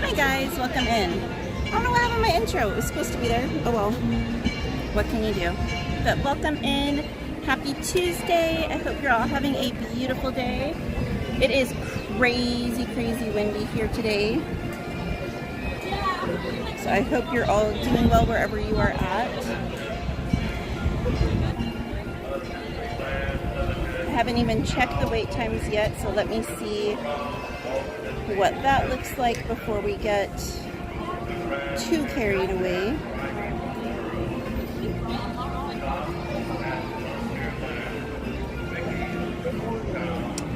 Hi guys, welcome in. I don't know what happened to my intro. It was supposed to be there. Oh well. What can you do? But welcome in. Happy Tuesday. I hope you're all having a beautiful day. It is crazy, crazy windy here today. So I hope you're all doing well wherever you are at. I haven't even checked the wait times yet, so let me see what that looks like before we get too carried away.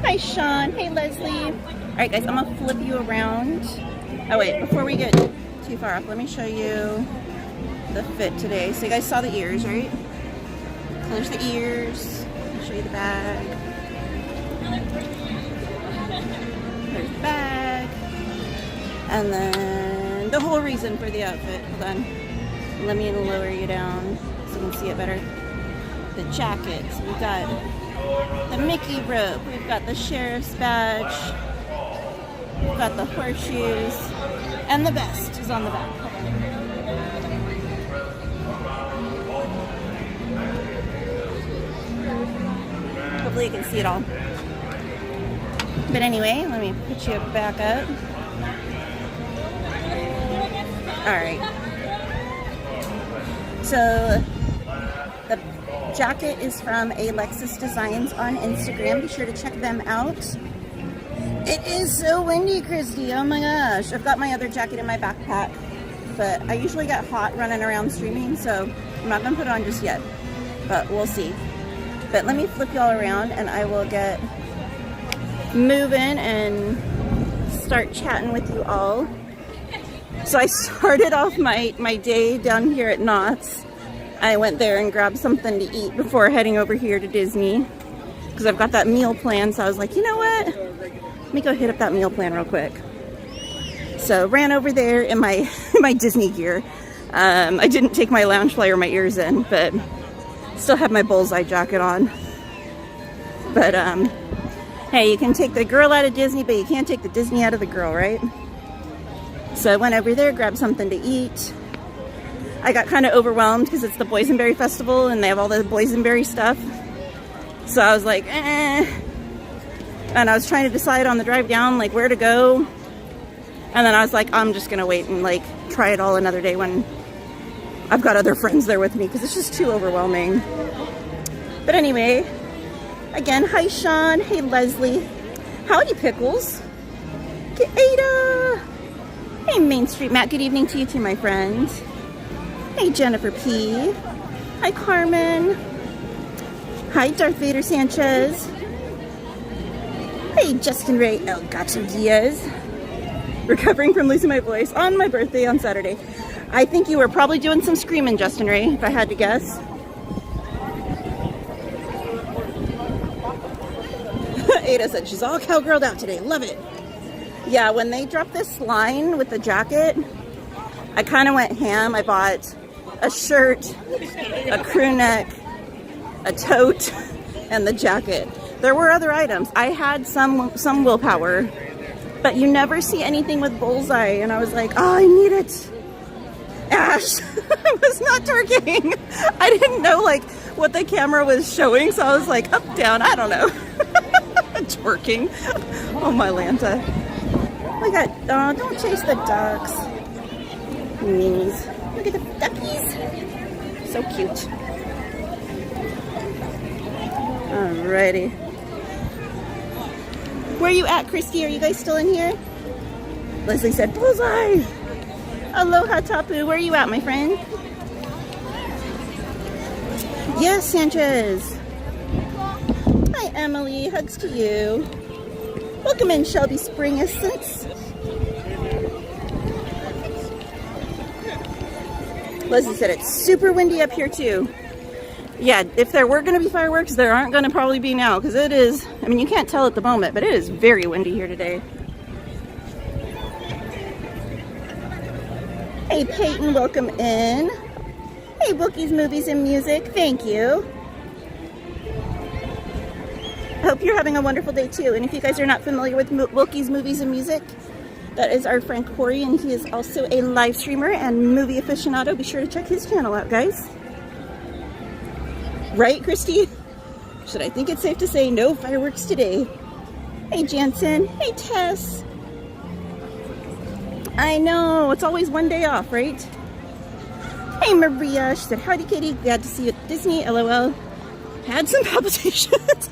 Hi Sean, hey Leslie. Alright guys, I'm gonna flip you around. Oh wait, before we get too far up, let me show you the fit today. So you guys saw the ears, right? So there's the ears. I'll show you the bag. There's the bag. And then the whole reason for the outfit. Hold on. Let me lower you down so you can see it better. The jacket. So we've got the Mickey robe. We've got the sheriff's badge. We've got the horseshoes. And the vest is on the back. Hopefully you can see it all. But anyway, let me put you back up. Alright. So the jacket is from Alexis Designs on Instagram. Be sure to check them out. It is so windy, Christy. Oh my gosh. I've got my other jacket in my backpack. But I usually get hot running around streaming, so I'm not going to put it on just yet. But we'll see. But let me flip y'all around and I will get moving and start chatting with you all. So I started off my day down here at Knott's. I went there and grabbed something to eat before heading over here to Disney. Because I've got that meal plan, so I was like, you know what? Let me go hit up that meal plan real quick. So ran over there in my my Disney gear. I didn't take my lounge fly or my ears in, but still have my bullseye jacket on. But hey, you can take the girl out of Disney, but you can't take the Disney out of the girl, right? So I went over there, grabbed something to eat. I got kind of overwhelmed because it's the Boysenberry Festival and they have all the boysenberry stuff. So I was like, eh. And I was trying to decide on the drive down, like where to go. And then I was like, I'm just gonna wait and like try it all another day when I've got other friends there with me because it's just too overwhelming. But anyway, again, hi Sean, hey Leslie. Howdy Pickles. Get Ada. Hey Main Street Matt, good evening to you too, my friend. Hey Jennifer P. Hi Carmen. Hi Darth Vader Sanchez. Hey Justin Ray El Gato Diaz. Recovering from losing my voice on my birthday on Saturday. I think you were probably doing some screaming, Justin Ray, if I had to guess. Ada said she's all cowgirled out today. Love it. Yeah, when they dropped this line with the jacket, I kind of went ham. I bought a shirt, a crew neck, a tote, and the jacket. There were other items. I had some willpower, but you never see anything with bullseye. And I was like, oh, I need it. Ash, I was not twerking. I didn't know like what the camera was showing, so I was like up, down, I don't know. Twerking. Oh my Lanta. Look at, oh, don't chase the ducks. Meanies. Look at the duckies. So cute. Alrighty. Where are you at, Christy? Are you guys still in here? Leslie said, bullseye. Aloha, Tapu. Where are you at, my friend? Yes, Sanchez. Hi, Emily. Hugs to you. Welcome in, Shelby Spring Essence. Leslie said it's super windy up here, too. Yeah, if there were going to be fireworks, there aren't going to probably be now, because it is, I mean, you can't tell at the moment, but it is very windy here today. Hey, Peyton, welcome in. Hey, Wookiees Movies and Music, thank you. I hope you're having a wonderful day too. And if you guys are not familiar with Wookiees Movies and Music, That is our friend Corey, and he is also a live streamer and movie aficionado. Be sure to check his channel out, guys. Right, Christy? Should I think it's safe to say no fireworks today? Hey, Jansen. Hey, Tess. I know, it's always one day off, right? Hey, Maria. She said, howdy, Katie. Glad to see you at Disney. LOL. Had some palpitations.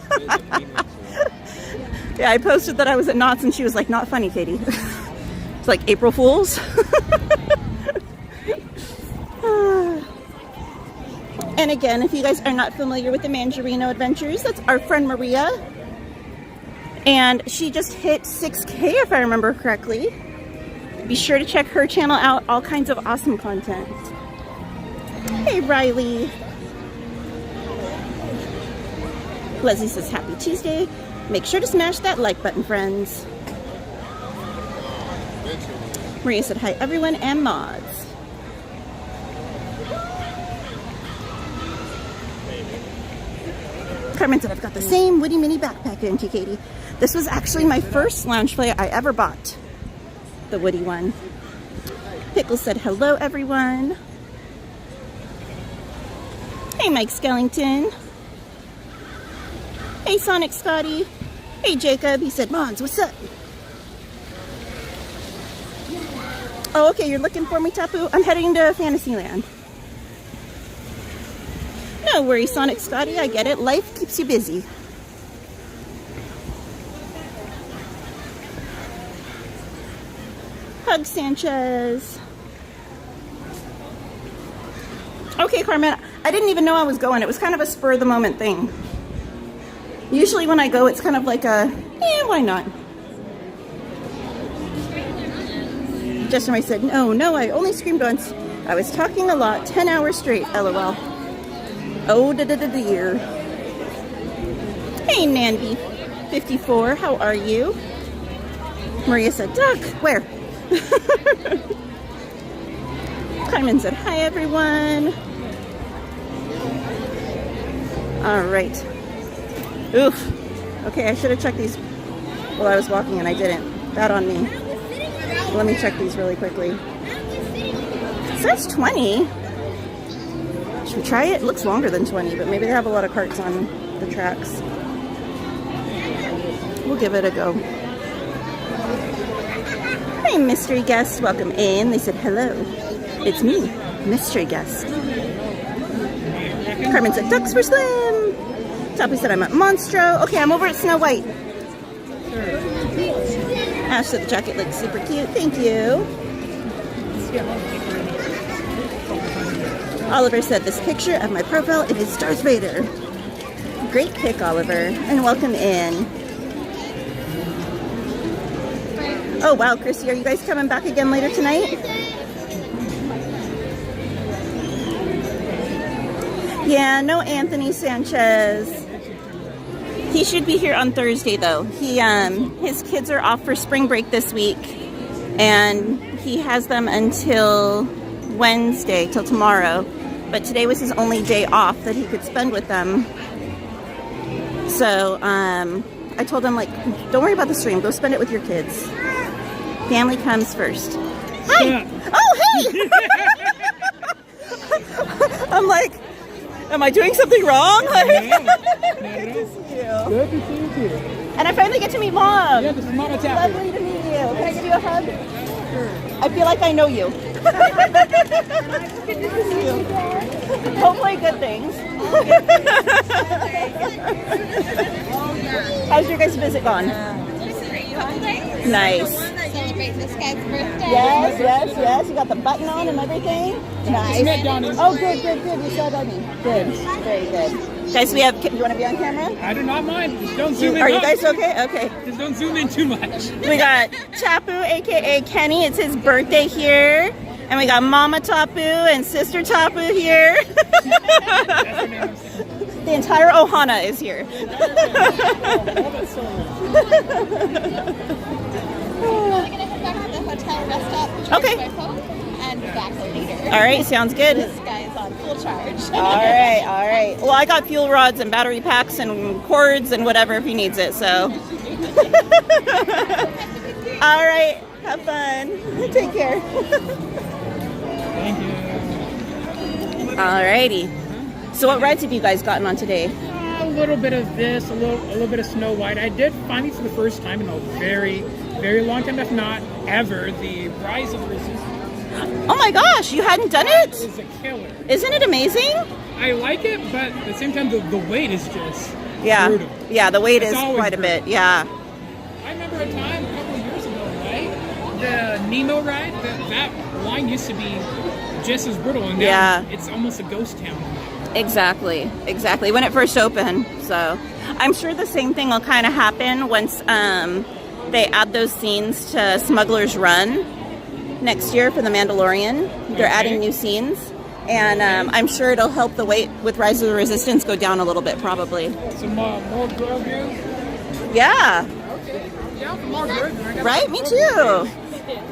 Yeah, I posted that I was at Knott's, and she was like, not funny, Katie. It's like April Fools. And again, if you guys are not familiar with the Mangerino Adventures, that's our friend Maria. And she just hit 6K, if I remember correctly. Be sure to check her channel out. All kinds of awesome content. Hey, Riley. Leslie says, happy Tuesday. Make sure to smash that like button, friends. Maria said, hi, everyone, and mods. Carmen said, I've got the same Woody Mini backpack, Auntie Katie. This was actually my first lounge play I ever bought. The Woody one. Pickle said, hello, everyone. Hey, Mike Skellington. Hey, Sonic Scotty. Hey, Jacob. He said, Mons, what's up? Oh, okay, you're looking for me, Tapu? I'm heading to Fantasyland. No worries, Sonic Scotty. I get it. Life keeps you busy. Hug Sanchez. Okay, Carmen. I didn't even know I was going. It was kind of a spur of the moment thing. Usually when I go, it's kind of like a, why not? Justin Ray said, no, I only screamed once. I was talking a lot, 10 hours straight, LOL. Oh, dear. Hey, Nanby54, how are you? Maria said, Duck, where? Carmen said, hi, everyone. All right. Oof. Okay, I should have checked these while I was walking and I didn't. Bad on me. Let me check these really quickly. It says 20. Should we try it? It looks longer than 20, but maybe they have a lot of carts on the tracks. We'll give it a go. Hey, mystery guest. Welcome in. They said hello. It's me, mystery guest. Carmen said, ducks for Slim. Tapu said, I'm at Monstro. Okay, I'm over at Snow White. Ash said the jacket looks super cute. Thank you. Oliver said, this picture of my profile, it is Darth Vader. Great pick, Oliver. And welcome in. Oh, wow, Chrissy, are you guys coming back again later tonight? Yeah, no Anthony Sanchez. He should be here on Thursday, though. His kids are off for spring break this week, and he has them until Wednesday, till tomorrow. But today was his only day off that he could spend with them. So I told him, like, don't worry about the stream. Go spend it with your kids. Family comes first. Hi! Yeah. Oh, hey! I'm like, am I doing something wrong? Good to see you. Good to see you too. And I finally get to meet Mom. Yeah, this is Mama Tapu. Lovely to meet you. Can I give you a hug? Sure. I feel like I know you. Good to see you. Hopefully good things. How's your guys' visit gone? Nice. Celebrate this guy's birthday. Yes. You got the button on and everything. Nice. Oh, good. You saw that. Good. Very good. Guys, you want to be on camera? I do not mind. Just don't zoom in. Are you guys okay? Okay. Just don't zoom in too much. We got Tapu, aka Kenny. It's his birthday here. And we got Mama Tapu and Sister Tapu here. The entire Ohana is here. We're gonna head back to the hotel, rest up, charge my phone, and back later. All right, sounds good. This guy is on full charge. All right. Well, I got fuel rods and battery packs and cords and whatever if he needs it. So. All right, have fun. Take care. Thank you. Alrighty. So what rides have you guys gotten on today? A little bit of this, a little bit of Snow White. I did finally for the first time in a very, very long time, if not ever, the Rise of Resistance. Oh my gosh, you hadn't done it? It's a killer. Isn't it amazing? I like it, but at the same time, the wait is just brutal. Yeah, the wait It's is always quite a brutal. bit. Yeah. I remember a time a couple of years ago, right? The Nemo ride, that line used to be just as brutal, and now it's almost a ghost town. Exactly. When it first opened. So I'm sure the same thing will kind of happen once they add those scenes to Smuggler's Run next year for The Mandalorian. They're adding new scenes. And I'm sure it'll help the wait with Rise of the Resistance go down a little bit, probably. Some more Grogu? Yeah. Okay. Yeah, more Grogu. Right? Me too.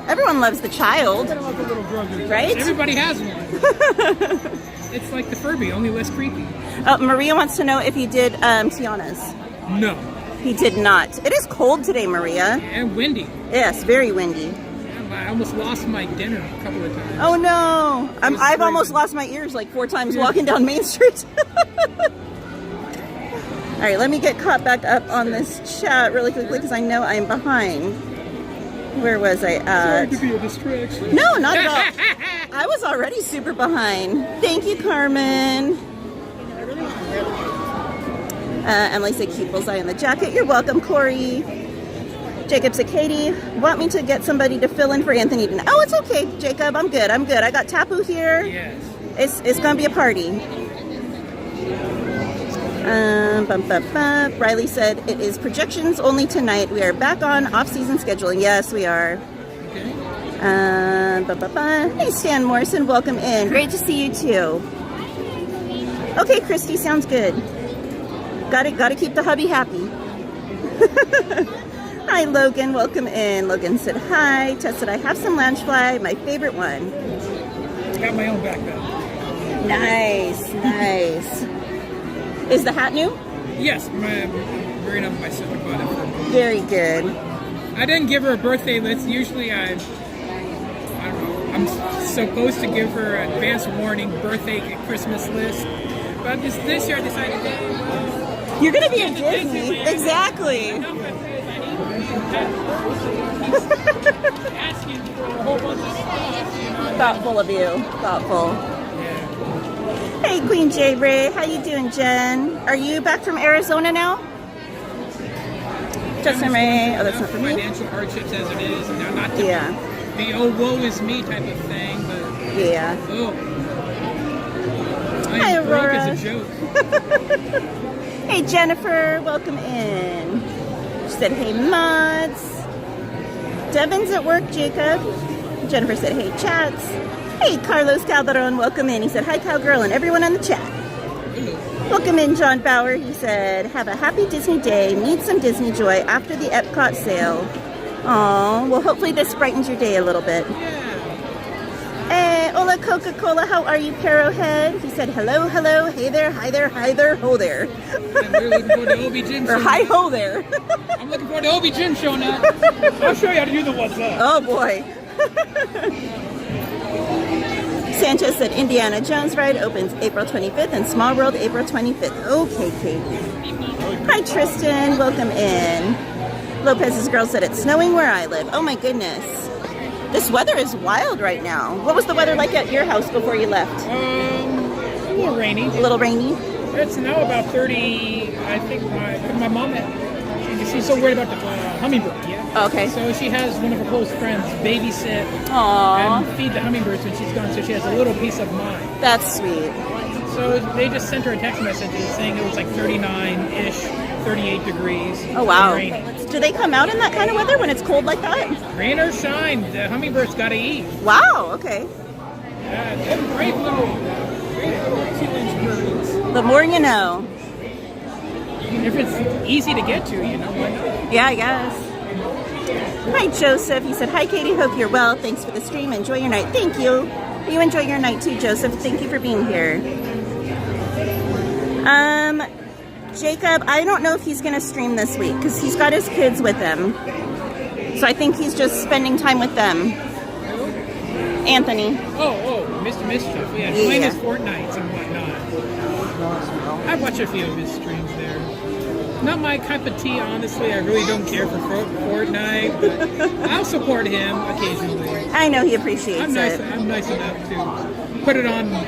Everyone loves the child. I love the little Grogu. Right? Everybody has one. It's like the Furby, only less creepy. Maria wants to know if you did Tiana's. No. He did not. It is cold today, Maria. And windy. Yes, very windy. I almost lost my dinner a couple of times. Oh no! I've almost lost my ears like 4 times walking down Main Street. All right, let me get caught back up on this chat really quickly because I know I'm behind. Where was I at? Sorry to be a distraction. No, not at all. I was already super behind. Thank you, Carmen. Emily said, "Cute bullseye in the jacket." You're welcome, Corey. Jacob said, "Katie, want me to get somebody to fill in for Anthony tonight?" Oh, it's okay, Jacob. I'm good. I got Tapu here. Yes. It's gonna be a party. Riley said, "It is projections only tonight. We are back on off-season scheduling." Yes, we are. Okay. Hey, Stan Morrison, welcome in. Great to see you too. Okay, Christy, sounds good. Got to keep the hubby happy. Hi, Logan, welcome in. Logan said hi. Tess said, "I have some Loungefly, my favorite one." I got my own backpack. Nice. Is the hat new? Yes, very enough my sister bought it for me. Very good. I didn't give her a birthday list. Usually I don't know, I'm supposed to give her an advance warning birthday Christmas list. But this year I decided that You're going to be in Disney. Exactly. asking for a whole bunch of stuff, you know. Thoughtful of you. Thoughtful. Hey, Queen J. Ray. How you doing, Jen? Are you back from Arizona now? Justin Ray. Oh, that's not for me. Financial hardships as it is. Now, not the oh, woe is me type of thing, but Yeah. oh. Hi, I'm broke Aurora. as a joke. Hey, Jennifer. Welcome in. She said, "Hey, mods." Devin's at work, Jacob. Jennifer said, "Hey, chats." Hey, Carlos Calderon, welcome in. He said, "Hi, Cowgirl," and everyone on the chat. Welcome in, John Bauer. He said, "Have a happy Disney day. Need some Disney joy after the Epcot sale." Aw, well, hopefully this brightens your day a little bit. Hey, hola, Coca-Cola. How are you, Parohead? He said, "Hello, hello. Hey there, hi there, hi there, ho there." I'm really looking forward to Obi Jin Or show. hi ho there. I'm looking forward to Obi Jin show now. I'll show you how to do the what's up. Oh, boy. Sanchez said, "Indiana Jones ride opens April 25th and Small World April 25th. Okay, Katie. Hi, Tristan. Welcome in. Lopez's girl said, "It's snowing where I live." Oh, my goodness. This weather is wild right now. What was the weather like at your house before you left? A little rainy. A little rainy? It's now about 30. I think my mom, she's so worried about the hummingbird. Yeah. Okay. So she has one of her close friends babysit Aww. and feed the hummingbirds when she's gone, so she has a little peace of mind. That's sweet. So they just sent her a text message saying it was like 39-ish, 38 degrees. Oh, wow. Rainy. Do they come out in that kind of weather when it's cold like that? Rain or shine, the hummingbirds got to eat. Wow, okay. They're brave little 2-inch birds. The more you know. If it's easy to get to, you know. Why not? Yeah, I guess. Hi, Joseph. He said, "Hi, Katie. Hope you're well. Thanks for the stream. Enjoy your night." Thank you. You enjoy your night too, Joseph. Thank you for being here. Jacob, I don't know if he's going to stream this week because he's got his kids with him. So So I think he's just spending time with them. Anthony. Oh, Mr. Mischief. Yeah, playing his Fortnites and whatnot. I've watched a few of his streams there. Not my cup of tea, honestly. I really don't care for Fortnite, but I'll support him occasionally. I know he appreciates I'm it. nice enough to put it on, put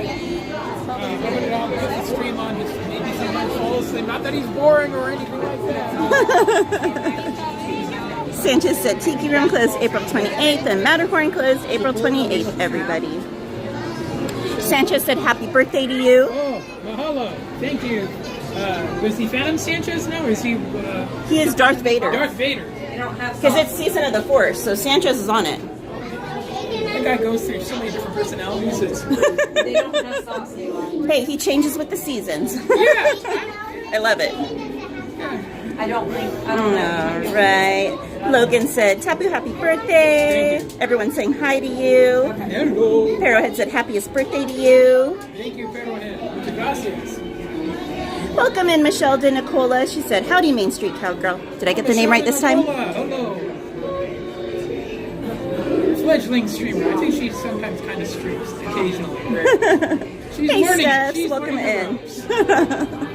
the stream on, just maybe sometimes fall asleep. Not that he's boring or anything like that. Sanchez said Tiki Room closed April 28th and Matterhorn closed April 28th, everybody. Sanchez said happy birthday to you. Oh, mahalo. Thank you. Was he Phantom Sanchez now, or is he... He is Darth Vader. Darth Vader. Because it's Season of the Force, so Sanchez is on it. That guy goes through so many different personalities. They don't have sauce anymore. Hey, he changes with the seasons. Yeah. I love it. I don't think. All right. Logan said, Tapu, happy birthday. Thank you. Everyone's saying hi to you. Hello. Arrowhead said, happiest birthday to you. Thank you, Arrowhead. Muchas gracias. Welcome in, Michelle De Nicola. She said, howdy, Main Street Cowgirl. Did I get the name right this time? Hello. Fledgling streamer. I think she sometimes kind of streams occasionally. She's Hey, learning. Steph. She's Welcome learning in.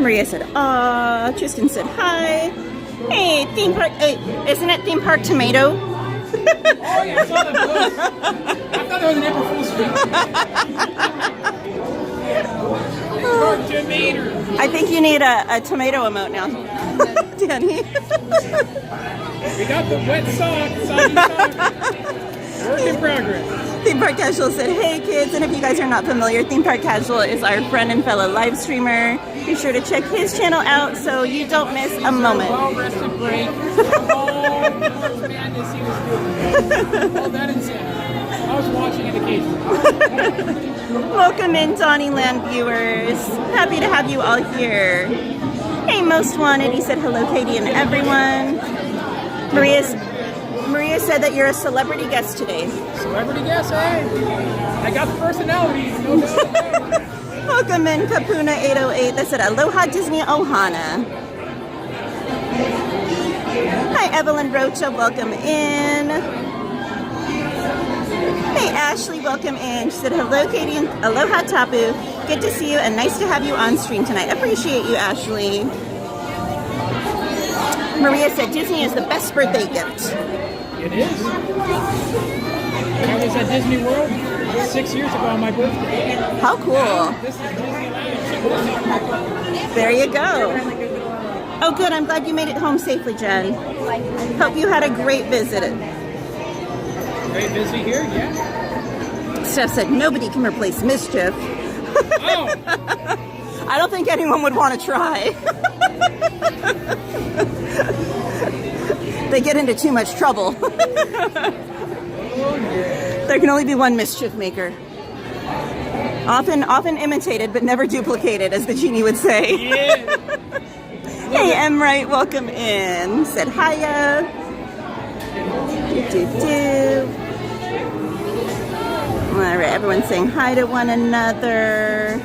Maria said, aw. Tristan said, hi. Hey, theme park. Hey, isn't it theme park tomato? Oh, yeah, I saw that post. I thought it was an April Fool's stream. Tomato. I think you need a tomato emote now, Danny. We got the wet sock. Soggy sock. Work in progress. Theme Park Casual said, hey kids, and if you guys are not familiar, Theme Park Casual is our friend and fellow live streamer. Be sure to check his channel out so you don't miss a moment. Well-rested break. All the madness he was doing. All that insanity. I was watching it occasionally. Welcome in, Donnyland viewers. Happy to have you all here. Hey, Most Wanted. He said, hello, Katie and everyone. Maria said that you're a celebrity guest today. Celebrity guest, hey? I got the personality. No doubt. Welcome in, Kapuna808. That said, aloha, Disney Ohana. Hi, Evelyn Rocha. Welcome in. Hey, Ashley. Welcome in. She said, hello, Katie, and aloha, Tapu. Good to see you, and nice to have you on stream tonight. Appreciate you, Ashley. Maria said, Disney is the best birthday gift. It is. I was at Disney World 6 years ago on my birthday. How cool. This is Disneyland. There you go. Oh, good. I'm glad you made it home safely, Jen. Hope you had a great visit. Very busy here, yeah. Steph said, nobody can replace Mischief. Oh! I don't think anyone would want to try. They get into too much trouble. There can only be one mischief maker. Often imitated, but never duplicated, as the genie would say. Yeah. Hey, Emright, welcome in. Said hiya. Do. All right, everyone's saying hi to one another.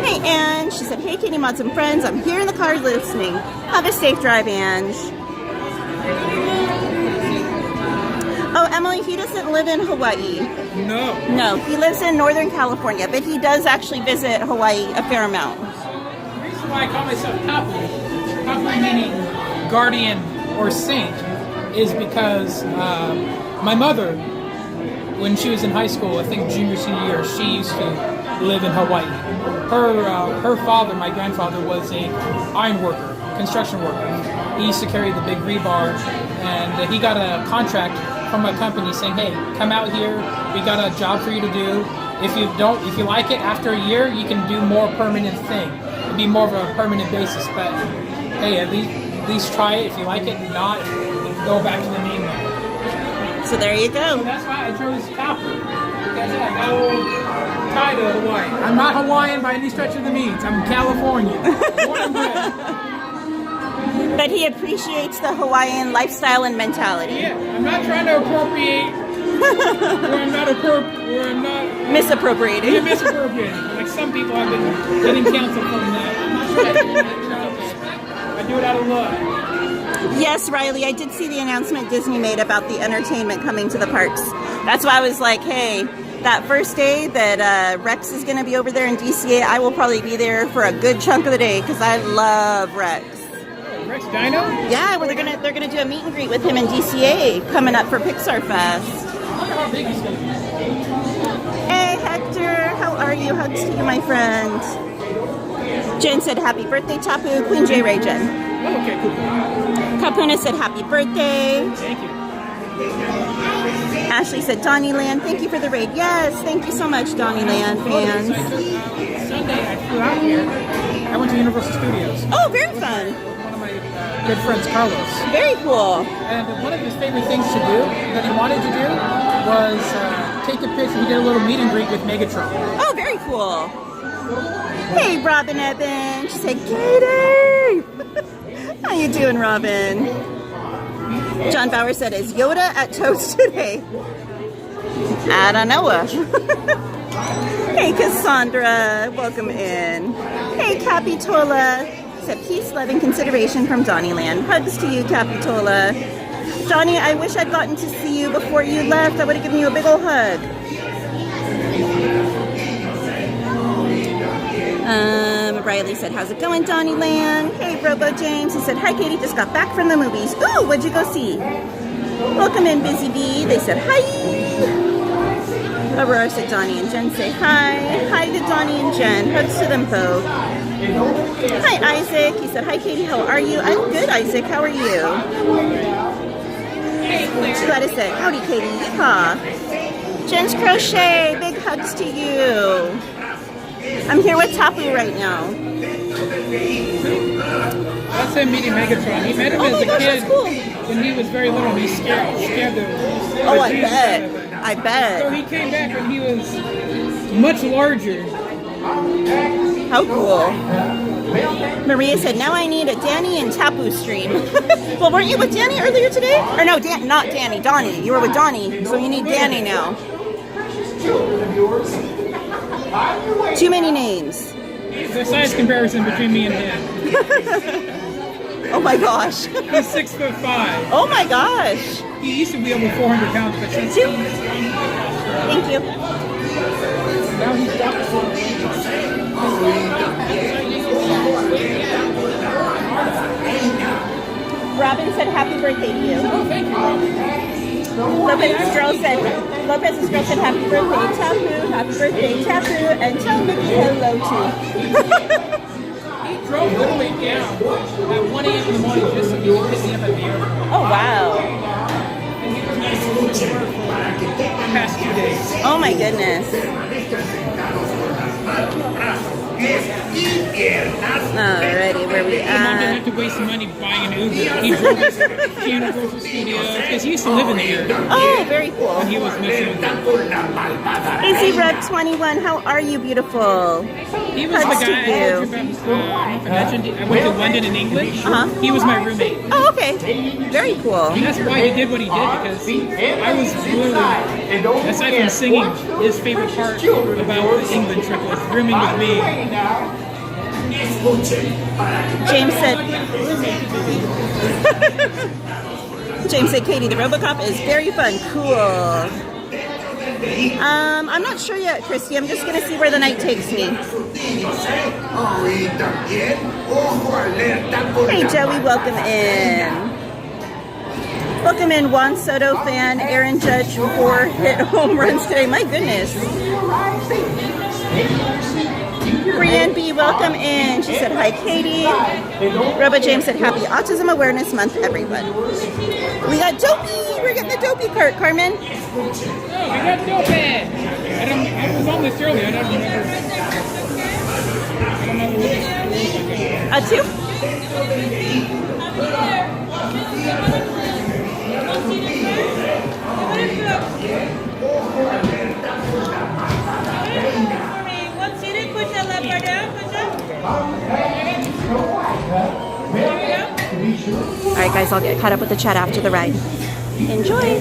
Hey, Ange. She said, hey, Katie Mods and friends. I'm here in the car listening. Have a safe drive, Ange. Oh, Emily, he doesn't live in Hawaii. No. No, he lives in Northern California, but he does actually visit Hawaii a fair amount. The reason why I call myself Tapu, Tapu meaning guardian or saint, is because my mother, when she was in high school, I think junior, senior year, she used to live in Hawaii. Her father, my grandfather, was a iron worker, construction worker. He used to carry the big rebar, and he got a contract from a company saying, hey, come out here, we got a job for you to do. If you like it, after a year, you can do more permanent thing. It'd be more of a permanent basis, but hey, at least try it. If you like it, not, go back to the mainland. So there you go. So that's why I chose Tapu. Because I got a little tie to Hawaii. I'm not Hawaiian by any stretch of the means. I'm Californian. Born and bred. But he appreciates the Hawaiian lifestyle and mentality. Yeah, I'm not trying to appropriate where I'm not Misappropriating. Yeah, misappropriating. Like some people have been getting canceled from that. I'm not trying to do that. I do it out of love. Yes, Riley, I did see the announcement Disney made about the entertainment coming to the parks. That's why I was like, hey, that first day that Rex is going to be over there in DCA, I will probably be there for a good chunk of the day because I love Rex. Rex Dino? Yeah, well, they're gonna do a meet and greet with him in DCA coming up for Pixar Fest. How big he's going to be. Hey, Hector, how are you? Hugs to you, my friend. Jen said, happy birthday, Tapu. Queen J. Ray Jen. Oh, okay, cool. Kapuna said, happy birthday. Thank you. Ashley said, Donnyland, thank you for the raid. Yes, thank you so much, Donnyland fans. So I took, Sunday, I flew out here. I went to Universal Studios. Oh, very fun. One of my good friends, Carlos. Very cool. And one of his favorite things to do, that he wanted to do, was take a picture. He did a little meet and greet with Megatron. Oh, very cool. Hey, Robin Evans. She said, Katie. How you doing, Robin? John Bauer said, is Yoda at Toast today? I don't know. Hey, Cassandra. Welcome in. Hey, Capitola. Said, peace, love, and consideration from Donnyland. Hugs to you, Capitola. Johnny, I wish I'd gotten to see you before you left. I would have given you a big ol' hug. Riley said, how's it going, Donnyland? Hey, Robo James. He said, hi, Katie. Just got back from the movies. Ooh, what'd you go see? Welcome in, Busy Bee. They said, hi. Aurora said, Donnie and Jen say hi. Hi to Donnie and Jen. Hugs to them both. Hi, Isaac. He said, hi, Katie. How are you? I'm good, Isaac. How are you? Gladys said, howdy, Katie. Yeehaw. Jen's Crochet. Big hugs to you. I'm here with Tapu right now. That's him meeting Megatron. He met him as a kid when he was very little. He scared the Oh, I bet. I bet. So he came back when he was much larger. How cool. Maria said, now I need a Danny and Tapu stream. Well, weren't you with Danny earlier today? Or no, not Danny, Donnie. You were with Donnie, so you need Danny now. Too many names. The size comparison between me and him. Oh my gosh. He's 6'5". Oh my gosh. He used to be over 400 pounds, but since he's Thank you. now he's Robin said happy birthday to you. Oh, thank you. Lopez's girl said happy birthday, Tapu, happy birthday, Tapu, and tell Mickey hello too. He drove all the way down at 1 a.m. in the morning just so he could pick me up at the airport. Oh wow. And he was nice for the past 2 days. Oh my goodness. Alrighty, where we Mom didn't at? have to waste money buying an Uber. He drove us to Universal Studios because he used to live in the area. Oh, very cool. He was missing. Easy Red 21, how are you, beautiful? He was Hugs the to guy I you. told you about. I mentioned I went to London in English. He was my roommate. Oh, okay. Very cool. And that's why he did what he did, because I was literally, aside from singing, his favorite part about the England trip was rooming with me. James said, Katie, the Robocop is very fun. Cool. I'm not sure yet, Christy. I'm just going to see where the night takes me. Hey, Joey, welcome in. Welcome in, Juan Soto fan, Aaron Judge, 4 hit home runs today. My goodness. Brienne B, welcome in. She said, hi, Katie. Robo James said, happy Autism Awareness Month, everyone. We got Dopey. We're getting the Dopey cart, Carmen. Oh, we got Dopey. I was on this earlier. I don't remember. Two? Alright guys, I'll get caught up with the chat after the ride. Enjoy!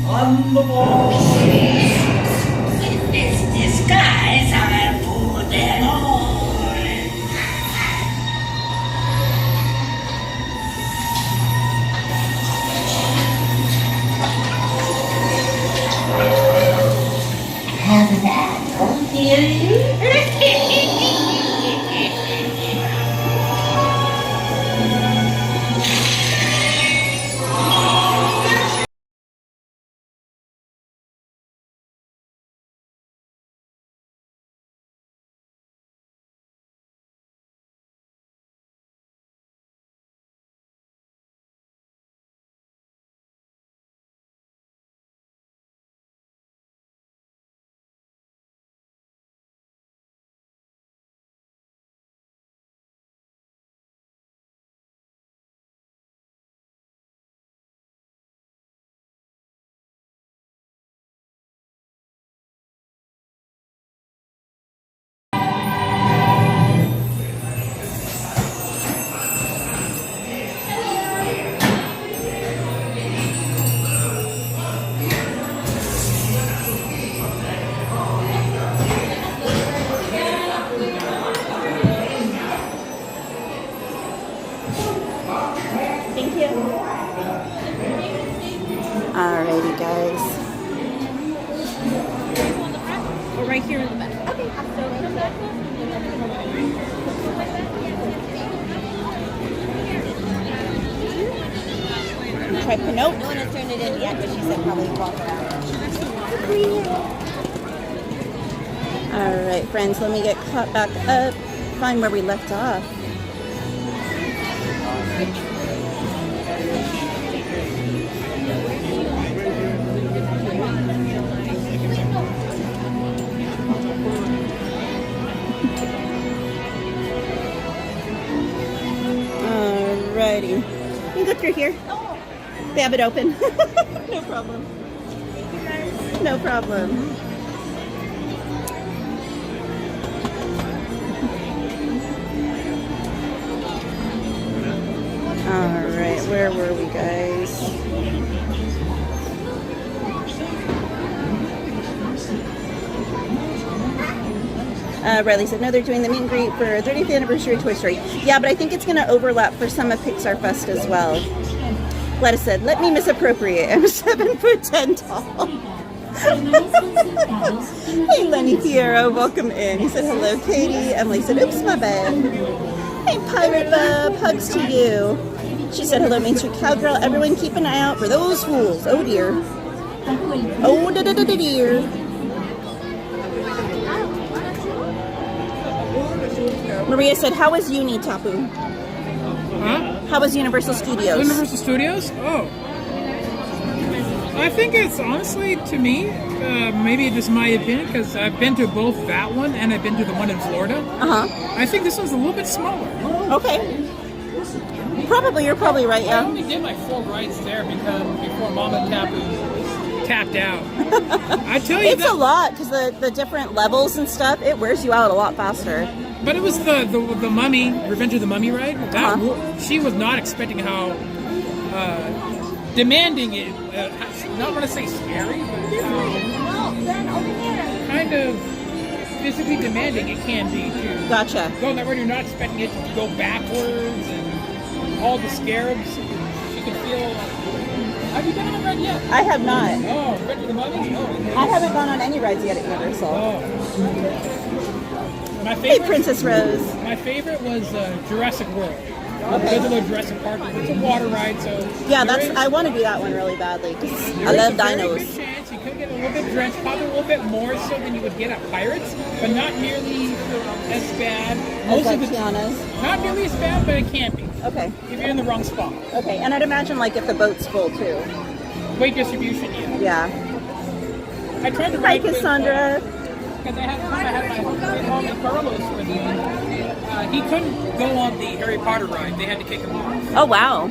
on the wall. In this disguise, I'll fool them all. Have an apple, dearie? Thank you. Alrighty, guys. We're right here in the back. Okay. Try Pinocchio. No one has turned it in yet, but she said probably walk around. Alright, friends, let me get caught back up. Find where we left off. Alrighty. You can go through here. They have it open. No problem. No problem. Alright, where were we, guys? Riley said, no, they're doing the meet and greet for 30th anniversary of Toy Story. Yeah, but I think it's going to overlap for some of Pixar Fest as well. Gladys said, let me misappropriate. I'm 7'10" tall. Hey, Lenny Piero, welcome in. He said, hello, Katie. Emily said, oops, my bad. Hey, Pirate Bub, hugs to you. She said, hello, MainStCowgirl. Everyone keep an eye out for those fools. Oh, dear. Oh, dear. Maria said, how was Uni, Tapu? Huh? How was Universal Studios? Universal Studios? Oh. I think it's honestly, to me, maybe this is my opinion, because I've been to both that one and I've been to the one in Florida. Uh-huh. I think this one's a little bit smaller. Okay. Probably, you're probably right, yeah. I only did like 4 rides there before Mama Tapu tapped out. I tell you, it's a lot, because the different levels and stuff, it wears you out a lot faster. But it was the Mummy, Revenge of the Mummy ride. That she was not expecting how demanding it. Not want to say scary, but kind of physically demanding it can be too. Gotcha. Going that way, you're not expecting it to go backwards and all the scarabs. You can feel. Have you been on a ride yet? I have not. Oh, Revenge of the Mummy. Oh. I haven't gone on any rides yet at Universal. Oh. My Hey, favorite, Princess Rose. My favorite was Jurassic World. Okay. The Jurassic Park. It's a water ride, so Yeah, I want to do that one really badly, because I love There's a very dinos. good chance you could get a little bit drenched, probably a little bit more so than you would get at Pirates, but not nearly as bad. As like Tiana's. Not nearly as bad, but it can be Okay. if you're in the wrong spot. Okay, and I'd imagine like if the boat's full too. Weight distribution, yeah. Yeah. I tried to Hi, ride Cassandra. because I had my homie Carlos with me. He couldn't go on the Harry Potter ride. They had to kick him off. Oh, wow.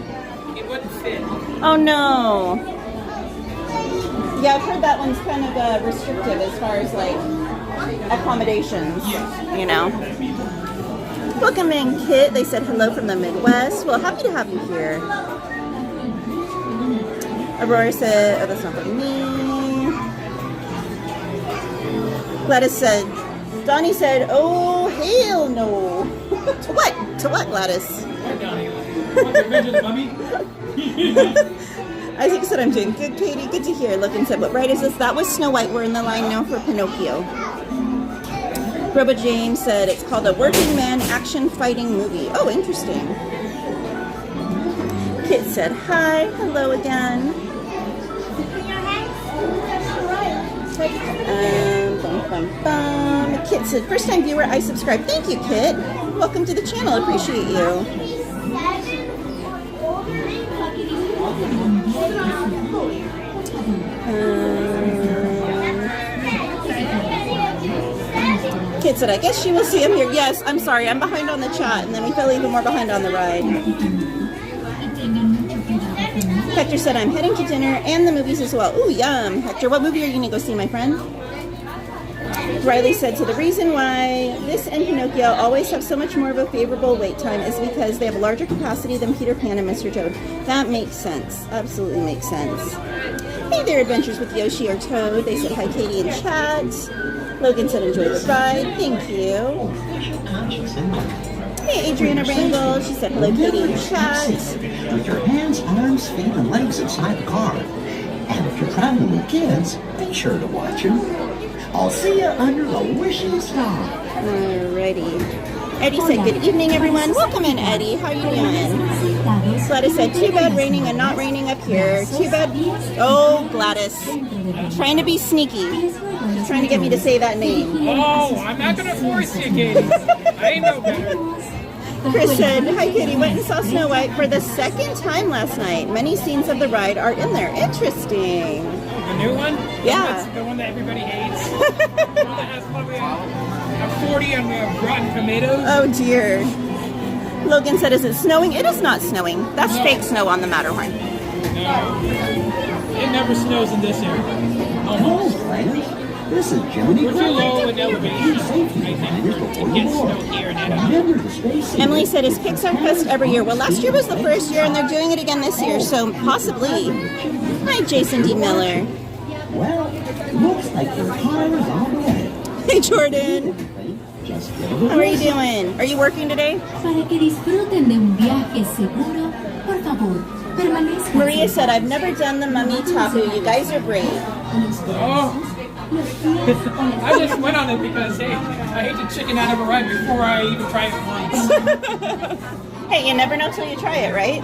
He wouldn't fit. Oh, no. Yeah, I've heard that one's kind of restrictive as far as like accommodations. Yes. You know. Welcome in, Kit. They said hello from the Midwest. Well, happy to have you here. Aurora said, oh, that's not for me. Gladys said, Donnie said, oh, hell no. To what? To what, Gladys? Isaac said, I'm doing good, Katie. Good to hear. Logan said, what ride is this? That was Snow White. We're in the line now for Pinocchio. Robo James said, it's called a working man action fighting movie. Oh, interesting. Kit said, hi. Hello again. Bum, bum, bum. Kit said, first time viewer, I subscribe. Thank you, Kit. Welcome to the channel. Appreciate you. Kit said, I guess she will see him here. Yes, I'm sorry. I'm behind on the chat, and then we fell even more behind on the ride. Hector said, I'm heading to dinner and the movies as well. Ooh, yum. Hector, what movie are you going to go see, my friend? Riley said, so the reason why this and Pinocchio always have so much more of a favorable wait time is because they have a larger capacity than Peter Pan and Mr. Toad. That makes sense. Absolutely makes sense. Hey there, Adventures with Yoshi or Toad. They said hi, Katie, in chat. Logan said, enjoy the ride. Thank you. Hey, Adriana Rangel. She said, hello, Katie, in chat. With your hands, arms, feet, and legs inside the car. And if you're traveling with kids, be sure to watch them. I'll see you under the wishing star. Alrighty. Eddie said, good evening, everyone. Welcome in, Eddie. How are you doing? Gladys said, too bad raining and not raining up here. Too bad. Oh, Gladys. Trying to be sneaky. Trying to get me to say that name. Oh, I'm not going to force you, Katie. I ain't no better. Chris said, hi, Katie. Went and saw Snow White for the second time last night. Many scenes of the ride are in there. Interesting. The new one? Yeah. The one that everybody hates. The one that has probably a 40 on the rotten tomatoes. Oh, dear. Logan said, is it snowing? It is not snowing. That's fake snow on the Matterhorn. No. It never snows in this area. Almost. This is Jiminy. We're too low in elevation, I think. It gets snow here and there. Emily said, is Pixar Fest every year? Well, last year was the first year, and they're doing it again this year, so possibly. Hi, Jason D. Miller. Well, looks like your car is on the way. Hey, Jordan. How are you doing? Are you working today? Para que disfruten de un viaje seguro, por favor, permanezcan. Maria said, I've never done the Mummy Tapu. You guys are brave. Oh. I just went on it because, hey, I hate to chicken out of a ride before I even try it once. Hey, you never know till you try it, right?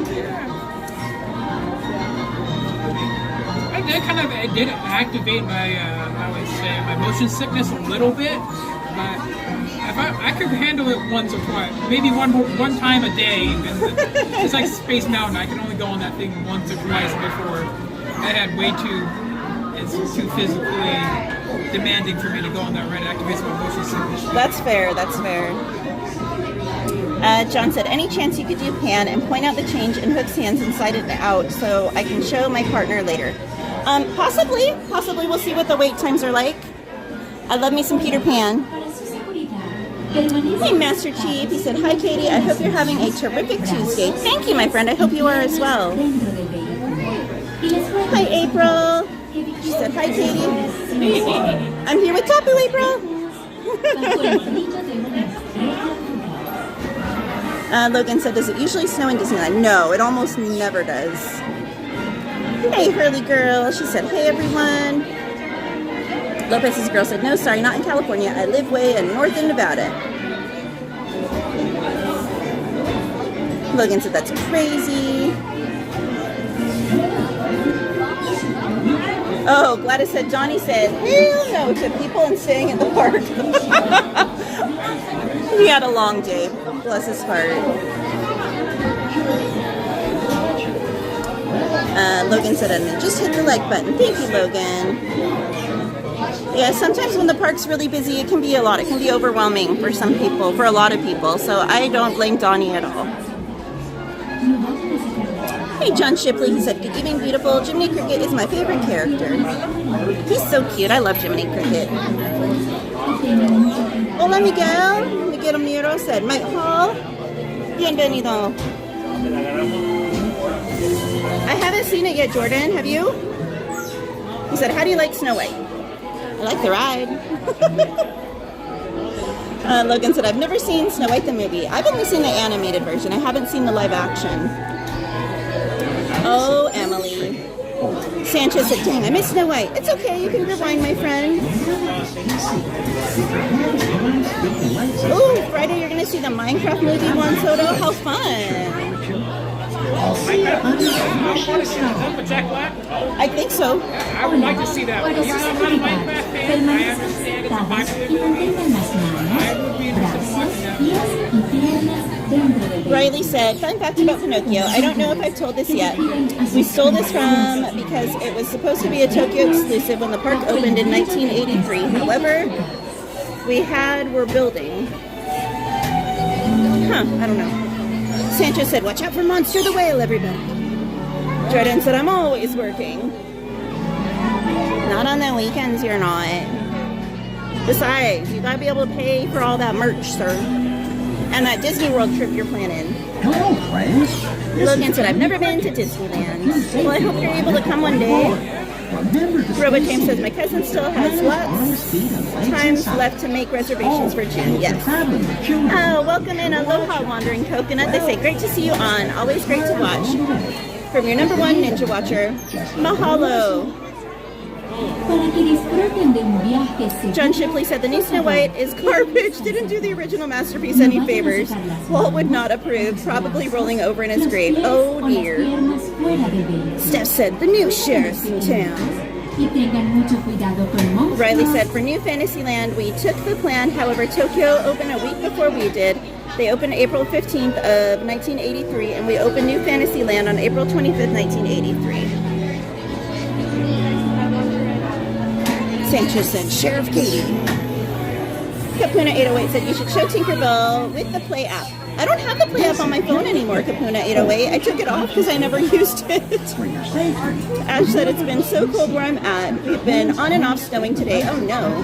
It did activate my, I would say, my motion sickness a little bit, but if I could handle it once or twice, maybe one time a day. It's like Space Mountain. I can only go on that thing once or twice before I had it's too physically demanding for me to go on that ride. It activates my motion sickness. That's fair. That's fair. John said, any chance you could do Pan and point out the change in Hook's hands inside and out so I can show my partner later? Possibly. We'll see what the wait times are like. I love me some Peter Pan. Hey, Master Chief. He said, hi, Katie. I hope you're having a terrific Tuesday. Thank you, my friend. I hope you are as well. Hi, April. She said, hi, Katie. I'm here with Tapu, April. Logan said, does it usually snow in Disneyland? No, it almost never does. Hey, Hurley girl. She said, hey, everyone. Lopez's girl said, no, sorry, not in California. I live way in northern Nevada. Logan said, that's crazy. Oh, Gladys said, Johnny said, hell no to people and staying in the park. He had a long day. Bless his heart. Logan said, and just hit the like button. Thank you, Logan. Yeah, sometimes when the park's really busy, it can be a lot. It can be overwhelming for some people, for a lot of people. So I don't blame Donnie at all. Hey, John Shipley, he said, good evening, beautiful. Jiminy Cricket is my favorite character. He's so cute. I love Jiminy Cricket. Hola, Miguel. Miguel Miro said, Mike Hall, bienvenido. I haven't haven't seen it yet, Jordan. Have you? He said, how do you like Snow White? I like the ride. Logan said, I've never seen Snow White the movie. I've only seen the animated version. I haven't seen the live action. Oh, Emily. Sanchez said, dang, I miss Snow White. It's okay, you can rewind, my friend. Ooh, Friday you're going to see the Minecraft movie, Juan Soto. How fun. Jack Black? I think so. I would like to see that. Para Even sus though I'm not a actividades, Minecraft fan, I permanezcan understand it's a sentadas popular y mantengan las manos, brazos, pies y piernas dentro del vehículo. Riley said, fun fact about Pinocchio. I don't know if I've told this yet. We stole this from because it was supposed to be a Tokyo exclusive when the park opened in 1983. However, we're building. I don't know. Sanchez said, watch out for Monster the Whale, everybody. Jordan said, I'm always working. Not on the weekends, you're not. Besides, you gotta be able to pay for all that merch, sir. And that Disney World trip you're planning. Hello, friends. Logan said, I've never been to Disneyland. Well, I hope you're able to come one day. RoboTame says, my cousin still has lots times left to make reservations for June. Yes. Oh, welcome in Aloha Wandering Coconut. They say, great to see you on. Always great to watch. From your number one Ninja Watcher, mahalo. Para que disfruten de un viaje seguro. John Shipley said, the new Snow White is garbage. Didn't do the original masterpiece any favors. Walt would not approve, probably rolling over in his grave. Oh dear. Steph said, the new sheriff's in town. Y tengan mucho cuidado con monstruos. Riley said, for New Fantasyland, we took the plan. However, Tokyo opened a week before we did. They opened April 15th of 1983, and we opened New Fantasyland on April 25th, 1983. Sanchez said, Sheriff Katie. Kapuna 808 said, you should show Tinkerbell with the Play app. I don't have the Play app on my phone anymore, Kapuna 808. I took it off because I never used it. Ash said, it's been so cold where I'm at. We've been on and off snowing today. Oh no.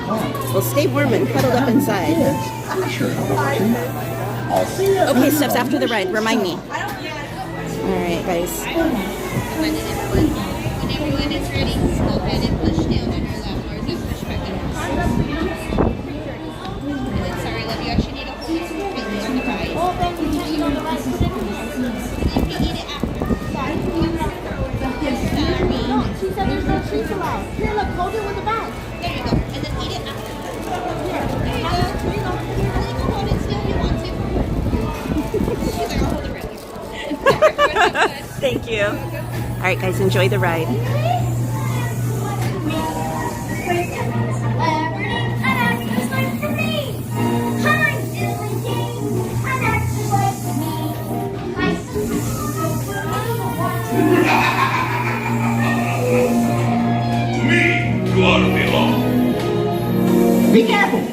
Well, stay warm and cuddled up inside. Okay, steps after the ride. Remind me. Alright, guys. When everyone is ready, go ahead and push down on our lap bars and push back in. And then, sorry, love, you actually need to hold it completely on the ride. Oh, then you can eat on the ride. And then you can eat it after. Sorry. No, she said there's no treats allowed. Here, look, hold it with the bag. There you go. And then eat it after. Here, there you go. You can hold it still if you want to. She's like, I'll hold it right here. Thank you. Alright, guys, enjoy the ride. Me, you ought to belong. Be careful.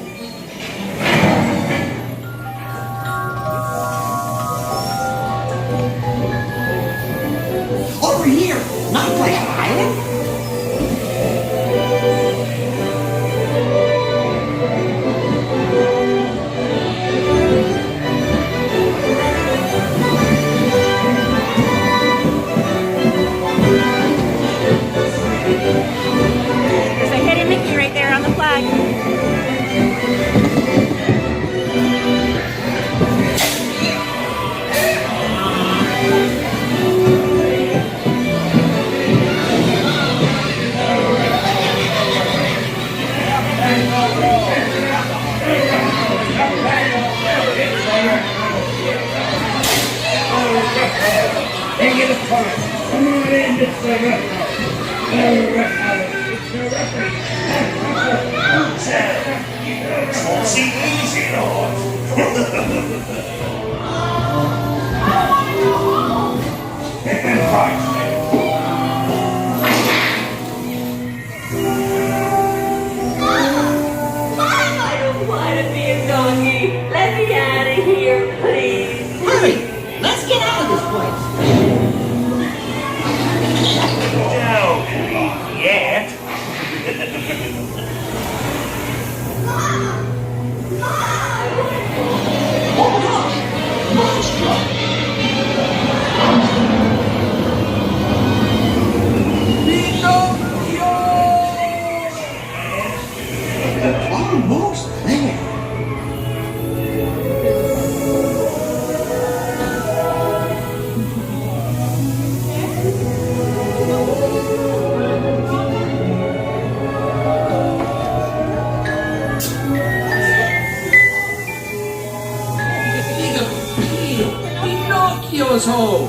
Over here, not like hiding. There's a hidden Mickey right there on the flag. Come on in, it's the It's easy, Lord. I don't want to be a doggy. Let me out of here, please. Hurry, let's get out of this place. No, yet. Oh my gosh, monster! us home.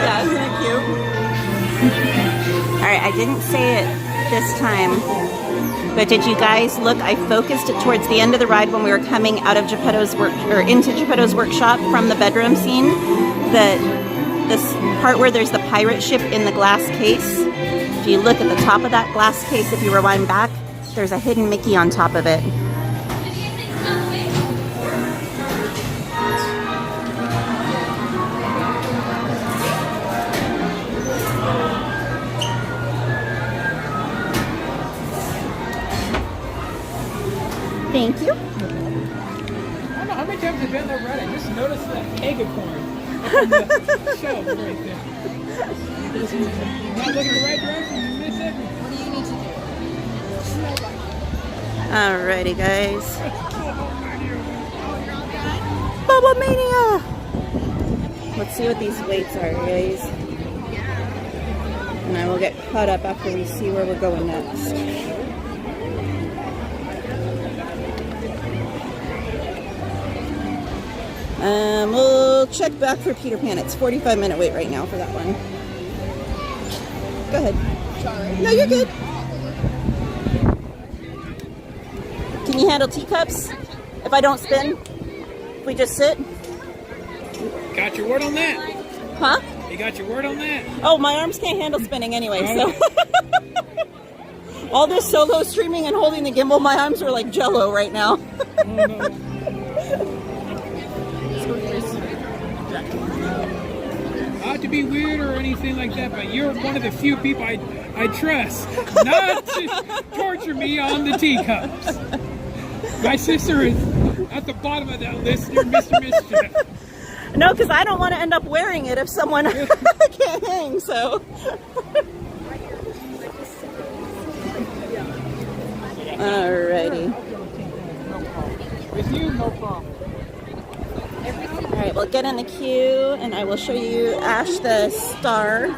Yeah, isn't it cute? Alright, I didn't say it this time, but did you guys look? I focused it towards the end of the ride when we were coming out of Geppetto's into Geppetto's workshop from the bedroom scene. This part where there's the pirate ship in the glass case. If you look at the top of that glass case, if you rewind back, there's a hidden Mickey on top of it. Thank you. I don't know how many times I've been there right. I just noticed that keg of corn up on the shelf right there. Not looking in the right direction, you miss everything. What do you need to do? Alrighty, guys. Bubble Mania! Let's see what these weights are, guys. And I will get caught up after we see where we're going next. We'll check back for Peter Pan. It's 45-minute wait right now for that one. Go ahead. Sorry. No, you're good. Can you handle teacups? If I don't spin? If we just sit? Got your word on that? Huh? You got your word on that? Oh, my arms can't handle spinning anyway, so. All this solo streaming and holding the gimbal, my arms are like jello right now. Oh, no. Not to be weird or anything like that, but you're one of the few people I trust not to torture me on the teacups. My sister is at the bottom of that list. You're Mr. Mischief. No, because I don't want to end up wearing it if someone can't hang, so. Alrighty. With you, no problem. Alright, we'll get in the queue and I will show you Ash the star.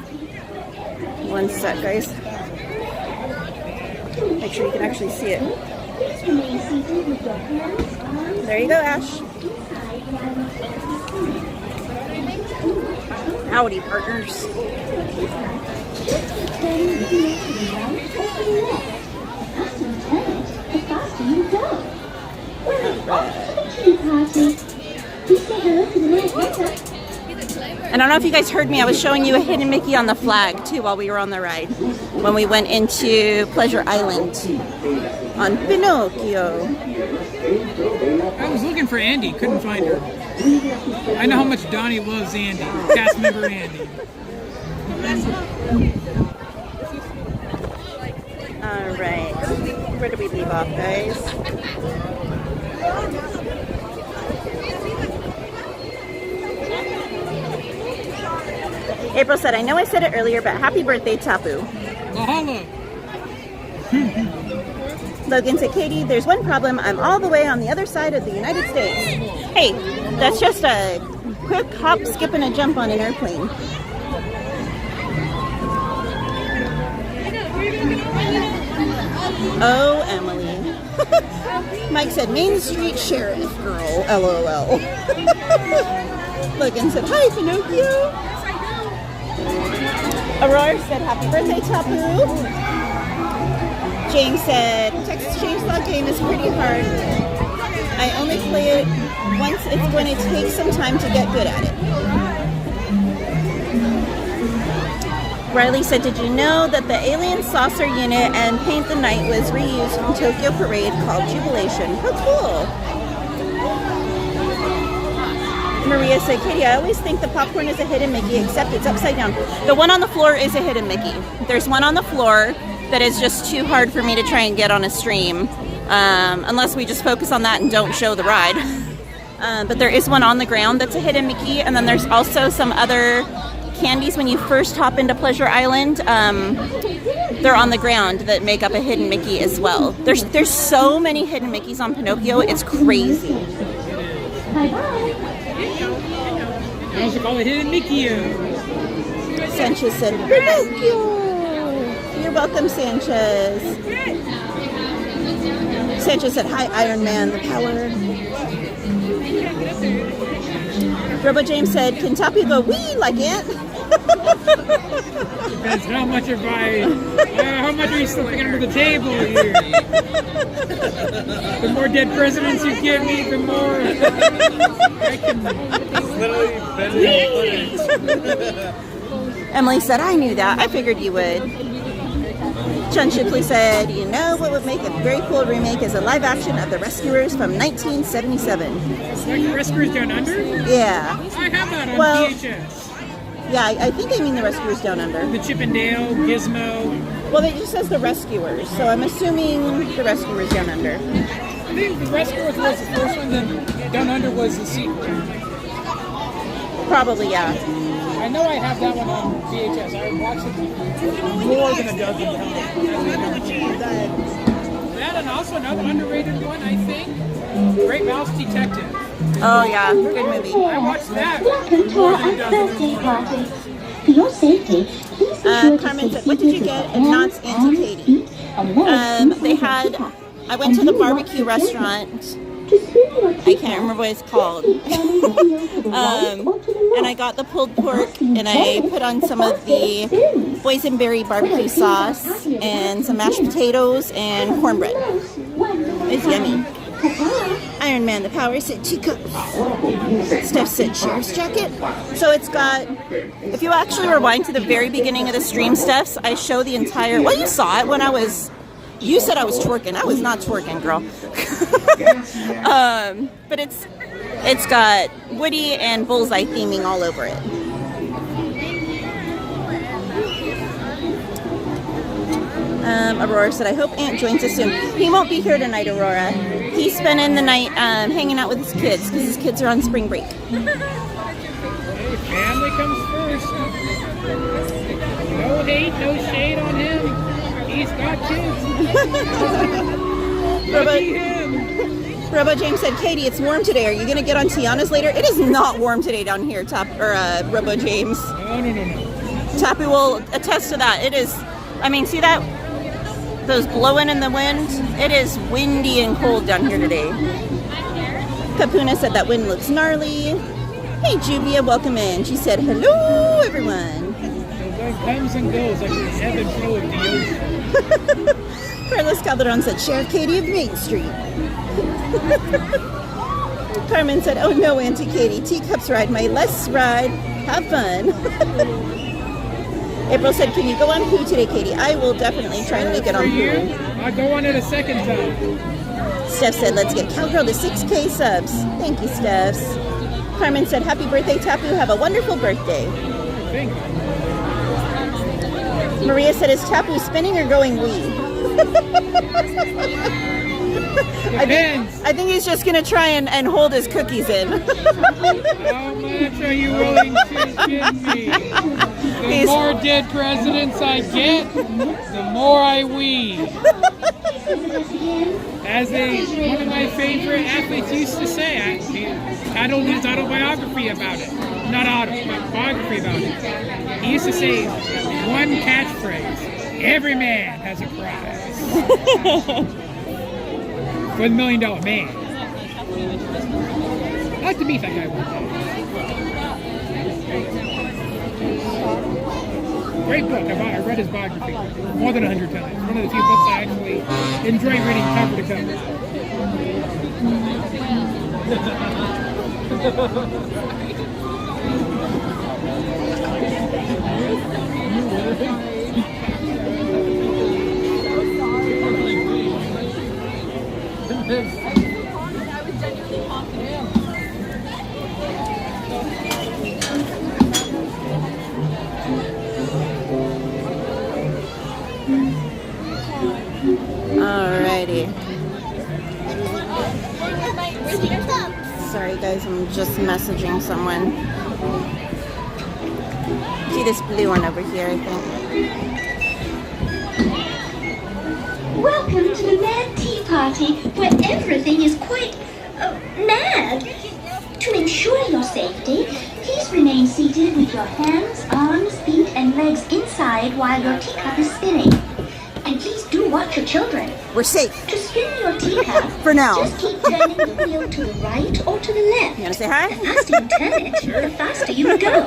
One sec, guys. Make sure you can actually see it. There you go, Ash. Howdy, partners. And I don't know if you guys heard me, I was showing you a hidden Mickey on the flag too while we were on the ride. When we went into Pleasure Island on Pinocchio. I was looking for Andy, couldn't find her. I know how much Donnie loves Andy, cast member Andy. Alright, where do we leave off, guys? April said, I know I said it earlier, but happy birthday, Tapu. Mahalo. Logan said, Katie, there's one problem. I'm all the way on the other side of the United States. Hey, that's just a quick hop, skip, and a jump on an airplane. Oh, Emily. Mike said, Main Street Sheriff Girl, LOL. Logan said, hi, Pinocchio. Aurora said, happy birthday, Tapu. James said, Texas Chainsaw game is pretty hard. I only play it once. It's going to take some time to get good at it. Riley said, did you know that the alien saucer unit and Paint the Night was reused from Tokyo Parade called Jubilation? How cool. Maria said, Katie, I always think the popcorn is a hidden Mickey, except it's upside down. The one on the floor is a hidden Mickey. There's one on the floor that is just too hard for me to try and get on a stream, unless we just focus on that and don't show the ride. But there is one on the ground that's a hidden Mickey, and then there's also some other candies when you first hop into Pleasure Island. They're on the ground that make up a hidden Mickey as well. There's so many hidden Mickeys on Pinocchio, it's crazy. I should call it hidden Mickey. Sanchez said, Pinocchio! You're welcome, Sanchez. Sanchez said, hi, Iron Man, the power. Robo James said, can Tapu go wee like Ant? Depends how much how much are you slipping under the table here? The more dead presidents you give me, the more I can literally Emily said, I knew that. I figured you would. Chun Shipley said, you know what would make a very cool remake is a live action of The Rescuers from 1977. Like Rescuers Down Under? Yeah. I have that on VHS. Yeah, I think I mean The Rescuers Down Under. The Chip and Dale, Gizmo. Well, it just says The Rescuers, so I'm assuming The Rescuers Down Under. I think The Rescuers was the first one, then Down Under was the sequel. Probably, yeah. I know I have that one on VHS. I watched it more than a dozen times. That and also another underrated one, I think, Great Mouse Detective. Oh yeah, good movie. I watched that Welcome to more our than a dozen birthday times. party. For your safety, please be sure to Carmen stay said, what did you get at Knott's Auntie Katie? They had, I went to the barbecue restaurant. I can't remember what it's called. And I got the pulled pork and I put on some of the boysenberry barbecue sauce and some mashed potatoes and cornbread. It's yummy. Iron Man, the power said Teacups. Steph said Sheriff's jacket. So it's got, if you actually rewind to the very beginning of the stream, Steph's, I show the entire, well, you saw it when I was, you said I was twerking. I was not twerking, girl. But it's got Woody and Bullseye theming all over it. Aurora said, I hope Aunt joins us soon. He won't be here tonight, Aurora. He's spending the night hanging out with his kids because his kids are on spring break. Hey, family comes first. No hate, no shade on him. He's got kids. Lucky him. Robo James said, Katie, it's warm today. Are you going to get on Tiana's later? It is not warm today down here, Robo James. No. Tapu will attest to that. It is, I mean, see that? Those blowing in the wind? It is windy and cold down here today. Kapuna said that wind looks gnarly. Hey, Juvia, welcome in. She said, hello, everyone. It comes and goes like the ebb and flow of the ocean. Carlos Calderon said, Sheriff Katie of Main Street. Carmen said, oh no, Auntie Katie, Teacups ride my less ride. Have fun. April said, can you go on Pooh today, Katie? I will definitely try and make it on Pooh. I'll go on it a second time. Steph said, let's get Cowgirl to 6K subs. Thank you, Steph. Carmen said, happy birthday, Tapu. Have a wonderful birthday. Thank you. Maria said, is Tapu spinning or going wee? I think he's just going to try and hold his cookies in. How much are you willing to give me? The more dead presidents I get, the more I wee. As one of my favorite athletes used to say, titled his autobiography about it. Not biography about it. He used to say one catchphrase: every man has a prize. For the $1 Million Man. I'd like to meet that guy one day. Great book. I read his biography more than 100 times. One of the few books I actually enjoy reading cover to Alrighty. Sorry guys, I'm just messaging someone. See this blue one over here, I think. Welcome to the Mad Tea Party, where everything is quite mad. To ensure your safety, please remain seated with your hands, arms, feet, and legs inside while your teacup is spinning. And please do watch your children. We're safe. To spin your teacup, For now. just keep turning the wheel to the right or to the left. You want to say hi? The faster you turn it, the faster you will go.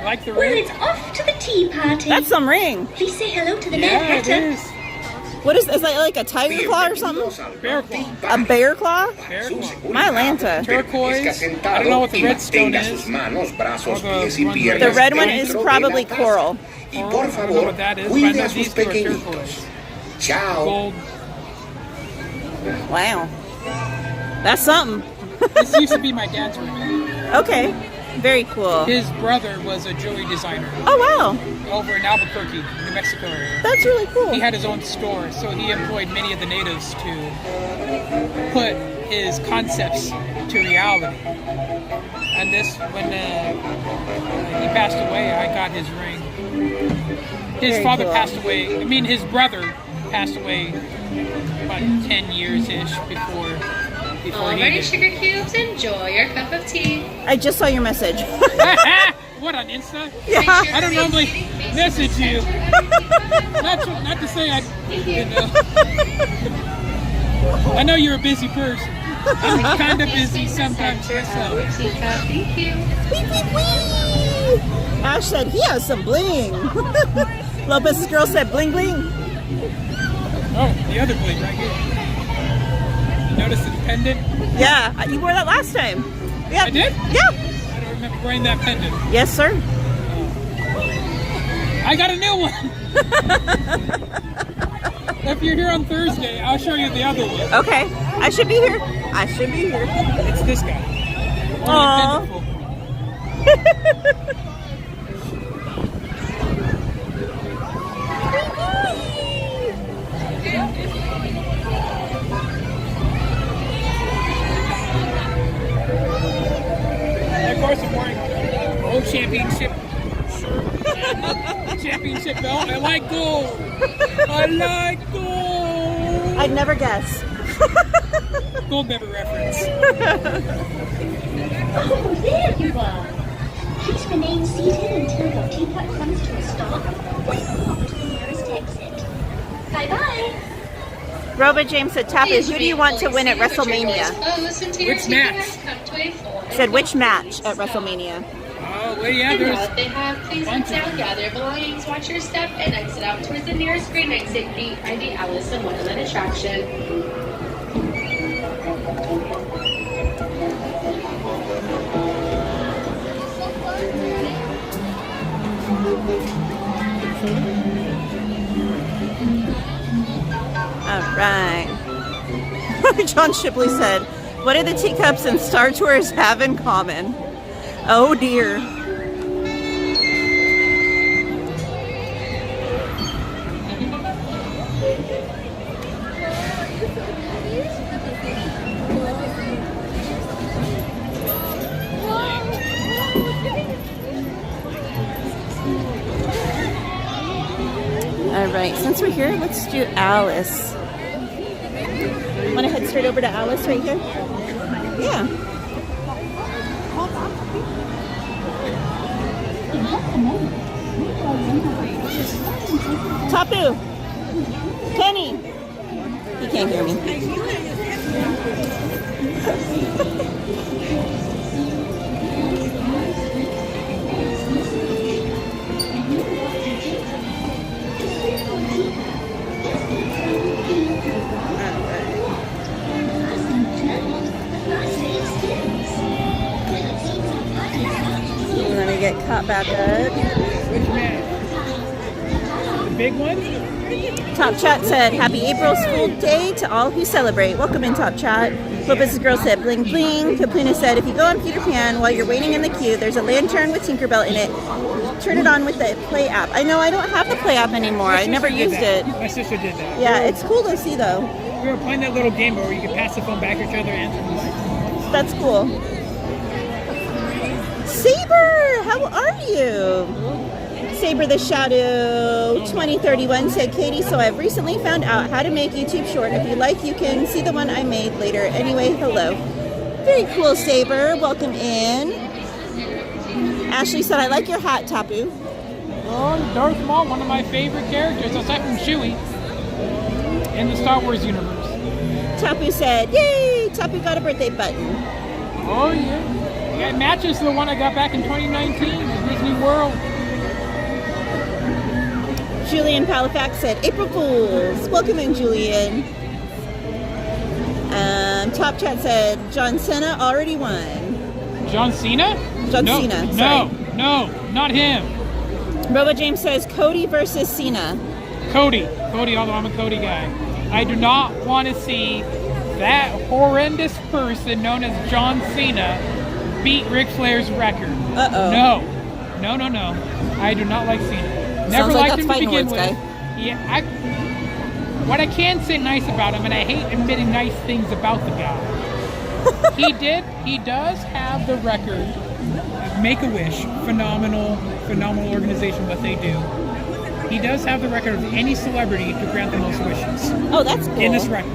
Like the Well, ring? it's off to the tea party. That's some ring. Please say hello to the Yeah, Mad it Hatter. is. What is that, like a tiger claw or something? Bear claw. A bear claw? Bear claw. My Lanta. Turquoise. I don't know what the red stone is. The red one is probably coral. Y por I don't know favor, what that is, but I cuide know a sus these two are pequeñitos. turquoise. Chao. Gold. Wow. That's something. This used to be my dad's ring. Okay. Very cool. His brother was a jewelry designer Oh, wow. over in Albuquerque, New Mexico area. That's really cool. He had his own store, so he employed many of the natives to put his concepts to reality. And this, when he passed away, I got his ring. His Very father cool. passed away. I mean, his brother passed away about 10 years-ish before he Alrighty, did. sugar cubes, enjoy your cup of tea. I just saw your message. What, on Insta? Yeah. I don't normally message you. Not to say I, I know you're a busy person. I'm kind of busy sometimes myself. Teacup, thank you. Ash said he has some bling. Lopez's girl said bling bling. Oh, the other blade right here. Notice the pendant? Yeah, you wore that last time. Yeah. I did? Yeah. I don't remember wearing that pendant. Yes, sir. I got a new one. If you're here on Thursday, I'll show you the other one. Okay. I should be here. I should be here. It's this guy. Aww. Of course, I'm wearing old championship shirt. Championship belt. I like gold. I like gold. I'd never guess. Gold member reference. Oh, there you are. Please remain seated until your teacup comes to a stop. Or walk to the nearest exit. Bye-bye. Roba James said, Tapu, who do you want to win at WrestleMania? Which match? Said, which match at WrestleMania? Oh, well, yeah, there's... They have, please sit down, gather your belongings, watch your step, and exit out towards the nearest green exit gate by the Alice in Wonderland attraction. All right. John Shipley said, what do the teacups and Star Tours have in common? Oh dear. All right, since we're here, let's do Alice. Want to head straight over to Alice right here? Yeah. Tapu! Kenny! He can't hear me. Let me get caught back up. Which man? The big one? Top Chat said, Happy April Fool's Day to all who celebrate. Welcome in, Top Chat. Lopez's girl said, bling bling. Kapluna said, if you go on Peter Pan while you're waiting in the queue, there's a lantern with Tinkerbell in it. Turn it on with the Play app. I know I don't have the Play app anymore. I never used it. My sister did that. Yeah, it's cool to see though. We were playing that little game where you could pass the phone back to each other and answer the lights. That's cool. Saber, how are you? Saber the Shadow 2031 said, Katie, so I've recently found out how to make YouTube short. If you like, you can see the one I made later. Anyway, hello. Very cool, Saber. Welcome in. Ashley said, I like your hat, Tapu. Oh, Darth Maul, one of my favorite characters, aside from Chewie, in the Star Wars universe. Tapu said, yay! Tapu got a birthday button. Oh, yeah. Yeah, it matches the one I got back in 2019 at Disney World. Julian Palafax said, April Fools. Welcome in, Julian. Top Chat said, John Cena already won. John Cena? John Cena, sorry. No, not him. Robo James says, Cody versus Cena. Cody, although I'm a Cody guy. I do not want to see that horrendous person known as John Cena beat Ric Flair's record. Uh-oh. No. I do not like Cena. Never Sounds like liked him to begin with. Guy. Yeah, what I can say nice about him, and I hate admitting nice things about the guy. He does have the record. Make-A-Wish, phenomenal organization, what they do. He does have the record of any celebrity to grant the most wishes. Oh, that's cool. Guinness record.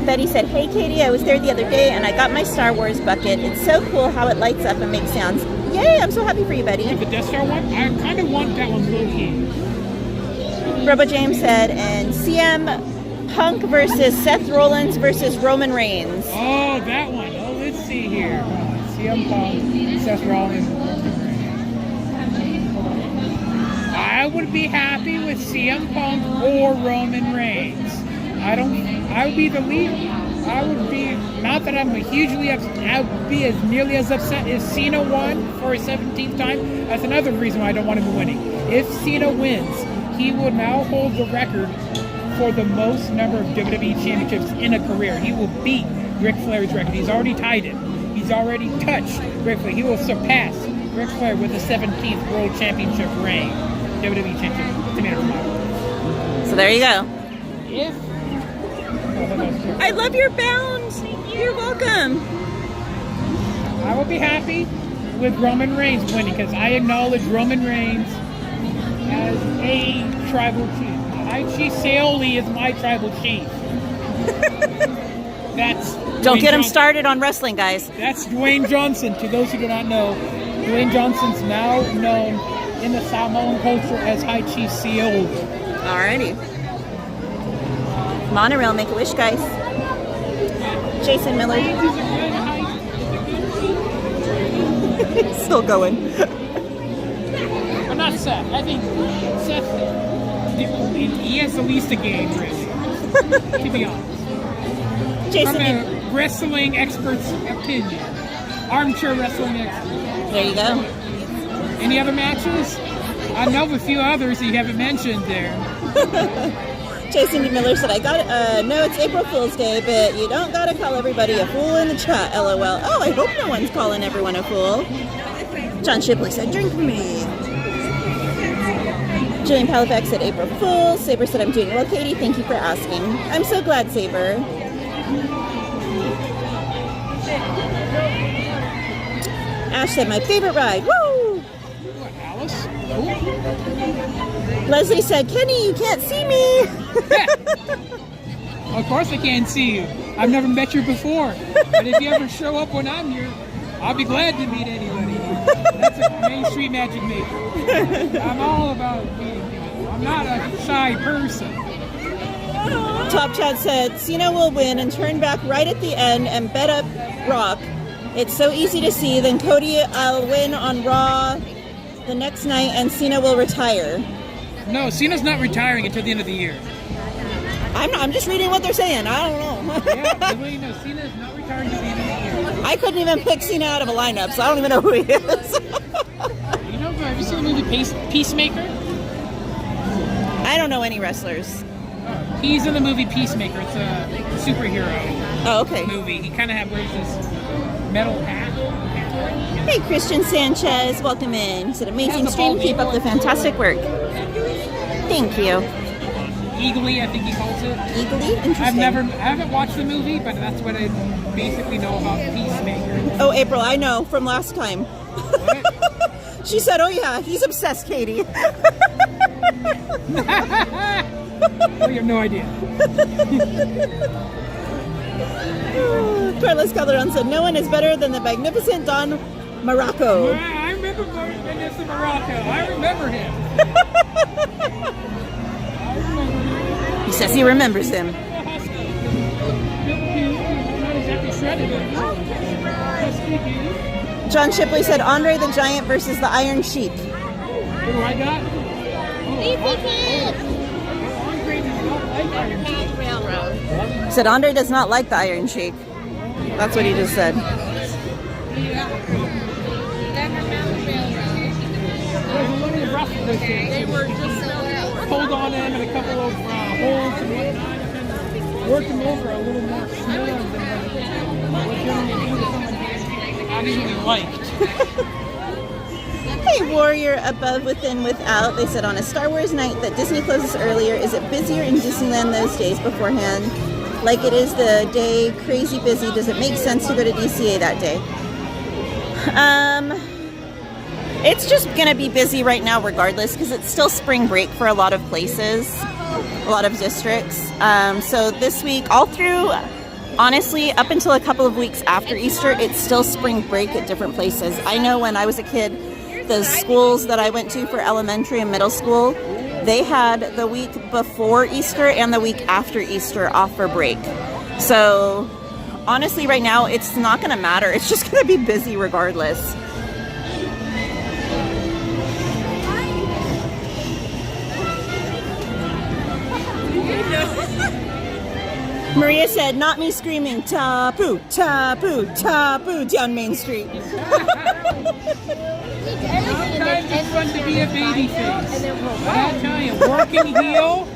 Betty said, hey Katie, I was there the other day and I got my Star Wars bucket. It's so cool how it lights up and makes sounds. Yay, I'm so happy for you, Betty. The Death Star one? I kind of want that one low-key. Robo James said, and CM Punk versus Seth Rollins versus Roman Reigns. Oh, that one. Oh, let's see here. CM Punk, Seth Rollins. I would be happy with CM Punk or Roman Reigns. I would be, not that I'm hugely upset, I would be as nearly as upset if Cena won for a 17th time. That's another reason why I don't want him winning. If Cena wins, he will now hold the record for the most number of WWE championships in a career. He will beat Ric Flair's record. He's already tied it. He's already touched Ric Flair. He will surpass Ric Flair with the 17th World Championship reign. WWE Championship. Tomato. So there you go. If I love your bounds. You're welcome. I will be happy with Roman Reigns winning because I acknowledge Roman Reigns as a tribal chief. High Chief Saoli is my tribal chief. Don't get him started on wrestling, guys. That's Dwayne Johnson. To those who do not know, Dwayne Johnson's now known in the Samoan culture as High Chief Saoli. Alrighty. Monorail, make a wish, guys. Jason Miller. Still going. But not Seth. I think Seth, he has the least to gain, really. To be honest. Jason, from a wrestling expert's opinion. Armchair wrestling expert. There you go. Any other matches? I know of a few others that you haven't mentioned there. Jason Miller said, I got no, it's April Fool's Day, but you don't gotta call everybody a fool in the chat, LOL. Oh, I hope no one's calling everyone a fool. John Shipley said, drink for me. Jillian Palafax said, April Fool. Saber said, I'm doing well, Katie. Thank you for asking. I'm so glad, Saber. Ash said, my favorite ride. Woo! What, Alice? Leslie said, Kenny, you can't see me. Of course I can't see you. I've never met you before. But if you ever show up when I'm here, I'll be glad to meet anybody. That's a Main Street Magic Maker. I'm all about meeting people. I'm not a shy person. Top Chat said, Cena will win and turn back right at the end and bet up Rock. It's so easy to see. Then Cody will win on Raw the next night and Cena will retire. No, Cena's not retiring until the end of the year. I'm just reading what they're saying. I don't know. Yeah, you know, Cena's not retiring until the end of the year. I couldn't even pick Cena out of a lineup, so I don't even know who he is. You know, have you seen the movie Peacemaker? I don't know any wrestlers. He's in the movie Peacemaker. It's a superhero movie. He kind of wears this metal hat. Hey, Christian Sanchez, welcome in. He said, amazing stream. Keep up the fantastic work. Thank you. Eagly, I think he calls it. Eagly? Interesting. I haven't watched the movie, but that's what I basically know about Peacemaker. Oh, April, I know from last time. What? She said, oh yeah, he's obsessed, Katie. Oh, you have no idea. Carlos Calderon said, no one is better than the magnificent Don Morocco. I remember Mr. Morocco. I remember him. He says he remembers him. Not exactly shredded, but John Shipley said, Andre the Giant versus the Iron Sheik. what do I got? Andre does not like Iron Sheik. Railroad. He said, Andre does not like the Iron Sheik. That's what he just said. They were just pulled on them and a couple of holes and whatnot, and worked them over a little more smooth than what I actually liked. Hey, Warrior Above, Within, Without. They said, on a Star Wars night that Disney closes earlier, is it busier in Disneyland those days beforehand? Like it is the day crazy busy. Does it make sense to go to DCA that day? It's just going to be busy right now regardless because it's still spring break for a lot of places, a lot of districts. So this week, all through, honestly, up until a couple of weeks after Easter, it's still spring break at different places. I know when I was a kid, the schools that I went to for elementary and middle school, they had the week before Easter and the week after Easter off for break. So honestly, right now, it's not going to matter. It's just going to be busy regardless. Maria said, not me screaming, Tapu, Tapu, Tapu down Main Street. Sometimes it's fun to be a baby face. But I'll tell you, working heel,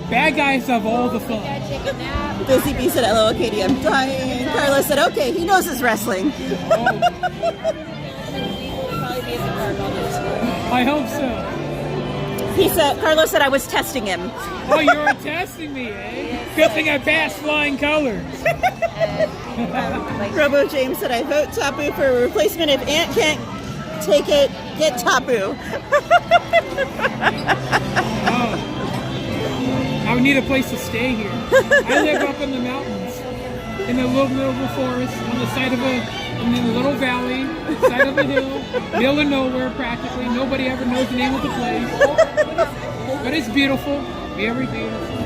bad guys have all the fun. Busy Bee said, LOL, Katie, I'm dying. Carlos said, okay, he knows his wrestling. I hope so. He said, Carlos said I was testing him. Oh, you were testing me, eh? Good thing I passed flying colors. Robo James said, I vote Tapu for a replacement. If Aunt can't take it, get Tapu. Oh, I would need a place to stay here. I live up in the mountains, in the little middle of the forest, on the side of in the little valley, side of a hill, middle of nowhere practically. Nobody ever knows the name of the place. But it's beautiful, very beautiful.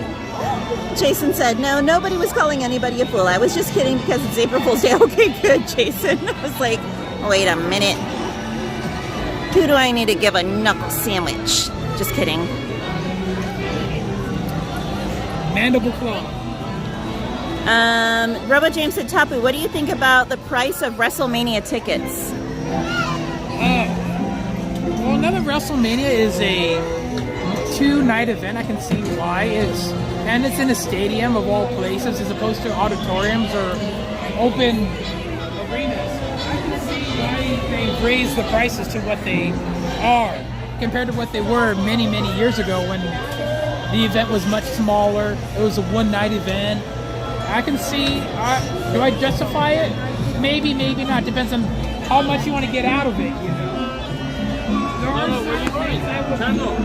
Jason said, no, nobody was calling anybody a fool. I was just kidding because it's April Fool's Day. Okay, good, Jason. I was like, wait a minute. Who do I need to give a knuckle sandwich? Just kidding. Mandible claw. Robo James said, Tapu, what do you think about the price of WrestleMania tickets? Well, another WrestleMania is a 2-night event. I can see why it's in a stadium of all places as opposed to auditoriums or open arenas. I can see why they raised the prices to what they are compared to what they were many, many years ago when the event was much smaller. It was a one-night event. I can see, do I justify it? Maybe, maybe not. Depends on how much you want to get out of it, you know.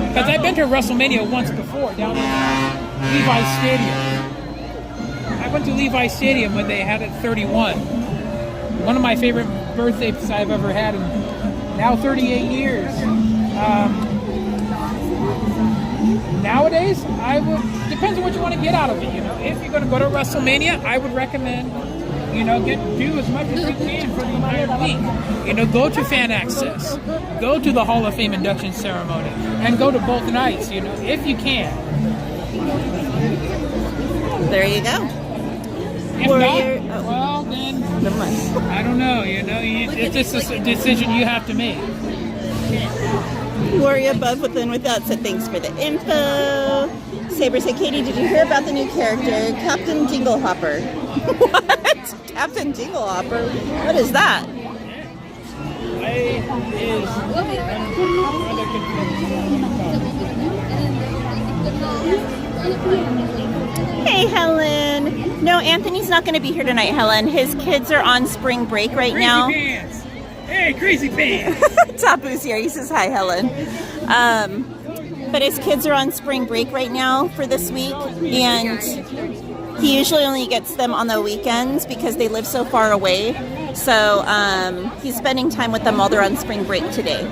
Because I've been to WrestleMania once before down in Levi's Stadium. I went to Levi's Stadium when they had it 31. One of my favorite birthdays I've ever had in now 38 years. Nowadays, depends on what you want to get out of it, you know. If you're going to go to WrestleMania, I would recommend, you know, do as much as you can for the entire week. You know, go to fan access, go to the Hall of Fame induction ceremony, and go to both nights, you know, if you can. There you go. If not, well, then, I don't know, you know, it's just a decision you have to make. Warrior Above, Within, Without said, thanks for the info. Saber said, Katie, did you hear about the new character, Captain Jinglehopper? What? Captain Jinglehopper? What is that? Hey, Helen. No, Anthony's not going to be here tonight, Helen. His kids are on spring break right now. Pants. Hey, crazy pants. Tapu's here. He says, hi, Helen. But his kids are on spring break right now for this week. And He usually only gets them on the weekends because they live so far away. So he's spending time with them while they're on spring break today.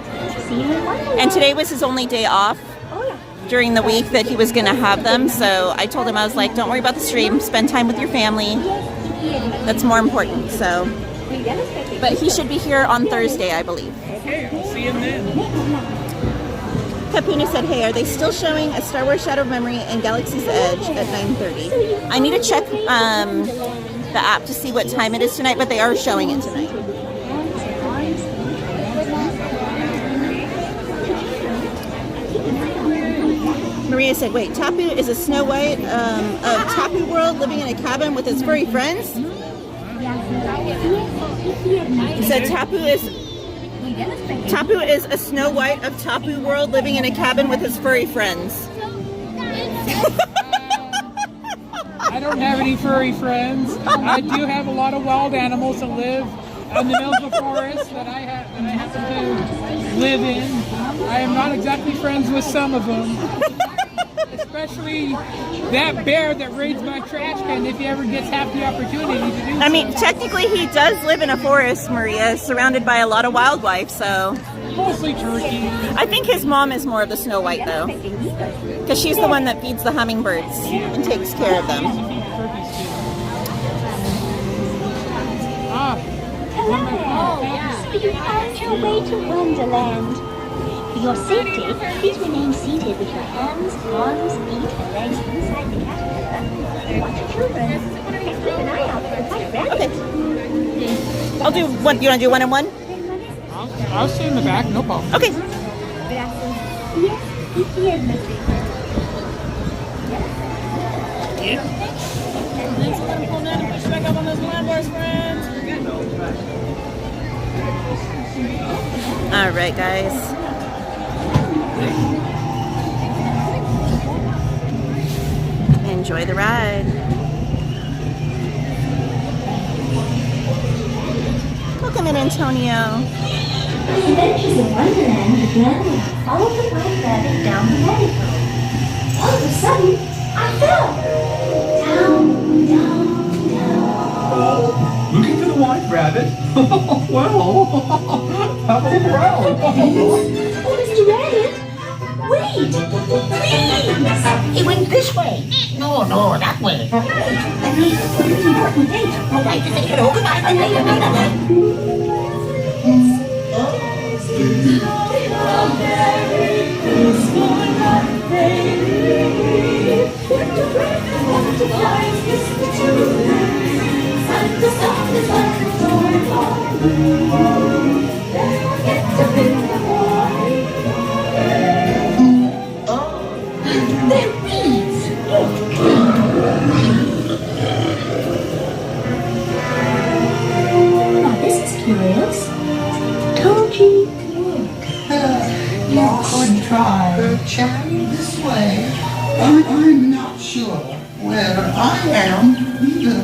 And today was his only day off during the week that he was going to have them. So I told him, I was like, don't worry about the stream. Spend time with your family. That's more important. So, but he should be here on Thursday, I believe. Okay, I'll see him then. Kapuna said, hey, are they still showing A Star Wars Shadow of Memory and Galaxy's Edge at 9:30? I need to check the app to see what time it is tonight, but they are showing it tonight. Maria said, wait, Tapu is a Snow White of Tapu World living in a cabin with his furry friends? So Tapu is a Snow White of Tapu World living in a cabin with his furry friends. I don't have any furry friends. I do have a lot of wild animals that live in the middle of the forest that I happen to live in. I am not exactly friends with some of them. Especially that bear that raids my trash can if he ever gets half the opportunity to do so. I mean, technically he does live in a forest, Maria, surrounded by a lot of wildlife, so... Mostly turkey. I think his mom is more of the Snow White, though. Because she's the one that feeds the hummingbirds and takes care of them. So you found your way to Wonderland. For your safety, please remain seated with your hands, arms, feet, and legs inside the caterpillar. Watch your children. Keep an eye out for the white rabbit. Okay. I'll do one. You want to do one and one? I'll stay in the back, no problem. Okay. All right, guys. Enjoy the ride. Welcome in, Antonio. Adventures in Wonderland began when I followed the white rabbit down the rabbit hole. All of a sudden, I fell. Down, down, down. Looking for the white rabbit? Well, how proud. Oh, Mr. Rabbit, wait, please. It went this way. No, that way. All right, they're bees. Now this is curious. Told you it could work. You could try. Chan, this way. I'm not sure where I am either.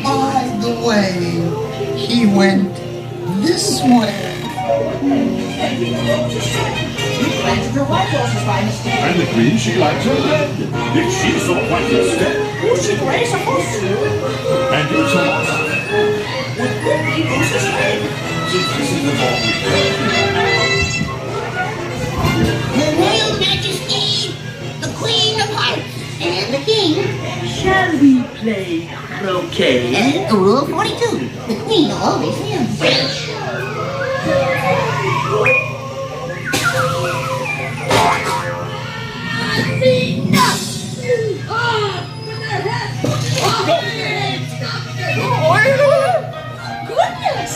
By the way, he went this way. And the queen, she likes her red. If she saw white instead, she'd raise a horse. And it's a lot. Would he lose his leg? Since this is the ball we Her Royal Majesty, the Queen of Hearts, and the King. Shall we play croquet? Rule 42. The Queen always wins. Enough! Goodness!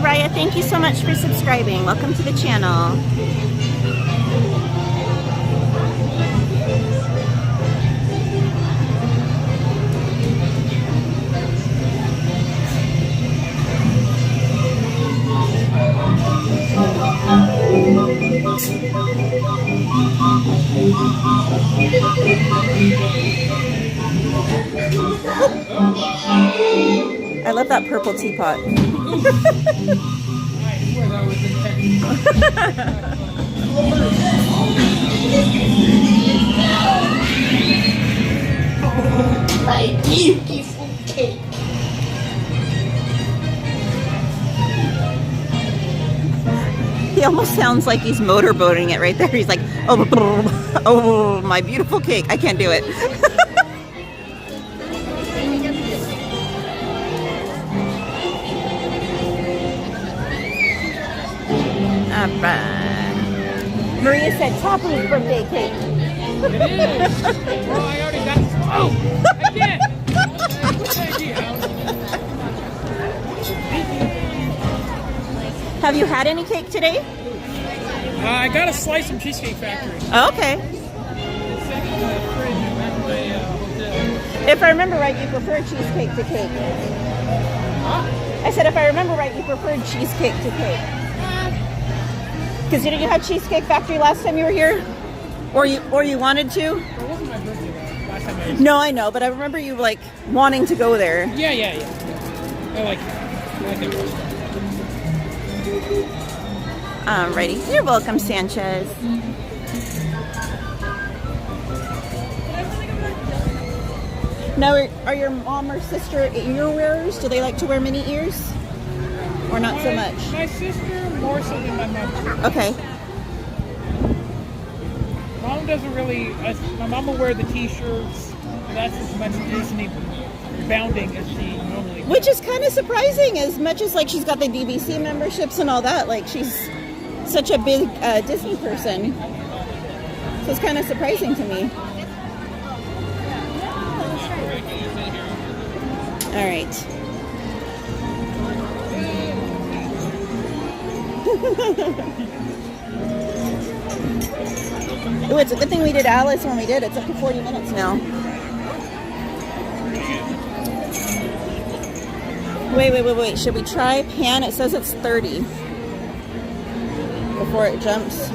Raya, thank you so much for subscribing. Welcome to the channel. I love that purple teapot. My beautiful cake. He almost sounds like he's motorboating it right there. He's like, oh, oh, my beautiful cake. I can't do it. Maria said Tapu's birthday cake. It is. Well, I already got. Oh, again. Have you had any cake today? I got a slice from Cheesecake Factory. Oh, okay. If I remember right, you prefer cheesecake to cake. I said, if I remember right, you preferred cheesecake to cake. Because didn't you have Cheesecake Factory last time you were here? Or you wanted to? Well, it wasn't my birthday last time I was. No, I know, but I remember you like wanting to go there. Yeah. I like it. Alrighty, you're welcome, Sanchez. Now, are your mom or sister ear wearers? Do they like to wear mini ears? Or not so much? My sister more so than my mom. Okay. Mom doesn't really. My mom will wear the t-shirts. That's as much Disney bounding as she normally does. Which is kind of surprising, as much as like she's got the DVC memberships and all that. Like she's such a big Disney person. So it's kind of surprising to me. All right. Oh, it's a good thing we did Alice when we did. It's up to 40 minutes now. Wait. Should we try pan? It says it's 30 before it jumps.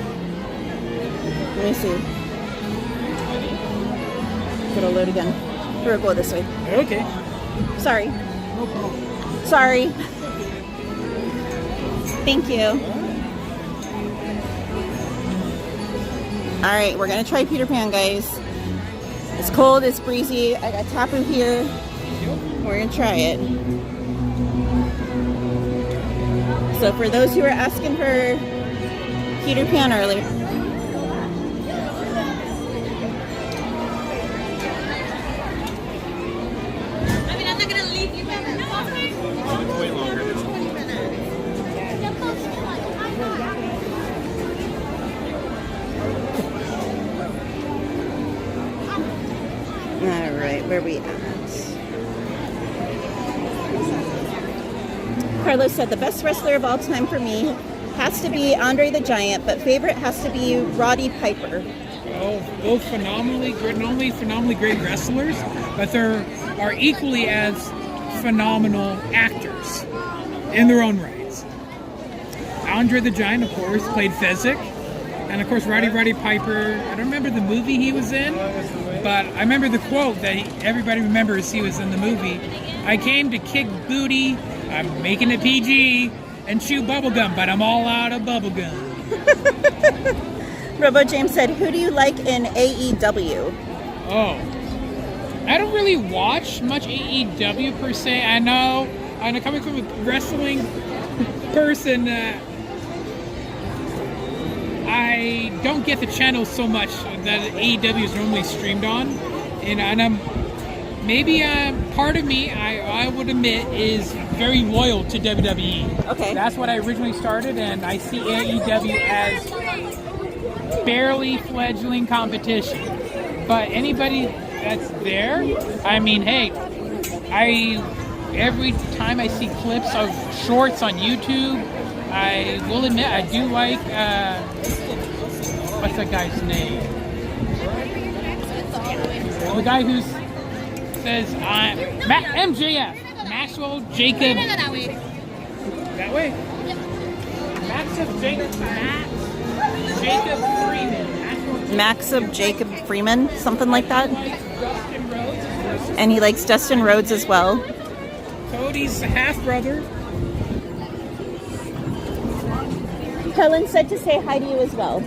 Let me see. It'll load again. Or go this way. Okay. Sorry. No problem. Sorry. Thank you. All right, we're gonna try Peter Pan, guys. It's cold, it's breezy. I got Tapu here. We're gonna try it. So for those who were asking for Peter Pan earlier, I'm not gonna leave you back. No, Way longer. all right, where we at? Carlos said the best wrestler of all time for me has to be Andre the Giant, but favorite has to be Roddy Piper. Both phenomenally great, not only phenomenally great wrestlers, but they are equally as phenomenal actors in their own rights. Andre the Giant, of course, played Fezzik, and of course Roddy Piper. I don't remember the movie he was in, but I remember the quote that everybody remembers he was in the movie. I came to kick booty, I'm making it PG, and chew bubblegum, but I'm all out of bubblegum. Robo James said, who do you like in AEW? Oh, I don't really watch much AEW per se. I know coming from a wrestling person, I don't get the channel so much that AEW is normally streamed on, and I'm maybe part of me, I would admit, is very loyal to WWE. Okay. That's what I originally started, and I see AEW as barely fledgling competition. But anybody that's there, I mean, hey, every time I see clips of shorts on YouTube, I will admit I do like, what's that guy's name? The guy who says, MJF, Maxwell Jacob. That way? Jacob Freeman. Maxim Jacob Freeman, something like that. And he likes Dustin Rhodes as well. Cody's half-brother. Helen said to say hi to you as well.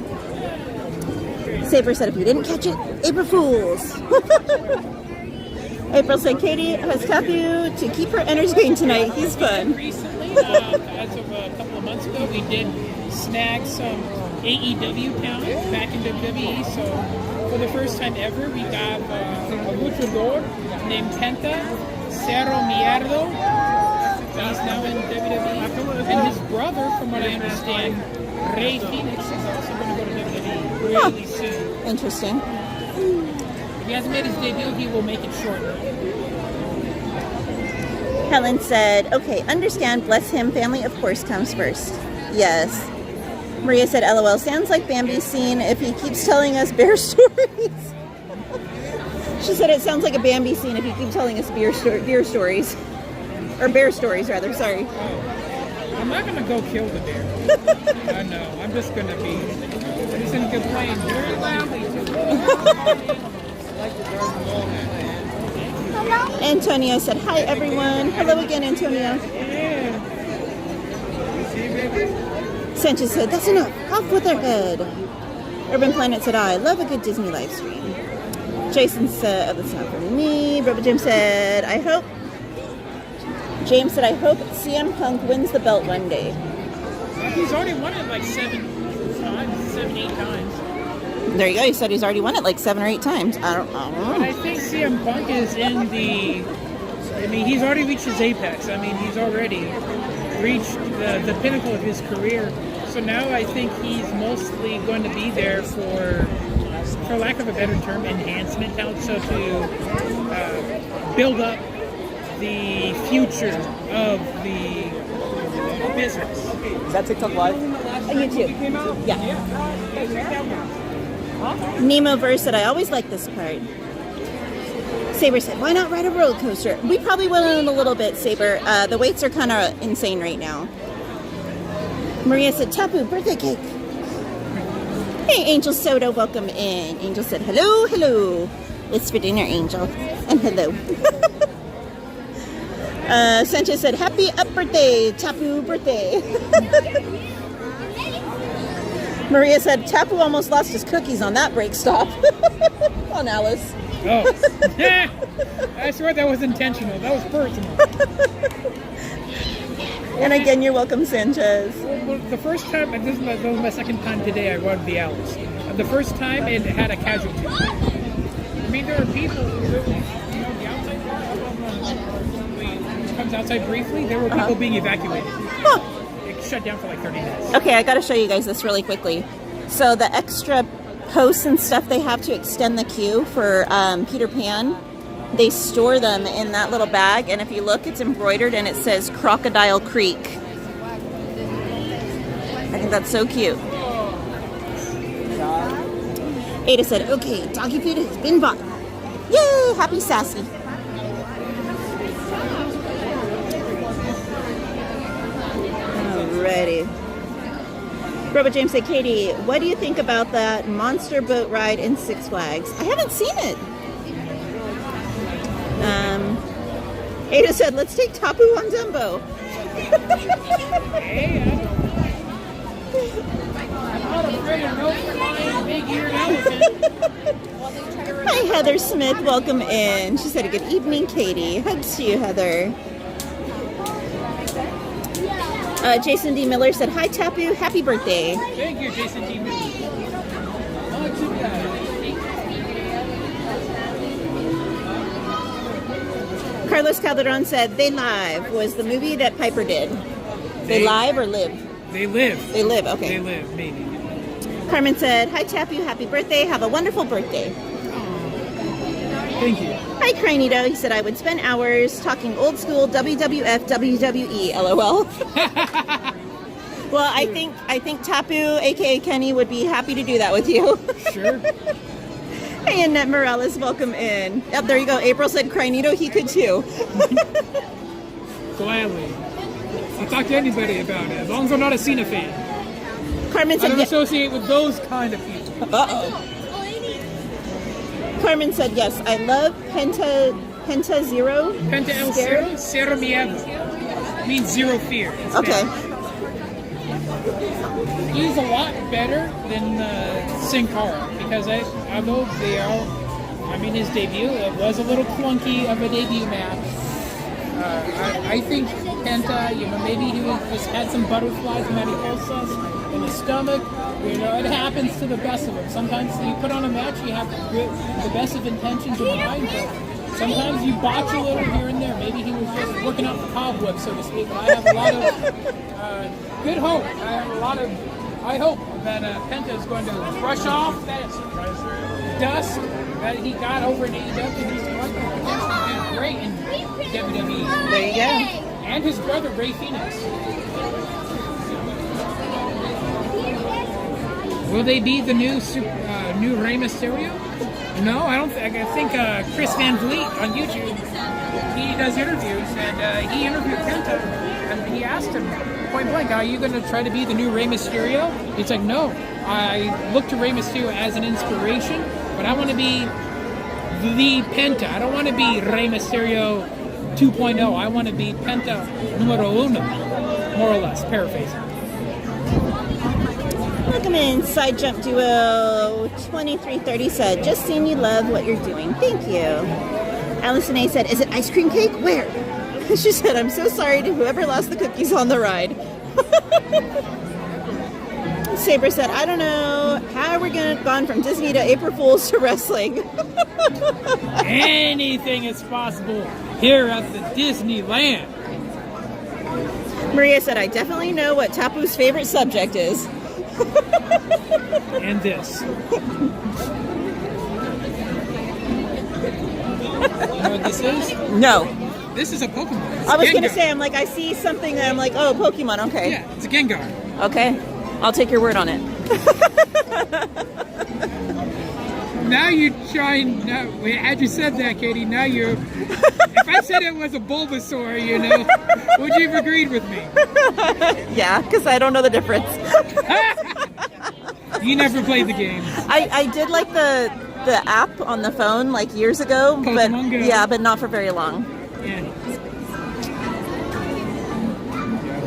Saber said if you didn't catch it, April Fools. April said Katie has Tapu to keep her entertained tonight. He's fun. Recently, as of a couple of months ago, we did snag some AEW talent back in WWE. So for the first time ever, we got a luchador named Penta Cerro Mierdo. He's now in WWE. And his brother, from what I understand, Rey Fenix, is also going to go to WWE really soon. Interesting. If he hasn't made his debut, he will make it shortly. Helen said, okay, understand, bless him, family of course comes first. Yes. Maria said, LOL, sounds like Bambi's scene if he keeps telling us bear stories. She said it sounds like a Bambi scene if you keep telling us beer stories. Or bear stories, rather, sorry. I'm not going to go kill the bear. No, I'm just going to be... I'm just going to complain very loudly. Antonio said, hi, everyone. Hello again, Antonio. Sanchez said, that's enough. Off with their head. Urban Planet said, I love a good Disney live stream. Jason said, oh, that's not for me. Robert Jim said, I hope. James said, I hope CM Punk wins the belt one day. He's already won it like 7, 8 times. There you go. He said he's already won it like 7 or 8 times. I don't know. But I think CM Punk is in the... I mean, he's already reached his apex. I mean, he's already reached the pinnacle of his career. So now I think he's mostly going to be there for lack of a better term, enhancement. So to build up the future of the business. Is that TikTok Live? YouTube. Yeah. Nemo Verse said, I always like this part. Saber said, why not ride a roller coaster? We probably will in a little bit, Saber. The waits are kind of insane right now. Maria said, Tapu, birthday cake. Hey, Angel Soda, welcome in. Angel said, hello, hello. It's for dinner, Angel. And hello. Sanchez said, happy up birthday, Tapu birthday. Maria said, Tapu almost lost his cookies on that break stop. On Alice. Oh. I swear that was intentional. That was personal. And again, you're welcome, Sanchez. Well, the first time, and this was my second time today, I rode the Alice. The first time, it had a casualty. I mean, there are people who, the outside part, which comes outside briefly, there were people being evacuated. Huh. It shut down for like 30 minutes. Okay, I got to show you guys this really quickly. So the extra posts and stuff they have to extend the queue for Peter Pan, they store them in that little bag, and if you look, it's embroidered and it says Crocodile Creek. I think that's so cute. Ada said, okay, doggy food has been bought. Yay, happy Sassy. Alrighty. Robert James said, Katie, what do you think about that monster boat ride in Six Flags? I haven't seen it. Ada said, let's take Tapu on Dumbo. Hi, Heather Smith. Welcome in. She said, good evening, Katie. Hugs to you, Heather. Jason D. Miller said, hi, Tapu. Happy birthday. Thank you, Jason D. Miller. Carlos Calderon said, They Live was the movie that Piper did. They Live or Live? They live. They live, okay. They live, maybe. Carmen said, hi, Tapu. Happy birthday. Have a wonderful birthday. Thank you. Hi, Crinito. He said, I would spend hours talking old school WWF, WWE, LOL. Well, I think Tapu, aka Kenny, would be happy to do that with you. Sure. Hey, Annette Morales, welcome in. Yep, there you go. April said Crinito, he could too. Gladly. I'll talk to anybody about it, as long as I'm not a Cena fan. Carmen I said don't yes. associate with those kind of people. Uh-oh. Carmen said yes. I love Penta Zero. Penta El Cero? Cero Miedo. Means zero fear. It's Okay. bad. He's a lot better than Sin Cara, because although they are, I mean, his debut was a little clunky of a debut match. I think Penta, maybe he just had some butterflies, mariposas in his stomach. It happens to the best of them. Sometimes you put on a match, you have the best of intentions in mind, but sometimes you botch a little here and there. Maybe he was just working out the cobweb, so to speak. But I have a lot of good hope. I hope that Penta is going to brush off that dust that he got over in AEW. He's going to potentially do great in WWE. There you go. And his brother, Ray Phoenix. Will they be the new Rey Mysterio? No, I don't. I think Chris Van Vliet on YouTube, he does interviews, and he interviewed Penta, and he asked him point blank, "Are you going to try to be the new Rey Mysterio?" He's like, "No, I look to Rey Mysterio as an inspiration, but I want to be the Penta. I don't want to be Rey Mysterio 2.0. I want to be Penta numero uno," more or less, paraphrasing. Welcome in, Side Jump Duo 2330 said, just seen you, love what you're doing. Thank you. Allison A said, is it ice cream cake? Where? She said, I'm so sorry to whoever lost the cookies on the ride. Saber said, I don't know how we're gone from Disney to April Fools to wrestling. Anything is possible here at the Disneyland. Maria said, I definitely know what Tapu's favorite subject is. And this. You know what this is? No. This is a Pokemon. It's I was going to Gengar. say, I'm like, I see something that I'm like, oh, Pokemon, okay. Yeah, it's a Gengar. Okay. I'll take your word on it. Now you're trying. Had you said that, Katie, now you're. If I said it was a Bulbasaur, would you have agreed with me? Yeah, because I don't know the difference. You never played the game. I did like the app on the phone like years ago, Pokemon Go. Yeah, but not for very long. Yeah.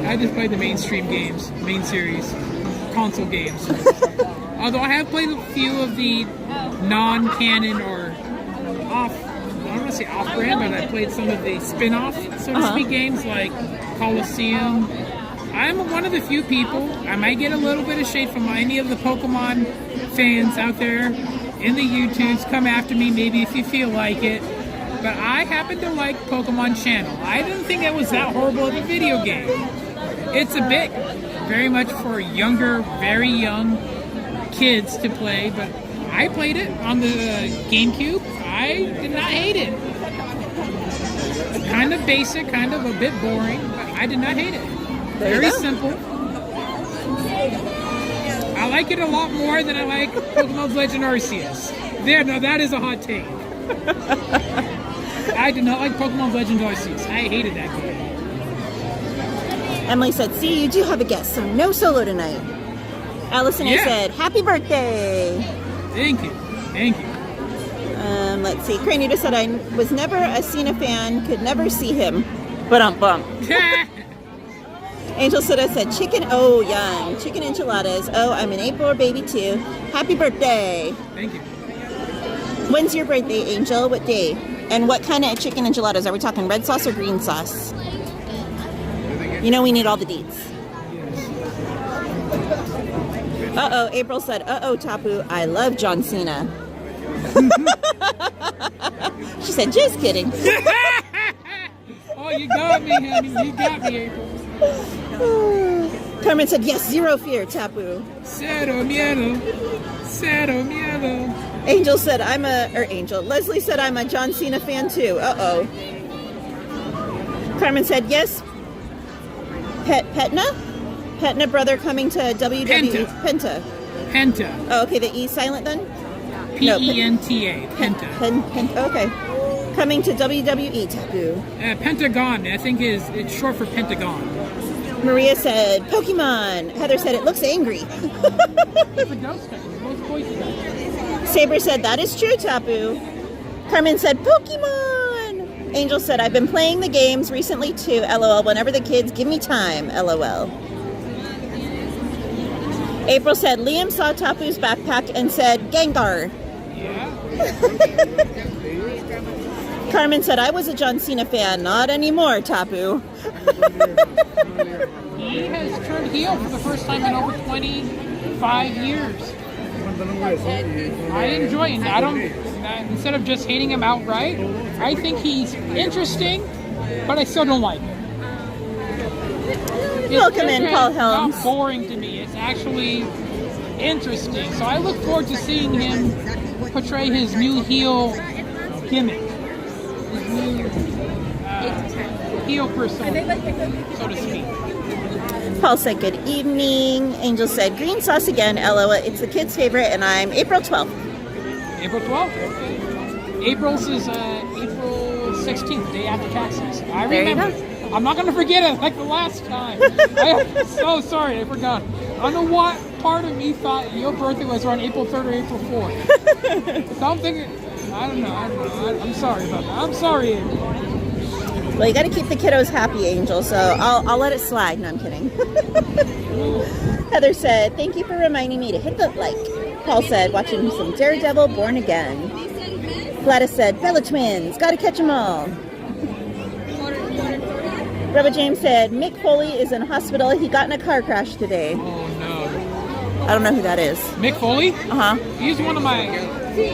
I just played the mainstream games, main series, console games. Although I have played a few of the non-canon or off, I don't want to say off-brand, but I played some of the spin-off, so to speak, games like Coliseum. I'm one of the few people, I might get a little bit of shade from any of the Pokemon fans out there in the YouTubes. Come after me maybe if you feel like it. But I happen to like Pokemon Channel. I didn't think it was that horrible of a video game. It's a bit very much for younger, very young kids to play, but I played it on the GameCube. I did not hate it. Kind of basic, kind of a bit boring, but I did not hate it. Very simple. I like it a lot more than I like Pokemon Legend Arceus. Now that is a hot take. I did not like Pokemon Legend Arceus. I hated that game. Emily said, see, you do have a guest, so no solo tonight. Allison A said, happy birthday. Thank you. Thank you. Let's see. Cranita said, I was never a Cena fan, could never see him. Bump. Angel Soda said, chicken, oh, yum. Chicken enchiladas. Oh, I'm an April baby too. Happy birthday. Thank you. When's your birthday, Angel? What day? And what kind of chicken enchiladas? Are we talking red sauce or green sauce? We need all the deets. Uh-oh, April said, uh-oh, Tapu, I love John Cena. She said, just kidding. Oh, you got me, honey. You got me, April. Carmen said, yes, zero fear, Tapu. Cero miedo. Cero miedo. Angel said, Leslie said, I'm a John Cena fan too. Uh-oh. Carmen said, yes. Petna brother coming to WWE. Penta. Oh, okay, the E silent then? P-E-N-T-A. Penta. Penta, okay. Coming to WWE, Tapu. Pentagon, I think it's short for Pentagon. Maria said, Pokemon. Heather said, it looks angry. It's a ghost country. Both voices. Saber said, that is true, Tapu. Carmen said, Pokemon. Angel said, I've been playing the games recently too, LOL, whenever the kids give me time, LOL. April said, Liam saw Tapu's backpack and said, Gengar. Yeah. Carmen said, I was a John Cena fan. Not anymore, Tapu. He has turned heel for the first time in over 25 years. I enjoy him. Instead of just hating him outright, I think he's interesting, but I still don't like him. Welcome in, Paul Helms. It's not boring to me. It's actually interesting. So I look forward to seeing him portray his new heel gimmick. His new heel persona, so to speak. Paul said, good evening. Angel said, green sauce again, LOL. It's the kids' favorite, and I'm April 12th. April 12th? Okay. April's is April 16th, day after taxes. I remember. I'm not going to forget it like the last time. I'm so sorry, I forgot. I don't know what part of me thought your birthday was around April 3rd or April 4th. So I'm thinking, I don't know. I'm sorry about that. I'm sorry, April. Well, you got to keep the kiddos happy, Angel, so I'll let it slide. No, I'm kidding. Heather said, thank you for reminding me to hit the like. Paul said, watching some Daredevil Born Again. Gladys said, Bella Twins, got to catch them all. Rebel James said, Mick Foley is in hospital. He got in a car crash today. Oh, no. I don't know who that is. Mick Foley? Uh-huh. He's one of my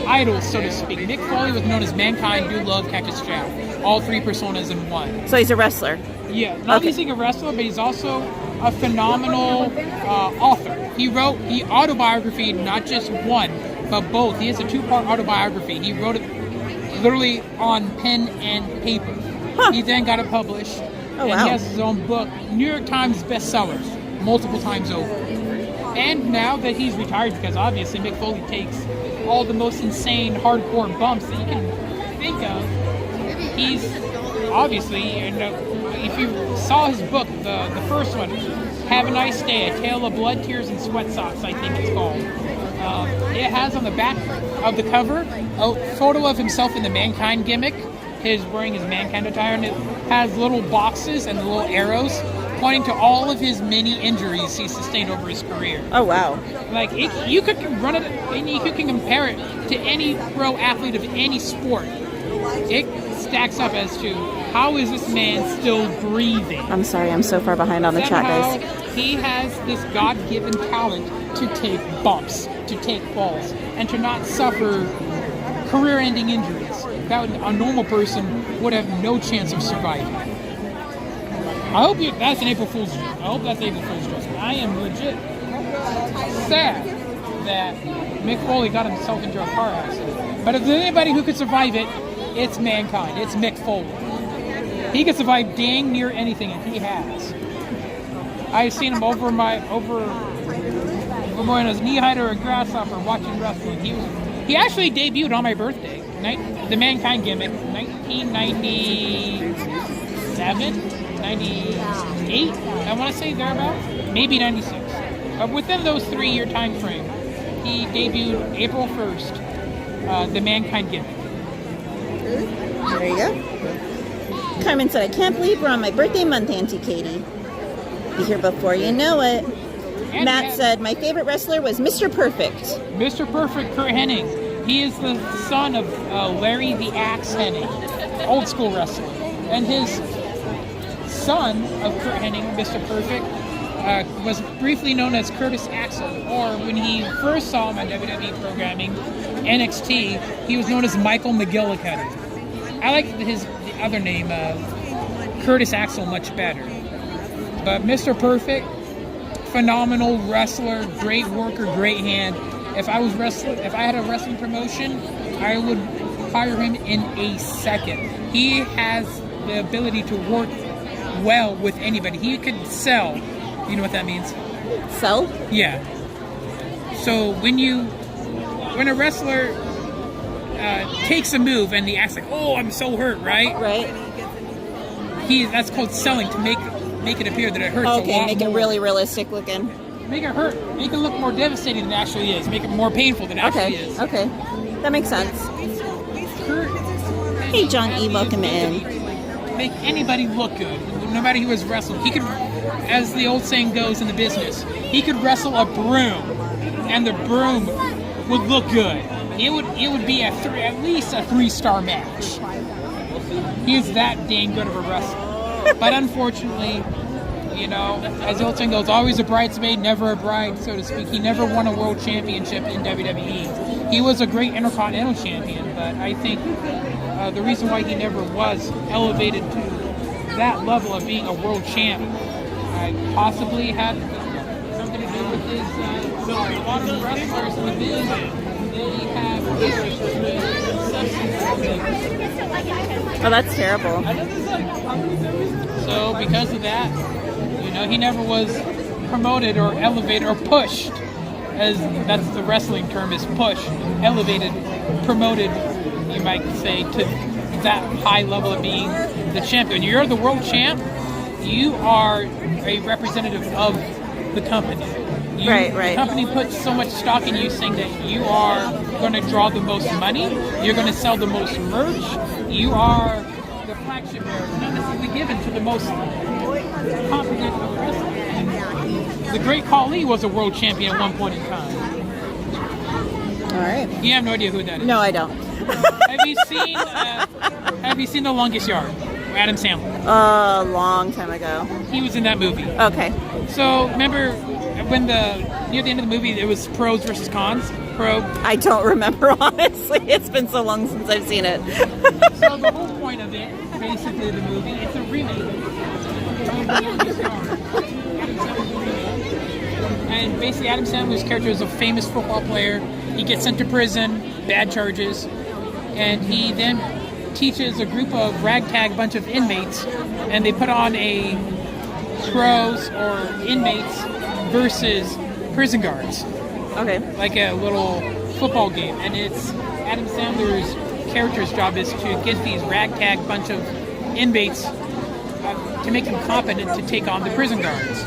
idols, so to speak. Mick Foley was known as Mankind, Dude Love, Cactus Jack. All three personas in one. So he's a wrestler? Yeah. Not only is he a wrestler, but he's also a phenomenal author. He autobiography, not just one, but both. He has a 2-part autobiography. He wrote it literally on pen and paper. Huh. He then got it published. Oh, wow. And he has his own book, New York Times bestsellers, multiple times over. And now that he's retired, because obviously Mick Foley takes all the most insane, hardcore bumps that you can think of, he's obviously, if you saw his book, the first one, Have a Nice Day, A Tale of Blood, Tears, and Sweat Socks, I think it's called. It has on the back of the cover a photo of himself in the Mankind gimmick, wearing his Mankind attire, and it has little boxes and little arrows pointing to all of his many injuries he sustained over his career. Oh, wow. Like, you could run it, and you can compare it to any pro athlete of any sport. It stacks up as to how is this man still breathing. I'm sorry, I'm so far behind on the chat, guys. He has this God-given talent to take bumps, to take falls, and to not suffer career-ending injuries. That a normal person would have no chance of surviving. I hope that's an April Fool's joke. I hope that's April Fool's joke. I am legit sad that Mick Foley got himself into a car accident. But if there's anybody who could survive it, it's Mankind. It's Mick Foley. He could survive dang near anything, and he has. I've seen him over more in his knee height or a grasshopper watching wrestling. He actually debuted on my birthday. The Mankind gimmick, 1997, 98, I want to say thereabout, maybe 96. But within those 3-year time frame, he debuted April 1st, the Mankind gimmick. There you go. Carmen said, I can't believe we're on my birthday month, Auntie Katie. Be here before you know it. And Matt said, my favorite wrestler was Mr. Perfect. Mr. Perfect, Kurt Hennig. He is the son of Larry the Axe Hennig, old school wrestler. And his son of Kurt Hennig, Mr. Perfect, was briefly known as Curtis Axel, or when he first saw him on WWE programming, NXT, he was known as Michael McGillicuddy. I like the other name, Curtis Axel, much better. But Mr. Perfect, phenomenal wrestler, great worker, great hand. If I had a wrestling promotion, I would hire him in a second. He has the ability to work well with anybody. He could sell. You know what that means? Sell? Yeah. So when a wrestler takes a move and he acts like, "Oh, I'm so hurt," right? Right. That's called selling, to make it appear that it hurts a lot more. Okay, make it really realistic looking. Make it hurt. Make it look more devastating than it actually is. Make it more painful than it actually is. Okay. That makes sense. Hurt. Hey, John E., welcome in. Make anybody look good. No matter who has wrestled. He could, as the old saying goes in the business, he could wrestle a broom, and the broom would look good. It would be at least a 3-star match. He is that dang good of a wrestler. But unfortunately, you know, as the old saying goes, always a bridesmaid, never a bride, so to speak. He never won a world championship in WWE. He was a great Intercontinental champion, but I think the reason why he never was elevated to that level of being a world champ possibly had something to do with his a lot of the wrestlers in the biz, they have issues with substance abuse. Oh, that's terrible. So because of that, you know, he never was promoted or elevated or pushed, as that's the wrestling term, is pushed, elevated, promoted, you might say, to that high level of being the champion. When you're the world champ, you are a representative of the company. Right. The company puts so much stock in you, saying that you are going to draw the most money, you're going to sell the most merch, you are the flagship bearer, not necessarily given to the most competent of wrestlers. The Great Khali was a world champion at one point in time. All right. You have no idea who that is. No, I don't. Have you seen The Longest Yard? Adam Sandler. A long time ago. He was in that movie. Okay. So remember when near the end of the movie it was pros versus cons? I don't remember, honestly. It's been so long since I've seen it. So the whole point of it, basically the movie, it's a remake of The Longest Yard. And basically Adam Sandler's character is a famous football player. He gets sent to prison, bad charges, and he then teaches a group of ragtag bunch of inmates, and they put on a pros or inmates versus prison guards. Okay. Like a little football game. And it's Adam Sandler's character's job is to get these ragtag bunch of inmates to make them competent to take on the prison guards.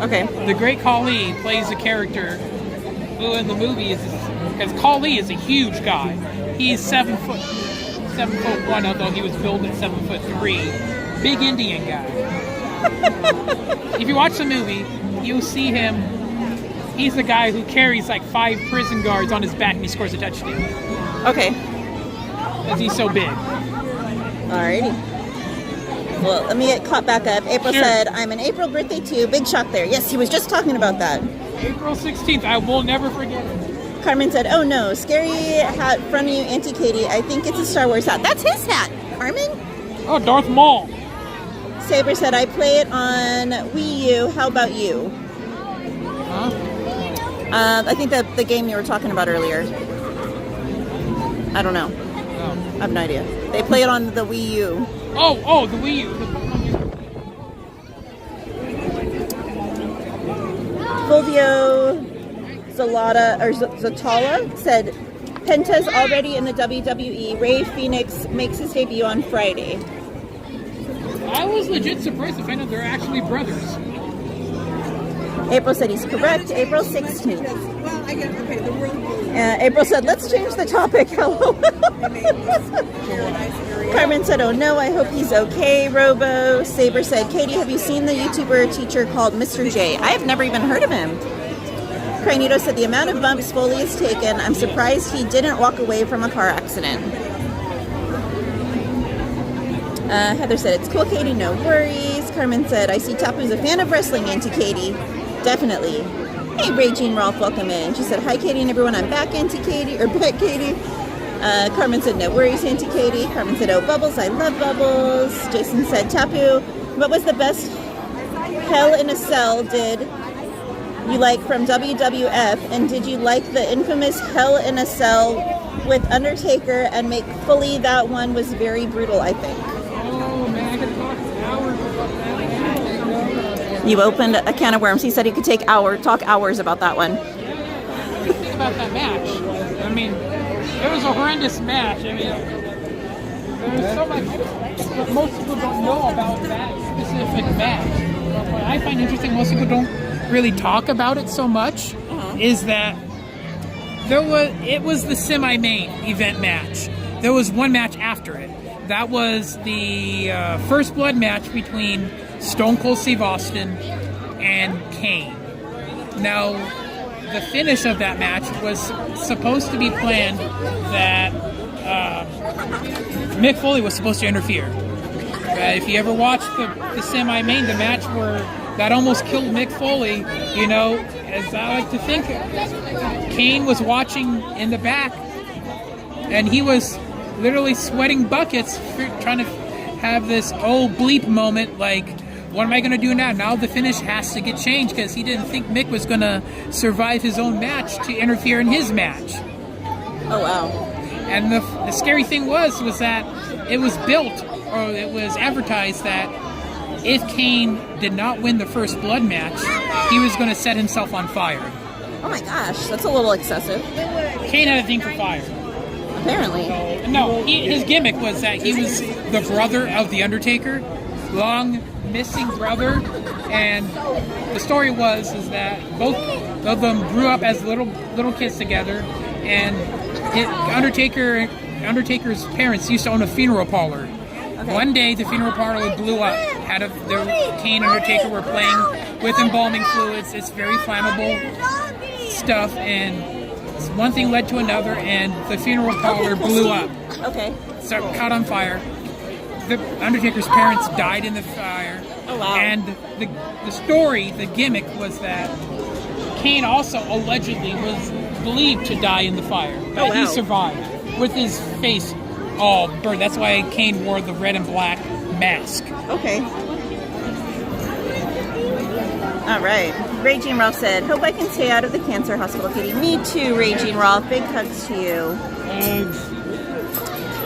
Okay. The Great Khali plays a character who in the movie because Khali is a huge guy. He's 7'1", although he was billed at 7'3". Big Indian guy. If you watch the movie, you'll see him. He's the guy who carries like 5 prison guards on his back and he scores a touchdown. Okay. Because he's so big. Alrighty. Well, let me get caught back up. April said, I'm an April birthday too. Big shock there. Yes, he was just talking about that. April 16th. I will never forget it. Carmen said, oh no, scary hat from you, Auntie Katie. I think it's a Star Wars hat. That's his hat, Carmen. Oh, Darth Maul. Saber said, I play it on Wii U. How about you? Huh? I think that the game you were talking about earlier. I don't know. Oh. I have no idea. They play it on the Wii U. Oh, the Wii U. Fulvio Zatala said, Penta's already in the WWE. Ray Phoenix makes his debut on Friday. I was legit surprised to find out they're actually brothers. April said he's correct. April 16th. Well, I guess, okay, the world. April said, let's change the topic. Hello. Carmen said, oh no, I hope he's okay, Robo. Saber said, Katie, have you seen the YouTuber teacher called Mr. J? I have never even heard of him. Cranito said, the amount of bumps Foley has taken, I'm surprised he didn't walk away from a car accident. Heather said, it's cool, Katie, no worries. Carmen said, I see Tapu's a fan of wrestling, Auntie Katie. Definitely. Hey, Ray Jean Rolfe, welcome in. She said, hi, Katie and everyone. I'm back, Auntie Katie, or back, Katie. Carmen said, no worries, Auntie Katie. Carmen said, oh, Bubbles, I love Bubbles. Jason said, Tapu, what was the best Hell in a Cell did you like from WWF, and did you like the infamous Hell in a Cell with Undertaker and Mick Foley? That one was very brutal, I think. Oh man, I could talk hours about that. You opened a can of worms. He said he could talk hours about that one. The thing about that match, I mean, it was a horrendous match. I mean, there's so much that most people don't know about that specific match. But what I find interesting, most people don't really talk about it so much, is that it was the semi-main event match. There was one match after it. That was the first blood match between Stone Cold Steve Austin and Kane. Now, the finish of that match was supposed to be planned that Mick Foley was supposed to interfere. If you ever watched the semi-main, the match where that almost killed Mick Foley, you know, as I like to think, Kane was watching in the back, and he was literally sweating buckets trying to have this bleep moment like, what am I going to do now? Now the finish has to get changed because he didn't think Mick was going to survive his own match to interfere in his match. Oh, wow. And the scary thing was that it was built, or it was advertised that if Kane did not win the first blood match, he was going to set himself on fire. Oh my gosh, that's a little excessive. Kane had a thing for fire. Apparently. So, no, his gimmick was that he was the brother of The Undertaker, long missing brother, and the story is that both of them grew up as little kids together, and Undertaker's parents used to own a funeral parlor. Okay. One day, the funeral parlor blew up. Kane and Undertaker were playing with embalming fluids. It's very flammable stuff, and one thing led to another, and the funeral parlor blew up. Okay. So caught on fire. The Undertaker's parents died in the fire. Oh, wow. And the story, the gimmick, was that Kane also allegedly was believed to die in the fire. But he survived with his face all burned. That's why Kane wore the red and black mask. Okay. All right. Raging Ralph said, hope I can stay out of the cancer hospital, Katie. Me too, Raging Ralph. Big hugs to you.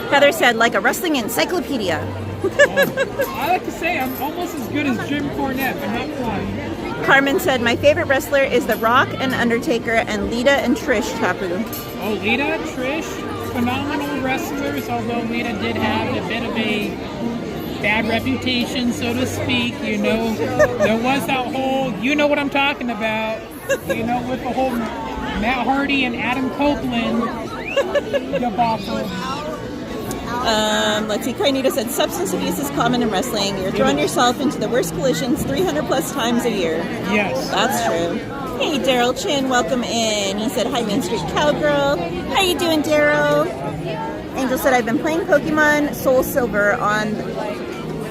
Heather said, like a wrestling encyclopedia. I like to say I'm almost as good as Jim Cornette. I'm not lying. Carmen said, my favorite wrestler is The Rock and Undertaker and Lita and Trish Tapu. Oh, Lita, Trish, phenomenal wrestlers, although Lita did have a bit of a bad reputation, so to speak. You know, there was that whole, you know what I'm talking about, you know, with the whole Matt Hardy and Adam Copeland debacle. Let's see, Kainita said, substance abuse is common in wrestling. You're throwing yourself into the worst collisions 300 plus times a year. Yes. That's true. Hey, Daryl Chin, welcome in. He said, hi, MainStCowgirl. How you doing, Daryl? Angel said, I've been playing Pokemon Soul Silver on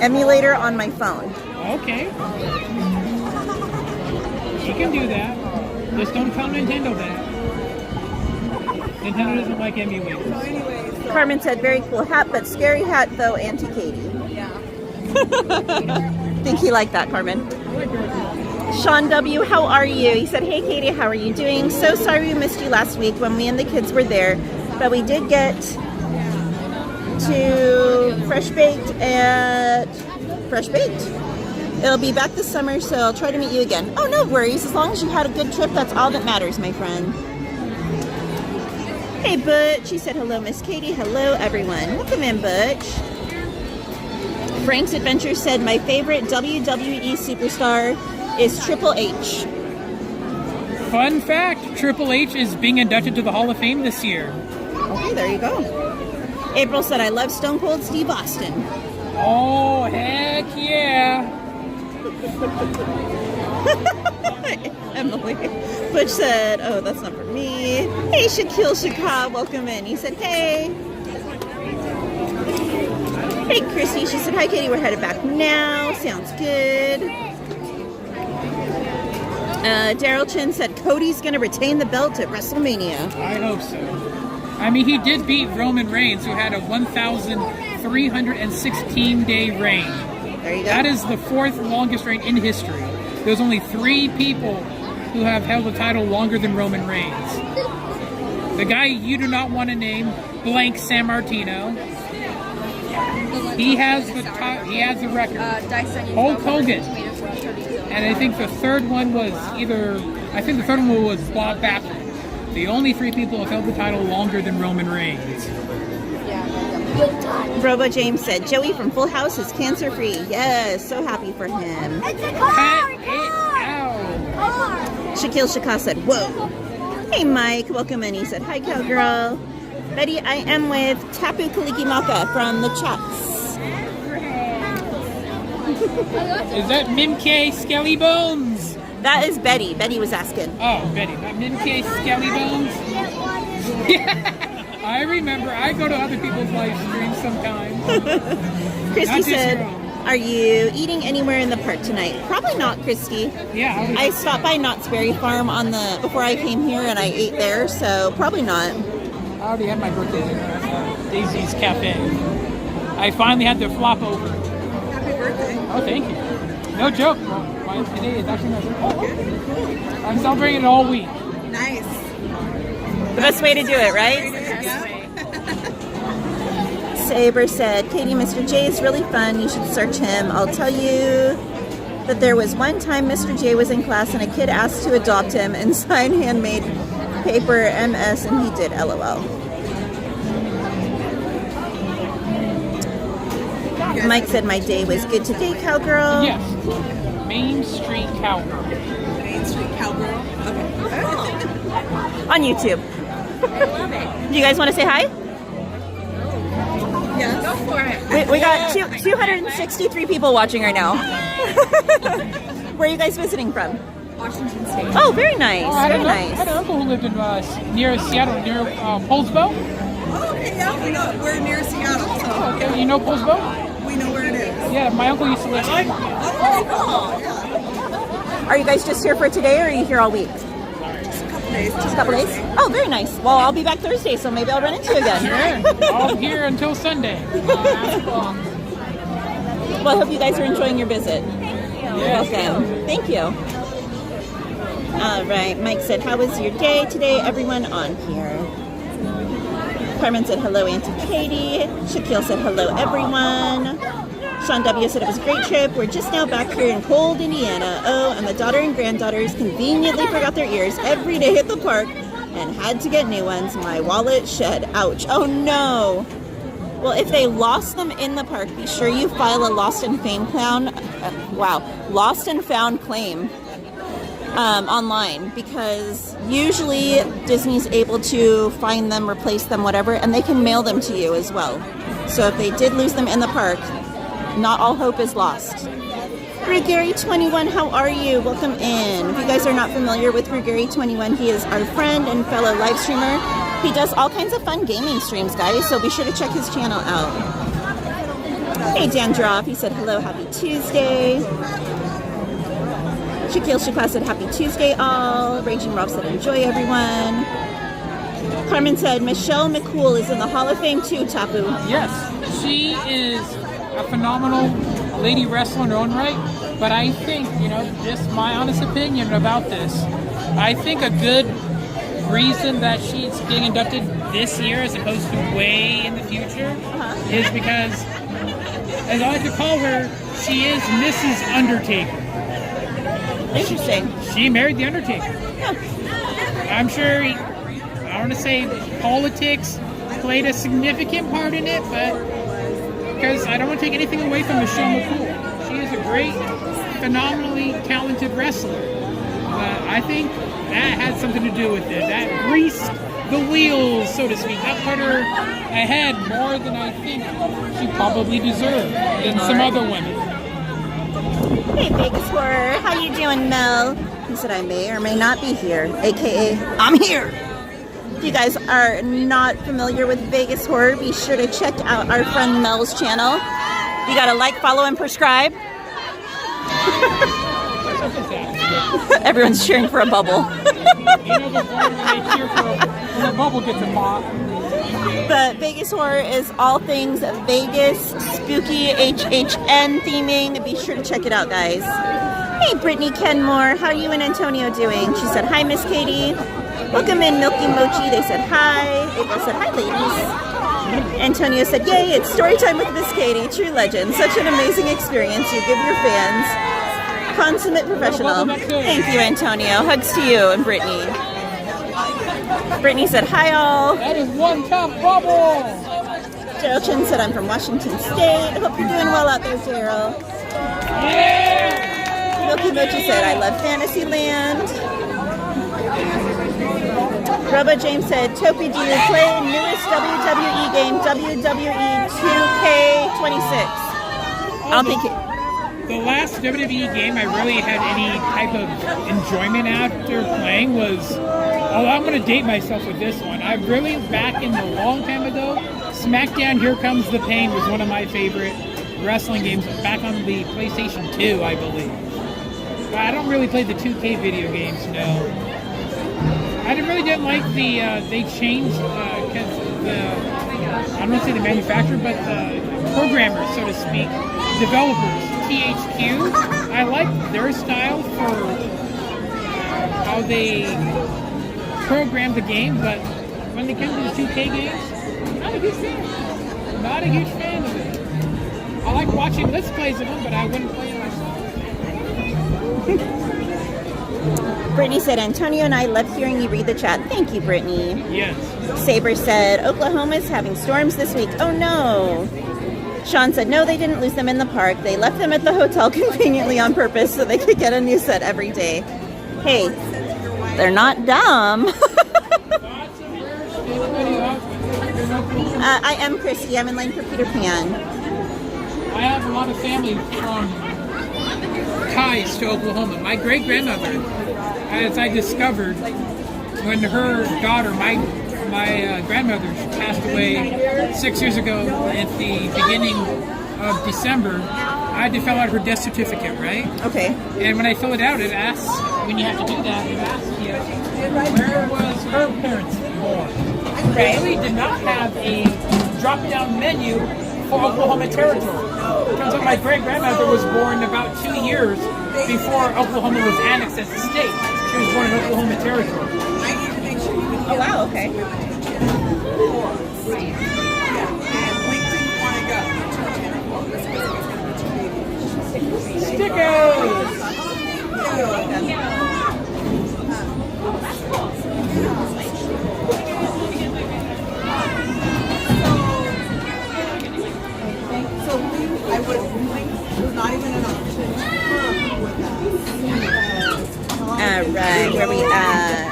emulator on my phone. Okay. You can do that. Just don't tell Nintendo that. Nintendo doesn't like emulators. Carmen said, very cool hat, but scary hat, though, Auntie Katie. Yeah. Think he liked that, Carmen. Sean W., how are you? He said, hey, Katie, how are you doing? So sorry we missed you last week when me and the kids were there, but we did get to Fresh Baked at Fresh Baked. It'll be back this summer, so I'll try to meet you again. Oh, no worries. As long as you had a good trip, that's all that matters, my friend. Hey, Butch. He said, hello, Miss Katie. Hello, everyone. Welcome in, Butch. Frank's Adventure said, my favorite WWE superstar is Triple H. Fun fact, Triple H is being inducted to the Hall of Fame this year. Okay, there you go. April said, I love Stone Cold Steve Austin. Oh, heck yeah. Emily. Butch said, oh, that's not for me. Hey, Shaquille Shaka, welcome in. He said, hey. Hey, Christy. She said, hi, Katie. We're headed back now. Sounds good. Daryl Chin said, Cody's going to retain the belt at WrestleMania. I hope so. I mean, he did beat Roman Reigns, who had a 1,316-day reign. There you go. That is the fourth longest reign in history. There's only 3 people who have held the title longer than Roman Reigns. The guy you do not want to name, blank San Martino. He has the record. Hulk Hogan. And I think the third one was Bob Backlund. The only 3 people have held the title longer than Roman Reigns. Robo James said, Joey from Full House is cancer-free. Yes, so happy for him. It's a car! Shaquille Shaka said, whoa. Hey, Mike, welcome in. He said, hi, Cowgirl. Betty, I am with Tapu Kalikimaka from the Chops. Is that Mimke Skelly Bones? That is Betty. Betty was asking. Oh, Betty. That Mimke Skelly Bones? Yeah. I remember. I go to other people's live streams sometimes. Christy said, are you eating anywhere in the park tonight? Probably not, Christy. Yeah. I stopped by Knott's Berry Farm before I came here, and I ate there, so probably not. I already had my birthday dinner at Daisy's Cafe. I finally had to flop over. Happy birthday. Oh, thank you. No joke. Today is actually my birthday. I'm celebrating it all week. Nice. The best way to do it, right? Saber said, Katie, Mr. J is really fun. You should search him. I'll tell you that there was one time Mr. J was in class and a kid asked to adopt him and sign handmade paper MS, and he did, LOL. Mike said, my day was good today, Cowgirl. Yes. Main Street Cowgirl. Main Street Cowgirl. Okay. On YouTube. I love it. Do you guys want to say hi? Yes. Go for it. We got 263 people watching right now. Where are you guys visiting from? Washington State. Oh, very nice. I Very had nice. an uncle who lived in near Seattle, near Poulsbo. Oh, okay, yeah. We're near Seattle. So. Oh, okay. You know Poulsbo? We know where it is. Yeah, my uncle used to live there. Oh, cool. Yeah. Are you guys just here for today, or are you here all week? Just a couple days. Just a couple days? Oh, very nice. Well, I'll be back Thursday, so maybe I'll run into you again. Sure. I'm here until Sunday. Well, I hope you guys are enjoying your visit. Yes. Welcome. Thank you. All right. Mike said, how was your day today, everyone on here? Carmen said, hello, Auntie Katie. Shaquille said, hello, everyone. Sean W. said, it was a great trip. We're just now back here in cold Indiana. Oh, and the daughter and granddaughters conveniently forgot their ears every day at the park and had to get new ones. My wallet shed. Ouch. Oh, no. Well, if they lost them in the park, be sure you file a lost and found claim online, because usually Disney's able to find them, replace them, whatever, and they can mail them to you as well. So if they did lose them in the park, not all hope is lost. Gary21, how are you? Welcome in. If you guys are not familiar with Gary21, he is our friend and fellow live streamer. He does all kinds of fun gaming streams, guys, so be sure to check his channel out. Hey, Dan Drop, he said, hello, happy Tuesday. Shaquille Shukla said, happy Tuesday, all. Raging Rob said, enjoy, everyone. Carmen said, Michelle McCool is in the Hall of Fame too, Tapu. Yes, she is a phenomenal lady wrestler in her own right, but I think, just my honest opinion about this, I think a good reason that she's getting inducted this year as opposed to way in the future is because, as I like to call her, she is Mrs. Undertaker. Interesting. She married the Undertaker. Yeah. I'm sure, I want to say politics played a significant part in it, but because I don't want to take anything away from Michelle McCool. She is a great, phenomenally talented wrestler. But I think that had something to do with it. That greased the wheels, so to speak. That put her ahead more than I think she probably deserved than some other women. Hey, Vegas Horror. How you doing, Mel? He said, I may or may not be here, a.k.a. I'm here. If you guys are not familiar with Vegas Horror, be sure to check out our friend Mel's channel. You gotta like, follow, and prescribe. Everyone's cheering for a bubble. The bubble gets a pop. But Vegas Horror is all things Vegas, spooky, HHN theming. Be sure to check it out, guys. Hey, Brittany Kenmore, how are you and Antonio doing? She said, hi, Miss Katie. Welcome in, Milky Mochi. They said, hi. April said, hi, ladies. Antonio said, yay, it's story time with Miss Katie, true legend. Such an amazing experience you give your fans. Consummate professional. Thank you, Antonio. Hugs to you and Brittany. Brittany said, hi, all. That is one tough bubble. Daryl Chin said, I'm from Washington State. Hope you're doing well out there, Daryl. Milky Mochi said, I love Fantasyland. Robo James said, Topi, do you play newest WWE game, WWE 2K26? I don't think it... The last WWE game I really had any type of enjoyment after playing was, I'm going to date myself with this one. I really, back in the long time ago, SmackDown Here Comes the Pain was one of my favorite wrestling games back on the PlayStation 2, I believe. But I don't really play the 2K video games, no. I really didn't like the, they changed, because I don't want to say the manufacturer, but the programmers, so to speak, developers, THQ. I liked their style for how they programmed the game, but when they came to the 2K games, not a huge fan. Not a huge fan of it. I like watching Let's Plays of them, but I wouldn't play it myself. Brittany said, Antonio and I love hearing you read the chat. Thank you, Brittany. Yes. Saber said, Oklahoma's having storms this week. Oh, no. Sean said, no, they didn't lose them in the park. They left them at the hotel conveniently on purpose so they could get a new set every day. Hey, they're not dumb. I am Christy. I'm in line for Peter Pan. I have a lot of family from ties to Oklahoma. My great-grandmother, as I discovered, when her daughter, my grandmother, passed away 6 years ago at the beginning of December, I had to fill out her death certificate, right? Okay. And when I fill it out, it asks, when you have to do that, it asks you, where was her parents born? They really did not have a drop-down menu for Oklahoma territory. Turns out my great-grandmother was born about 2 years before Oklahoma was annexed as a state. She was born in Oklahoma territory. Oh, wow, okay. Stickers! I was not even an option with that. Alright, where we at?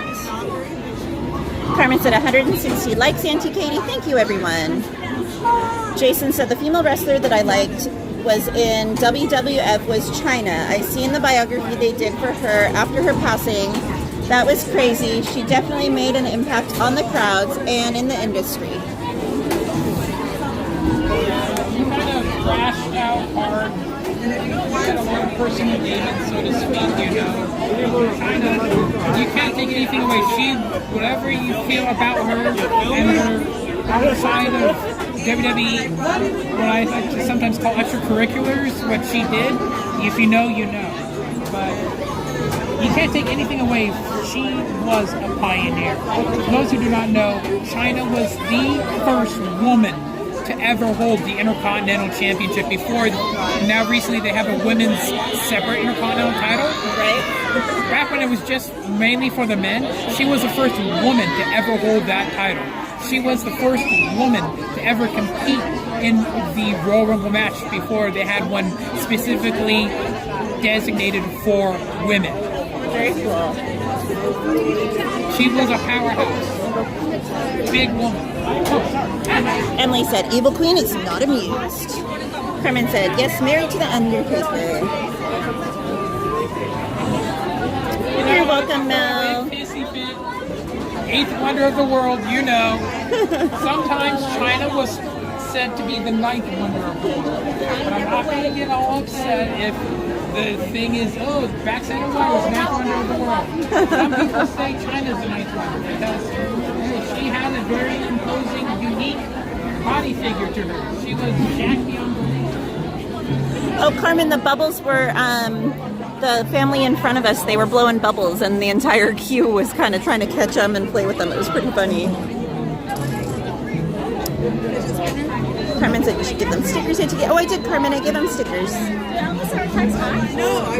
Carmen said 160 likes, Auntie Katie. Thank you, everyone. Jason said the female wrestler that I liked was in WWF was Chyna. I seen the biography they did for her after her passing. That was crazy. She definitely made an impact on the crowds and in the industry. You kind of thrashed out hard. You had a lot of personal demons, so to speak, you know. You can't take anything away. She, whatever you feel about her and her outside of WWE, what I like to sometimes call extracurriculars, what she did, if you know, you know. But you can't take anything away. She was a pioneer. For those who do not know, Chyna was the first woman to ever hold the Intercontinental Championship before. Now recently they have a women's separate Intercontinental title. Right. Back when it was just mainly for the men, she was the first woman to ever hold that title. She was the first woman to ever compete in the Royal Rumble match before they had one specifically designated for women. Very cool. She was a powerhouse. Big woman. Emily said, Evil Queen is not amused. Carmen said, yes, married to the Undertaker. You're welcome, Mel. Eighth wonder of the world, you know. Sometimes Chyna was said to be the ninth wonder of the world. But I'm not going to get all upset if the thing is, oh, backside of was ninth wonder of the world. Some people say Chyna's the ninth wonder because she had a very imposing, unique body figure to her. She was Jack the Unbeliever. Oh, Carmen, the bubbles were the family in front of us, they were blowing bubbles, and the entire queue was kind of trying to catch them and play with them. It was pretty funny. Carmen said you should give them stickers. Oh, I did, Carmen. I gave them stickers. No, I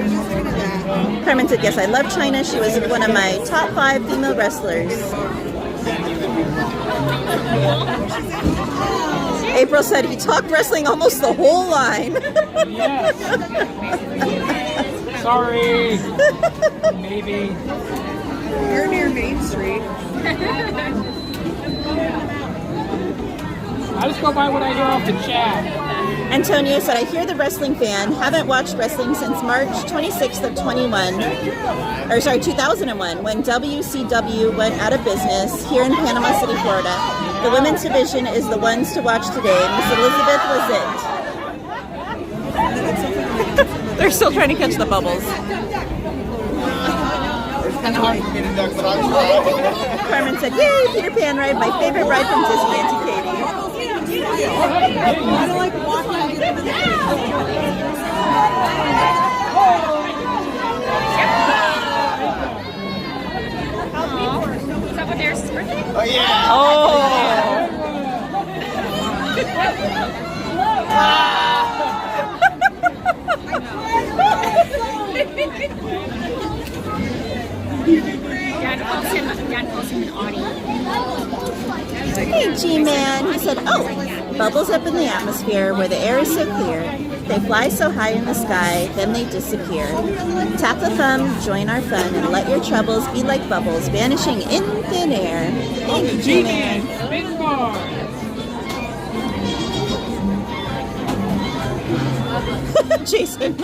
was just looking at that. Carmen said, yes, I love China. She was one of my top 5 female wrestlers. April said he talked wrestling almost the whole line. Yes. Sorry. Maybe. You're near Main Street. I just go by what I hear off the chat. Antonio said, I hear the wrestling fan. Haven't watched wrestling since March 26th of 2001, when WCW went out of business here in Panama City, Florida. The women's division is the ones to watch today. Miss Elizabeth was it. They're still trying to catch the bubbles. Carmen said, yay, Peter Pan ride, my favorite ride from Disney, Auntie Katie. I don't like walking into the Is that what their birthday? Oh, yeah. Oh. Dad calls him an audience. Hey, G-Man. He said, oh, bubbles up in the atmosphere where the air is so clear. They fly so high in the sky, then they disappear. Tap the thumb, join our fun, and let your troubles be like bubbles vanishing in thin air. Thank you, G-Man. Big bar. Jason.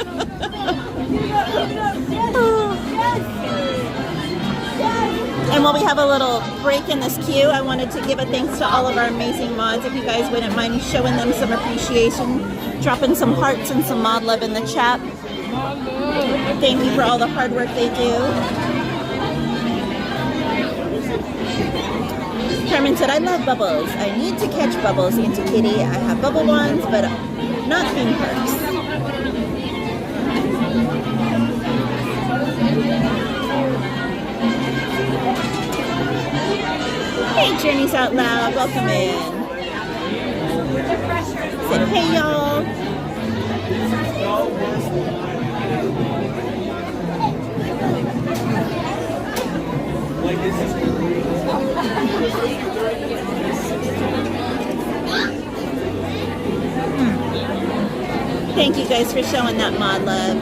And while we have a little break in this queue, I wanted to give a thanks to all of our amazing mods. If you guys wouldn't mind showing them some appreciation, dropping some hearts and some mod love in the chat. Thank you for all the hard work they do. Carmen said, I love bubbles. I need to catch bubbles, Auntie Kitty. I have bubble wands, but not theme parks. Hey, Journeys Out Loud, welcome in. Said, hey, y'all. Thank you guys for showing that mod love.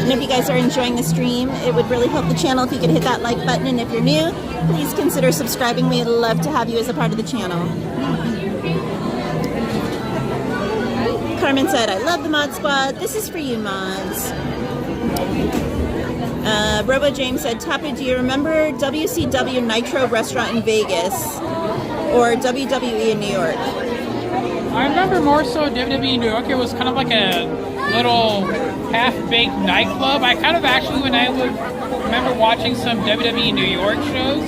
And if you guys are enjoying the stream, it would really help the channel if you could hit that like button. And if you're new, please consider subscribing. We'd love to have you as a part of the channel. Carmen said, I love the mod squad. This is for you, mods. Robo James said, Tapu, do you remember WCW Nitro Restaurant in Vegas? Or WWE in New York? I remember more so WWE New York. It was kind of like a little half-baked nightclub. I kind of actually, when I would remember watching some WWE New York shows,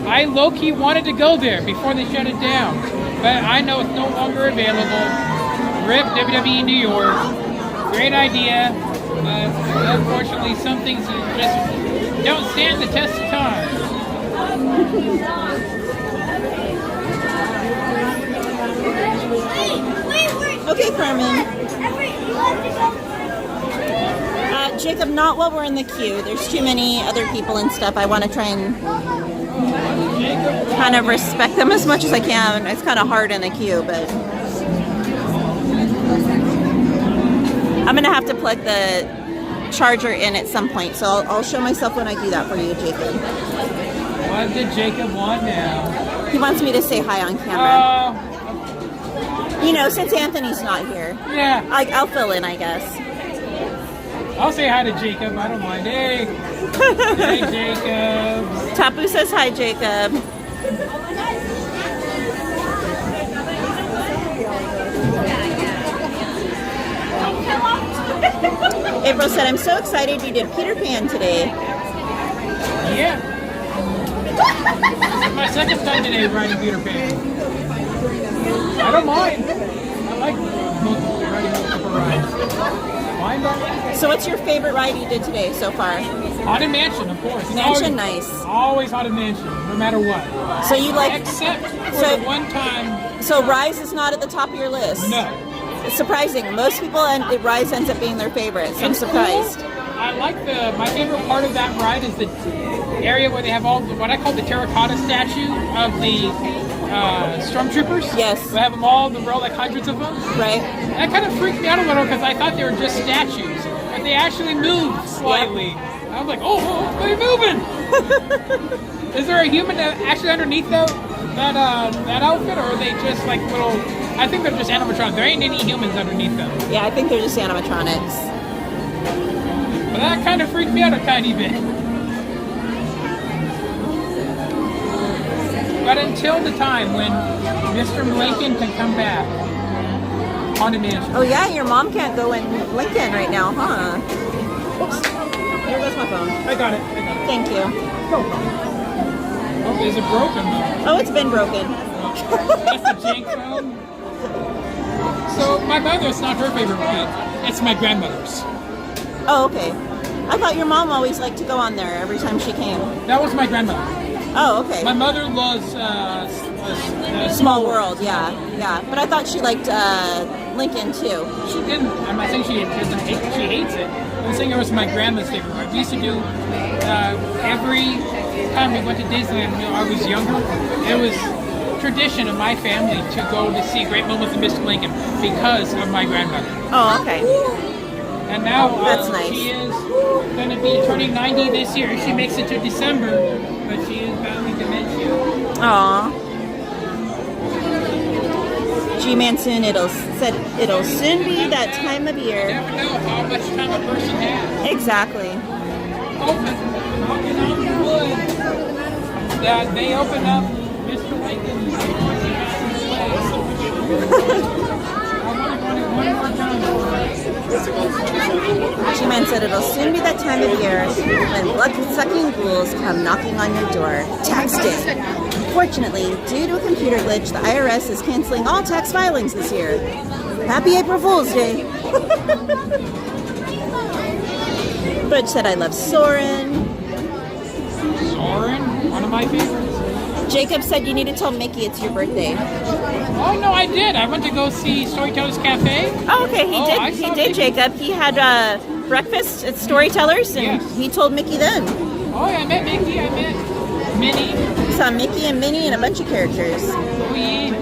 I low-key wanted to go there before they shut it down. But I know it's no longer available. RIP WWE New York. Great idea. Unfortunately, some things just don't stand the test of time. Okay, Carmen. Jacob, not while we're in the queue. There's too many other people and stuff. I want to try and kind of respect them as much as I can. It's kind of hard in the queue, but I'm going to have to plug the charger in at some point, so I'll show myself when I do that for you, Jacob. What did Jacob want now? He wants me to say hi on camera. You know, since Anthony's not here. Yeah. I'll fill in, I guess. I'll say hi to Jacob. I don't mind. Hey. Hey, Jacob. Tapu says hi, Jacob. April said, I'm so excited you did Peter Pan today. Yeah. This is my second time today riding Peter Pan. I don't mind. I like already know a couple rides. So what's your favorite ride you did today so far? Haunted Mansion, of course. It's Mansion, always, nice. Always Haunted Mansion, no matter what. So you like... Except for the one time... So Rise is not at the top of your list? No. It's surprising. Most people, Rise ends up being their favorite, so I'm surprised. Cool. I like my favorite part of that ride is the area where they have all what I call the terracotta statue of the stormtroopers. Yes. They have them all in the row, like hundreds of them. Right. That kind of freaked me out a little because I thought they were just statues, but they actually moved slightly. Yep. I was like, oh, they're moving. Is there a human actually underneath that outfit, or are they just like little? I think they're just animatronics. There ain't any humans underneath them. Yeah, I think they're just animatronics. But that kind of freaked me out a tiny bit. But until the time when Mr. Lincoln can come back, Haunted Mansion. Oh yeah, your mom can't go in Lincoln right now, huh? Oops. There goes my phone. I got it. Thank you. Oh, is it broken though? Oh, it's been broken. That's the jank phone. So my mother's not her favorite ride. It's my grandmother's. Oh, okay. I thought your mom always liked to go on there every time she came. That was my grandmother. Oh, okay. My mother loves Small World, yeah. But I thought she liked Lincoln too. She didn't. I think she hates it. I'm saying it was my grandma's favorite ride. We used to do every time we went to Disneyland when I was younger. It was tradition of my family to go to see Great Moments of Mr. Lincoln because of my grandmother. Oh, okay. And now that's nice. She is going to be turning 90 this year. She makes it to December, but she is battling dementia. Aww. G-Manson, it'll soon be that time of year. You never know how much time a person has. Exactly. Knocking on wood that they open up Mr. Lincoln's G-Man said it'll soon be that time of year when blood-sucking ghouls come knocking on your door. Tax day. Unfortunately, due to a computer glitch, the IRS is canceling all tax filings this year. Happy April Fool's Day. Butch said I love Soren. Soren? One of my favorites. Jacob said you need to tell Mickey it's your birthday. Oh no, I did. I went to go see Storytellers Cafe. Oh, okay, he did, Jacob. He had breakfast at Storytellers, and he told Mickey then. Oh yeah, I met Mickey. I met Minnie. We saw Mickey and Minnie and a bunch of characters. Oh yeah.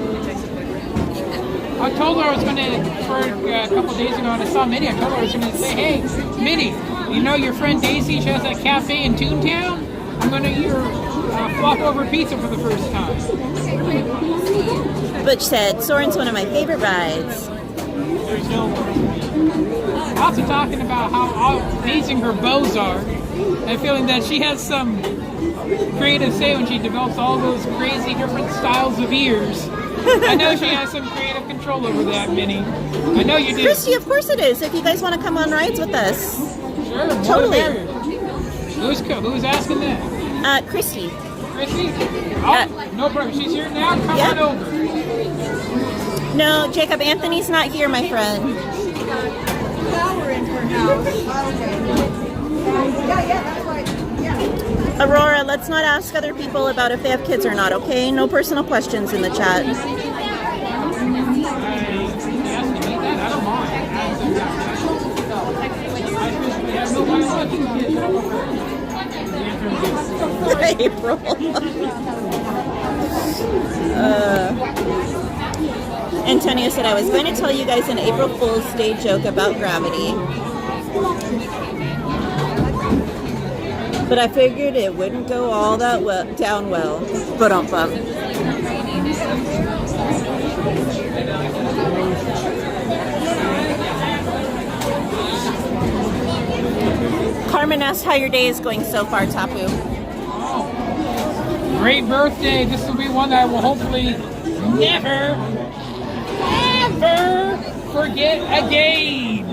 I told her I was going to, for a couple days ago, and I saw Minnie. I told her I was going to say, hey, Minnie, you know your friend Daisy? She has that cafe in Toontown? I'm going to eat her flop over pizza for the first time. Butch said, Soren's one of my favorite rides. There's no also talking about how amazing her bows are, and feeling that she has some creative say when she develops all those crazy different styles of ears. I know she has some creative control over that, Minnie. I know you do. Christy, of course it is. If you guys want to come on rides with us. Sure, totally. Who's asking that? Christy. Christy? Oh, no problem. She's here now. Come on over. No, Jacob, Anthony's not here, my friend. Aurora, let's not ask other people about if they have kids or not, okay? No personal questions in the chat. April. Antonio said, I was going to tell you guys an April Fool's Day joke about gravity, but I figured it wouldn't go all that down well. Ba-dum-bum. Carmen asked how your day is going so far, Tapu. Great birthday. This will be one that I will hopefully never forget again.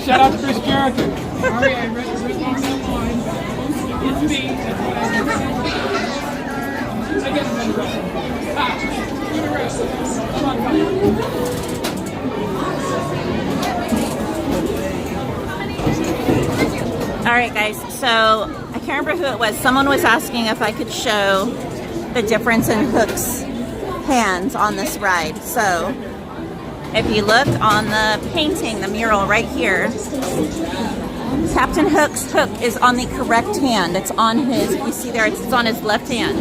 Shout out to Chris Jericho. Sorry, I read the line. It's me. I get the rest. Come on, come on. Alright guys, so I can't remember who it was. Someone was asking if I could show the difference in Hook's hands on this ride. So if you look on the painting, the mural right here, Captain Hook's hook is on the correct hand. It's on his, you see there, it's on his left hand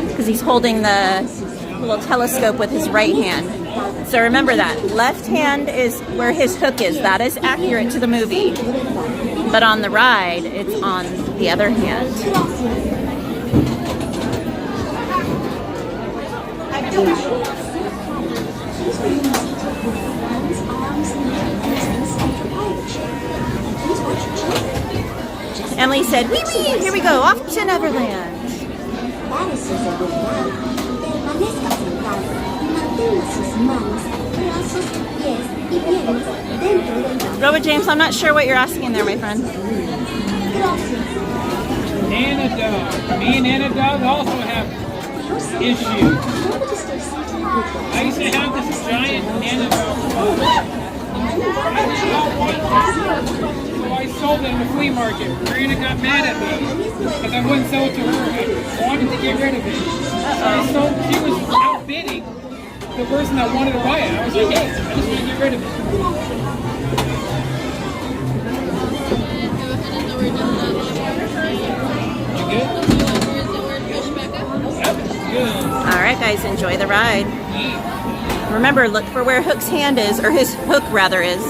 because he's holding the little telescope with his right hand. So remember that. Left hand is where his hook is. That is accurate to the movie. But on the ride, it's on the other hand. Emily said, wee wee, here we go, off to Neverland. Robert James, I'm not sure what you're asking there, my friend. Nana Dog. Me and Nana Dog also have issues. I used to have this giant Nana Dog. So I sold it in the flea market. Marina got mad at me because I wouldn't sell it to her. I wanted to get rid of it. So she was outbidding the person that wanted to buy it. I was like, hey, I just want to get rid of it. You good? Alright guys, enjoy the ride. Remember, look for where Hook's hand is, or his hook rather is.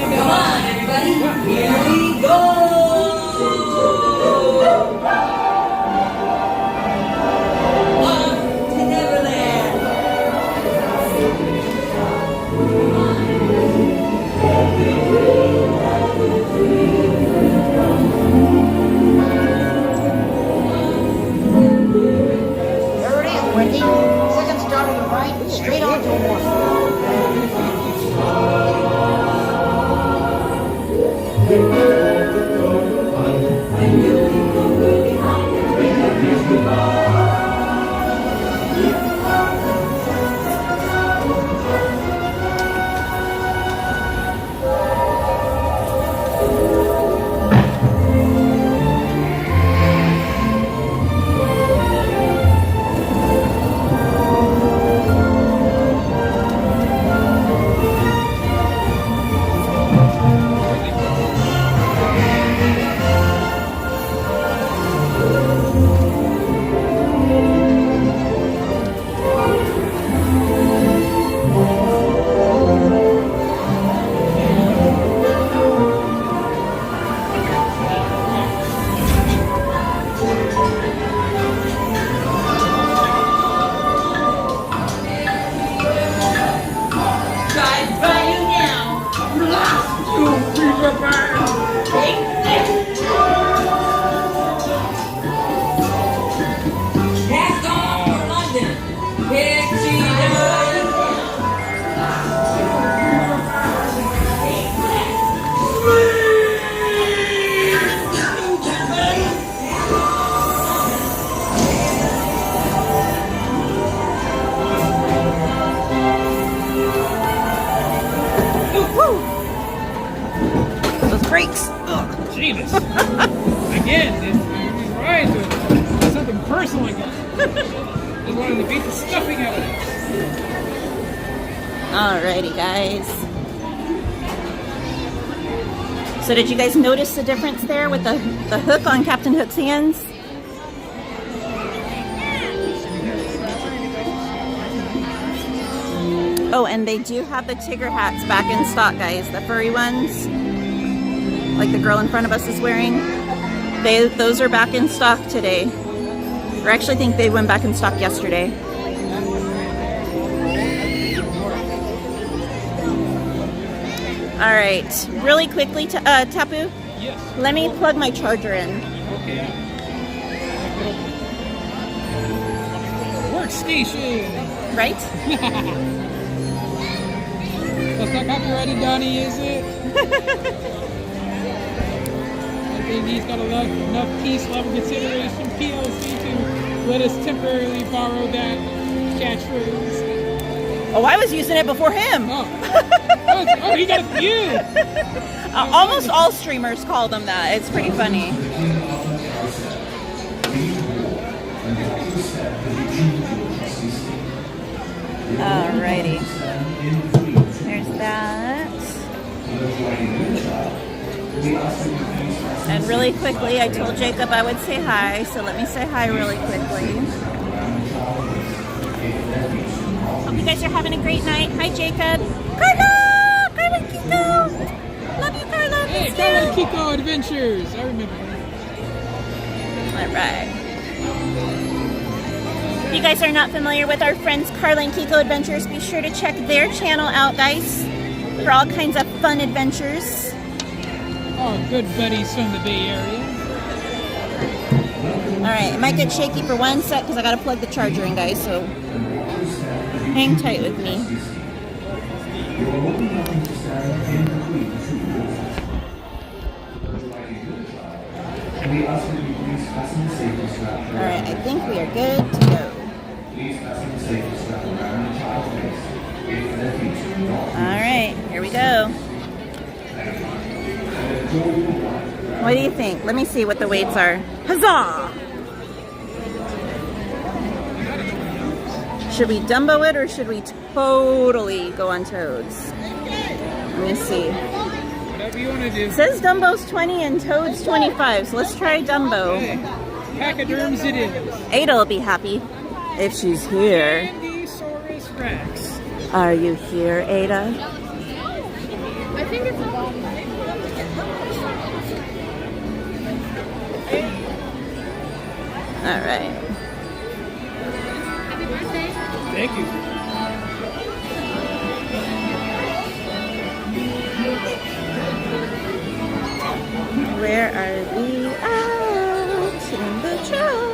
Come on, everybody. Here we go. On to Neverland. There it is, Wendy. Second start on the right, straight on to Wonderland. Brakes. Jesus. Again, these rides are something personal again. Just wanted to beat the stuffing out of it. Alrighty, guys. So did you guys notice the difference there with the hook on Captain Hook's hands? Oh, and they do have the Tigger hats back in stock, guys. The furry ones, like the girl in front of us is wearing. Those are back in stock today. Or actually, I think they went back in stock yesterday. All right, really quickly, Tapu. Yes. Let me plug my charger in. Okay. Workstation. Right? That's not copyrighted, Donnie, is it? I think he's got enough peace level consideration PLC to let us temporarily borrow that catchphrase. Oh, I was using it before him. Oh, he got a few. Almost all streamers call them that. It's pretty funny. Alrighty. There's that. And really quickly, I told Jacob I would say hi, so let me say hi really quickly. Hope you guys are having a great night. Hi, Jacob. Carla! Carla and Kiko! Love you, Carla. Hey, Carla and Kiko Adventures. I remember. Alright. If you guys are not familiar with our friends Carla and Kiko Adventures, be sure to check their channel out, guys, for all kinds of fun adventures. Oh, good buddies from the Bay Area. Alright, it might get shaky for 1 sec because I gotta plug the charger in, guys, so hang tight with me. Alright, I think we are good to go. Alright, here we go. What do you think? Let me see what the weights are. Huzzah! Should we Dumbo it or should we totally go on Toads? Let me see. Whatever you want to do. It says Dumbo's 20 and Toad's 25, so let's try Dumbo. Okay. Pachyderms it is. Ada will be happy if she's here. Andysaurus Rex. Are you here, Ada? I think it's All right. Happy birthday. Thank you. Where are we out in the chat?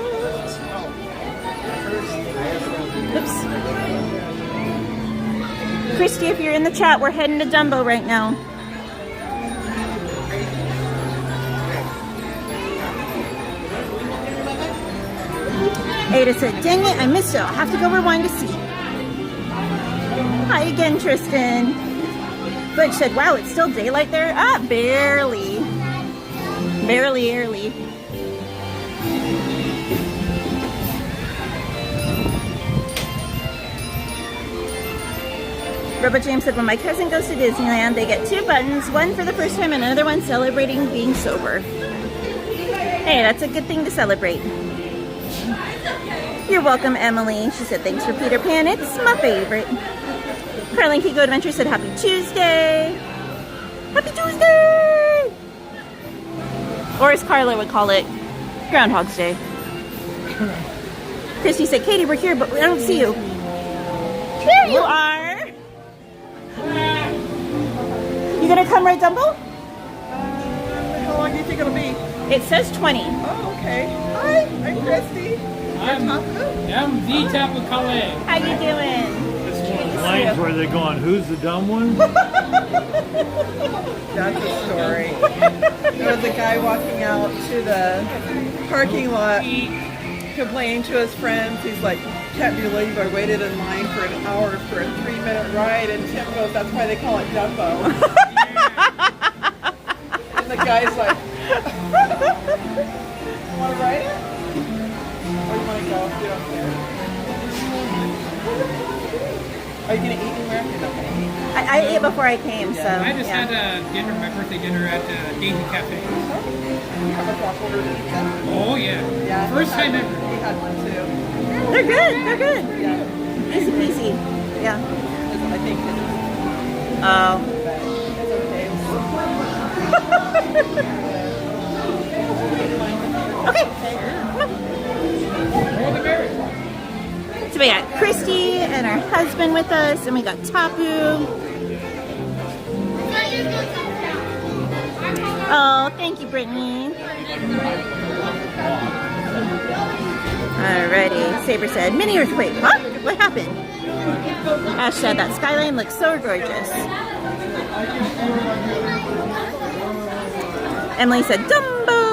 Oops. Christy, if you're in the chat, we're heading to Dumbo right now. Ada said, dang it, I missed it. I'll have to go rewind to see. Hi again, Tristan. Butch said, wow, it's still daylight there? Ah, barely. Barely early. Robert James said, when my cousin goes to Disneyland, they get 2 buttons, one for the first time and another one celebrating being sober. Hey, that's a good thing to celebrate. You're welcome, Emily. She said, thanks for Peter Pan. It's my favorite. Carla and Kiko Adventure said, happy Tuesday. Happy Tuesday! Or as Carla would call it, Groundhog's Day. Christy said, Katie, we're here, but I don't see you. There you are. You gonna come right, Dumbo? How long do you think it'll be? It says 20. Oh, okay. Hi, I'm Christy. I'm the Tapu Calais. How you doing? It's one of the lines where they're going, who's the dumb one? That's a story. There was a guy walking out to the parking lot complaining to his friends. He's like, can't believe I waited in line for an hour for a 3-minute ride. And Tim goes, that's why they call it Dumbo. And the guy's like, want to ride it? Or you want to go? You don't care. Are you going to eat anywhere? You're not going to eat. I ate before I came, so. I just had a dinner, my birthday dinner at Daisy Cafe. You have a walkover pizza? Oh, yeah. Yeah. First time ever. We had one too. They're good. They're good. Yeah. Easy peasy. Yeah. I think it is. Oh. Okay. So we got Christy and her husband with us, and we got Tapu. Oh, thank you, Brittany. Alrighty, Saber said, mini earthquake. Huh? What happened? Ash said, that skyline looks so gorgeous. Emily said, Dumbo!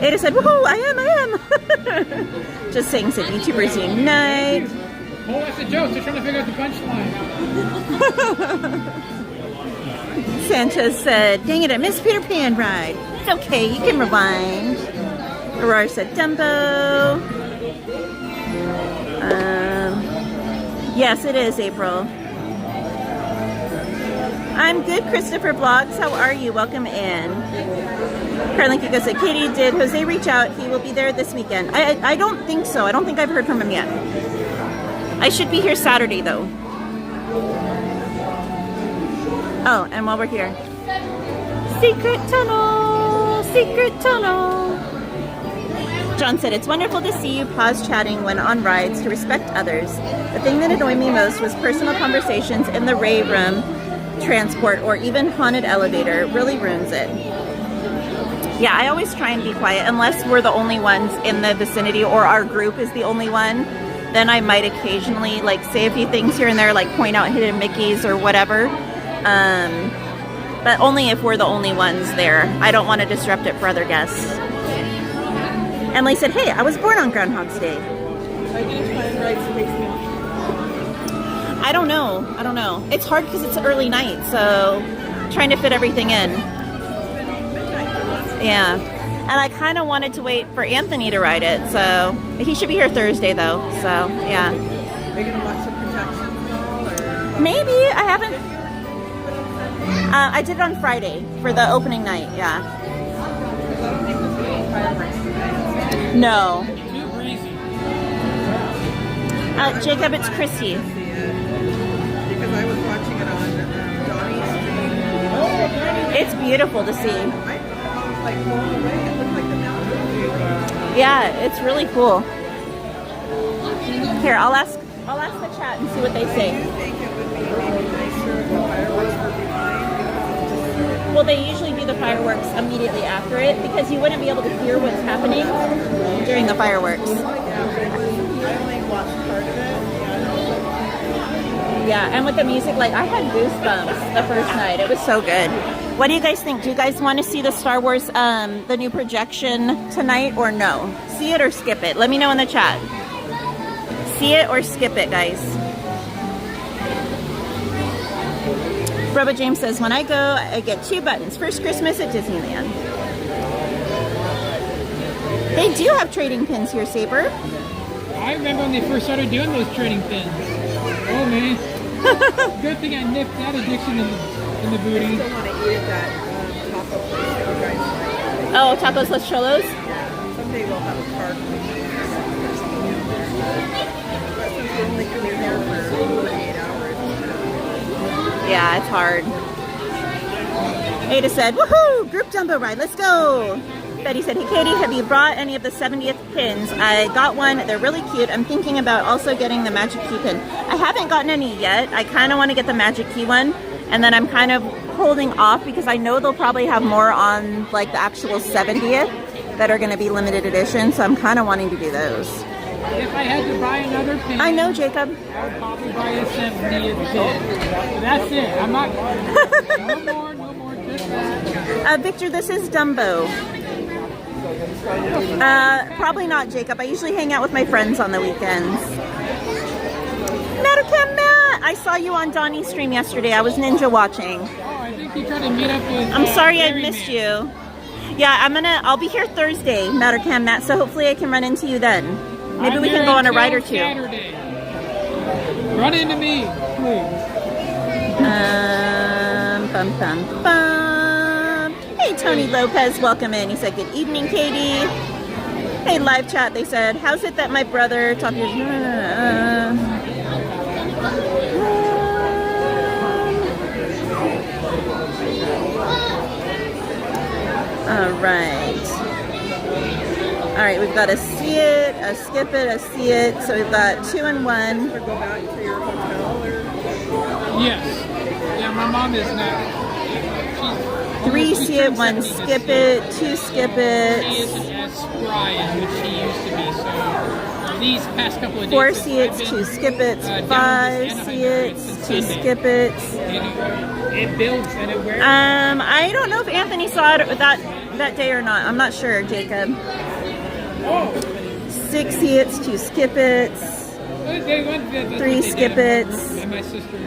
Ada said, woohoo, I am. Just saying, said YouTubers Unite. Oh, that's a joke. They're trying to figure out the punchline. Sanchez said, dang it, I missed Peter Pan ride. It's okay, you can rewind. Aurora said, Dumbo. Yes, it is, April. I'm good, Christopher Vlogs. How are you? Welcome in. Carlinka said, Katie, did Jose reach out? He will be there this weekend. I don't think so. I don't think I've heard from him yet. I should be here Saturday, though. Oh, and while we're here. Secret tunnel! Secret tunnel! John said, it's wonderful to see you pause chatting when on rides to respect others. The thing that annoyed me most was personal conversations in the Ray room, transport, or even haunted elevator. It really ruins it. Yeah, I always try and be quiet unless we're the only ones in the vicinity or our group is the only one. Then I might occasionally like say a few things here and there, like point out hidden Mickeys or whatever. But only if we're the only ones there. I don't want to disrupt it for other guests. Emily said, hey, I was born on Groundhog's Day. I don't know. It's hard because it's an early night, so trying to fit everything in. Yeah. And I kind of wanted to wait for Anthony to ride it, so he should be here Thursday, though. So, yeah. Are you going to watch some projection? Maybe. I haven't. I did it on Friday for the opening night, yeah. No. Too breezy. Jacob, it's Christy. Because I was watching it on Donnie's stream. It's beautiful to see. I was like blown away. It looked like the mountain. Yeah, it's really cool. Here, I'll ask the chat and see what they say. I think it would be maybe nicer if the fireworks were behind. Well, they usually do the fireworks immediately after it because you wouldn't be able to hear what's happening during the fireworks. I only watched part of it. Yeah, and with the music, like I had goosebumps the first night. It was so good. What do you guys think? Do you guys want to see the Star Wars, the new projection tonight or no? See it or skip it? Let me know in the chat. See it or skip it, guys. Robo James says, when I go, I get 2 buttons. First Christmas at Disneyland. They do have trading pins here, Saber. I remember when they first started doing those trading pins. Oh, man. Good thing I nipped that addiction in the booty. I still want to eat at that taco place that you guys like. Oh, Tacos Los Cholos? Yeah, someday we'll have a card. But since we're only coming there for 48 hours. Yeah, it's hard. Ada said, woohoo! Group Dumbo ride, let's go! Betty said, hey Katie, have you brought any of the 70th pins? I got one, they're really cute. I'm thinking about also getting the Magic Key pin. I haven't gotten any yet. I kind of want to get the Magic Key one. And then I'm kind of holding off because I know they'll probably have more on like the actual 70th that are going to be limited edition. So I'm kind of wanting to do those. If I had to buy another pin, I know, Jacob. I would probably buy a 70th pin. But that's it. I'm not. No more. Just that. Victor, this is Dumbo. Probably not, Jacob. I usually hang out with my friends on the weekends. Metacam Matt! I saw you on Donnie's stream yesterday. I was ninja watching. Oh, I think you tried to meet up with. I'm sorry I missed you. Yeah, I'll be here Thursday, Metacam Matt, so hopefully I can run into you then. Maybe we can go on a ride or two. Saturday. Run into me, please. Bum, bum, bum. Hey, Tony Lopez, welcome in. He said, good evening, Katie. Hey, live chat, they said, how's it that my brother top your... All right, we've got a see it, a skip it, a see it. So we've got 2 and 1. Go back to your hotel or... Yes. Yeah, my mom is not. 3 see it, 1 skip it, 2 skip it. She isn't as spry as what she used to be. So these past couple of days, 4 see it's, 2 skip it, 5 see it's, 2 skip it. It builds and it wears. I don't know if Anthony saw it that day or not. I'm not sure, Jacob. 6 see it's, 2 skip it. They went to 3 skip-its. And my sister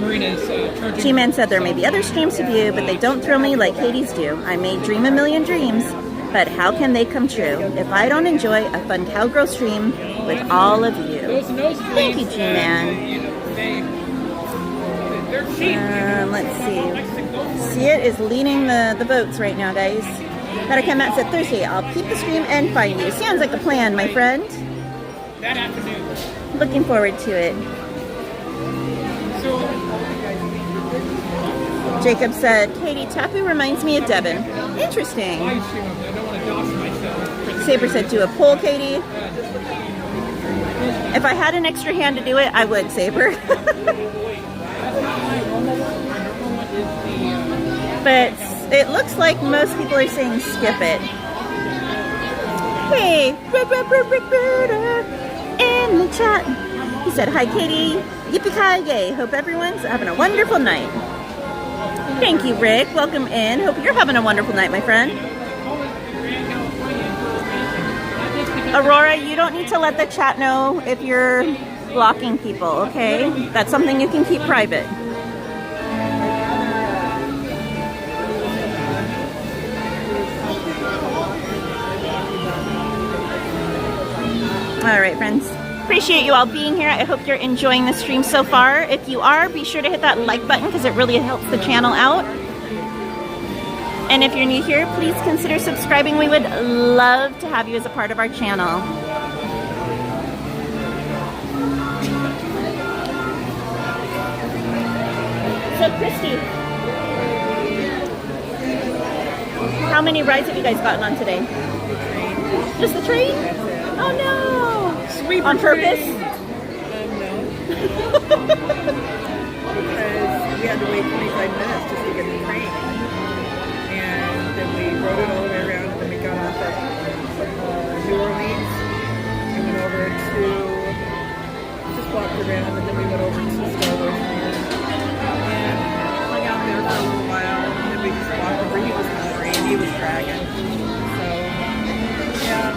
Marina's charging. G-Man said there may be other streams to view, but they don't thrill me like Katie's do. I may dream a million dreams, but how can they come true if I don't enjoy a fun cowgirl stream with all of you? Thank you, G-Man. Let's see. See it is leading the votes right now, guys. Matt said Thursday, I'll keep the stream and find you. Sounds like a plan, my friend. That afternoon. Looking forward to it. Jacob said, Katie, Tapu reminds me of Devin. Interesting. I don't want to dox myself. Saber said, do a poll, Katie. If I had an extra hand to do it, I would, Saber. But it looks like most people are saying skip it. Hey, in the chat. He said, hi, Katie. Yippee-ki-yay. Hope everyone's having a wonderful night. Thank you, Rick. Welcome in. Hope you're having a wonderful night, my friend. Aurora, you don't need to let the chat know if you're blocking people, okay? That's something you can keep private. All right, friends. Appreciate you all being here. I hope you're enjoying the stream so far. If you are, be sure to hit that like button because it really helps the channel out. And if you're new here, please consider subscribing. We would love to have you as a part of our channel. So, Christy, how many rides have you guys gotten on today? Just the train? Oh no! Sweet on purpose? No. Because we had to wait 25 minutes just to get the train. And then we rode it all the way around, and then we got off at New Orleans and went over to, just walked around, and then we went over to Star Wars and hung out there for a little while, and then we just walked over. He was hungry and he was dragging. So, yeah.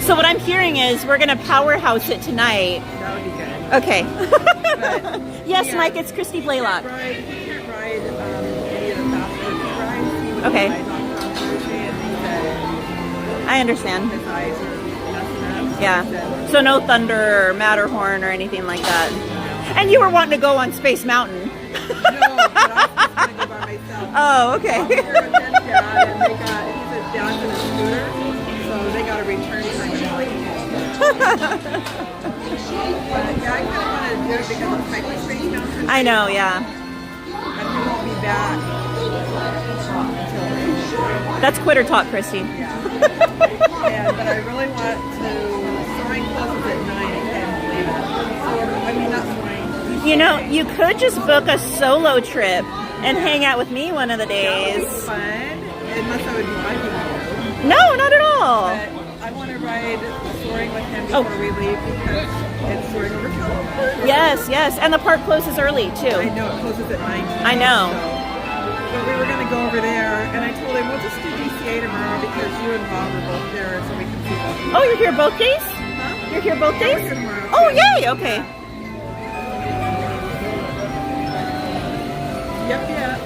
So what I'm hearing is we're gonna powerhouse it tonight. That would be good. Okay. But, yes, yeah, Mike, it's Christy Blaylock. He can't ride any of the fast rides. Okay. I understand. His eyes are messing up. Yeah. So no Thunder or Matterhorn or anything like that. And you were wanting to go on Space Mountain. No, but I was just going to go by myself. Oh, okay. And they got, he's down to the scooter. So they got a return for him. Yeah, I kind of want to do it because it's like Space Mountain. I know, yeah. And we won't be back. That's quitter talk, Christy. Yeah. Yeah, but I really want to. Soaring closes at 9. I can't believe it. I mean, not soaring. You know, you could just book a solo trip and hang out with me one of the days. That would be fun, unless I would be liking you. No, not at all. But I want to ride soaring with him before we leave because it's soaring over California. Yes, yes. And the park closes early, too. I know, it closes at 9. I know. So, but we were going to go over there, and I told him, we'll just do DCA tomorrow because you and Bob are both there, so we can see both. Oh, you're here both days? Huh? You're here both days? We're here tomorrow. Oh, yay, okay. Yep, yeah.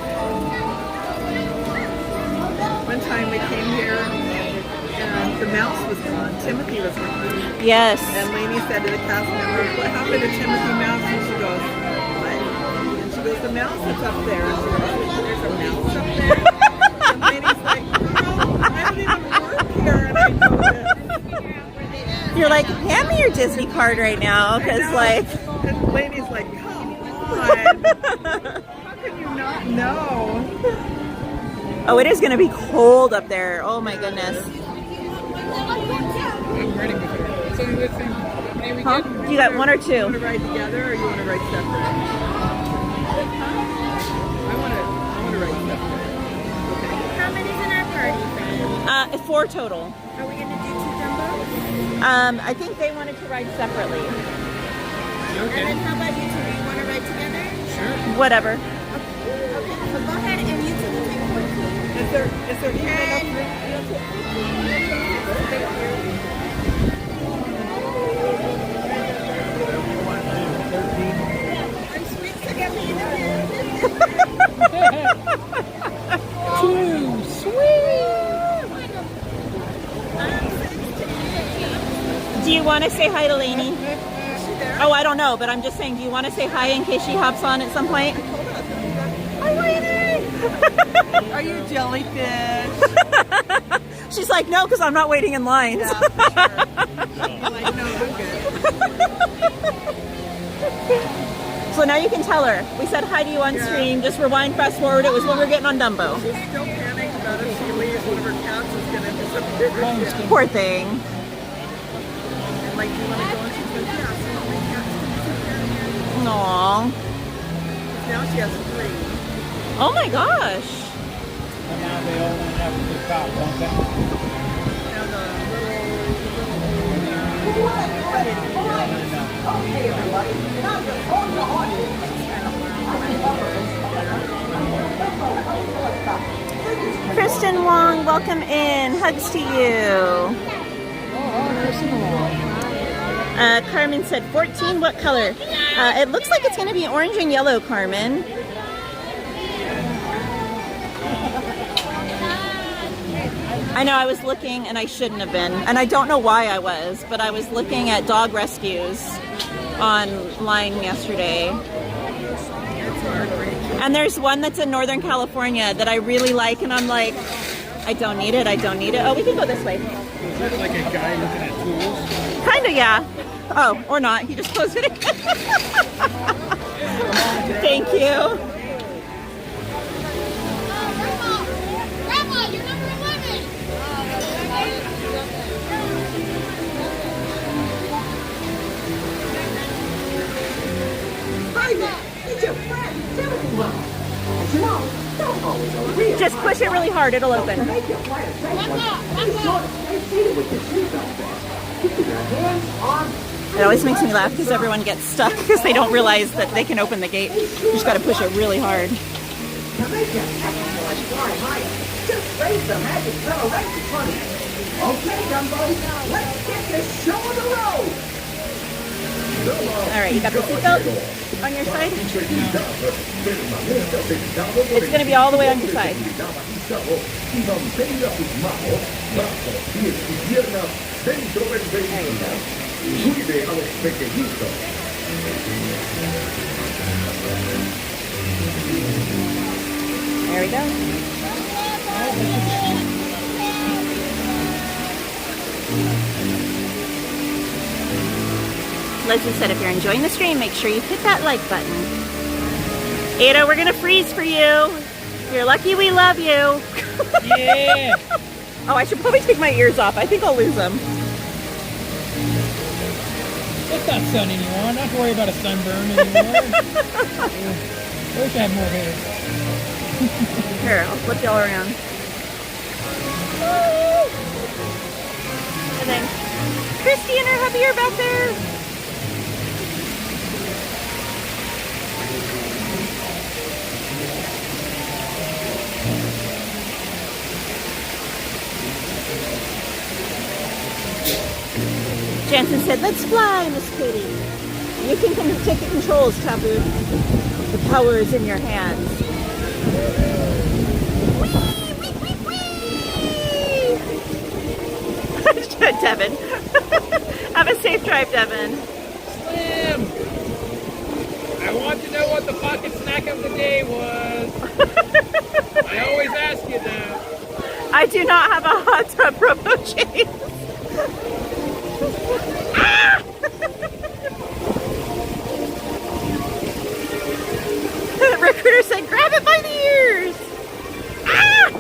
One time we came here, and the mouse was gone. Timothy was gone. Yes. And Lainey said to the cast members, what happened to Timothy Mouse? And she goes, what? And she goes, the mouse that's up there. And she goes, there's a mouse up there? And Lainey's like, no, I don't even work here. And I know this. You're like, hand me your Disney card right now, because like... And Lainey's like, come on. How can you not know? Oh, it is going to be cold up there. Oh my goodness. I'm ready with it. So you think, maybe Huh? You got one or two? You want to ride together or you want to ride separate? I want to ride separate. Okay. How many's in our party, friend? 4 total. Are we going to do 2 Dumbos? I think they wanted to ride separately. Okay. And then how about you two? Do you want to ride together? Sure. Whatever. Okay, so go ahead and you two will take 14. Is there even enough room? Too sweet. Do you want to say hi to Lainey? Oh, I don't know, but I'm just saying, do you want to say hi in case she hops on at some point? Hi, Lainey! Are you jellyfish? She's like, no, because I'm not waiting in lines. Yeah, for sure. I'm like, no, I'm good. So now you can tell her. We said hi to you on stream. Just rewind, fast forward. It was when we were getting on Dumbo. She's still panicked about if she leaves, one of her cats is going to disappear. Poor thing. And like, do you want to go? And she's like, yeah, so my cat's disappearing. Aww. Now she has 3. Oh my gosh. And now they all have a big top, don't they? And the Okay, everybody. Now just hold your audience. Kristen Wong, welcome in. Hugs to you. Carmen said 14. What color? It looks like it's going to be orange and yellow, Carmen. I know I was looking and I shouldn't have been. And I don't know why I was, but I was looking at dog rescues online yesterday. And there's one that's in Northern California that I really like, and I'm like, I don't need it, I don't need it. Oh, we can go this way. Is that like a guy looking at tools? Kinda, yeah. Oh, or not. He just closed it. Thank you. Grandma, you're number 11. Hi there. It's your friend, Timothy. Well, as you know, Dumbo is a real. Just push it really hard, it'll open. To make your play a safe one, be sure to stay seated with your seatbelt on. Keeping your hands on. It always makes me laugh because everyone gets stuck because they don't realize that they can open the gate. You just got to push it really hard. To make your excellent fly higher, just raise the magic pedal right in front of you. Okay, Dumbo, let's get this show on the road. All right, you got the seatbelt on your side? It's going to be all the way on your side. There we go. Leslie said if you're enjoying the stream, make sure you hit that like button. Ada, we're going to freeze for you. You're lucky we love you. Yeah. Oh, I should probably take my ears off. I think I'll lose them. It's not sun anymore. Not to worry about a sunburn anymore. I wish I had more hair. Here, I'll flip y'all around. And then Christy and her hubby are back there. Jansen said, let's fly, Miss Katie. You can take the controls, Tapu. The power is in your hands. Devin. Have a safe drive, Devin. Slim! I want to know what the pocket snack of the day was. I always ask you that. I do not have a hot tub promo chase. Ah! The recruiter said, grab it by the ears. Ah!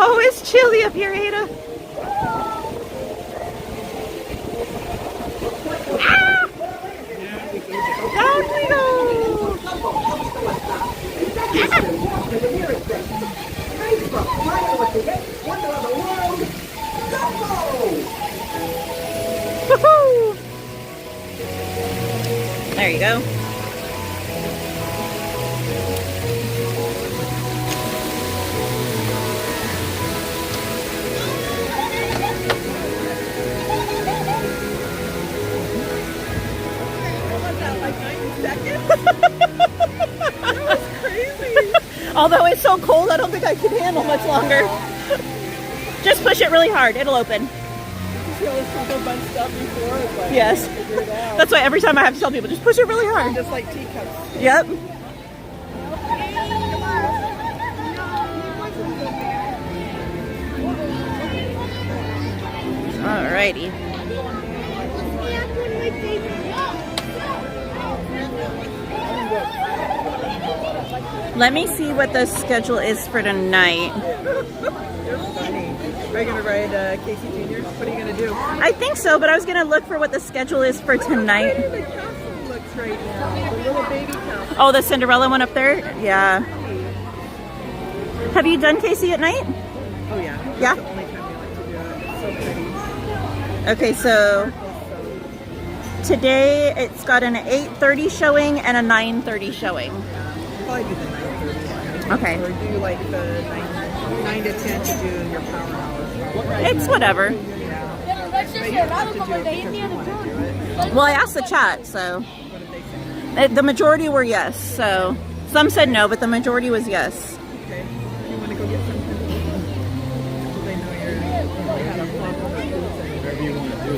Oh, it's chilly up here, Ada. That was crazy. Although it's so cold, I don't think I can handle much longer. Just push it really hard. It'll open. You see all this people bunched up before? It's like, Yes. figure it out. That's why every time I have to tell people, just push it really hard. Just like teacups. Yep. Alrighty. Let me see what the schedule is for tonight. You're funny. Are you going to ride Casey Jr.? What are you going to do? I think so, but I was going to look for what the schedule is for tonight. Look at the castle looks right now. The little baby castle. Oh, the Cinderella one up there? Yeah. Have you done Casey at night? Oh, yeah. Yeah? That's the only time we like to do it. It's so pretty. Okay, so today it's got an 8:30 showing and a 9:30 showing. Probably do the 9:30 one. Okay. Or do like the 9 to 10 to do your power hours. It's whatever. But you don't have to do it because you want to do it. Well, I asked the chat, so What did they say? the majority were yes. So some said no, but the majority was yes. Okay. You want to go get something to eat? So they know you had a flop of food. Whatever you want to do.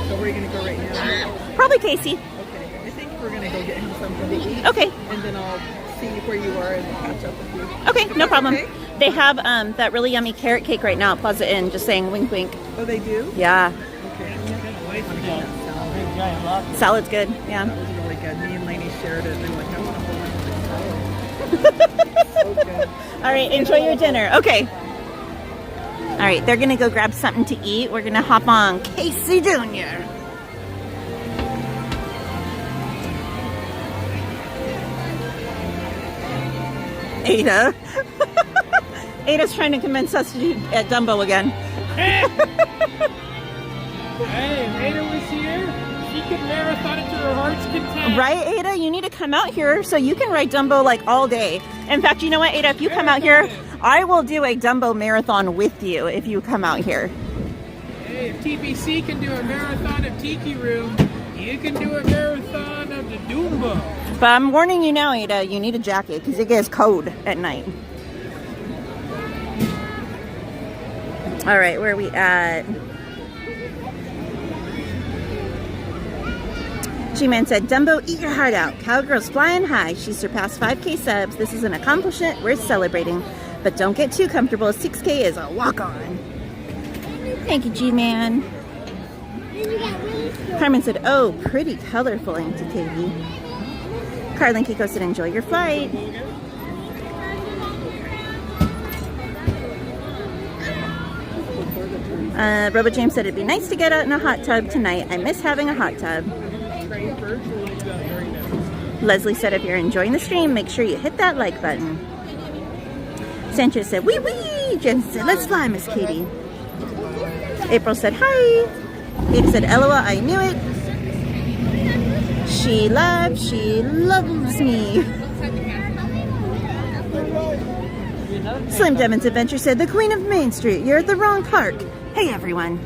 So where are you going to go right now? Probably Casey. Okay. I think we're going to go get him something to eat. Okay. And then I'll see where you are and catch up with you. Okay, Is no that problem. okay? They have that really yummy carrot cake right now at Plaza Inn, just saying wink wink. Oh, they do? Yeah. Okay. Salad's good, yeah. That was really good. Me and Lainey shared it and they're like, I want a whole bunch of salad. So good. All right, enjoy your dinner. Okay. All right, they're gonna go grab something to eat. We're gonna hop on Casey Jr. Ada. Ada's trying to convince us to do at Dumbo again. Hey, if Ada was here, she could marathon it to her heart's content. Right, Ada? You need to come out here so you can ride Dumbo like all day. In fact, you know what, Ada? If you come out here, I will do a Dumbo marathon with you if you come out here. Hey, if TBC can do a marathon of Tiki Room, you can do a marathon of the Dumbo. But I'm warning you now, Ada, you need a jacket because it gets cold at night. All right, where are we at? G-Man said, Dumbo, eat your heart out. Cowgirl's flying high. She surpassed 5K subs. This is an accomplishment worth celebrating. But don't get too comfortable. 6K is a walk-on. Thank you, G-Man. Carmen said, oh, pretty colorful, Auntie Katie. Carlin Kiko said, enjoy your flight. Robo James said, it'd be nice to get out in a hot tub tonight. I miss having a hot tub. Leslie said, if you're enjoying the stream, make sure you hit that like button. Sanchez said, wee wee. Jen said, let's fly, Miss Katie. April said, hi. Ada said, LOL, I knew it. She loves me. Slim Devon's Adventure said, the Queen of Main Street, you're at the wrong park. Hey, everyone.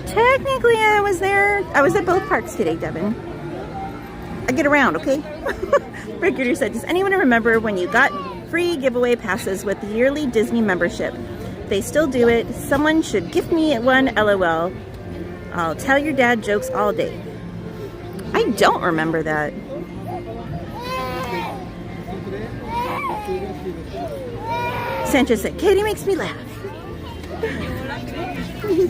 Technically, I was there. I was at both parks today, Devin. I get around, okay? Brigadier said, does anyone remember when you got free giveaway passes with the yearly Disney membership? They still do it. Someone should give me one, LOL. I'll tell your dad jokes all day. I don't remember that. Sanchez said, Katie makes me laugh.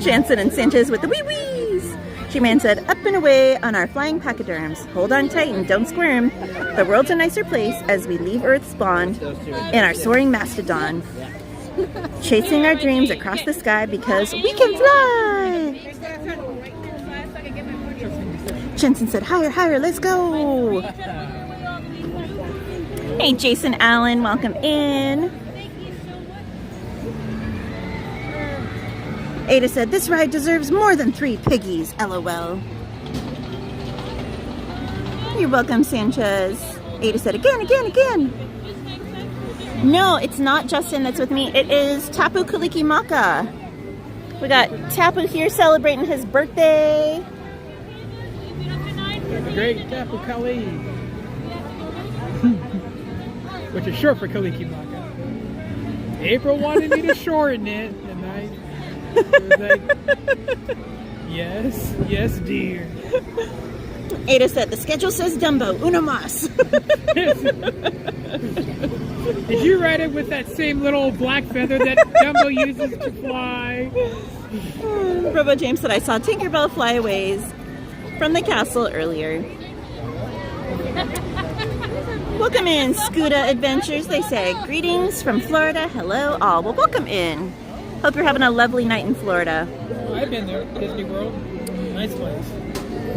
Jansen and Sanchez with the wee-wees. G-Man said, up and away on our flying pachyderms. Hold on tight and don't squirm. The world's a nicer place as we leave Earth's spawn in our soaring mastodon. Chasing our dreams across the sky because we can fly. Jensen said, higher, higher, let's go. Hey, Jason Allen, welcome in. Ada said, this ride deserves more than 3 piggies, LOL. You're welcome, Sanchez. Ada said, again. No, it's not Justin that's with me. It is Tapu Kaliki Maka. We got Tapu here celebrating his birthday. Great Tapu Kali. which is short for Kalikimaka. April wanted me to shorten it, and I was like, yes, dear. Ada said, the schedule says Dumbo, uno mas. Did you write it with that same little black feather that Dumbo uses to fly? Robo James said, I saw Tinkerbell flyaways from the castle earlier. Welcome in, Scuda Adventures. They say, greetings from Florida. Hello, all. Well, welcome in. Hope you're having a lovely night in Florida. I've been there, Disney World. Nice place.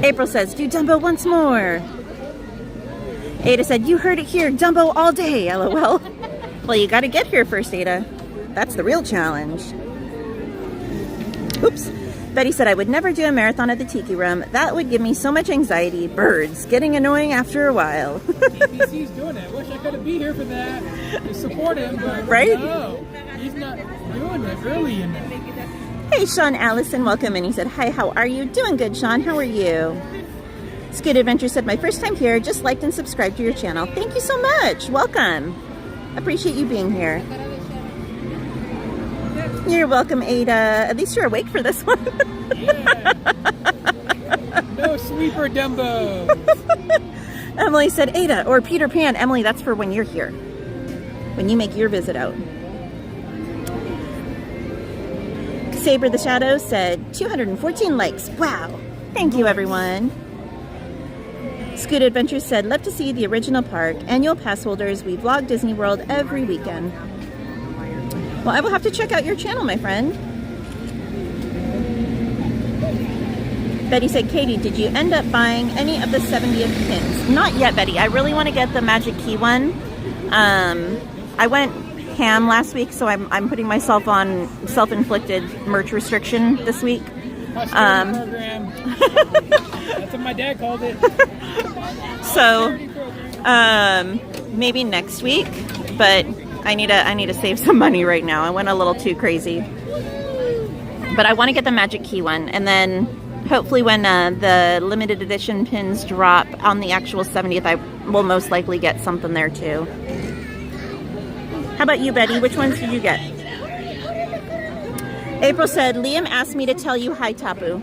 April says, do Dumbo once more. Ada said, you heard it here, Dumbo all day, LOL. Well, you gotta get here first, Ada. That's the real challenge. Oops. Betty said, I would never do a marathon at the Tiki Room. That would give me so much anxiety. Birds, getting annoying after a while. TPC's doing it. I wish I could be here for that to support him, but right? No, he's not doing it early enough. Hey, Sean Allison, welcome. And he said, hi, how are you? Doing good, Sean. How are you? Scoot Adventure said, my first time here. Just liked and subscribed to your channel. Thank you so much. Welcome. Appreciate you being here. You're welcome, Ada. At least you're awake for this one. Yeah. No sleeper Dumbo. Emily said, Ada or Peter Pan. Emily, that's for when you're here. When you make your visit out. Saber the Shadow said 214 likes. Wow. Thank you, everyone. Scoot Adventures said, love to see the original park. Annual pass holders, we vlog Disney World every weekend. Well, I will have to check out your channel, my friend. Betty said, Katie, did you end up buying any of the 70th pins? Not yet, Betty. I really want to get the Magic Key one. I went ham last week, so I'm putting myself on self-inflicted merch restriction this week. Program. That's what my dad called it. So maybe next week, but I need to save some money right now. I went a little too crazy, but I want to get the Magic Key one, and then hopefully when the limited edition pins drop on the actual 70th, I will most likely get something there too. How about you, Betty? Which ones did you get? April said, Liam asked me to tell you hi, Tapu.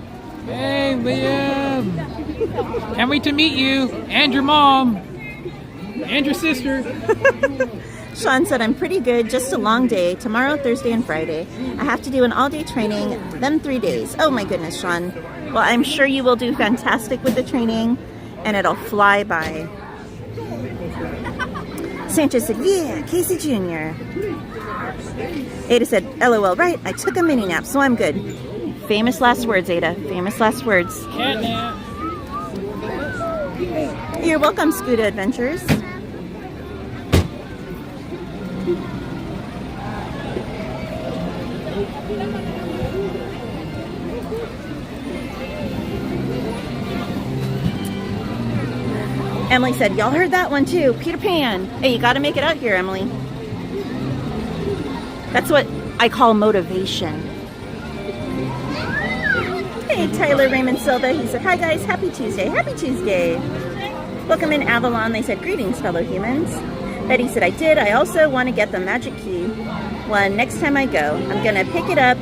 Hey, Liam. Can't wait to meet you and your mom and your sister. Sean said, I'm pretty good, just a long day. Tomorrow, Thursday, and Friday. I have to do an all-day training, then 3 days. Oh my goodness, Sean. Well, I'm sure you will do fantastic with the training, and it'll fly by. Sanchez said, yeah, Casey Jr. Ada said, LOL, right, I took a mini nap, so I'm good. Famous last words, Ada. Famous last words. Cat nap. You're welcome, Scuda Adventures. Emily said, y'all heard that one too. Peter Pan. Hey, you gotta make it out here, Emily. That's what I call motivation. Hey, Tyler Raymond Silva. He said, hi guys, happy Tuesday. Happy Tuesday. Welcome in, Avalon. They said, greetings, fellow humans. Betty said, I did. I also want to get the Magic Key one next time I go. I'm going to pick it up.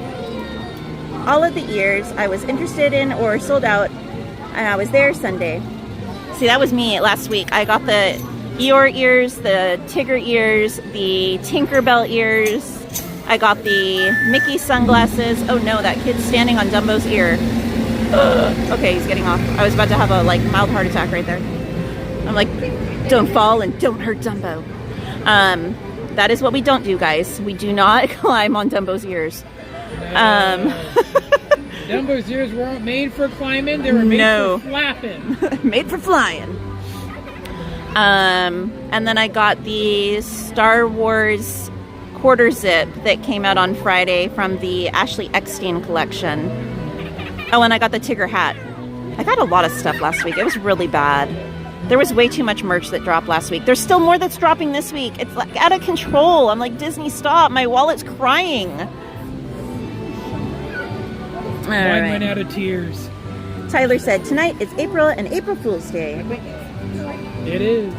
All of the ears I was interested in or sold out, and I was there Sunday. See, that was me last week. I got the Eeyore ears, the Tigger ears, the Tinkerbell ears. I got the Mickey sunglasses. Oh no, that kid's standing on Dumbo's ear. Okay, he's getting off. I was about to have a mild heart attack right there. I'm like, don't fall and don't hurt Dumbo. That is what we don't do, guys. We do not climb on Dumbo's ears. Dumbo's ears weren't made for climbing. They were made for flapping. Made for flying. And then I got the Star Wars quarter zip that came out on Friday from the Ashley Eckstein collection. Oh, and I got the Tigger hat. I got a lot of stuff last week. It was really bad. There was way too much merch that dropped last week. There's still more that's dropping this week. It's like out of control. I'm like, Disney, stop. My wallet's crying. Mine went out of tears. Tyler said, tonight is April and April Fool's Day. It is.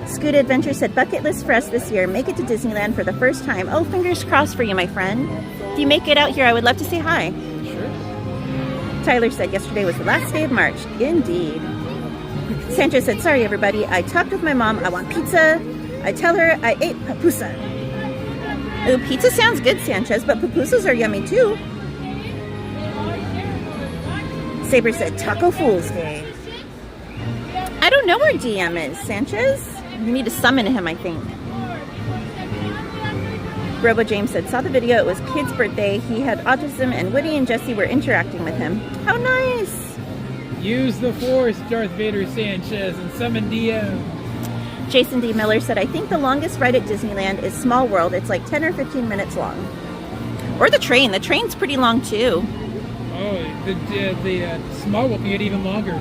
Scoot Adventure said, bucket list for us this year. Make it to Disneyland for the first time. Oh, fingers crossed for you, my friend. If you make it out here, I would love to say hi. Sure. Tyler said, yesterday was the last day of March. Indeed. Sancho said, sorry, everybody. I talked with my mom. I want pizza. I tell her I ate pupusa. Ooh, pizza sounds good, Sanchez, but pupusas are yummy, too. Saber said, Taco Fool's Day. I don't know where DM is, Sanchez. You need to summon him, I think. Robo James said, saw the video. It was kid's birthday. He had autism, and Woody and Jesse were interacting with him. How nice! Use the Force, Darth Vader Sanchez, and summon DM. Jason D. Miller said, I think the longest ride at Disneyland is Small World. It's like 10 or 15 minutes long. Or the train. The train's pretty long, too. Oh, the Small World can get even longer.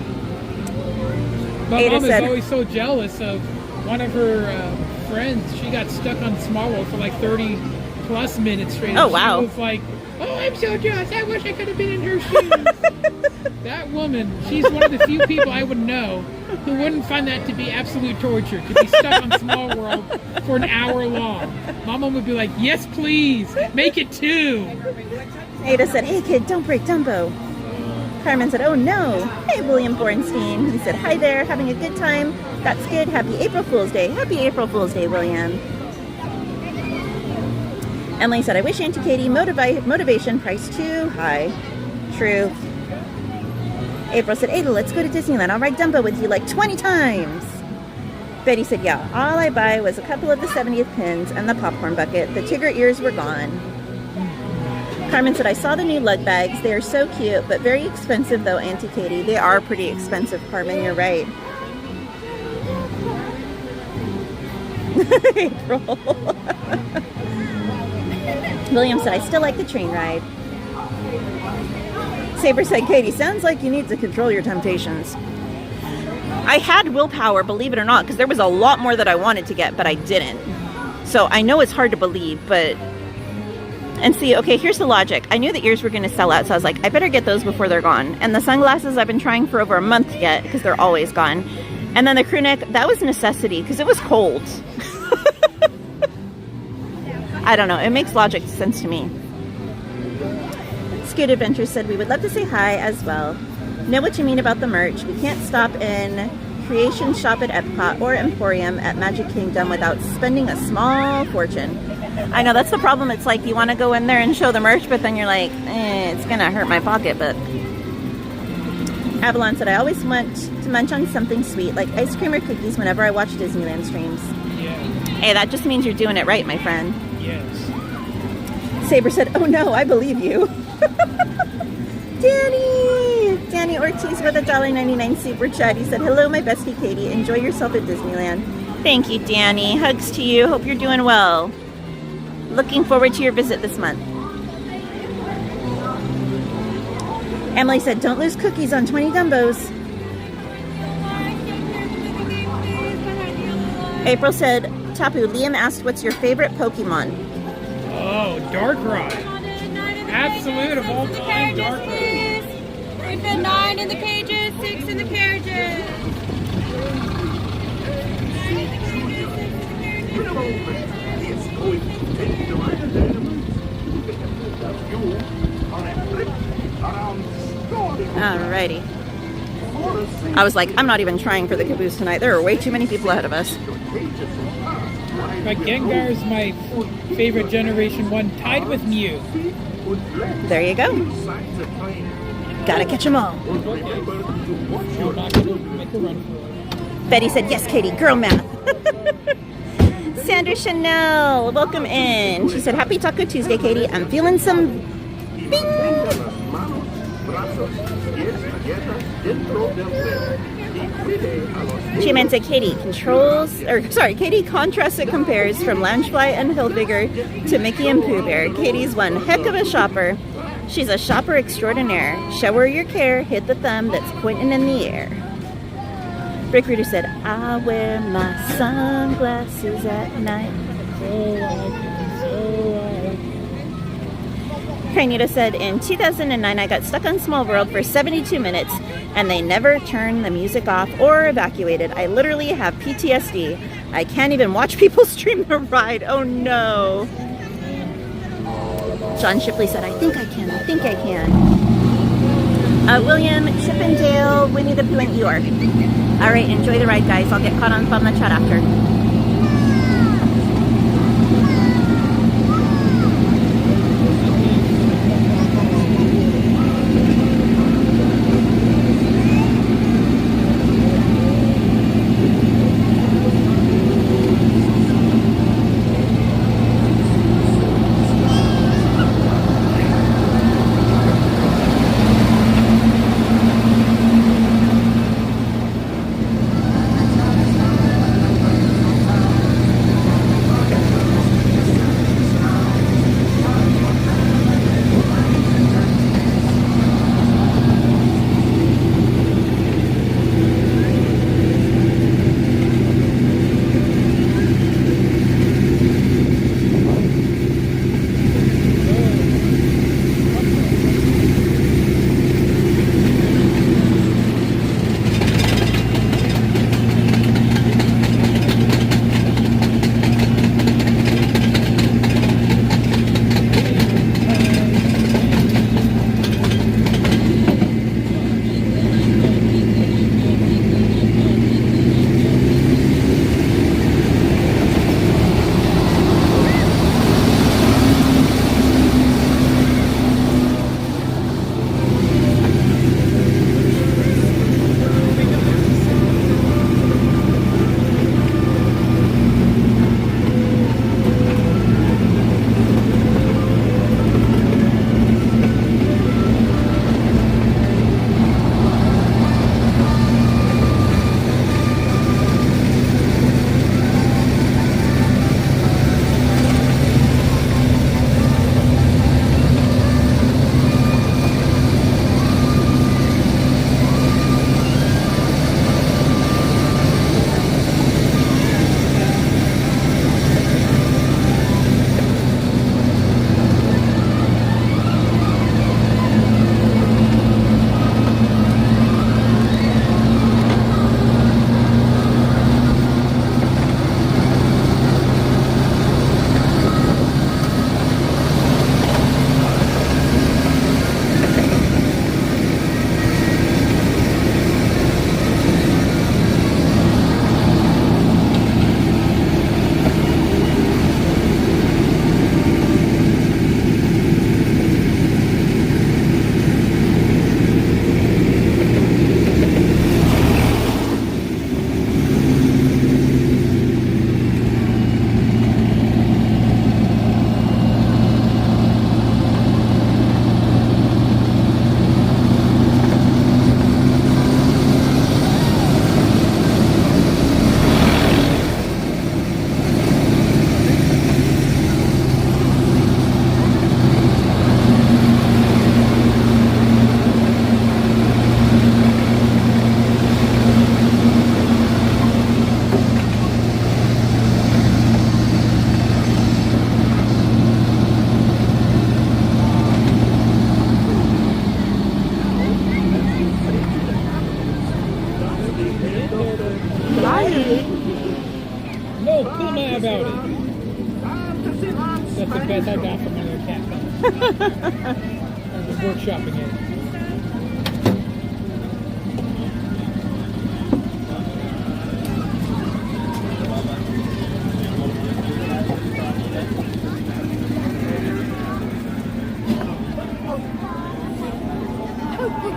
My Ada mom is said, always so jealous of one of her friends. She got stuck on Small World for like 30 plus minutes straight. Oh, wow. She was like, oh, I'm so jealous. I wish I could have been in her shoes. That woman, she's one of the few people I would know who wouldn't find that to be absolute torture, to be stuck on Small World for an hour long. My mom would be like, yes, please, make it 2. Ada said, hey, kid, don't break Dumbo. Carmen said, oh, no. Hey, William Bornstein. He said, hi there, having a good time. That's good. Happy April Fool's Day. Happy April Fool's Day, William. Emily said, I wish Auntie Katie motivation price too high. True. April said, Ada, let's go to Disneyland. I'll ride Dumbo with you like 20 times. Betty said, yeah, all I buy was a couple of the 70th pins and the popcorn bucket. The Tigger ears were gone. Carmen said, I saw the new lug bags. They are so cute, but very expensive though, Auntie Katie. They are pretty expensive, Carmen. You're right. April. William said, I still like the train ride. Saber said, Katie, sounds like you need to control your temptations. I had willpower, believe it or not, because there was a lot more that I wanted to get, but I didn't. So I know it's hard to believe, but... And see, okay, here's the logic. I knew the ears were going to sell out, so I was like, I better get those before they're gone. And the sunglasses I've been trying for over a month to get, because they're always gone. And then the crew neck, that was a necessity, because it was cold. I don't know, it makes logic sense to me. Scoot Adventure said, we would love to say hi as well. Know what you mean about the merch. We can't stop in Creation Shop at Epcot or Emporium at Magic Kingdom without spending a small fortune. I know, that's the problem. It's like you want to go in there and show the merch, but then you're like, it's going to hurt my pocketbook. Avalon said, I always want to munch on something sweet, like ice cream or cookies whenever I watch Disneyland streams. Yeah. Hey, that just means you're doing it right, my friend. Yes. Saber said, oh no, I believe you. Danny Ortiz with a $1.99 super chat. He said, hello, my bestie Katie. Enjoy yourself at Disneyland. Thank you, Danny. Hugs to you. Hope you're doing well. Looking forward to your visit this month. Emily said, don't lose cookies on 20 Dumbos. April said, Tapu, Liam asked, what's your favorite Pokemon? Oh, Darkrai. Absolute of all time, Darkrai. We've been 9 in the cages, 6 in the carriages. Alrighty. I was like, I'm not even trying for the caboose tonight. There are way too many people ahead of us. But Gengar is my favorite Generation 1, tied with Mew. There you go. Gotta catch them all. Betty said, yes, Katie, girl math. Sandra Chanel, welcome in. She said, happy Taco Tuesday, Katie. I'm feeling some bing. She meant said, Katie Katie contrasts and compares from Loungefly and Hilfiger to Mickey and Pooh Bear. Katie's one heck of a shopper. She's a shopper extraordinaire. Show her your care, hit the thumb that's pointing in the air. Brick Reader said, I wear my sunglasses at night. Kainita said, in 2009, I got stuck on Small World for 72 minutes, and they never turned the music off or evacuated. I literally have PTSD. I can't even watch people stream the ride. Oh no. John Shipley said, I think I can. I think I can. William, Chip and Dale, Winnie the Pooh, and Eeyore. All right, enjoy the ride, guys. I'll get caught on the chat after. No, cool man about it. That's the best I got from another cat. I was workshopping it.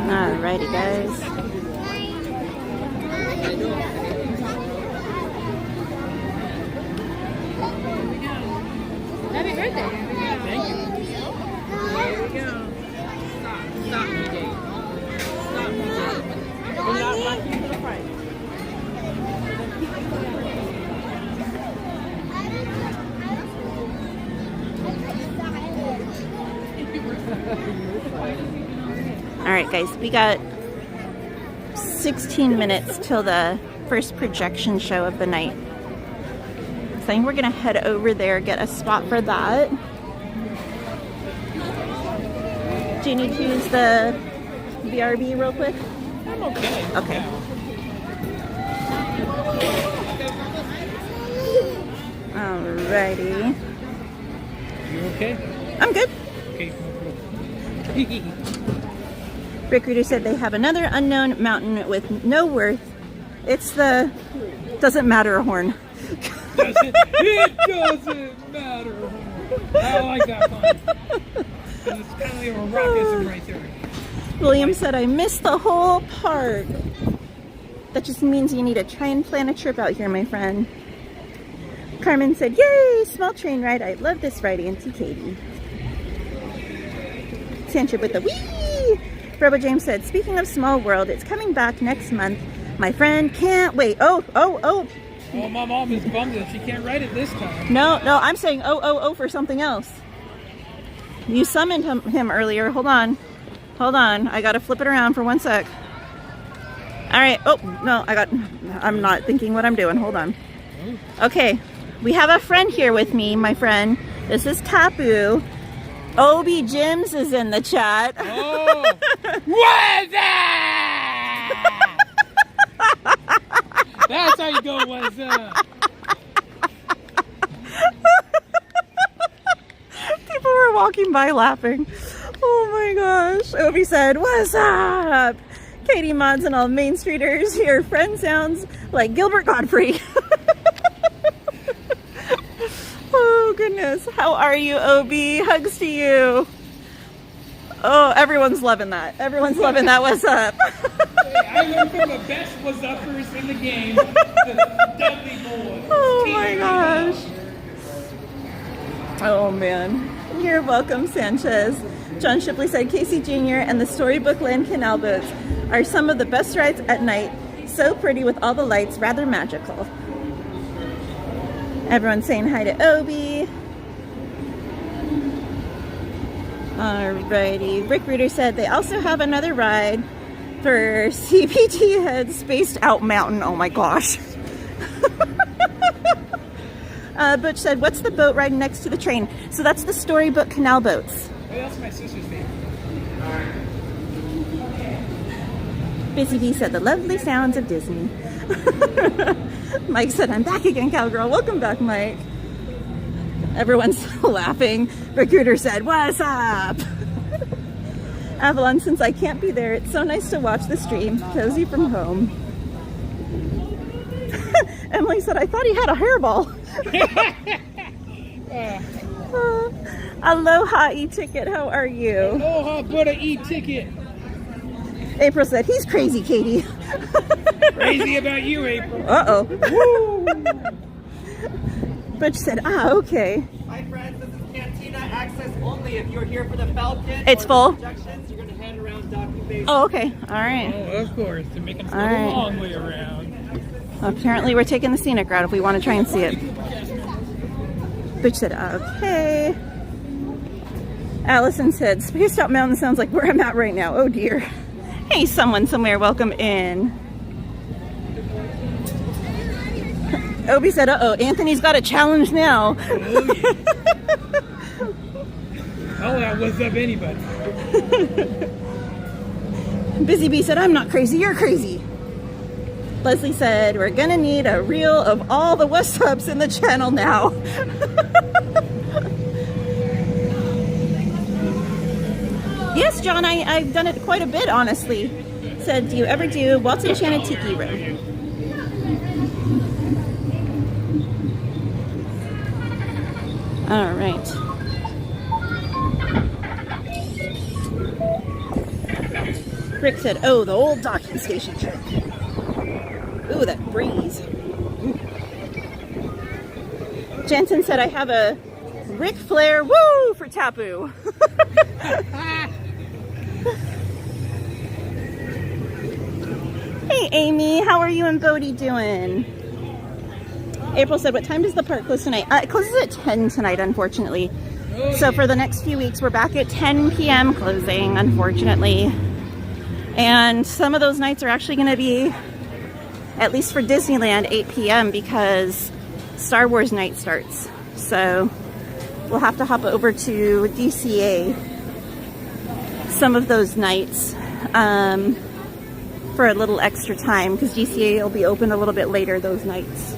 Alrighty, guys. Happy birthday. Thank you. There we go. Stop me, Dave. Stop me, Dave. We're not lucky for the price. All right, guys, we got 16 minutes till the first projection show of the night. So I think we're gonna head over there, get a spot for that. Do you need to use the BRB real quick? I'm okay. Okay. Alrighty. You okay? I'm good. Okay. Rick Reader said they have another unknown mountain with no worth. It's the doesn't matter horn. It doesn't matter. I like that one. It's kind of like a rockism right there. William said, I missed the whole park. That just means you need to try and plan a trip out here, my friend. Carmen said, yay, small train ride. I love this ride, Auntie Katie. Sancho with the wee. Robo James said, speaking of Small World, it's coming back next month. My friend can't wait. Oh. Oh, my mom is bummed that she can't write it this time. No, I'm saying oh for something else. You summoned him earlier. Hold on. I gotta flip it around for 1 sec. All right. Oh, no, I'm not thinking what I'm doing. Hold on. Okay. We have a friend here with me, my friend. This is Tapu. Obi Jims is in the chat. Oh. What's that? That's how you go, what's up? People were walking by laughing. Oh my gosh. Obi said, what's up? Katie Mods and all Main Streeters. Your friend sounds like Gilbert Godfrey. Oh goodness. How are you, Obi? Hugs to you. Oh, everyone's loving that. Everyone's loving that. What's up? I learned from the best was-uppers in the game, the Dudley Boys. Oh my gosh. Oh man. You're welcome, Sanchez. John Shipley said Casey Jr. and the Storybook Land Canal boats are some of the best rides at night. So pretty with all the lights, rather magical. Everyone's saying hi to Obi. Alrighty. Rick Reader said they also have another ride for CPT heads, Spaced Out Mountain. Oh my gosh. Butch said, what's the boat riding next to the train? So that's the Storybook Canal boats. Oh, that's my sister's favorite. Busy Bee said, the lovely sounds of Disney. Mike said, I'm back again, cowgirl. Welcome back, Mike. Everyone's laughing. Recruiter said, what's up? Avalon, since I can't be there, it's so nice to watch the stream. Cozy from home. Emily said, I thought he had a hairball. Aloha e-ticket, how are you? Aloha, butter e-ticket. April said, he's crazy, Katie. Crazy about you, April. Uh-oh. Butch said, okay. Hi friends, this is Cantina access only. If you're here for the Falcon It's full. Projections, you're going to head around docking base. Oh, okay. All right. Oh, of course. They're making us go All right. a long way around. Apparently we're taking the scenic route if we want to try and see it. Butch said, okay. Allison said, Spaced Out Mountain sounds like where I'm at right now. Oh dear. Hey, someone somewhere, welcome in. Obi said, uh-oh, Anthony's got a challenge now. Oh, yeah. Oh, that was up anybody. Busy Bee said, I'm not crazy, you're crazy. Leslie said, we're gonna need a reel of all the West Hubs in the channel now. Yes, John, I've done it quite a bit, honestly. Said, do you ever do Walt's Enchanted Tiki Room? All right. Rick said, oh, the old docking station trick. Ooh, that breeze. Ooh. Jensen said, I have a Ric Flair woo for Tapu. Hey, Amy, how are you and Bodie doing? April said, what time does the park close tonight? It closes at 10 tonight, unfortunately. So for the next few weeks, we're back at 10 p.m. closing, unfortunately. And some of those nights are actually going to be, at least for Disneyland, 8 p.m. because Star Wars night starts. So we'll have to hop over to DCA some of those nights for a little extra time because DCA will be open a little bit later those nights.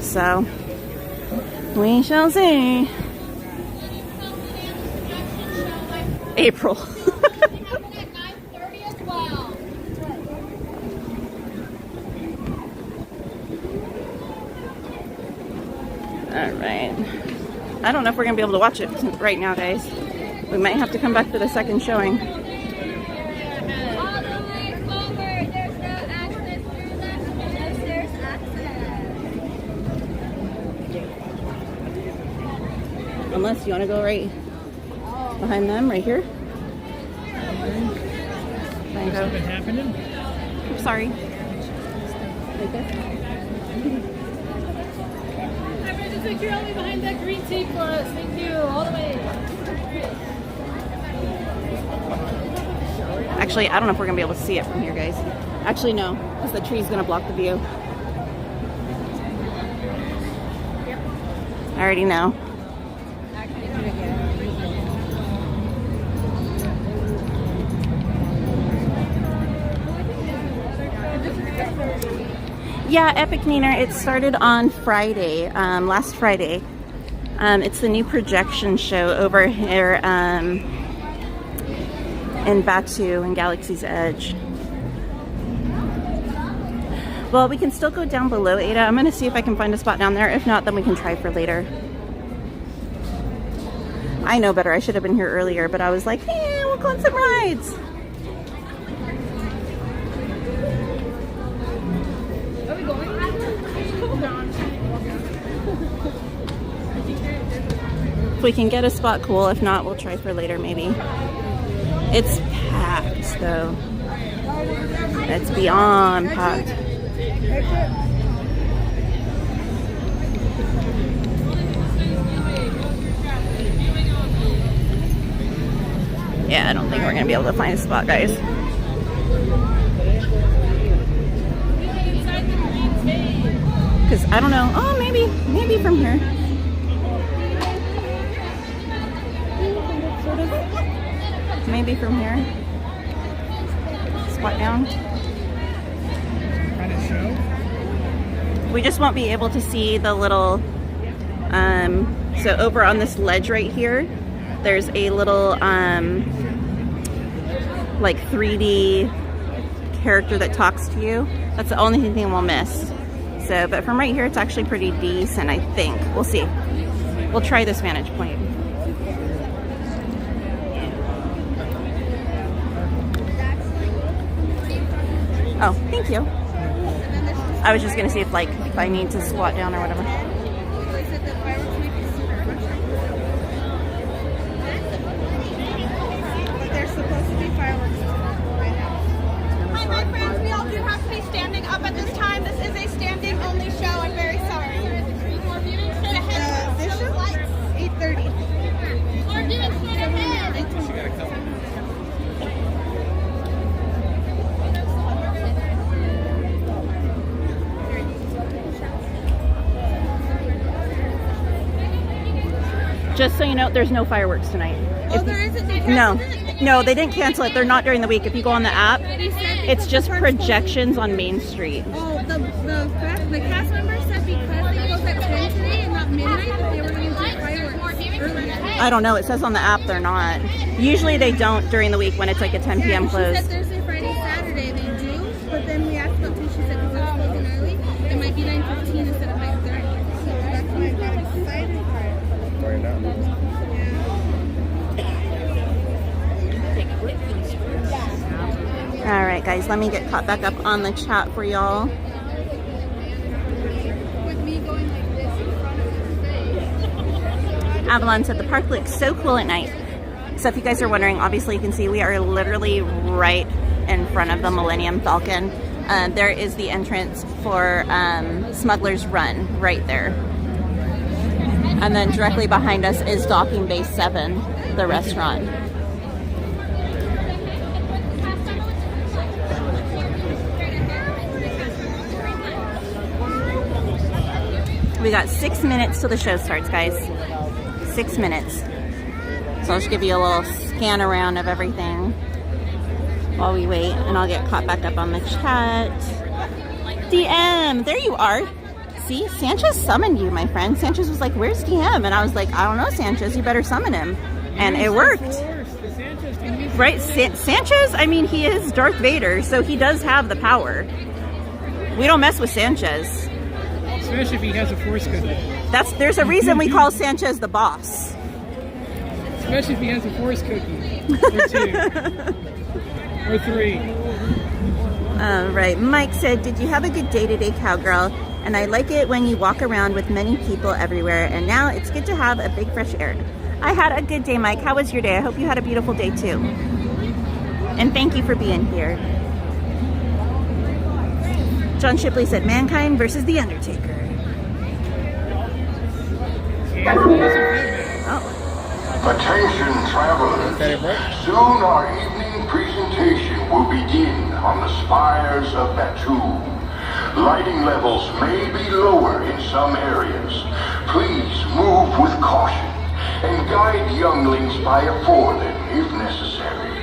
So We shall see. April. Alright. I don't know if we're going to be able to watch it right now, guys. We might have to come back for the second showing. Unless you want to go right behind them, right here. Is something happening? I'm sorry. Right there. Picture only behind that green tape for us. Thank you. All the way. Actually, I don't know if we're going to be able to see it from here, guys. Actually, no, because the tree's going to block the view. I already know. Yeah, Epic Neener, it started on Friday, last Friday. It's the new projection show over here in Batu in Galaxy's Edge. Well, we can still go down below, Ada. I'm going to see if I can find a spot down there. If not, then we can try for later. I know better. I should have been here earlier, but I was like, hey, we'll go on some rides. If we can get a spot, cool. If not, we'll try for later, maybe. It's packed, though. It's beyond packed. Yeah, I don't think we're going to be able to find a spot, guys. Because I don't know. Oh, maybe from here. Sort of. Maybe from here. Squat down. Kind of show. We just won't be able to see the little. So over on this ledge right here, there's a little like 3D character that talks to you. That's the only thing we'll miss. So, but from right here, it's actually pretty decent, I think. We'll see. We'll try this vantage point. Oh, thank you. I was just gonna see if I need to squat down or whatever. There's supposed to be fireworks right now. Hi, my friends. We all do have to be standing up at this time. This is a standing only show. I'm very sorry. This show? 8:30. We're doing straight ahead. She got a couple. Just so you know, there's no fireworks tonight. Oh, there isn't? No, they didn't cancel it. They're not during the week. If you go on the app, it's just projections on Main Street. Oh, the cast member said because it goes at 10 today and not midnight, that they were going to do fireworks earlier. I don't know. It says on the app they're not. Usually they don't during the week when it's like a 10 p.m. close. She said Thursday, Friday, Saturday they do, but then we asked about 2. She said because it's closing early, it might be 9:15 instead of 9:30. So that's why I got excited for it. All right, guys, let me get caught back up on the chat for y'all. Avalon said the park looks so cool at night. So if you guys are wondering, obviously you can see we are literally right in front of the Millennium Falcon. There is the entrance for Smuggler's Run right there. And then directly behind us is Docking Bay 7, the restaurant. We got 6 minutes till the show starts, guys. 6 minutes. So I'll just give you a little scan around of everything while we wait, and I'll get caught back up on the chat. DM, there you are. See, Sanchez summoned you, my friend. Sanchez was like, where's DM? And I was like, I don't know, Sanchez, you better summon him. And it worked. Right, Sanchez, I mean, he is Darth Vader, so he does have the power. We don't mess with Sanchez. Especially if he has a Force cookie. There's a reason we call Sanchez the boss. Especially if he has a Force cookie. Or 2. Or 3. All right, Mike said, did you have a good day today, Cowgirl? And I like it when you walk around with many people everywhere, and now it's good to have a big fresh air. I had a good day, Mike. How was your day? I hope you had a beautiful day too. And thank you for being here. John Shipley said, Mankind versus The Undertaker. Oh. Attention travelers. Soon our evening presentation will begin on the spires of Tapu. Lighting levels may be lower in some areas. Please move with caution and guide younglings by a forelimb if necessary.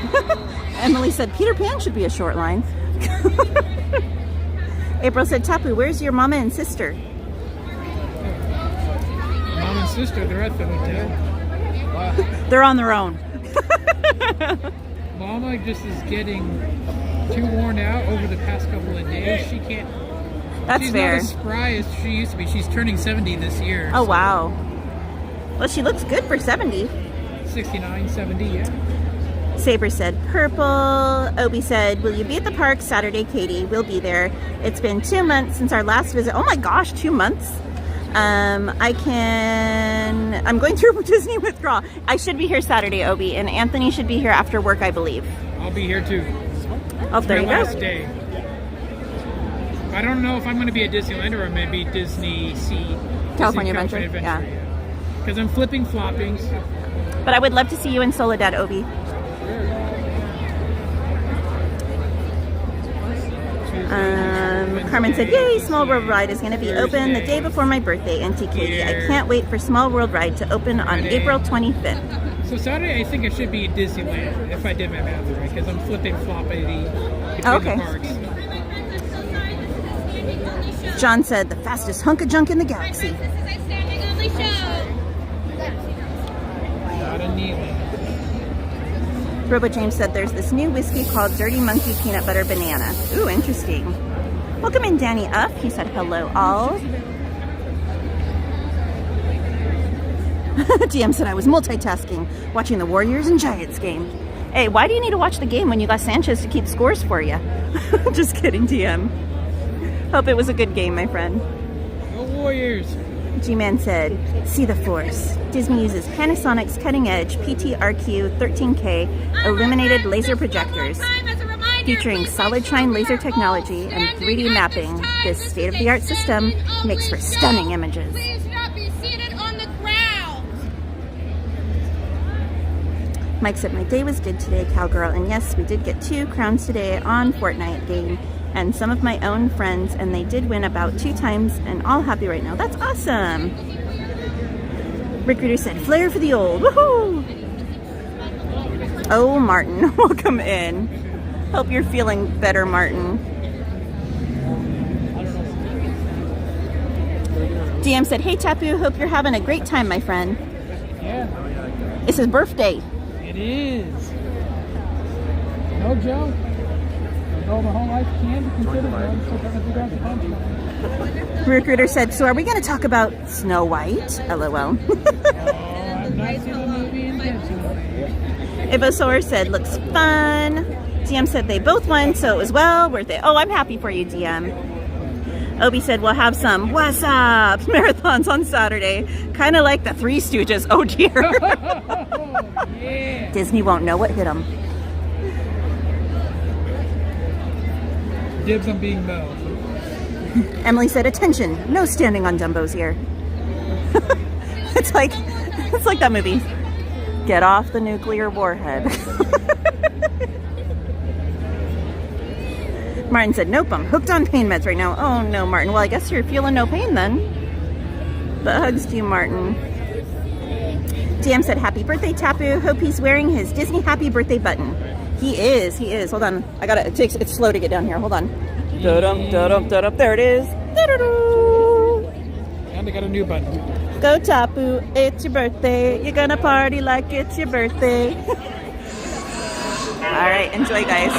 Emily said, Peter Pan should be a short line. April said, Tapu, where's your mama and sister? Mom and sister, they're at the hotel. They're on their own. Mama just is getting too worn out over the past couple of days. She can't. That's fair. She's not as spry as she used to be. She's turning 70 this year. Oh, wow. Well, she looks good for 70. 69, 70, yeah. Saber said purple. Obi said, will you be at the park Saturday, Katie? We'll be there. It's been 2 months since our last visit. Oh my gosh, 2 months. I'm going through Disney withdrawal. I should be here Saturday, Obi, and Anthony should be here after work, I believe. I'll be here too. Oh, there you go. Last day. I don't know if I'm going to be at Disneyland or maybe Disney Sea. California Adventure. Yeah. Because I'm flipping floppings. But I would love to see you in Soledad, Obi. Carmen said, yay, Small World Ride is going to be open the day before my birthday, Auntie Katie. I can't wait for Small World Ride to open on April 25th. So Saturday, I think I should be at Disneyland, if I did my math right, because I'm flipping floppity between the parks. John said, the fastest hunk of junk in the galaxy. Not a kneeling. Robo James said there's this new whiskey called Dirty Monkey Peanut Butter Banana. Ooh, interesting. Welcome in, Danny Uff. He said hello, all. DM said I was multitasking, watching the Warriors and Giants game. Hey, why do you need to watch the game when you got Sanchez to keep scores for you? Just kidding, DM. Hope it was a good game, my friend. Go Warriors. G-Man said, see the force. Disney uses Panasonic's cutting-edge PTRQ 13K illuminated laser projectors. Featuring solid shine laser technology and 3D mapping, this state-of-the-art system makes for stunning images. Mike said, my day was good today, Cowgirl, and yes, we did get 2 crowns today on Fortnite game and some of my own friends, and they did win about 2 times and all happy right now. That's awesome. Rick Reader said, flair for the old, woohoo! Oh, Martin, welcome in. Hope you're feeling better, Martin. DM said, hey, Tapu, hope you're having a great time, my friend. Yeah. It's his birthday. It is. No joke. All the whole life can be considered one, so kind of figure out the punchline. Recruiter said, so are we going to talk about Snow White? LOL. I've not seen the movie intentionally. Ivosaur said, looks fun. DM said they both won, so it was well worth it. Oh, I'm happy for you, DM. Obi said, we'll have some what's up marathons on Saturday. Kind of like the Three Stooges. Oh, dear. Yeah. Disney won't know what hit them. Dibs on being Mel. Emily said, attention, no standing on Dumbo's ear. It's like that movie. Get off the nuclear warhead. Martin said, nope, I'm hooked on pain meds right now. Oh no, Martin. Well, I guess you're feeling no pain then. But hugs to you, Martin. DM said, happy birthday, Tapu. Hope he's wearing his Disney happy birthday button. He is. Hold on. It's slow to get down here. Hold on. Da-dum, da-dum, da-dum. There it is. Da-da-doo. And they got a new button. Go Tapu, it's your birthday. You're gonna party like it's your birthday. All right, enjoy, guys.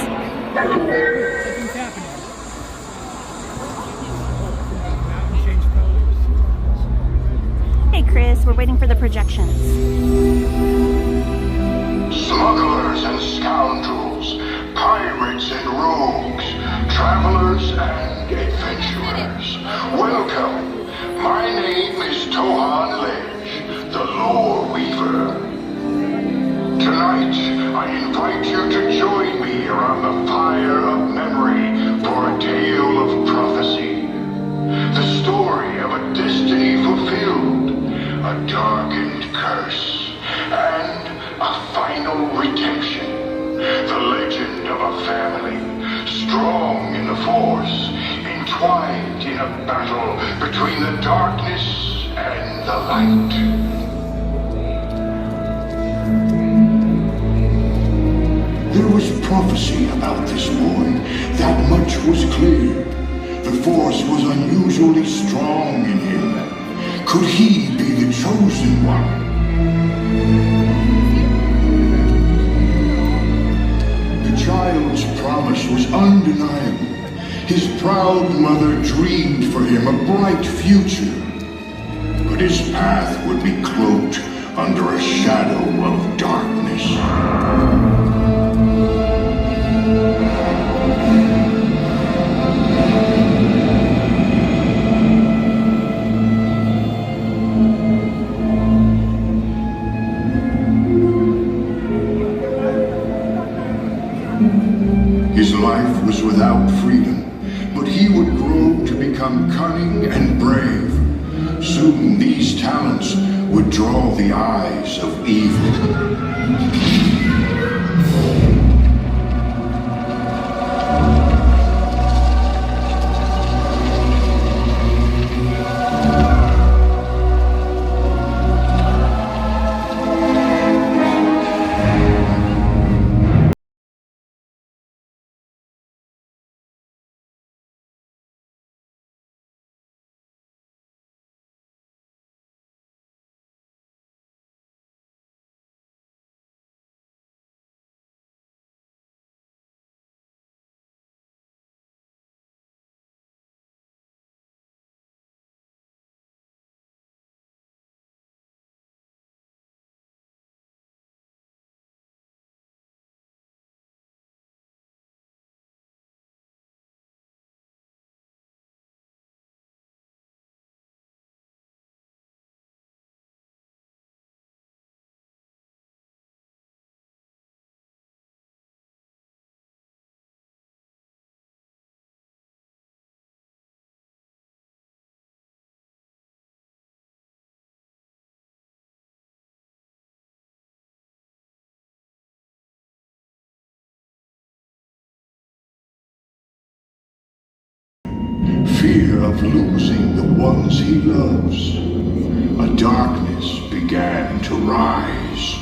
Hey, Chris, we're waiting for the projections. Smugglers and scoundrels, pirates and rogues, travelers and adventurers, welcome. My name is Tohan Ledge, the Lore Weaver. Tonight, I invite you to join me around the fire of memory for a tale of prophecy. The story of a destiny fulfilled, a darkened curse, and a final redemption. The legend of a family, strong in the Force, entwined in a battle between the darkness and the light. There was prophecy about this boy, that much was clear. The Force was unusually strong in him. Could he be the chosen one? The child's promise was undeniable. His proud mother dreamed for him a bright future. But his path would be cloaked under a shadow of darkness. His life was without freedom, but he would grow to become cunning and brave. Soon these talents would draw the eyes of evil. Fear of losing the ones he loves. A darkness began to rise.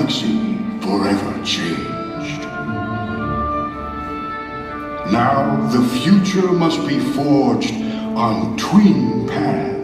galaxy forever changed. Now the future must be forged on twin paths.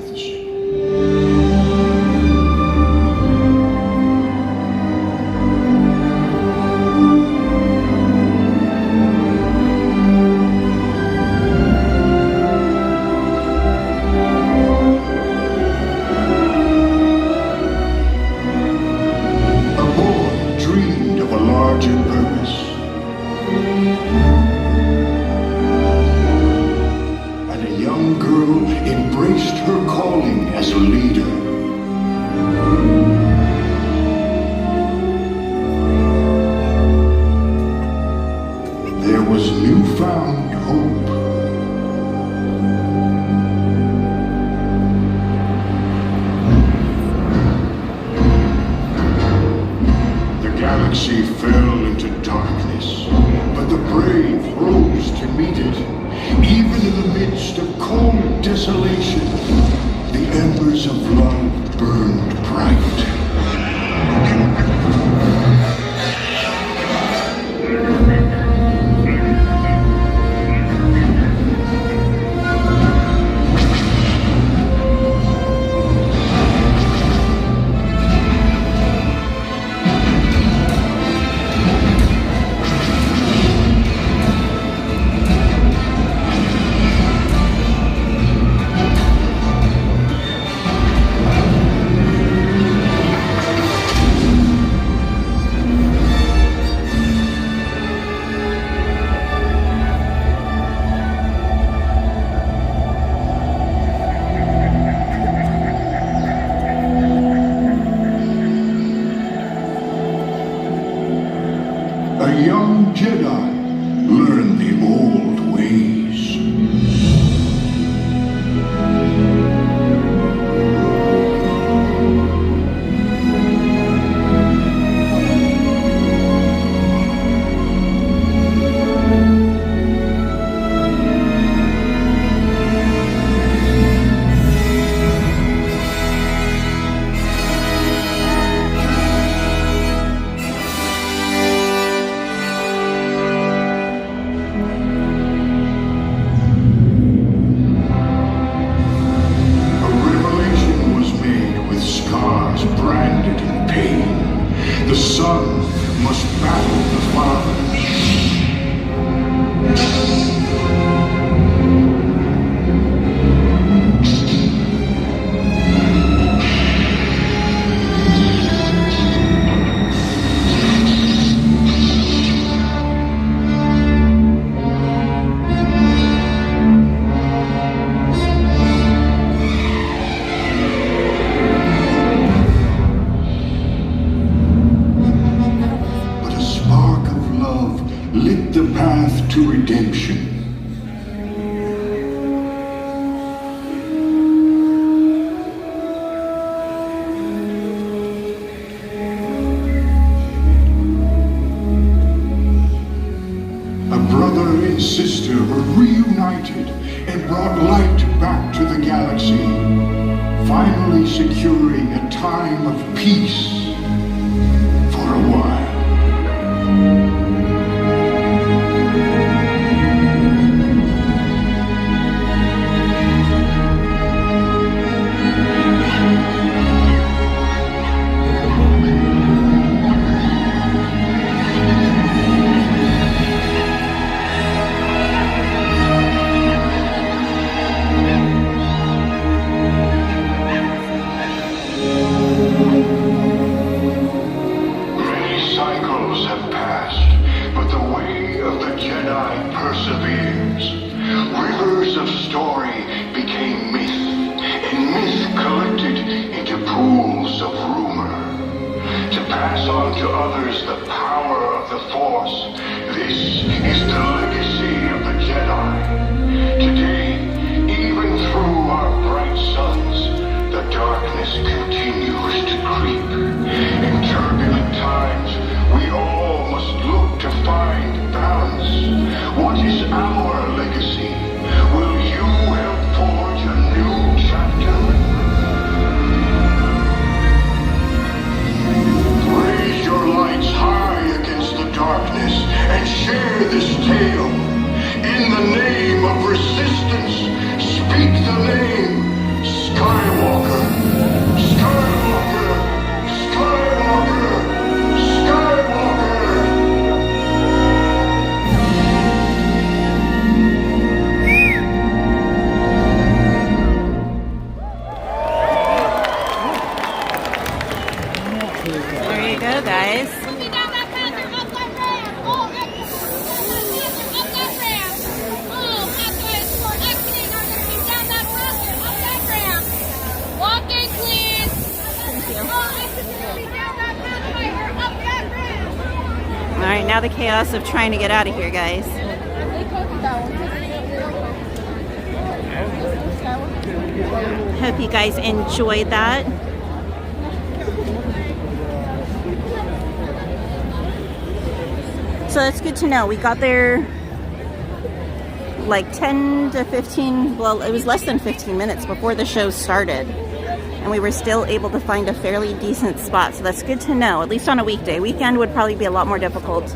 Raise your this tale. In the name of resistance, speak the name Skywalker. Skywalker. Skywalker. Skywalker. There you go, guys. Walking, please. All right, now the chaos of trying to get out of here, guys. Hope you guys enjoyed that. So that's good to know. We got there like 10 to 15, well, it was less than 15 minutes before the show started. And we were still able to find a fairly decent spot. So that's good to know, at least on a weekday. Weekend would probably be a lot more difficult.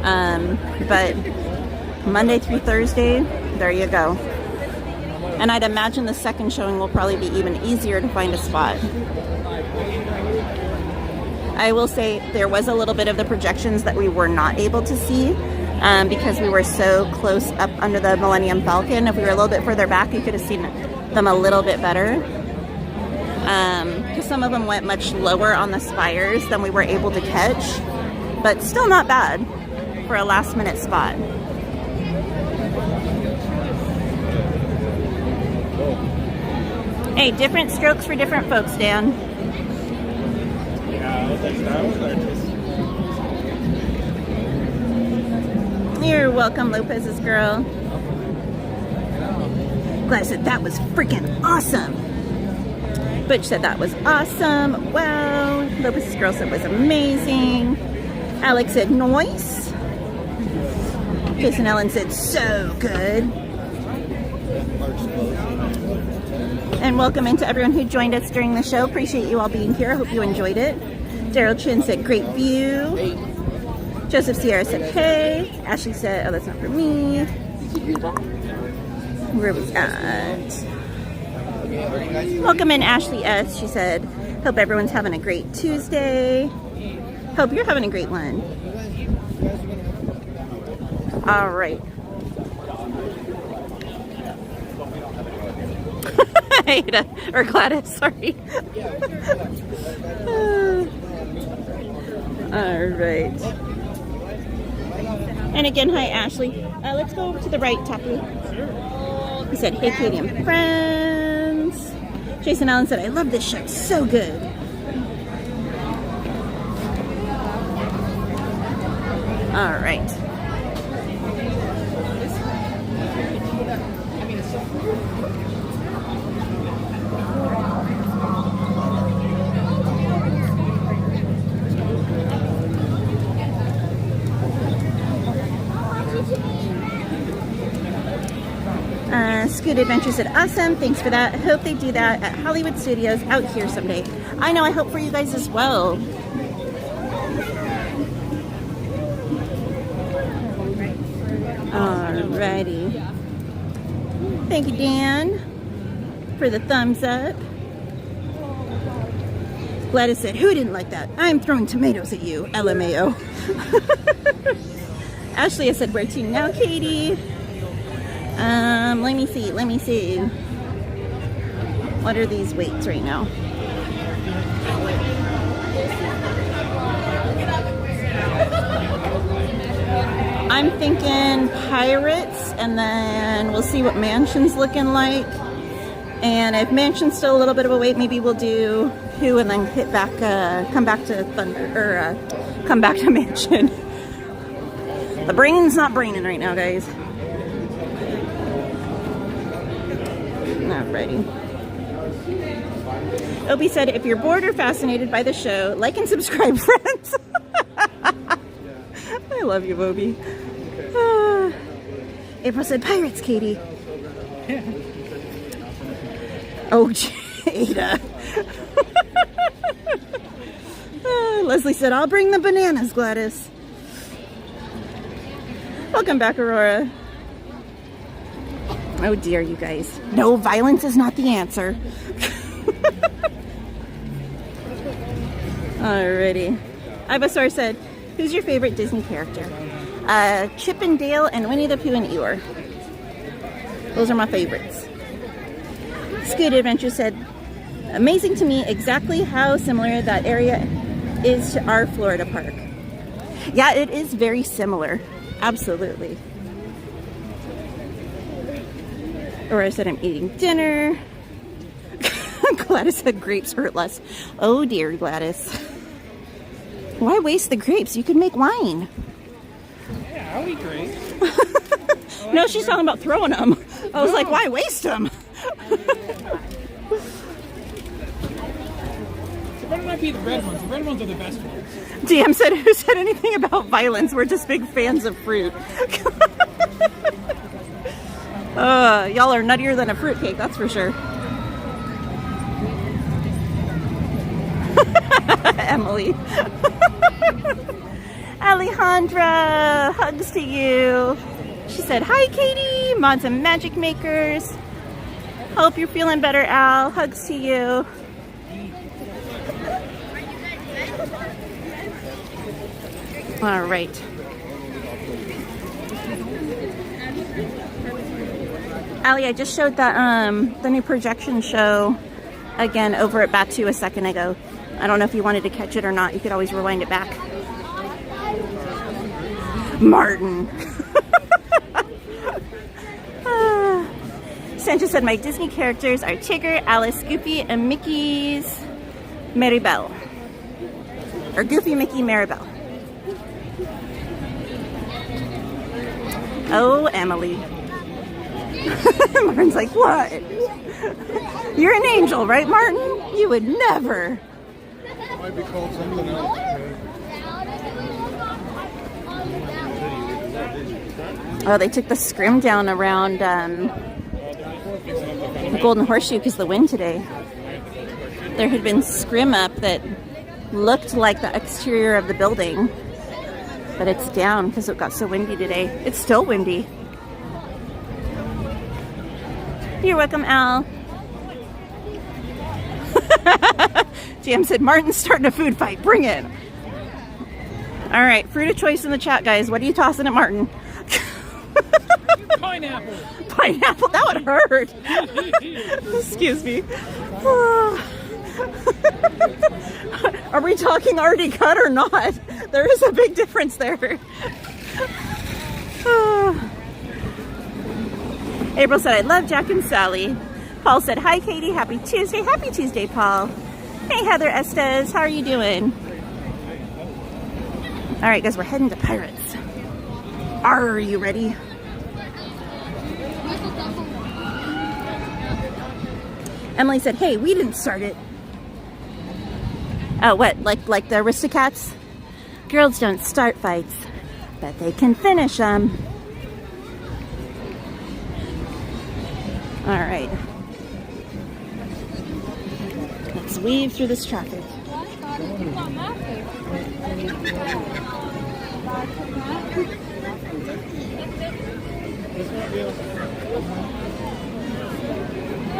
But Monday through Thursday, there you go. And I'd imagine the second showing will probably be even easier to find a spot. I will say there was a little bit of the projections that we were not able to see because we were so close up under the Millennium Falcon. If we were a little bit further back, you could have seen them a little bit better. Because some of them went much lower on the spires than we were able to catch, but still not bad for a last minute spot. Hey, different strokes for different folks, Dan. You're welcome, Lopez's girl. Glad said that was freaking awesome. Butch said that was awesome. Wow. Lopez's girl said it was amazing. Alex said nice. Jason Ellen said so good. And welcome into everyone who joined us during the show. Appreciate you all being here. I hope you enjoyed it. Daryl Chin said great view. Joseph Sierra said hey. Ashley said, oh, that's not for me. Where was that? Welcome in, Ashley S. She said, hope everyone's having a great Tuesday. Hope you're having a great one. All right. Ada, or Gladys, sorry. All right. And again, hi, Ashley. Let's go over to the right, Tapu. He said, hey, Katie and friends. Jason Allen said, I love this show. So good. All right. Scoot Adventure said, awesome, thanks for that. Hope they do that at Hollywood Studios out here someday. I know, I hope for you guys as well. Alrighty. Thank you, Dan, for the thumbs up. Gladys said, who didn't like that? I'm throwing tomatoes at you, LMAO. Ashley, I said, where to now, Katie? Let me see. What are these weights right now? I'm thinking Pirates, and then we'll see what Mansion's looking like. And if Mansion's still a little bit of a wait, maybe we'll do Pooh and then hit back, come back to Thunder, or come back to Mansion. The brain's not braining right now, guys. Alrighty. Opie said, if you're bored or fascinated by the show, like and subscribe, friends. I love you, Bobby. April said, Pirates, Katie. Oh, Jada. Leslie said, I'll bring the bananas, Gladys. Welcome back, Aurora. Oh dear, you guys. No, violence is not the answer. Alrighty. Ivysaur said, who's your favorite Disney character? Chip and Dale and Winnie the Pooh and Eeyore. Those are my favorites. Scoot Adventure said, amazing to me exactly how similar that area is to our Florida park. Yeah, it is very similar. Absolutely. Aurora said, I'm eating dinner. Gladys said grapes hurt less. Oh dear, Gladys. Why waste the grapes? You could make wine. Yeah, I'll eat grapes. No, she's talking about throwing them. I was like, why waste them? What might be the red ones? The red ones are the best ones. DM said, who said anything about violence? We're just big fans of fruit. Y'all are nuttier than a fruitcake, that's for sure. Emily. Alejandra, hugs to you. She said, hi, Katie. Mods and Magic Makers. Hope you're feeling better, Al. Hugs to you. All right. Allie, I just showed the new projection show again over at Batu a second ago. I don't know if you wanted to catch it or not. You could always rewind it back. Martin. Sanchez said, my Disney characters are Tigger, Alice, Goofy, and Mickey's Maribel. Or Goofy, Mickey, Maribel. Oh, Emily. Martin's like, what? You're an angel, right, Martin? You would never. Might be called something else. Oh, they took the scrim down around the Golden Horseshoe because of the wind today. There had been scrim up that looked like the exterior of the building, but it's down because it got so windy today. It's still windy. You're welcome, Al. GM said, Martin's starting a food fight. Bring it. All right, fruit of choice in the chat, guys. What are you tossing at Martin? Pineapple. Pineapple? That would hurt. Excuse me. Are we talking already cut or not? There is a big difference there. April said, I love Jack and Sally. Paul said, hi, Katie. Happy Tuesday. Happy Tuesday, Paul. Hey, Heather Estes. How are you doing? All right, guys, we're heading to Pirates. Are you ready? Emily said, hey, we didn't start it. Oh, what? Like the Aristocats? Girls don't start fights, but they can finish them. All right. Let's weave through this traffic.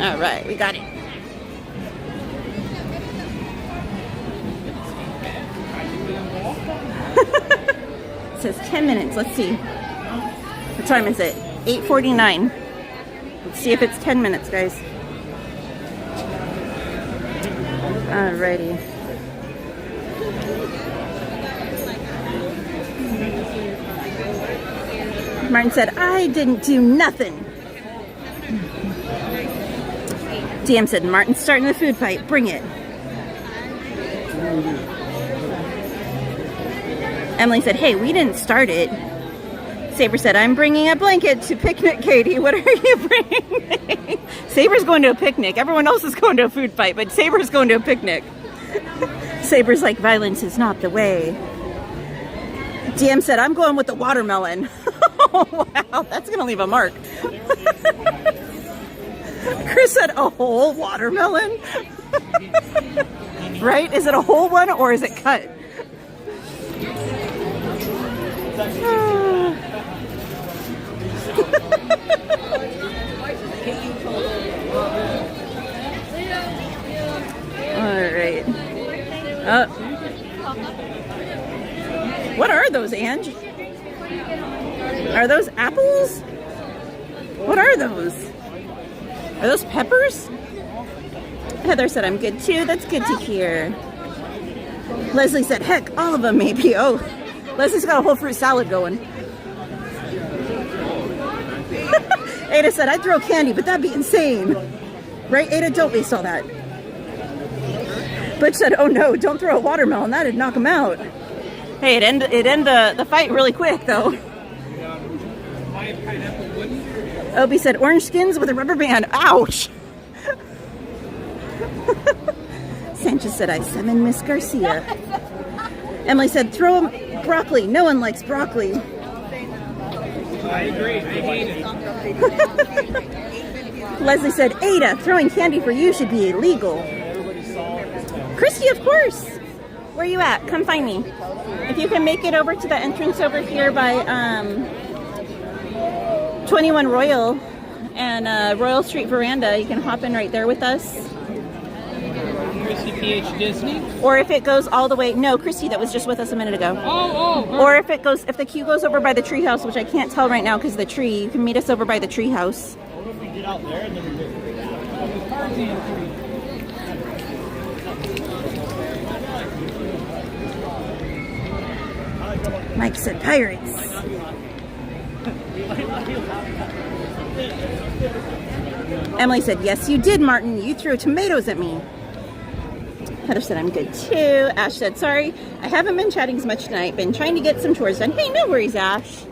All right, we got it. It says 10 minutes. Let's see. What time is it? 8:49. Let's see if it's 10 minutes, guys. Alrighty. Martin said, I didn't do nothing. DM said, Martin's starting the food fight. Bring it. Emily said, hey, we didn't start it. Saber said, I'm bringing a blanket to picnic, Katie. What are you bringing? Saber's going to a picnic. Everyone else is going to a food fight, but Saber's going to a picnic. Saber's like, violence is not the way. DM said, I'm going with the watermelon. Oh, wow, that's going to leave a mark. Chris said, a whole watermelon? Right? Is it a whole one or is it cut? Ange? Are those apples? What are those? Are those peppers? Heather said, I'm good too. That's good to hear. Leslie said, heck, all of them maybe. Oh, Leslie's got a whole fruit salad going. Ada said, I'd throw candy, but that'd be insane. Right, Ada? Don't waste all that. Butch said, oh no, don't throw a watermelon. That'd knock him out. Hey, it ended the fight really quick, though. Obi said, orange skins with a rubber band. Ouch! Sanchez said, I summon Miss Garcia. Emily said, throw broccoli. No one likes broccoli. I agree. I hate it. Leslie said, Ada, throwing candy for you should be illegal. Christy, of course. Where you at? Come find me. If you can make it over to the entrance over here by 21 Royal and Royal Street Veranda, you can hop in right there with us. Christy PH Disney? Or if it goes all the way, no, Christy, that was just with us a minute ago. Or if the queue goes over by the treehouse, which I can't tell right now because of the tree, you can meet us over by the treehouse. What if we get out there and then we go? Mike said pirates. Emily said, yes, you did, Martin. You threw tomatoes at me. Heather said, I'm good too. Ash said, sorry, I haven't been chatting as much tonight. Been trying to get some chores done. Hey, no worries, Ash.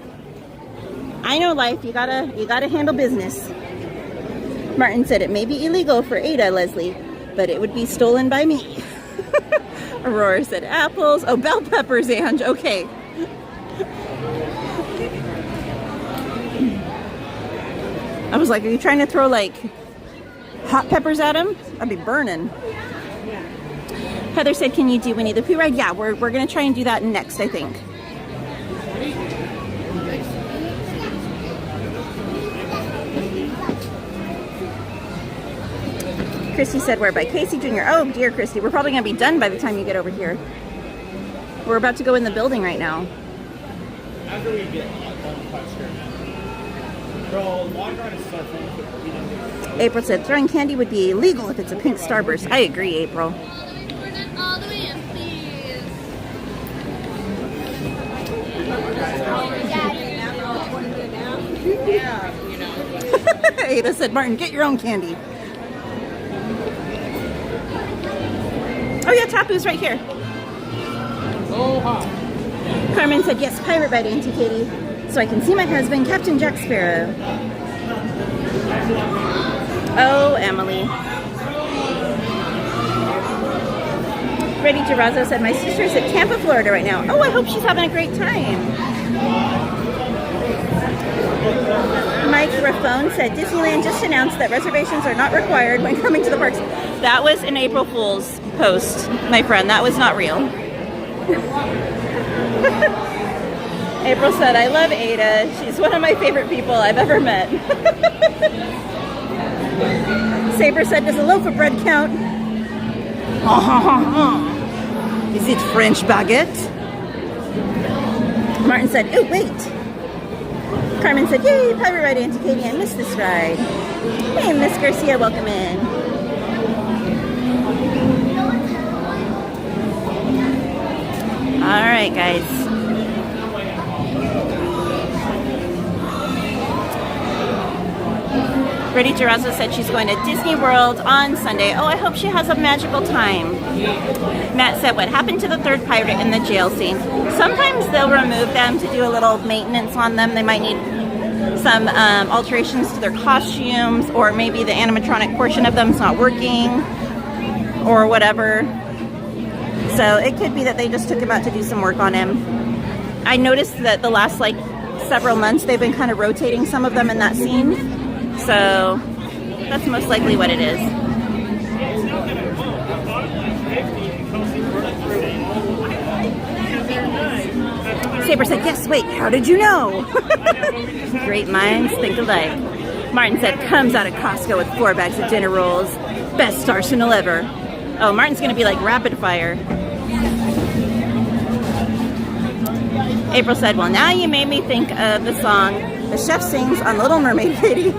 I know life. You gotta handle business. Martin said, it may be illegal for Ada, Leslie, but it would be stolen by me. Aurora said, apples. Oh, bell peppers, Ange. Okay. I was like, are you trying to throw like hot peppers at him? I'd be burning. Heather said, can you do Winnie the Pooh ride? Yeah, we're going to try and do that next, I think. Christy said, we're by Casey Jr. Oh, dear, Christy. We're probably going to be done by the time you get over here. We're about to go in the building right now. After we get April said, throwing candy would be illegal if it's a pink starburst. I agree, April. All the way in, please. Ada said, Martin, get your own candy. Oh yeah, Tapu's right here. Oh, hi. Carmen said, yes, pirate ride, Auntie Katie. So I can see my husband, Captain Jack Sparrow. Oh, Emily. Freddie Gerrazzo said, my sister's at Tampa, Florida right now. Oh, I hope she's having a great time. Mike Raffone said, Disneyland just announced that reservations are not required when coming to the parks. That was an April Fool's post, my friend. That was not real. April said, I love Ada. She's one of my favorite people I've ever met. Saber said, does a loaf of bread count? Is it French baguette? Martin said, oh, wait. Carmen said, yay, pirate ride, Auntie Katie. I missed this ride. Hey, Miss Garcia, welcome in. All right, guys. Freddie Gerrazzo said she's going to Disney World on Sunday. Oh, I hope she has a magical time. Matt said, what happened to the third pirate in the jail scene? Sometimes they'll remove them to do a little maintenance on them. They might need some alterations to their costumes, or maybe the animatronic portion of them's not working, or whatever. So it could be that they just took him out to do some work on him. I noticed that the last several months they've been kind of rotating some of them in that scene. So that's most likely what it is. Saber said, yes, wait, how did you know? Great minds think alike. Martin said, comes out of Costco with 4 bags of dinner rolls. Best arsenal ever. Oh, Martin's going to be like rapid fire. April said, well, now you made me think of the song the chef sings on Little Mermaid, Katie.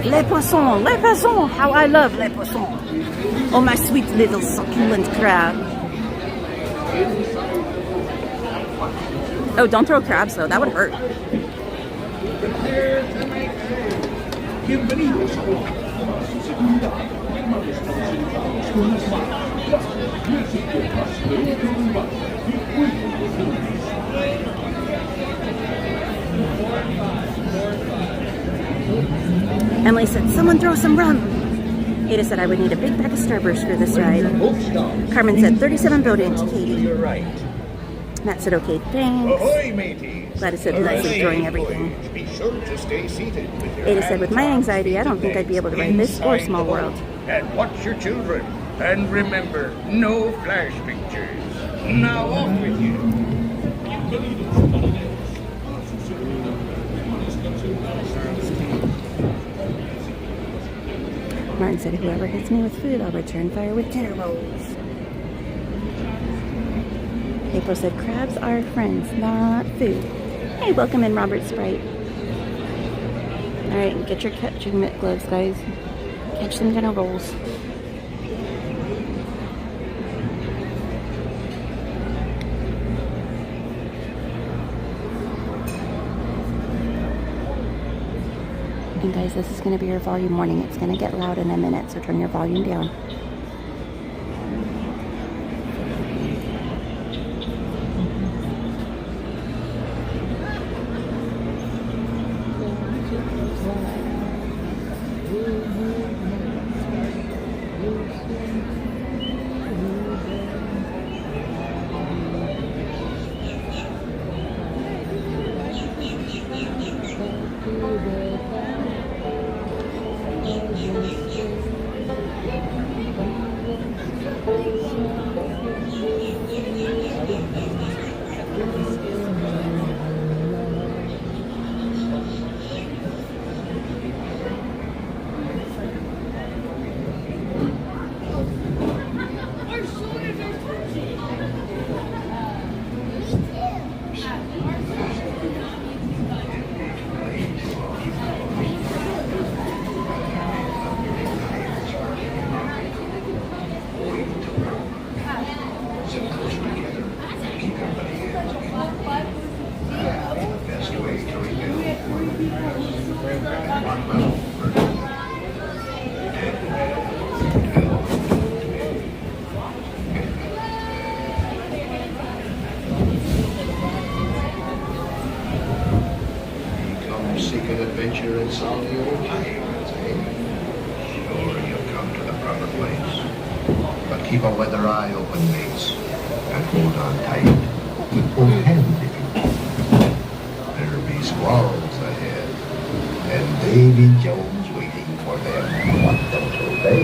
Les poissons, how I love les poissons. Oh, my sweet little succulent crab. Oh, don't throw crabs, though. That would hurt. Emily said, someone throw some rum. Ada said, I would need a big pack of Starburst for this ride. Carmen said, 37 boat inch, Katie. Matt said, okay, thanks. Ahoy, matey. Gladys said, nice enjoying everything. Be sure to stay seated with your Ada said, with my anxiety, I don't think I'd be able to ride this or Small World. And watch your children. And remember, no flash pictures. Now off with you. Martin said, whoever hits me with food, I'll return fire with dinner rolls. April said, crabs are friends, not food. Hey, welcome in, Robert Sprite. Alright, get your catching mitt gloves, guys. Catch some dinner rolls. And guys, this is going to be your volume warning. It's going to get loud in a minute, so turn your volume down. Adventure in salty old times, eh? Sure, you've come to the proper place. But keep a weather eye open, mates, and hold on tight. Hold hand if you will. There'll be squalls ahead, and Davy Jones waiting for them. Want them to obey.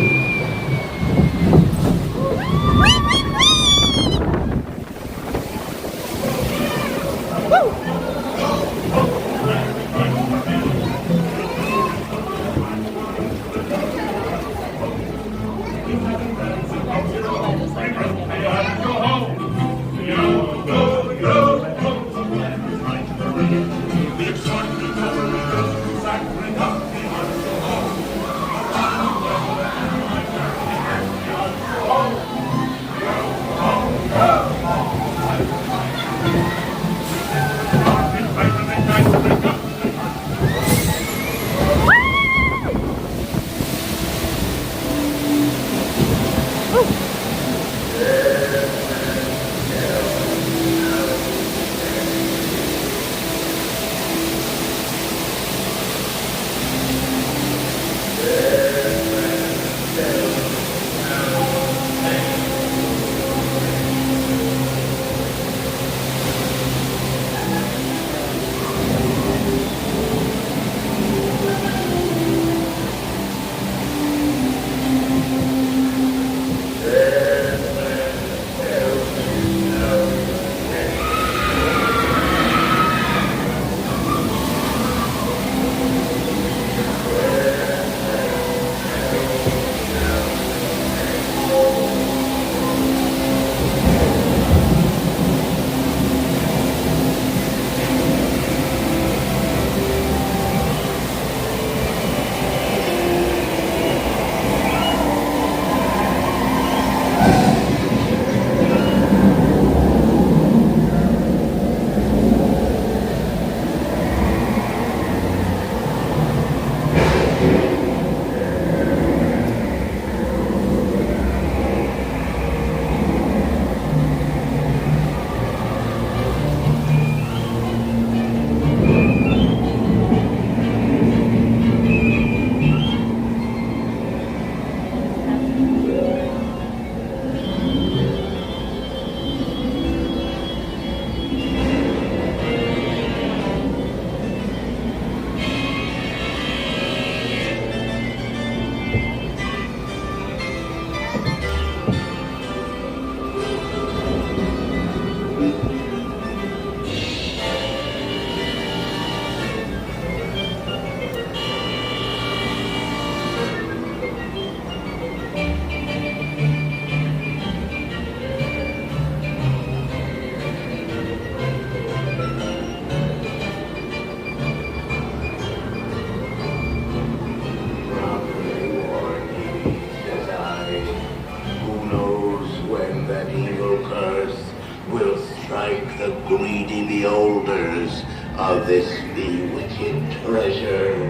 of this bewitching treasure.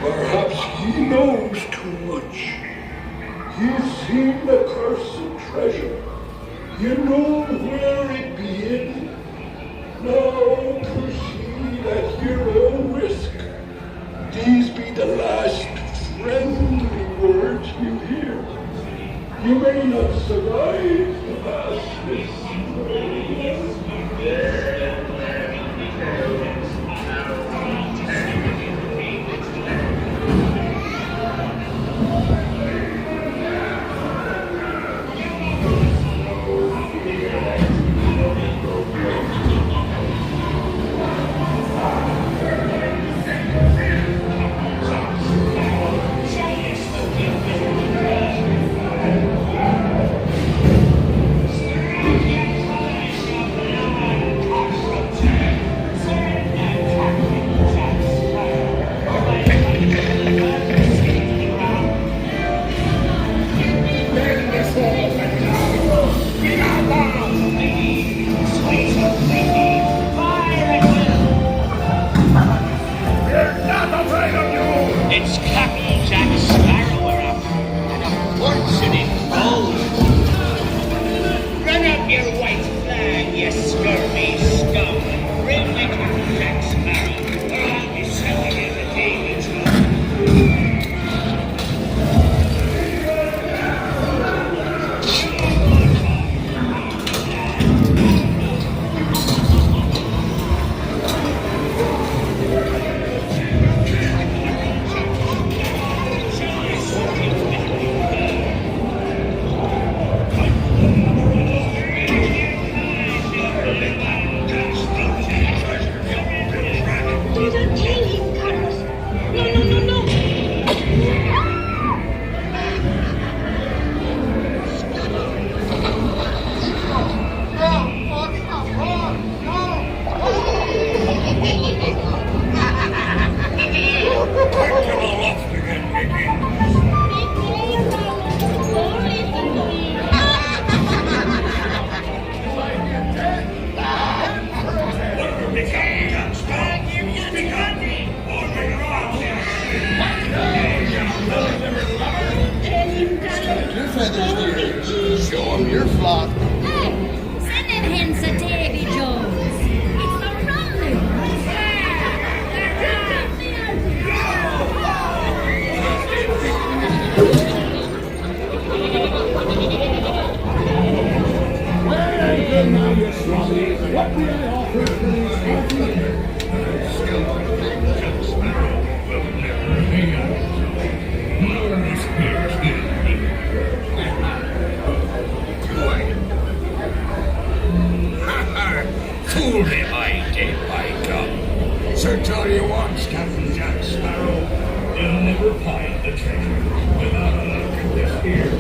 Perhaps he knows too much. He's seen the cursed treasure. You know where it be hidden. Now proceed at your own risk. These be the last friendly words you hear. You may not survive the vastness. It's Captain Jack Sparrow we're after, and a fortune in gold. Run up your white flag, you scurvy scum. Bring me Captain Jack Sparrow, or I'll be selling you the David's Show him your flock. Send him hence to Davy Jones. It's the rolling. Well, good now, you swabbies. What do I offer for these Fool me, I did, by God. So tell you once, Captain Jack Sparrow, You'll never find the treasure without a look at this here.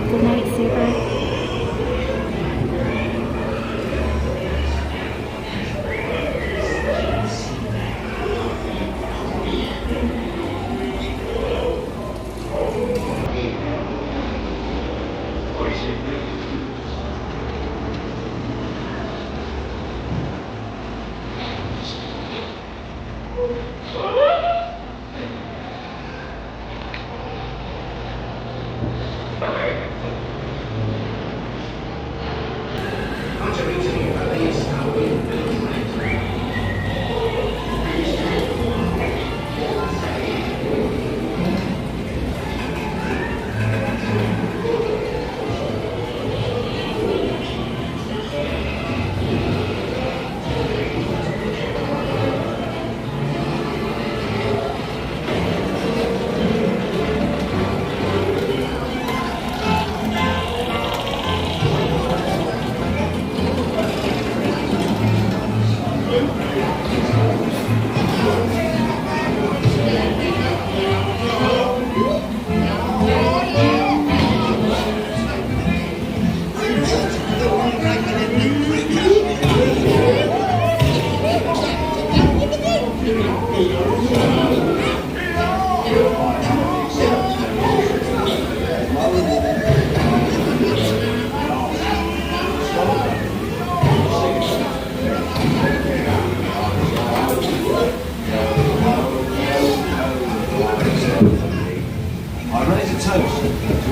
Good night, Super.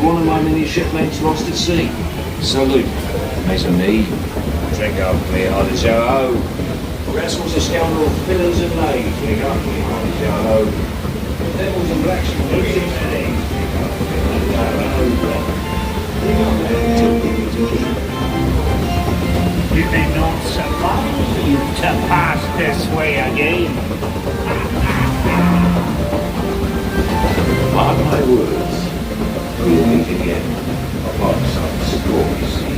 One of my many shipmates lost at sea. Salute. Mes amis. Drink up, me on the show. Rascals are scoundrel pillars and knaves. Drink up, me on the show. Devils and blacks and blues and things. You may not survive to pass this way again. Mark my words. We'll meet again upon some stormy sea.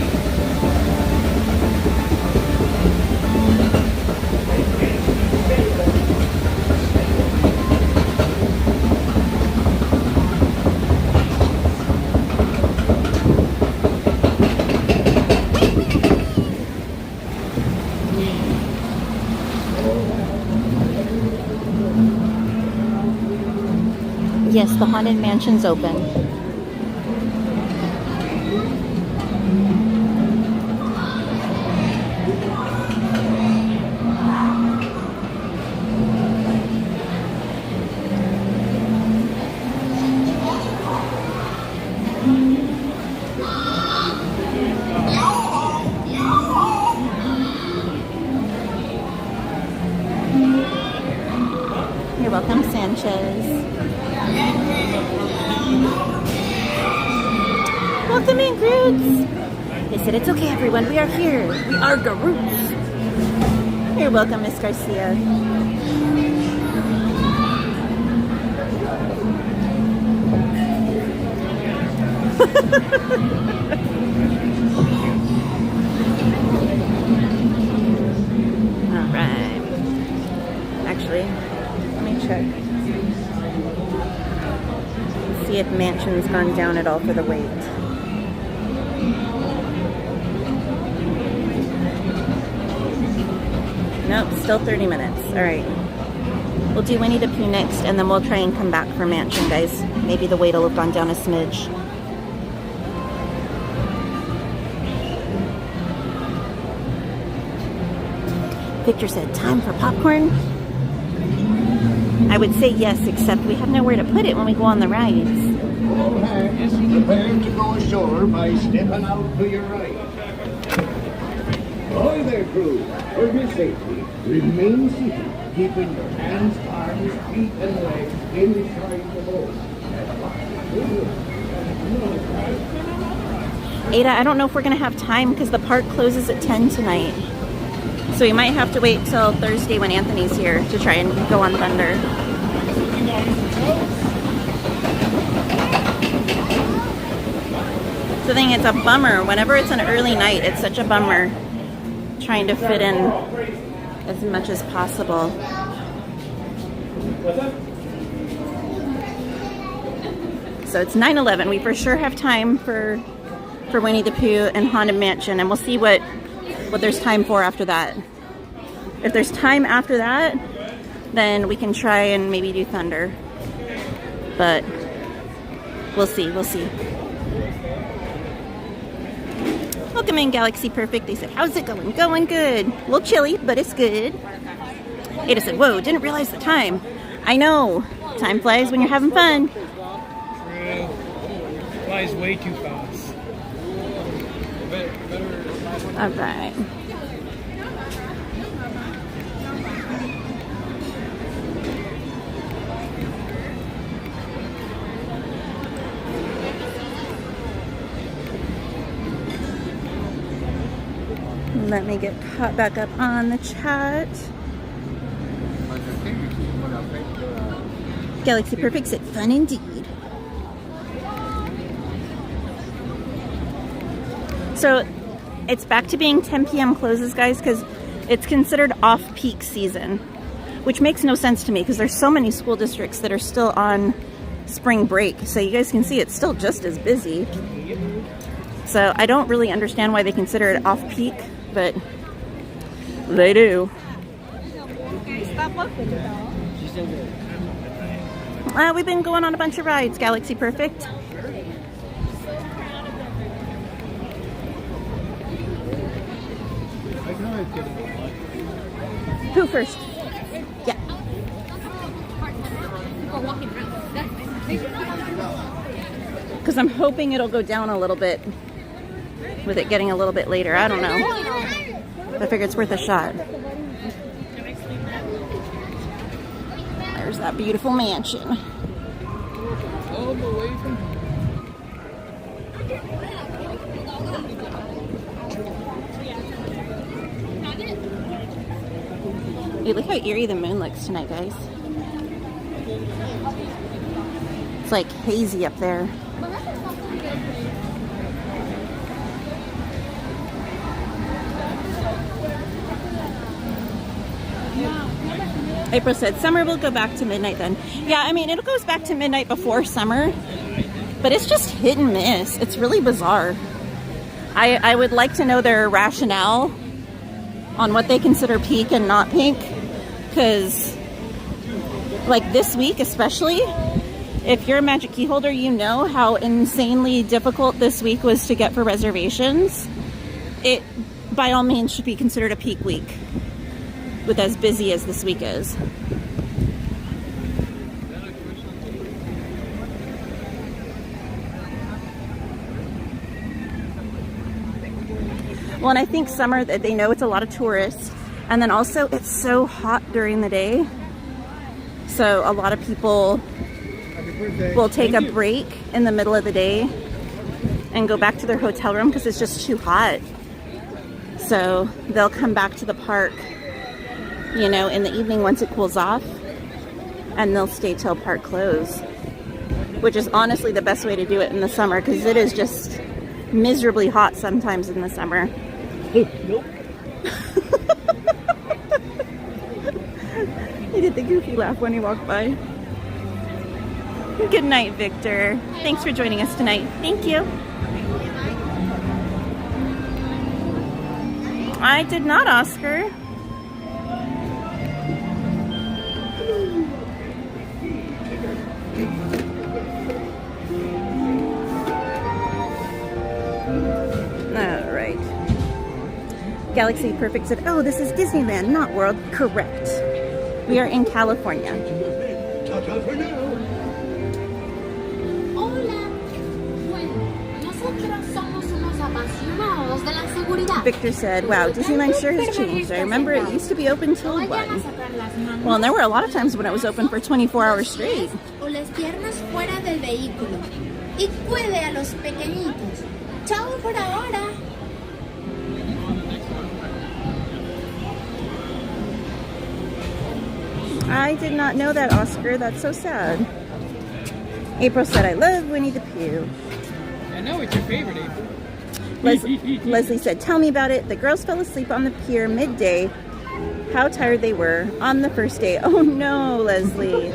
Yes, the Haunted Mansion's open. You're welcome, Sanchez. Welcome in, Groots. They said it's okay, everyone. We are here. We are Groots. You're welcome, Miss Garcia. All right. Actually, let me check. See if Mansion's gone down at all for the wait. Nope, still 30 minutes. All right. We'll do Winnie the Pooh next, and then we'll try and come back for Mansion, guys. Maybe the wait will have gone down a smidge. Victor said, time for popcorn? I would say yes, except we have nowhere to put it when we go on the rides. All hands prepare to go ashore by stepping out to your right. Ahoy there, crew. For your safety, remain seated, keeping your hands, arms, feet, and legs inside the boat. Ada, I don't know if we're going to have time because the park closes at 10 tonight. So we might have to wait till Thursday when Anthony's here to try and go on Thunder. The thing, it's a bummer. Whenever it's an early night, it's such a bummer trying to fit in as much as possible. So it's 9/11. We for sure have time for Winnie the Pooh and Haunted Mansion, and we'll see what there's time for after that. If there's time after that, then we can try and maybe do Thunder. But we'll see, we'll see. Welcome in, Galaxy Perfect. They said, how's it going? Going good. A little chilly, but it's good. Ada said, whoa, didn't realize the time. I know. Time flies when you're having fun. 2, 1. flies way too fast. All right. Let me get caught back up on the chat. Galaxy Perfect said, fun indeed. So it's back to being 10 p.m. closes, guys, because it's considered off-peak season, which makes no sense to me because there's so many school districts that are still on spring break. So you guys can see it's still just as busy. So I don't really understand why they consider it off-peak, but they do. We've been going on a bunch of rides, Galaxy Perfect. Who first? Yeah. Because I'm hoping it'll go down a little bit with it getting a little bit later. I don't know. I figure it's worth a shot. There's that beautiful mansion. Hey, look how eerie the moon looks tonight, guys. It's like hazy up there. April said, summer will go back to midnight then. Yeah, I mean, it goes back to midnight before summer, but it's just hit and miss. It's really bizarre. I would like to know their rationale on what they consider peak and not peak, because like this week especially, if you're a Magic Key holder, you know how insanely difficult this week was to get for reservations. It, by all means, should be considered a peak week with as busy as this week is. Well, and I think summer, that they know it's a lot of tourists, and then also it's so hot during the day, so a lot of people will take a break in the middle of the day and go back to their hotel room because it's just too hot. So they'll come back to the park, you know, in the evening once it cools off, and they'll stay till park close, which is honestly the best way to do it in the summer because it is just miserably hot sometimes in the summer. Nope. He did the goofy laugh when he walked by. Good night, Victor. Thanks for joining us tonight. Thank you. I did not, Oscar. All right. Galaxy Perfect said, oh, this is Disneyland, not World. Correct. We are in California. Ta-ta for now. Victor said, wow, Disneyland sure has changed. I remember it used to be open till 1. Well, and there were a lot of times when it was open for 24 hours straight. I did not know that, Oscar. That's so sad. April said, I love Winnie the Pooh. I know it's your favorite, April. Leslie said, tell me about it. The girls fell asleep on the pier midday. How tired they were on the first day. Oh no, Leslie.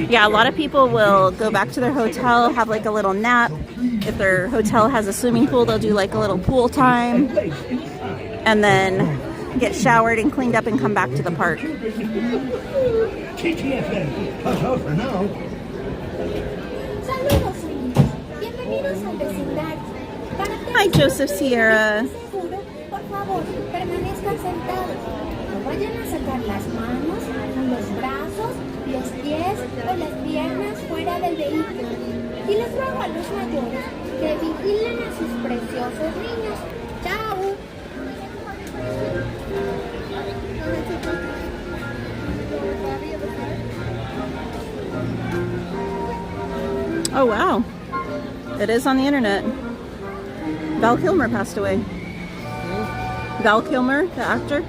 Yeah, a lot of people will go back to their hotel, have like a little nap. If their hotel has a swimming pool, they'll do like a little pool time. And then get showered and cleaned up and come back to the park. TTFN. Ta-ta for now. Hi, Joseph Sierra. Por favor, permanezcan sentados. No vayan a sacar las manos, los brazos, los pies o las piernas fuera del vehículo. Y les ruego a los mayores que vigilen a sus preciosos niños. ¡Chao! Oh wow, it is on the internet. Val Kilmer passed away. Val Kilmer, the actor,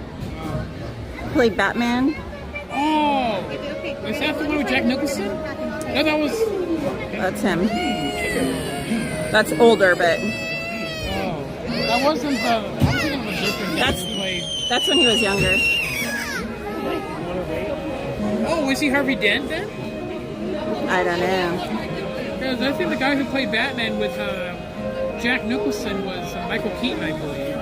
played Batman. Oh, is that the one with Jack Nicholson? No, that was... That's him. That's older, but... Oh, that wasn't the... I'm thinking of a different... That's when he was younger. Oh, was he Harvey Dent then? I don't know. Because I think the guy who played Batman with Jack Nicholson was Michael Keaton, I believe.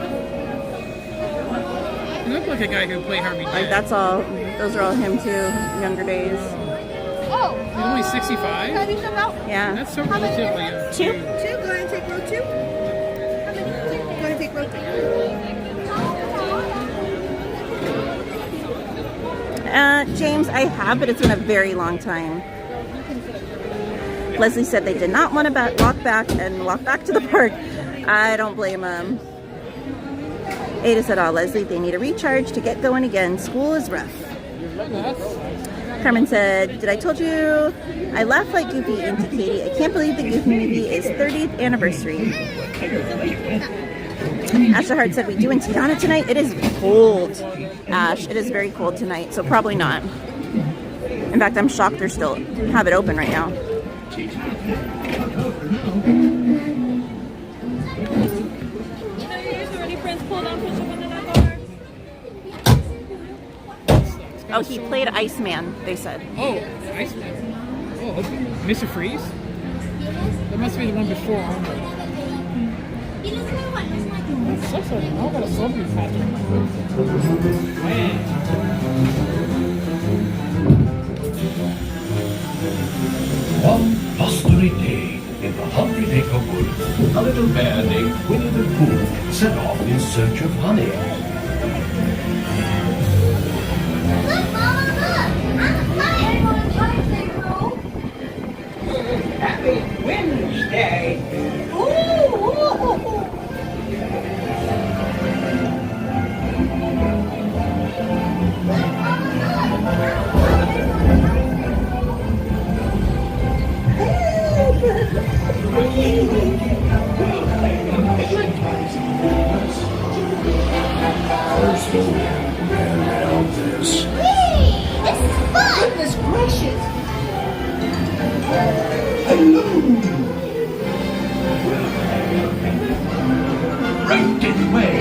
He looked like a guy who played Harvey Dent. Like that's all. Those are all him too. Younger days. Oh, he's only 65. Can you come out? Yeah. That's so relatively young. Two. Go ahead and take row 2. Go ahead and take row 2. James, I have, but it's been a very long time. Leslie said they did not want to walk back to the park. I don't blame them. Ada said, "Oh, Leslie, they need a recharge to get going again. School is rough." Carmen said, "Did I told you I laugh like Goofy into Katie? I can't believe the Goofy movie is 30th anniversary." Asha Hart said, "We doing Tiana tonight? It is cold, Ash. It is very cold tonight, so probably not. In fact, I'm shocked they still have it open right now." Oh, he played Iceman, they said. Oh, Iceman. Oh, Mr. Freeze? That must be the one before. That's such a... How about a celebrity pageant? Man. One blustery day in the 100-acre woods, a little bear named Winnie the Pooh set off in search of honey. Look, Mama, look! I'm a honey. Happy Wednesday. First the wind, and now this. Whee! This is fun! Goodness gracious! Hello! Right in way.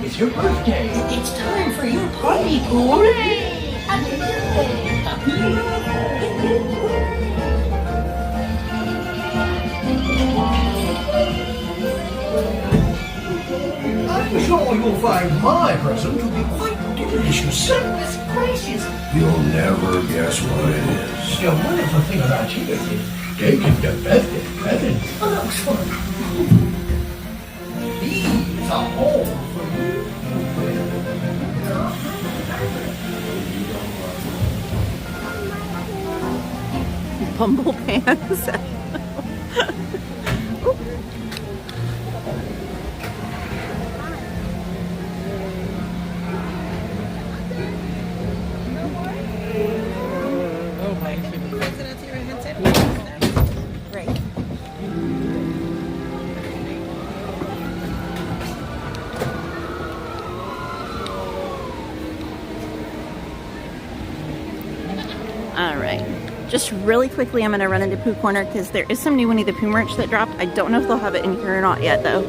It's your birthday. It's time for your party, Pooh. Hooray! Happy birthday! Happy I'm sure you'll find my present to be quite delicious. Goodness gracious! You'll never guess what it is. The wonderful thing about you is taking the birthday presents. Oh, that was fun. These are all for you. bumble pants. Right. All right. Just really quickly, I'm going to run into Pooh Corner because there is some new Winnie the Pooh merch that dropped. I don't know if they'll have it in here or not yet, though.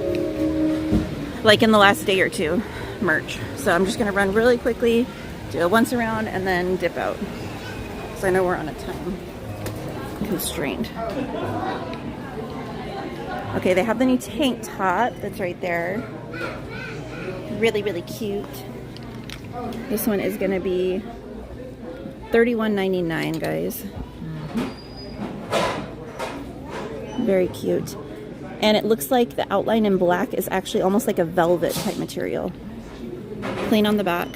Like in the last day or two, merch. So I'm just going to run really quickly, do a once around, and then dip out. Because I know we're on a time constraint. Okay, they have the new tank top that's right there. Really, really cute. This one is going to be $31.99, guys. Very cute. And it looks like the outline in black is actually almost like a velvet type material. Plain on the back.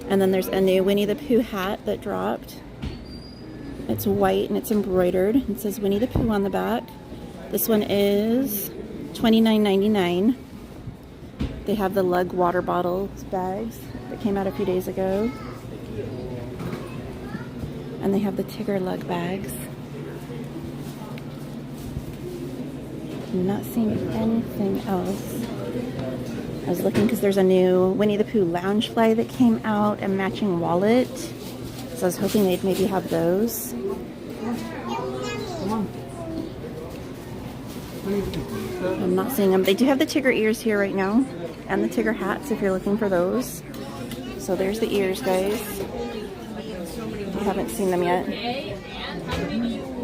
And then there's a new Winnie the Pooh hat that dropped. It's white and it's embroidered. It says Winnie the Pooh on the back. This one is $29.99. They have the lug water bottles bags that came out a few days ago. And they have the Tigger lug bags. I'm not seeing anything else. I was looking because there's a new Winnie the Pooh lounge fly that came out and matching wallet. So I was hoping they'd maybe have those. I'm not seeing them. They do have the Tigger ears here right now. And the Tigger hats if you're looking for those. So there's the ears, guys. I haven't seen them yet.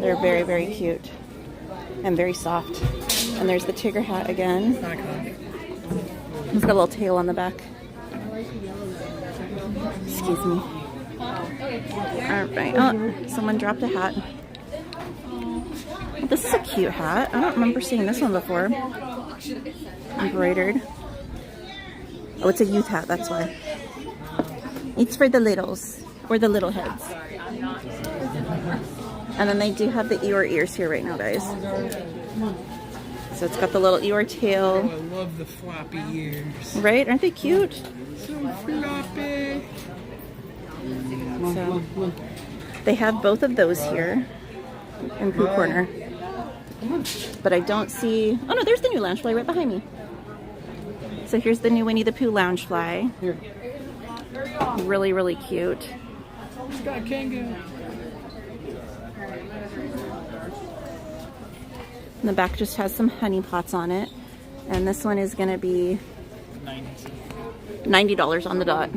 They're very, very cute. And very soft. And there's the Tigger hat again. It's got a little tail on the back. Excuse me. Alright. Oh, someone dropped a hat. This is a cute hat. I don't remember seeing this one before. Embroidered. Oh, it's a youth hat, that's why. It's for the littles. Or the little heads. And then they do have the Eeyore ears here right now, guys. So it's got the little Eeyore tail. Oh, I love the floppy ears. Right? Aren't they cute? So floppy. So, they have both of those here in Pooh Corner. But I don't see... Oh no, there's the new lounge fly right behind me. So here's the new Winnie the Pooh lounge fly. Really, really cute. It's got a kangaroo. And the back just has some honey pots on it. And this one is going to be $90 on the dot.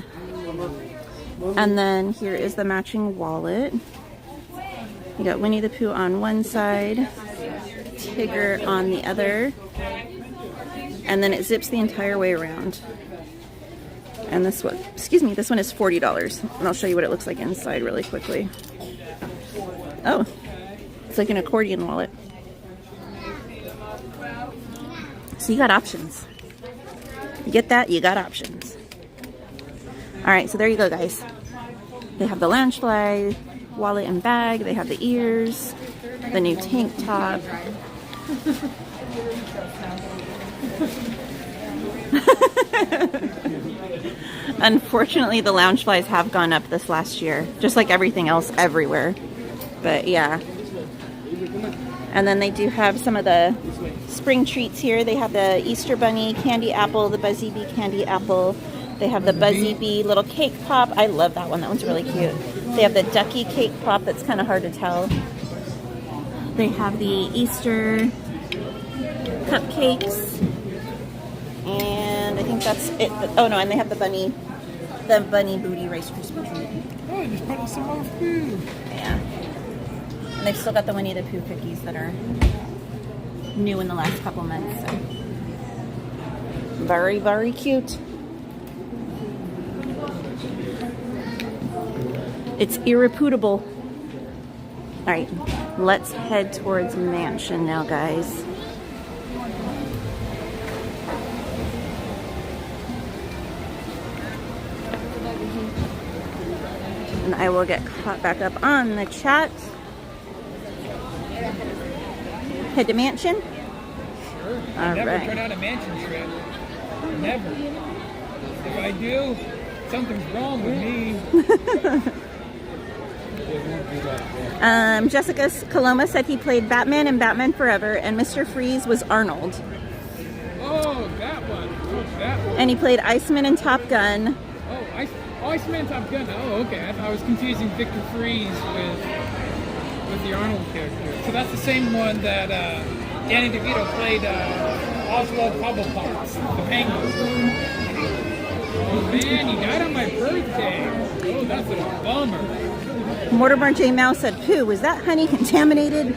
And then here is the matching wallet. You got Winnie the Pooh on one side, Tigger on the other, and then it zips the entire way around. And this one, excuse me, this one is $40. And I'll show you what it looks like inside really quickly. Oh, it's like an accordion wallet. So you got options. You get that, you got options. Alright, so there you go, guys. They have the lounge fly, wallet and bag. They have the ears, the new tank top. Unfortunately, the lounge flies have gone up this last year, just like everything else everywhere. But yeah. And then they do have some of the spring treats here. They have the Easter Bunny candy apple, the Buzzy Bee candy apple. They have the Buzzy Bee little cake pop. I love that one. That one's really cute. They have the Ducky cake pop. That's kind of hard to tell. They have the Easter cupcakes. And I think that's it. Oh no, and they have the bunny booty Rice Krispie treat. Oh, just putting some more food. Yeah. And they've still got the Winnie the Pooh cookies that are new in the last couple months. So. Very, very cute. It's irreputable. All right, let's head towards Mansion now, guys. And I will get caught back up on the chat. Head to mansion? Sure. All I never right. turn out a mansion trip. Never. If I do, something's wrong with me. Jessica Coloma said he played Batman in Batman Forever, and Mr. Freeze was Arnold. Oh, that one. Oh, that one. And he played Iceman in Top Gun. Oh, Iceman Top Gun. Oh, okay. I was confusing Victor Freeze with the Arnold character. So that's the same one that Danny DeVito played Oswald Cobblepot, the penguin. Oh man, you died on my birthday. Oh, that's a bummer. Mortimer J. Mouse said, Pooh, was that honey contaminated?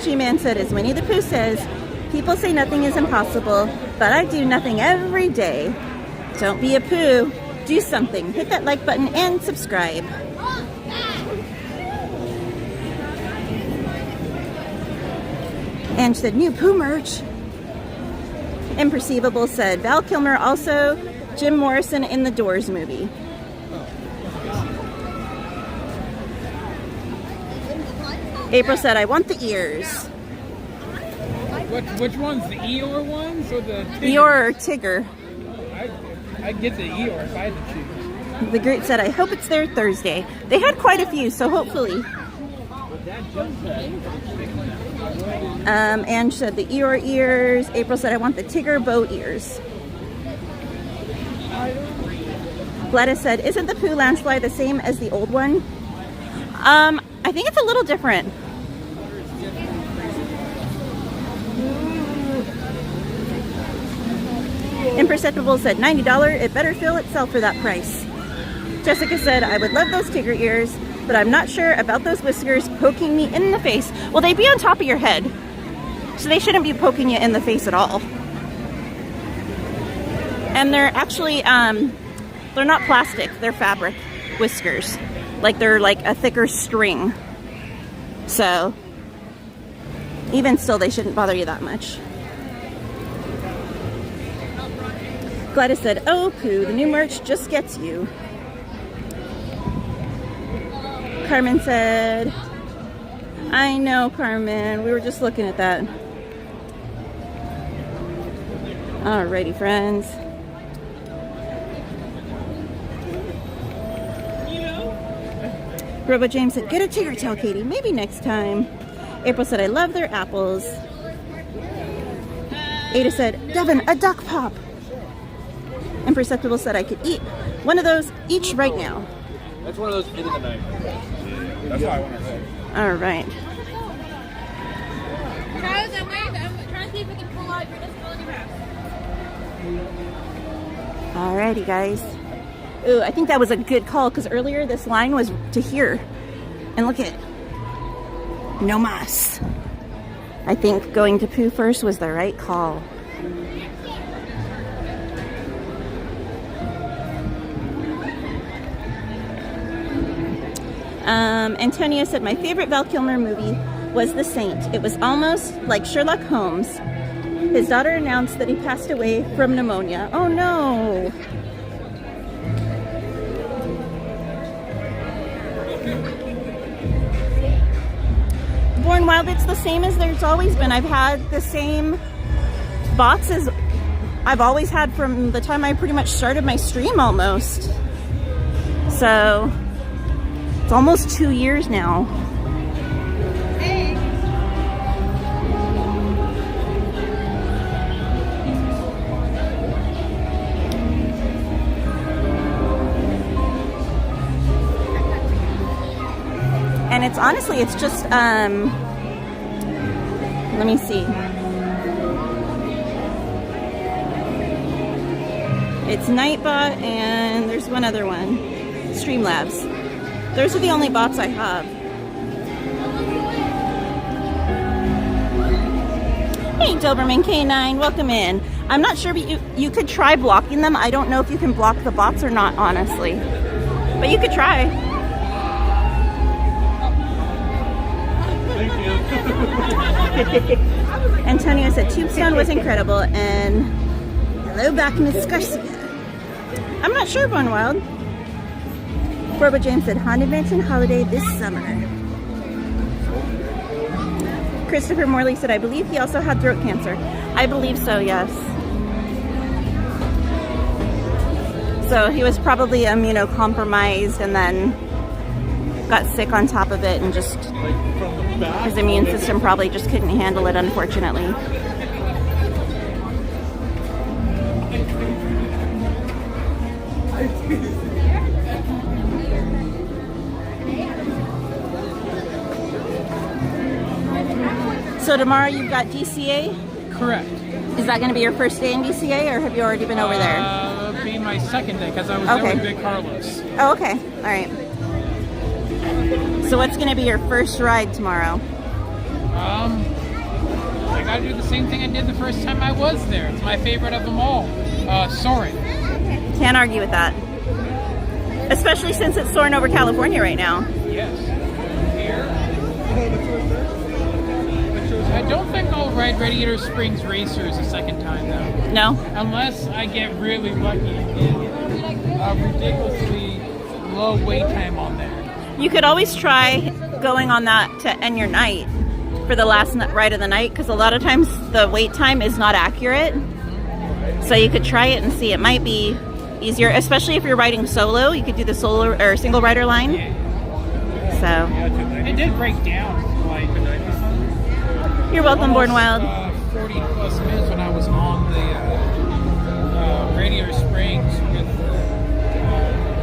G-Man said, as Winnie the Pooh says, people say nothing is impossible, but I do nothing every day. Don't be a Pooh. Do something. Hit that like button and subscribe. And said, new Pooh merch. Imperceivable said, Val Kilmer also Jim Morrison in the Doors movie. April said, I want the ears. Which ones? The Eeyore ones or the Tigger? Eeyore or Tigger? I'd get the Eeyore if I had to choose. The Groot said, I hope it's there Thursday. They had quite a few, so hopefully. Ange said the Eeyore ears. April said, I want the Tigger bow ears. Gladys said, isn't the Pooh Landslide the same as the old one? I think it's a little different. Imperceptible said, $90. It better fill itself for that price. Jessica said, I would love those Tigger ears, but I'm not sure about those whiskers poking me in the face. Well, they'd be on top of your head, so they shouldn't be poking you in the face at all. And they're actually, they're not plastic, they're fabric whiskers. Like they're like a thicker string. So, even still, they shouldn't bother you that much. Gladys said, oh, Pooh, the new merch just gets you. Carmen said, I know, Carmen. We were just looking at that. Alrighty, friends. Robo James said, get a Tigger tail, Katie. Maybe next time. April said, I love their apples. Ada said, Devin, a duck pop. Imperceptible said, I could eat one of those each right now. That's one of those into the night. That's why I want to say. All right. Guys, I'm trying to see if we can pull out your disability pass. Alrighty, guys. Ooh, I think that was a good call because earlier this line was to here. And look at it. No mas. I think going to Pooh first was the right call. Antonio said, my favorite Val Kilmer movie was The Saint. It was almost like Sherlock Holmes. His daughter announced that he passed away from pneumonia. Oh no! Born Wild, it's the same as there's always been. I've had the same bots as I've always had from the time I pretty much started my stream almost. So, it's almost 2 years now. And it's honestly, it's just, let me see. It's Nightbot and there's one other one, Streamlabs. Those are the only bots I have. Hey, Doberman K9, welcome in. I'm not sure, but you could try blocking them. I don't know if you can block the bots or not, honestly. But you could try. Thank you. Antonio said Tubestone was incredible, and hello back, Miss Garcia. I'm not sure, Born Wild. Borba James said Haunted Mansion holiday this summer. Christopher Morley said, I believe he also had throat cancer. I believe so, yes. So he was probably immunocompromised and then got sick on top of it, and just his immune system probably just couldn't handle it, unfortunately. So tomorrow you've got DCA? Correct. Is that going to be your first day in DCA, or have you already been over there? It'll be my second day, because I was there with Big Carlos. Oh, okay. All right. So what's going to be your first ride tomorrow? I got to do the same thing I did the first time I was there. It's my favorite of them all. Soaring. Can't argue with that. Especially since it's soaring over California right now. Yes. Here. I don't think I'll ride Radiator Springs Racers a second time, though. No? Unless I get really lucky and get a ridiculously low wait time on there. You could always try going on that to end your night for the last ride of the night, because a lot of times the wait time is not accurate. So you could try it and see. It might be easier, especially if you're riding solo. You could do the solo or single rider line. So it did break down like the night before. You're welcome, Born Wild. 40 plus minutes when I was on the Radiator Springs with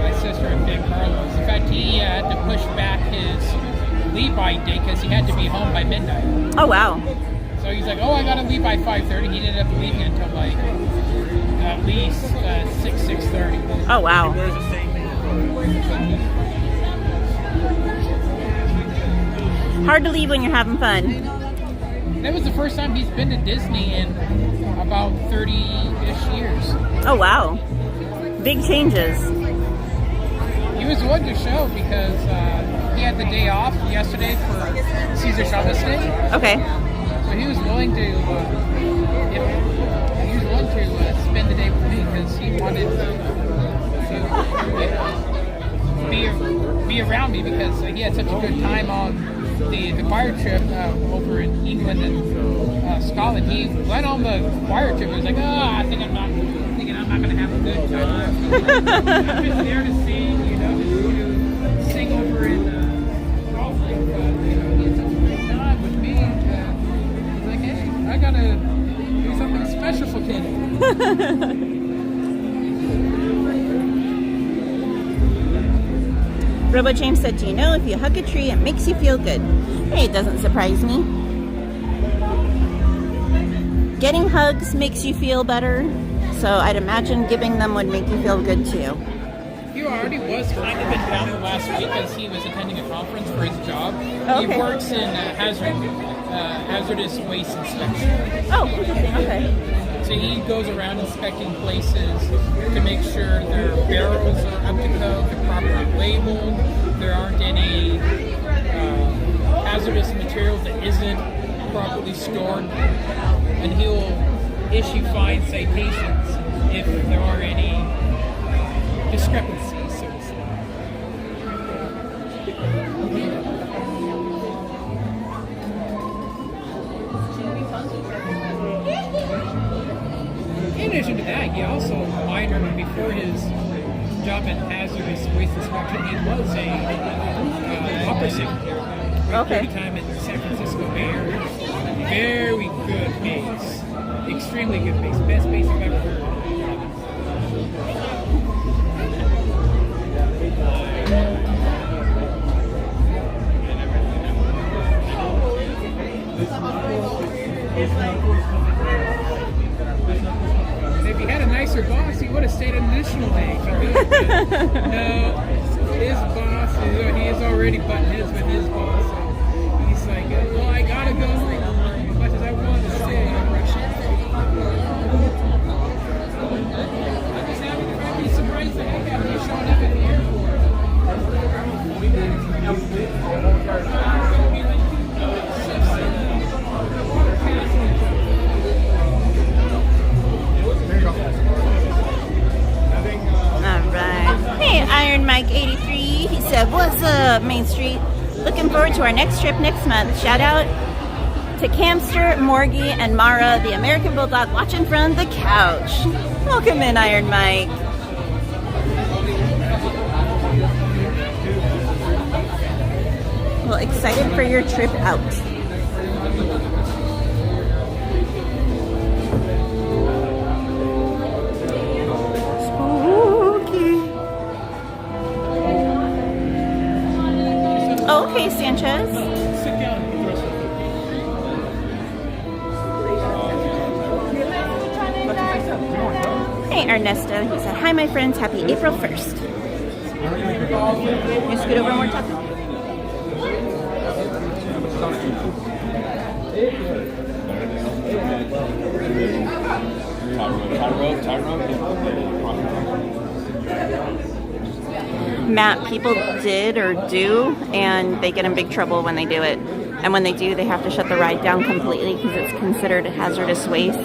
my sister and Big Carlos. In fact, he had to push back his leave-by date because he had to be home by midnight. Oh, wow. So he's like, oh, I got to leave by 5:30. He ended up leaving until like at least 6:30. Oh, wow. Hard to leave when you're having fun. That was the first time he's been to Disney in about 30-ish years. Oh, wow. Big changes. He was one to show because he had the day off yesterday for Caesar Chavez Day. Okay. So he was willing to spend the day with me because he wanted to be around me because he had such a good time on the choir trip over in England and Scotland. He went on the choir trip and was like, I'm not going to have a good time. I'm just there to sing, to sing over in Scotland. He had such a great time with me. He's like, hey, I got to do something special for Kenny. Robo James said, do you know if you hug a tree, it makes you feel good? Hey, it doesn't surprise me. Getting hugs makes you feel better, so I'd imagine giving them would make you feel good too. He already was kind of in town last week as he was attending a conference for his job. Okay. He works in hazardous waste inspection. Oh, okay. So he goes around inspecting places to make sure their barrels are up to code, they're properly labeled, there aren't any hazardous materials that isn't properly stored, and he'll issue fine citations if there are any discrepancies, so to speak. In addition to that, he also minored before his job in hazardous waste inspection. He was a opera singer. Okay. Time in San Francisco Bay Area. Very good bass. Extremely good bass. Best bass I've ever heard. If he had a nicer boss, he would have stayed an additional day. No, his boss, he is already butting heads with his boss. So he's like, well, I gotta go home as much as I want to stay. I'd be surprised the heck out of me showing up at the Alright. Hey, Iron Mike 83. He said, what's up, Main Street? Looking forward to our next trip next month. Shout out Pick Hamster, Morgie, and Mara, the American Bulldog, watching from the couch. Welcome in, Iron Mike. Well, excited for your trip out. Oh, okay, Sanchez. Sit down. Hey, Ernesto. He said, hi, my friends. Happy April 1st. You scoot over more, Tapu? Matt, people did or do, and they get in big trouble when they do it. And when they do, they have to shut the ride down completely because it's considered hazardous waste.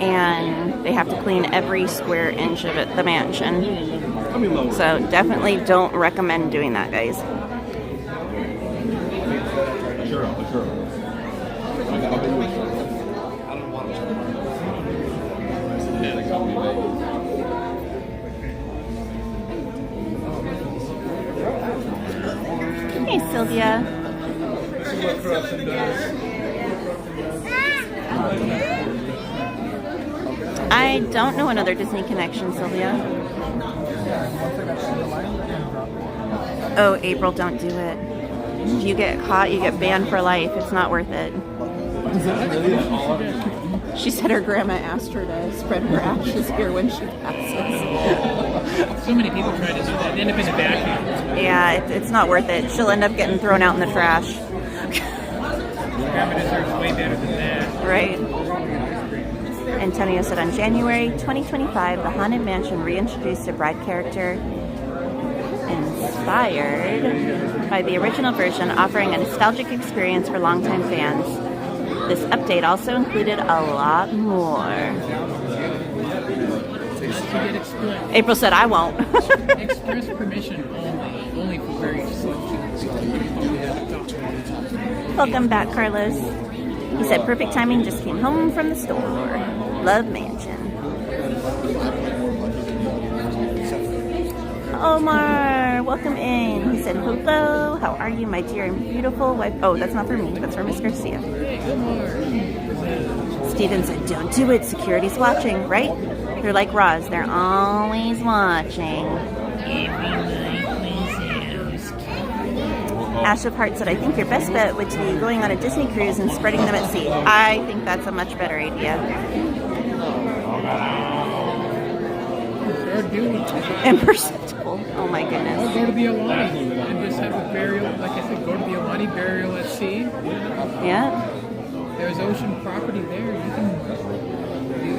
And they have to clean every square inch of it, the mansion. So definitely don't recommend doing that, guys. Hey, Sylvia. I don't know another Disney connection, Sylvia. Oh, April, don't do it. If you get caught, you get banned for life. It's not worth it. She said her grandma asked her to spread her ashes here when she passes. So many people try to do that. They end up in the vacuum. Yeah, it's not worth it. She'll end up getting thrown out in the trash. Grandma deserves way better than that. Right. Antonio said on January 2025, the Haunted Mansion reintroduced a bride character inspired by the original version, offering a nostalgic experience for longtime fans. This update also included a lot more. April said, I won't. Express permission only for very select. Welcome back, Carlos. He said, perfect timing, just came home from the store. Love mansion. Omar, welcome in. He said, hello, how are you, my dear and beautiful wife? Oh, that's not for me, that's for Miss Garcia. Steven said, don't do it, security's watching, right? They're like Roz, they're always watching. Ash of Heart said, I think your best bet would be going on a Disney cruise and spreading them at sea. I think that's a much better idea. Imperceptible. Oh my goodness. Or go to the Alani and just have a burial, like I said, go to the Alani, burial at sea. Yeah. There's ocean property there. You can do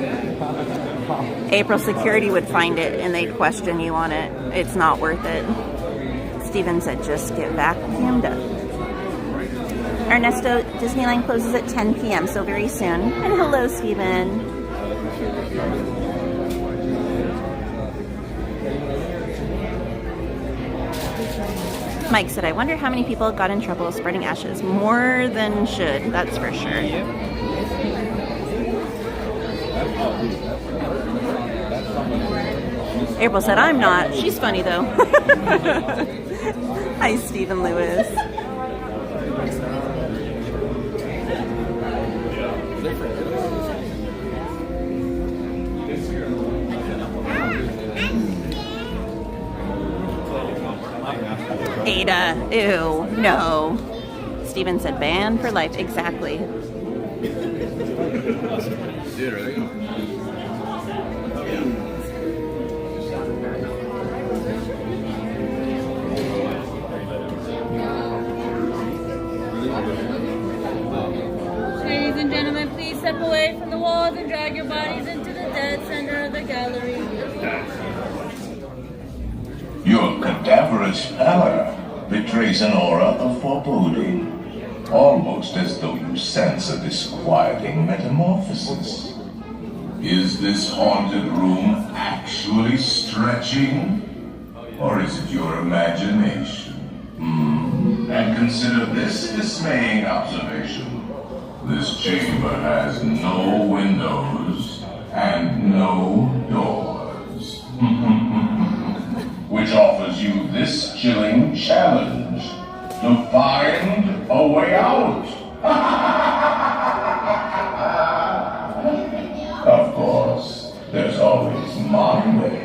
that. April security would find it and they'd question you on it. It's not worth it. Steven said, just get vacuumed up. Ernesto, Disneyland closes at 10 p.m., so very soon. And hello, Steven. Mike said, I wonder how many people got in trouble spreading ashes. More than should, that's for sure. April said, I'm not. She's funny, though. Hi, Stephen Lewis. Ada, ew, no. Steven said ban for life, exactly. Ladies and gentlemen, please step away from the walls and drag your bodies into the dead center of the gallery. Your cadaverous pallor betrays an aura of foreboding, almost as though you sense a disquieting metamorphosis. Is this haunted room actually stretching? Or is it your imagination? And consider this dismaying observation. This chamber has no windows and no doors. Which offers you this chilling challenge to find a way out. Of course, there's always my way.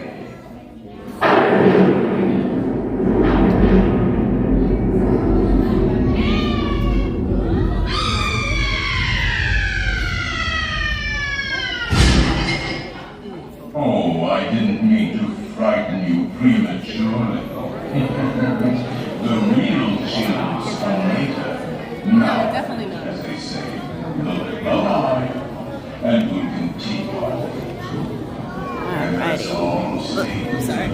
Oh, I didn't mean to frighten you prematurely. The real chills come later. Now, as they say, look alive, and we'll continue our way too. And that's all safe. Sorry.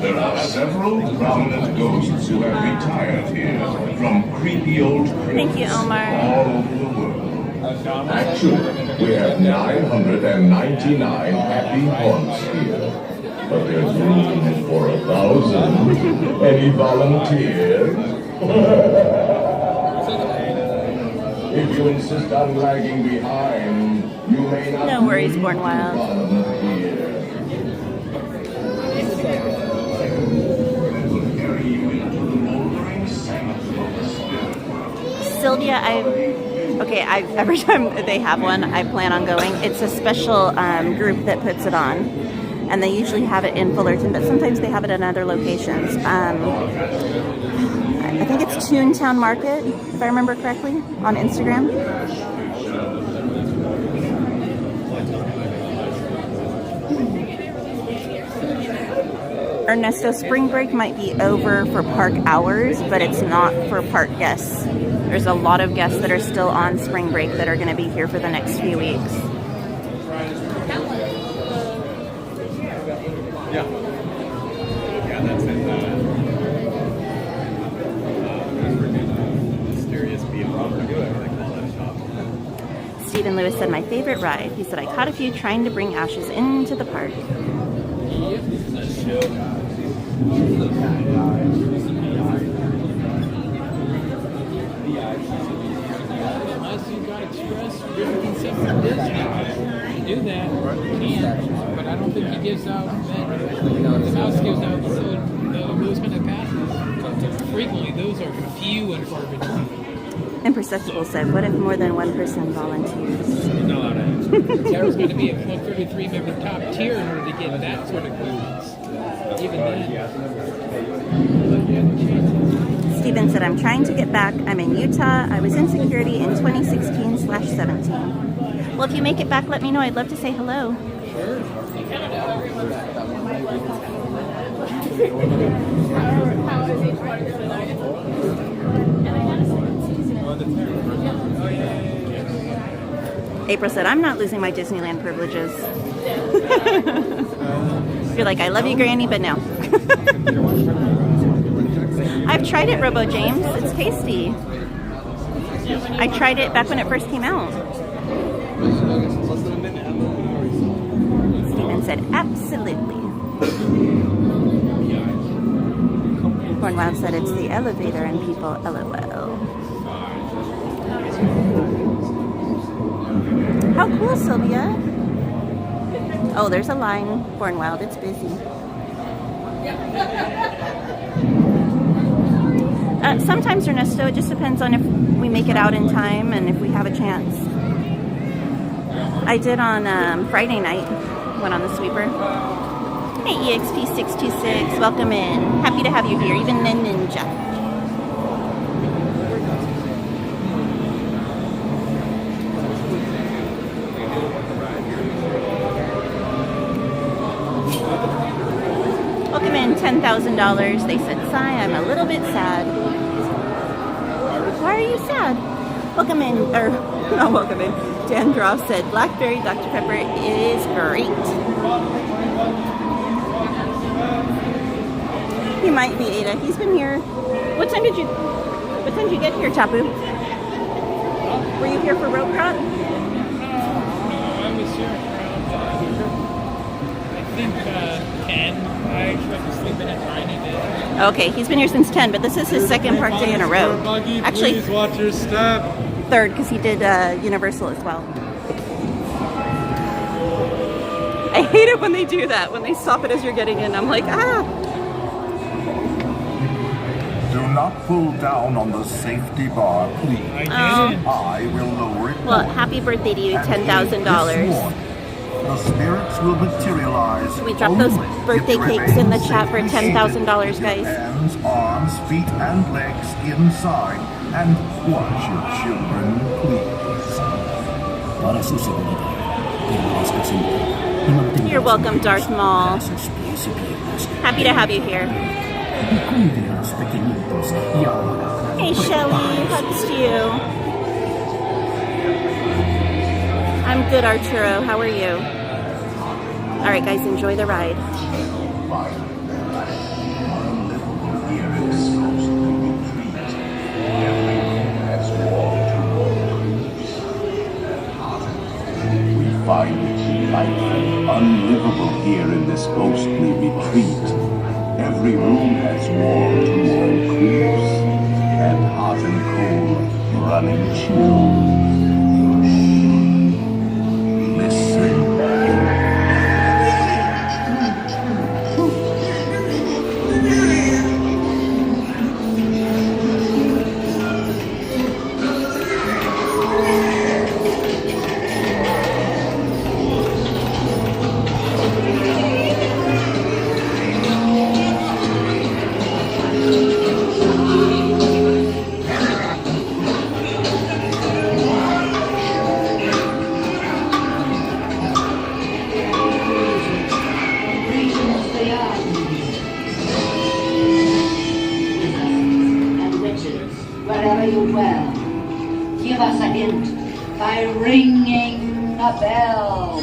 There are several prominent ghosts who have retired here from creepy old crypts Thank you, Omar. all over the world. Actually, we have 999 happy haunts here. But there's room for 1,000. Any volunteers? If you insist on lagging behind, you may not. No worries, Born Wild. Sylvia, every time they have one, I plan on going. It's a special group that puts it on, and they usually have it in Fullerton, but sometimes they have it in other locations. I think it's Toontown Market, if I remember correctly, on Instagram. Ernesto, spring break might be over for park hours, but it's not for park guests. There's a lot of guests that are still on spring break that are going to be here for the next few weeks. Yeah, that's in Mysterious Beyond. They call that shop. Stephen Lewis said, my favorite ride. He said, I caught a few trying to bring Ashes into the park. Unless you got express written consent from Disney, you do that. You can, but I don't think he gives out that. The mouse gives out those kind of passes frequently. Those are few and far between. Imperceptible said, what if more than one person volunteers? Tara's going to be a Club 33 member top tier in order to get that sort of clearance. Even then. Steven said, I'm trying to get back. I'm in Utah. I was in security in 2016/17. Well, if you make it back, let me know. I'd love to say hello. April said, I'm not losing my Disneyland privileges. You're like, I love you, Granny, but no. I've tried it, Robo James. It's tasty. I tried it back when it first came out. Steven said, absolutely. Cornwell said, it's the elevator and people LOL. How cool, Sylvia. Oh, there's a line. Born Wild, it's busy. Sometimes, Ernesto, it just depends on if we make it out in time and if we have a chance. I did on Friday night, went on the sweeper. Hey, EXP626, welcome in. Happy to have you here, even the Ninja. Welcome in, $10,000. They said, sigh, I'm a little bit sad. Why are you sad? Welcome in, or not welcome in. Dan Droff said, Blackberry Dr. Pepper is great. He might be, Ada. He's been here. What time did you get here, Tapu? Were you here for rope crop? I was here around, I think, 10. I actually have to sleep in at 9 Okay, he's been here since 10, but this is his second park day in a row. Actually, please watch your step. third, because he did Universal as well. I hate it when they do that, when they stop it as you're getting in. I'm like, ah! Do not pull down on the safety bar, please. I will lower it. Well, happy birthday to you, $10,000. The spirits will materialize. Should we drop those birthday cakes in the chat for $10,000, guys? Hands, arms, feet, and legs inside. And watch your children, please. You're welcome, Darth Maul. Happy to have you here. Hey, Shelly. Hugs to you. I'm good, Arturo. How are you? All right, guys, enjoy the ride. We find life unlivable here in this ghostly retreat. Every room has wall-to-wall creeps and hot and cold running chills. Give us a hint by ringing a bell.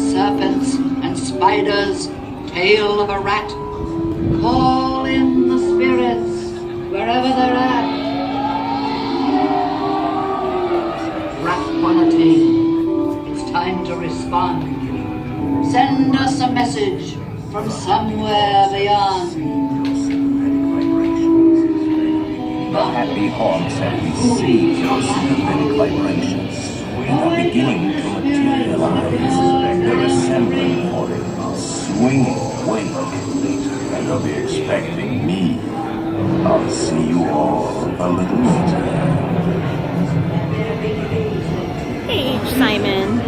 Serpents and spiders, tail of a rat, call in the spirits wherever they're at. Rat-quality, it's time to respond. Send us a message from somewhere beyond. The happy haunts have received your sympathetic vibrations and are beginning to materialize. They're assembling for it, swinging wake, and they'll be expecting me. I'll see you all a little later. Hey, Simon.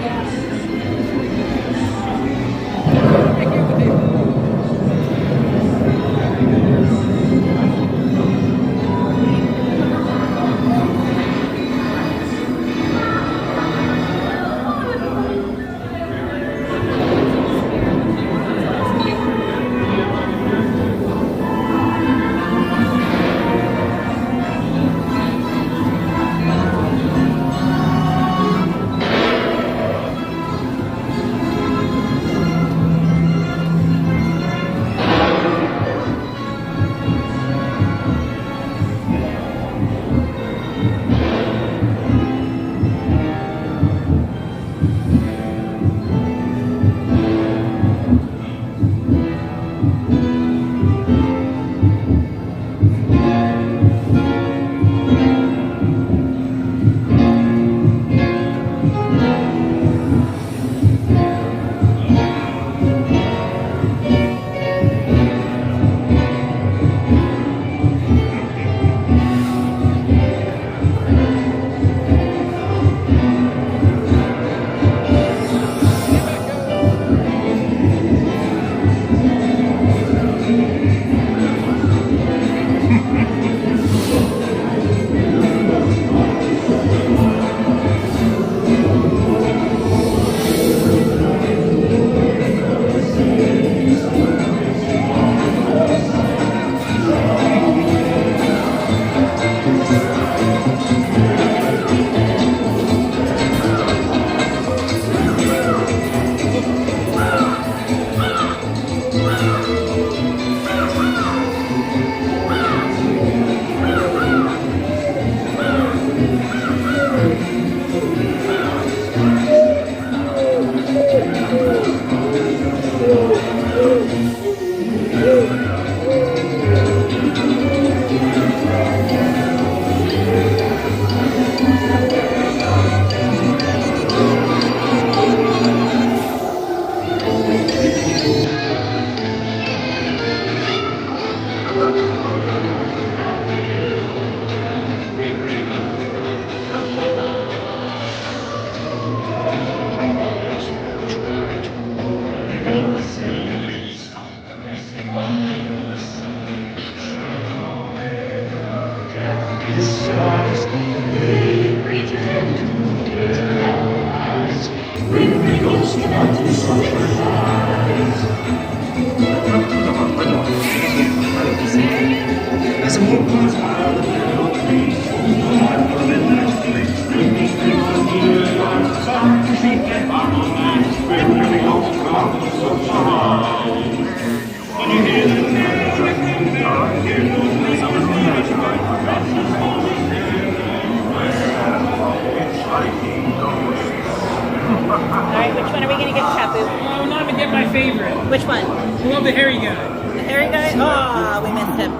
Alright, which one are we going to get Tapu? I'm not going to get my favorite. Which one? I love the hairy guy. The hairy guy? Oh, we missed him. I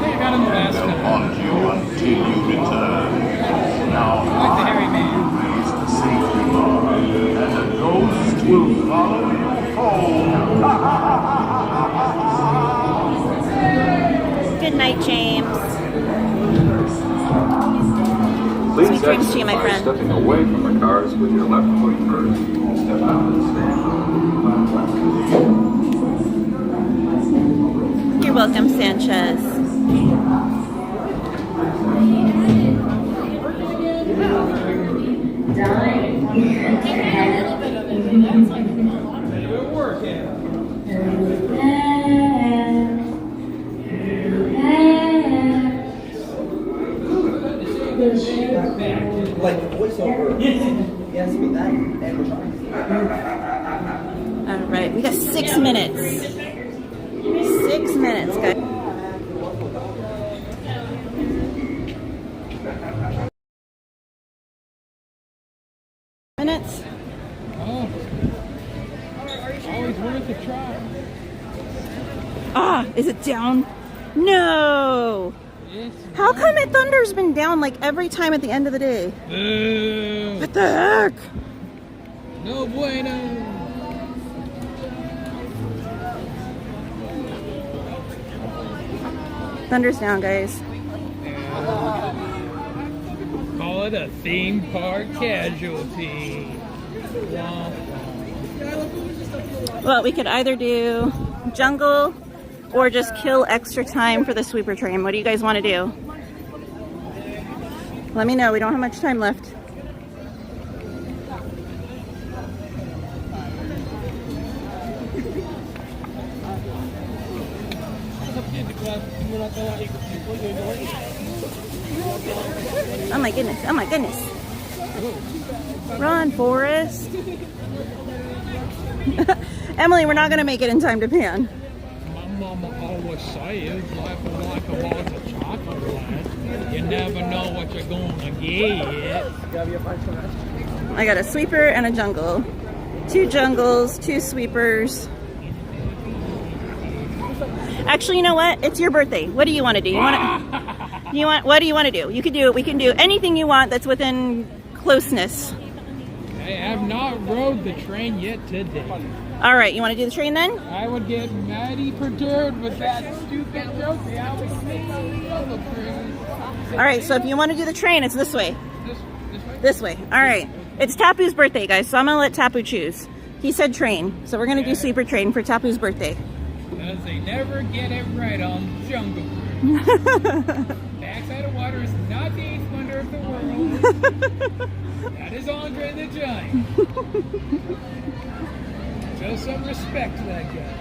think I got him the last time. Haunt you until you return. Now, I like the hairy man. raise the safety bar, and the ghost will follow you home. Good night, James. Please Sweet dreams to you, my friend. stepping away from the cars with your left foot first. Step out and stand. You're welcome, Sanchez. Good work, yeah. Like voiceover. Yes, with that. All right, we got 6 minutes. 6 minutes, guys. Minutes. Oh. Always worth a try. Ah, is it down? No. How come it thunder's been down like every time at the end of the day? What the heck? No bueno. Thunder's down, guys. Call it a theme park casualty. Well, we could either do jungle or just kill extra time for the sweeper train. What do you guys want to do? Let me know. We don't have much time left. Oh my goodness. Oh my goodness. Run, Forrest. Emily, we're not going to make it in time to pan. My mama always says, life is like a box of chocolate. You never know what you're going to get. I got a sweeper and a jungle. 2 jungles, 2 sweepers. Actually, you know what? It's your birthday. What do you want to do? What do you want to do? We can do anything you want that's within closeness. I have not rode the train yet today. All right, you want to do the train then? I would get mighty perturbed with that stupid joke. I would say the train. All right, so if you want to do the train, it's this way. This way. All right. It's Tapu's birthday, guys, so I'm going to let Tapu choose. He said train, so we're going to do sleeper train for Tapu's birthday. Because they never get it right on Jungle Cruise. Backside of water is not the 8th wonder of the world. That is Andre the Giant. Show some respect to that guy.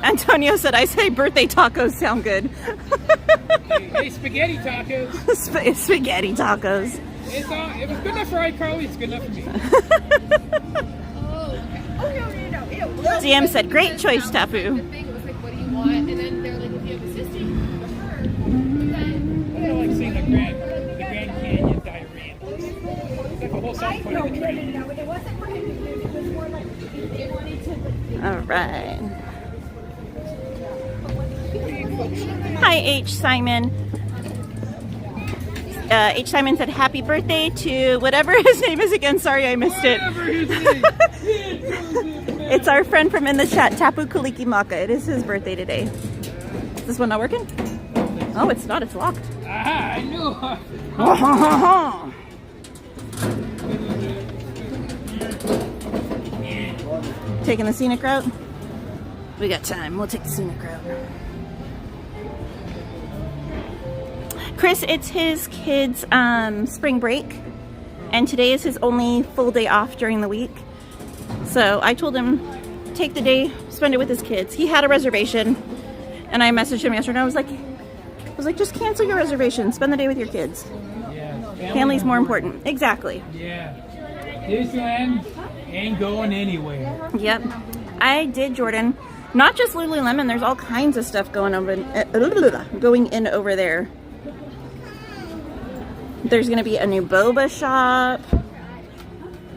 Antonio said, I say birthday tacos sound good. Hey, spaghetti tacos. Spaghetti tacos. If it's good enough for iCarly, it's good enough for me. DM said, great choice, Tapu. It was like, what do you want? And then they're like, if you have a sister, you prefer. I like seeing the Grand Canyon diarrhea. It's like a whole selling point of the train. It wasn't for him to use. It was more like they wanted to. All right. Hi, H. Simon. H. Simon said happy birthday to whatever his name is again. Sorry, I missed it. It's our friend from in the chat, Tapu Kaliki Maka. It is his birthday today. Is this one not working? Oh, it's not. It's locked. Ah, I knew. Taking the scenic route? We got time. We'll take the scenic route. Chris, it's his kids' spring break, and today is his only full day off during the week. So I told him, take the day, spend it with his kids. He had a reservation, and I messaged him yesterday. I was like, just cancel your reservation. Spend the day with your kids. Yeah. Family's more important. Exactly. Yeah. Disneyland ain't going anywhere. Yep. I did, Jordan. Not just Lululemon. There's all kinds of stuff going in over there. There's going to be a new boba shop.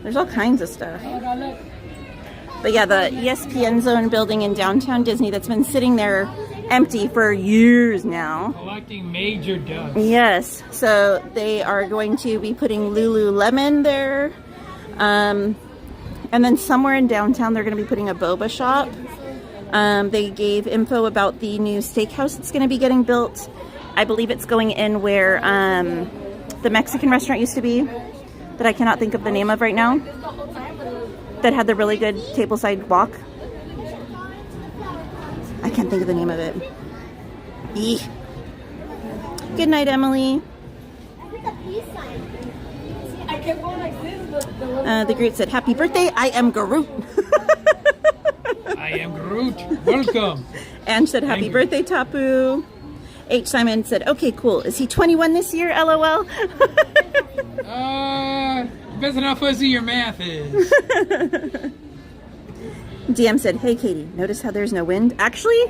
There's all kinds of stuff. But yeah, the ESPN Zone building in downtown Disney that's been sitting there empty for years now. Collecting major dust. Yes. So they are going to be putting Lululemon there. And then somewhere in downtown they're going to be putting a boba shop. They gave info about the new steakhouse that's going to be getting built. I believe it's going in where the Mexican restaurant used to be, that I cannot think of the name of right now, that had the really good tableside walk. I can't think of the name of it. Eek. Good night, Emily. The Groot said, happy birthday, I am Groot. I am Groot. Welcome. Ange said, happy birthday, Tapu. H. Simon said, okay, cool. Is he 21 this year? LOL. Depends on how fuzzy your math is. DM said, hey, Katie, notice how there's no wind? Actually,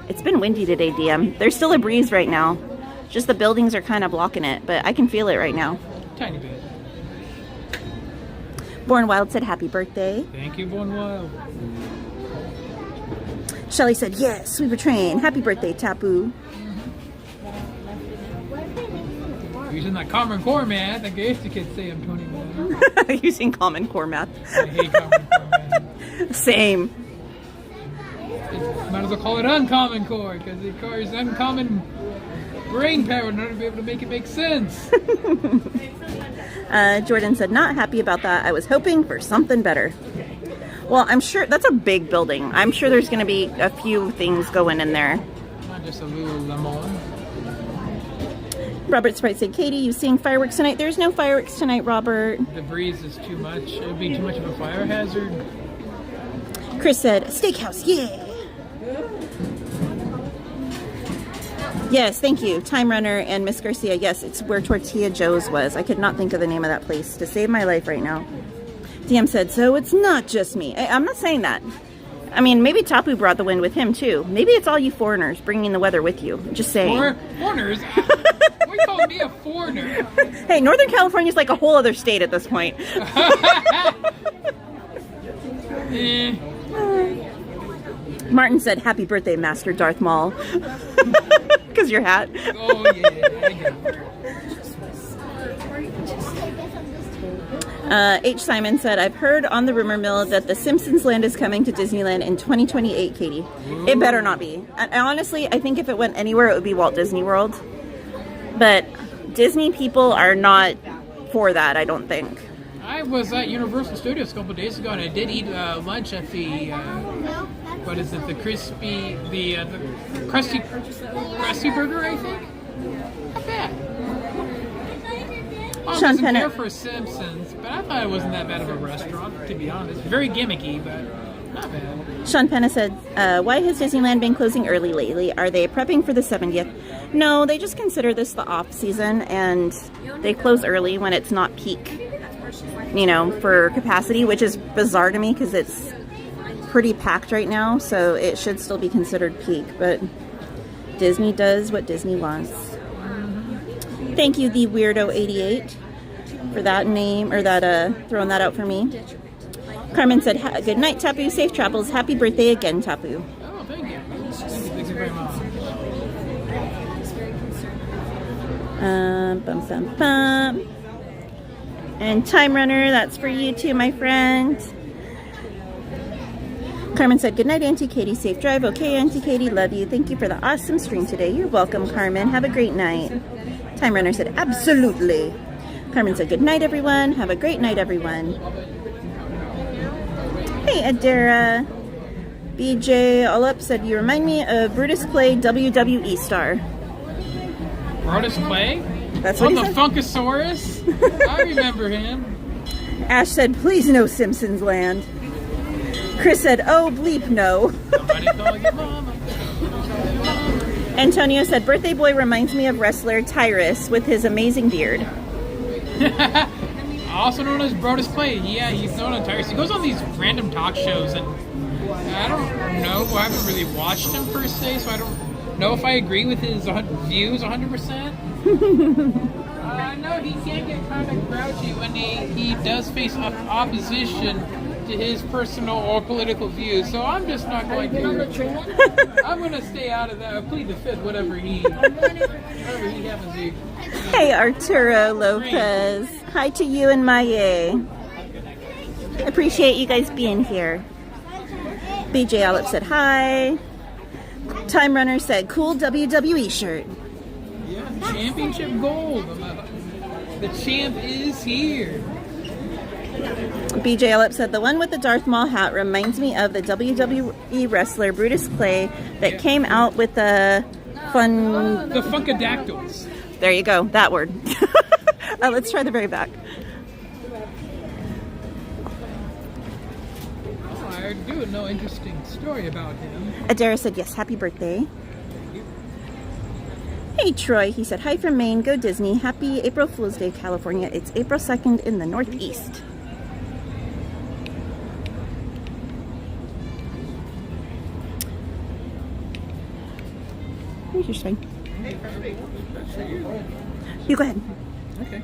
it's been windy today, DM. There's still a breeze right now. Just the buildings are kind of blocking it, but I can feel it right now. Tiny bit. Born Wild said, happy birthday. Thank you, Born Wild. Shelly said, yes, we were trained. Happy birthday, Tapu. Using that Common Core math, I guess you could say I'm 21. Using Common Core math. I hate Common Core math. Same. Might as well call it Uncommon Core, because it requires uncommon brain power in order to be able to make it make sense. Jordan said, not happy about that. I was hoping for something better. Well, I'm sure that's a big building. I'm sure there's going to be a few things going in there. Not just a Lululemon. Robert Sprite said, Katie, you seeing fireworks tonight? There's no fireworks tonight, Robert. The breeze is too much. It would be too much of a fire hazard. Chris said, steakhouse, yeah. Yes, thank you. Time Runner and Miss Garcia. Yes, it's where Tortilla Joe's was. I could not think of the name of that place to save my life right now. DM said, so it's not just me. I'm not saying that. I mean, maybe Tapu brought the wind with him, too. Maybe it's all you foreigners bringing the weather with you. Just saying. Foreigners? Why are you calling me a foreigner? Hey, Northern California's like a whole other state at this point. Martin said, happy birthday, Master Darth Maul. Because your hat. Oh, yeah. I get it. H. Simon said, I've heard on the rumor mill that the Simpsons Land is coming to Disneyland in 2028, Katie. Ooh. It better not be. And honestly, I think if it went anywhere, it would be Walt Disney World. But Disney people are not for that, I don't think. I was at Universal Studios a couple of days ago, and I did eat lunch at the, what is it, the Krusty Burger, I think? Not bad. I wasn't there for Simpsons, but I thought it wasn't that bad of a restaurant, to be honest. Very gimmicky, but not bad. Sean Penna said, why has Disneyland been closing early lately? Are they prepping for the 70th? No, they just consider this the off-season, and they close early when it's not peak, you know, for capacity, which is bizarre to me because it's pretty packed right now, so it should still be considered peak, but Disney does what Disney wants. Thank you, the Weirdo88, for that name, or that, throwing that out for me. Carmen said, good night, Tapu. Safe travels. Happy birthday again, Tapu. Oh, thank you. Thank you very much. And Time Runner, that's for you too, my friend. Carmen said, good night, Auntie Katie. Safe drive. Okay, Auntie Katie. Love you. Thank you for the awesome stream today. You're welcome, Carmen. Have a great night. Time Runner said, absolutely. Carmen said, good night, everyone. Have a great night, everyone. Hey, Adara. BJ All Up said, you remind me of Brutus Clay WWE star. Brodus Clay? That's what he the said. Funkasaurus? I remember him. Ash said, please no Simpsons Land. Chris said, oh, bleep, no. Somebody call your mama. Antonio said, birthday boy reminds me of wrestler Tyrus with his amazing beard. Also known as Brodus Clay. Yeah, he's known on Tyrus. He goes on these random talk shows, and I don't know. I haven't really watched him per se, so I don't know if I agree with his views 100%. I know he can get kind of grouchy when he does face opposition to his personal or political views, so I'm just not going to. I'm going to stay out of that. Plead the fifth, whatever he happens to. Hey, Arturo Lopez. Hi to you and Maye. Appreciate you guys being here. BJ Olive said hi. Time Runner said, cool WWE shirt. Yeah, championship gold. The champ is here. BJ Ellip said, the one with the Darth Maul hat reminds me of the WWE wrestler Brutus Clay that came out with the fun... The Funkadactyls. There you go, that word. Let's try the very back. Oh, I do know interesting story about him. Adara said, yes, happy birthday. Hey Troy, he said, hi from Maine, go Disney. Happy April Fool's Day, California. It's April 2nd in the Northeast. Here's your swing. You go ahead. Okay.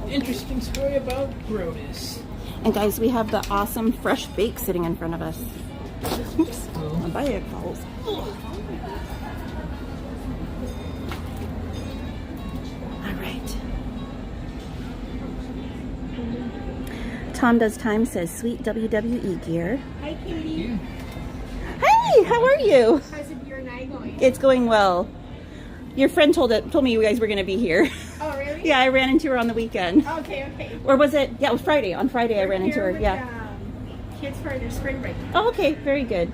Interesting story about Brodus. And guys, we have the awesome fresh bake sitting in front of us. Oops. I'm by your calls. All right. Tom Does Time says, sweet WWE gear. Hi, Katie. Hey, how are you? How's your night going? It's going well. Your friend told me you guys were going to be here. Oh, really? Yeah, I ran into her on the weekend. Okay. Or was it? Yeah, it was Friday. On Friday, I ran into her. Yeah. Kids for their spring break. Oh, okay. Very good.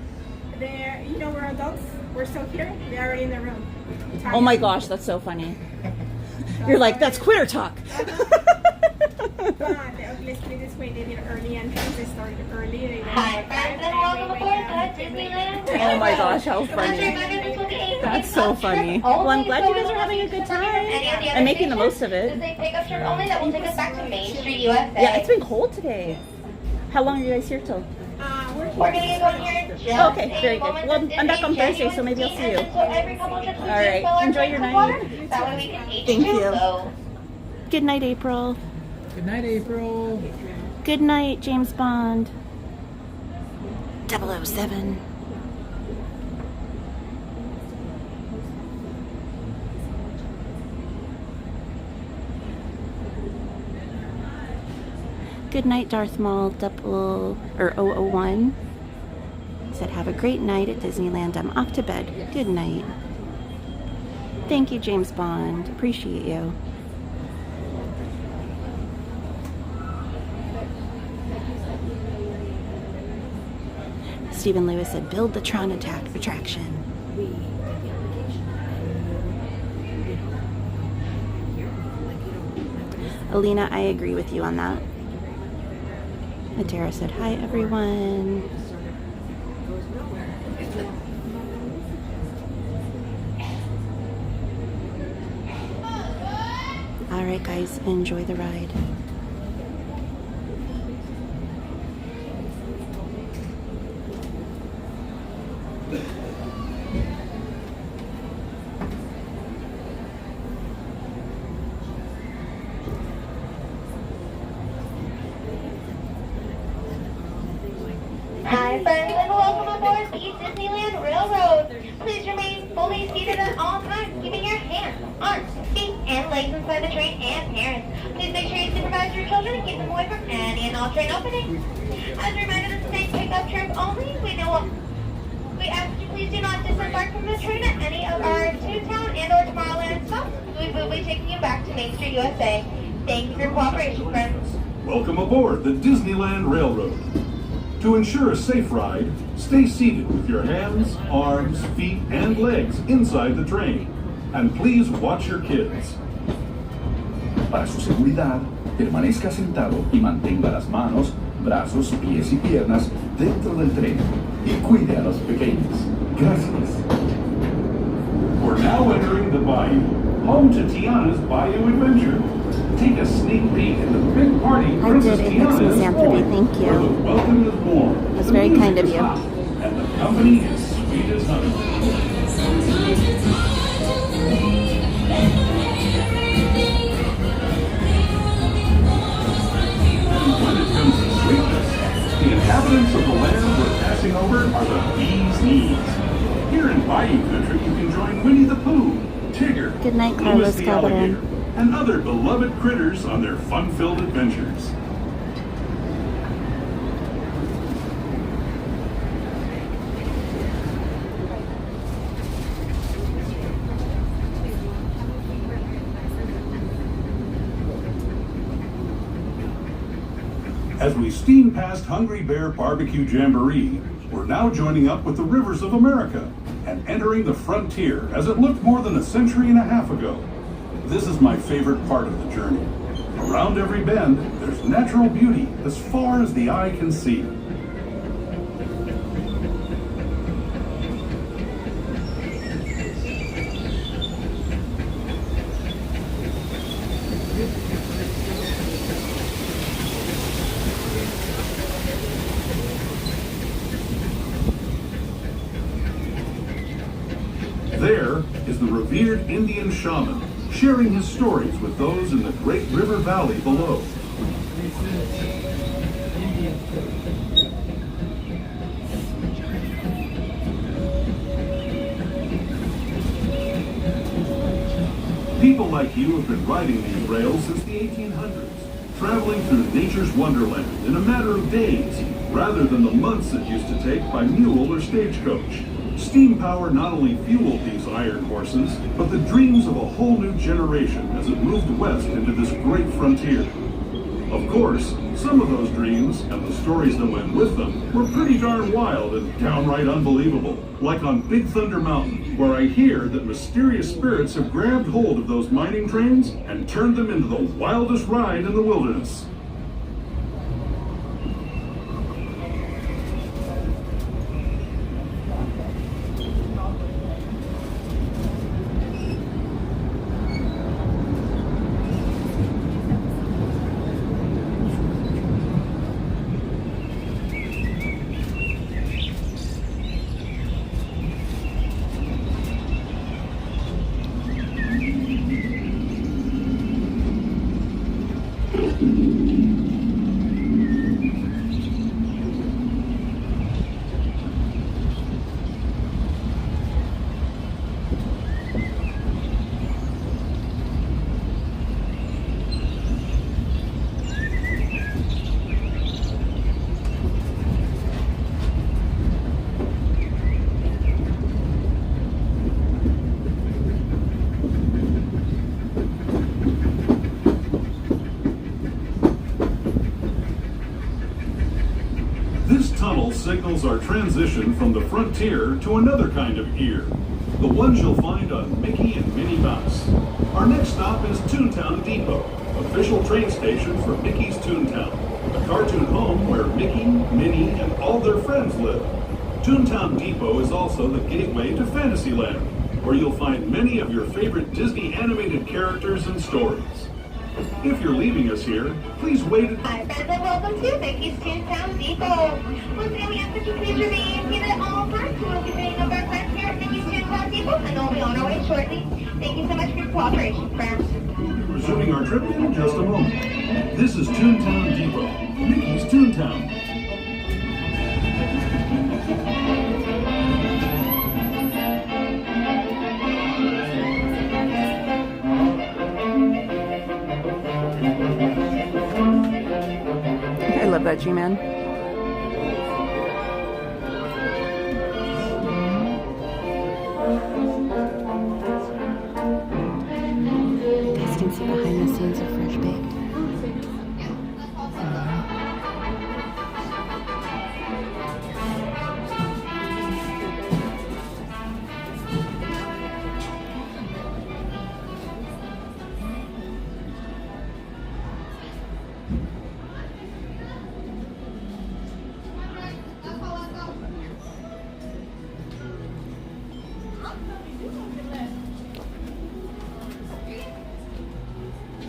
They're, we're adults. We're still here. They're already in the room. Oh my gosh, that's so funny. You're like, that's quitter talk. Let's put it this way. They did early entrance. They started early. They Hi, friends, and welcome aboard the Disneyland Railroad. Oh my gosh, how funny. That's so funny. Well, I'm glad you guys are having a good time and making the most of it. This is a pickup trip only that will take us back to Main Street, USA. Yeah, it's been cold today. How long are you guys here till? We're going to get going here in just okay, very good. Well, I'm back on Thursday, so maybe I'll see you. All right, enjoy your night. That way we can each Thank do you. so. Good night, April. Good night, April. Good night, James Bond. 007. Good night, Darth Maul 001. Said, have a great night at Disneyland. I'm off to bed. Good night. Thank you, James Bond. Appreciate you. Stephen Lewis said, build the Tron attraction. Alina, I agree with you on that. Matera said, hi, everyone. All right, guys, enjoy the ride. Hi, friends, and welcome aboard the Disneyland Railroad. Please remain fully seated at all times, keeping your hands, arms, feet, and legs inside the train, and parents. Please make sure you supervise your children and keep them away from any and all train openings. As a reminder, this is a pickup trip only. We ask that you please do not disembark from the train at any of our Toontown and or Tomorrowland stops. We will be taking you back to Main Street, USA. Thank you for your cooperation, friends. Welcome aboard the Disneyland Railroad. To ensure a safe ride, stay seated with your hands, arms, feet, and legs inside the train. And please watch your kids. Para su seguridad, permanezca sentado y mantenga las manos, brazos, pies y piernas dentro del tren. Y cuide a los pequeños. Gracias. We're now entering the bayou, home to Tiana's Bayou Adventure. Take a sneak peek at the big party I Princess did. It Tiana makes me is Xanthropy. throwing, Thank where the you. welcome is warm. That's the very music kind of is you. hot, and the company is sweet as honey. When it comes to sweetness, the inhabitants of the land we're passing over are the bee's knees. Here in Bayou Country, you can join Winnie the Pooh, Tigger, Good night, Louis Carlos the Calderon. alligator, and other beloved critters on their fun-filled adventures. As we steam past Hungry Bear Barbecue Jamboree, we're now joining up with the rivers of America and entering the frontier as it looked more than a century and a half ago. This is my favorite part of the journey. Around every bend, there's natural beauty as far as the eye can see. There is the revered Indian shaman, sharing his stories with those in the great river valley below. People like you have been riding these rails since the 1800s, traveling through nature's wonderland in a matter of days, rather than the months it used to take by mule or stagecoach. Steam power not only fueled these iron horses, but the dreams of a whole new generation as it moved west into this great frontier. Of course, some of those dreams, and the stories that went with them, were pretty darn wild and downright unbelievable. Like on Big Thunder Mountain, where I hear that mysterious spirits have grabbed hold of those mining trains and turned them into the wildest ride in the wilderness. This tunnel signals our transition from the frontier to another kind of ear, the ones you'll find on Mickey and Minnie Mouse. Our next stop is Toontown Depot, official train station for Mickey's Toontown, a cartoon home where Mickey, Minnie, and all their friends live. Toontown Depot is also the gateway to Fantasyland, where you'll find many of your favorite Disney animated characters and stories. If you're leaving us here, please wait. Hi, friends, and welcome to Mickey's Toontown Depot. Once again, we ask that you please remain seated at all times. We'll be picking up our friends here at Mickey's Toontown Depot, and they'll be on our way shortly. Thank you so much for your cooperation, friends. Resuming our trip in just a moment. This is Toontown Depot, Mickey's Toontown. I love that G-Man. You guys can see behind the scenes of Fresh Baked.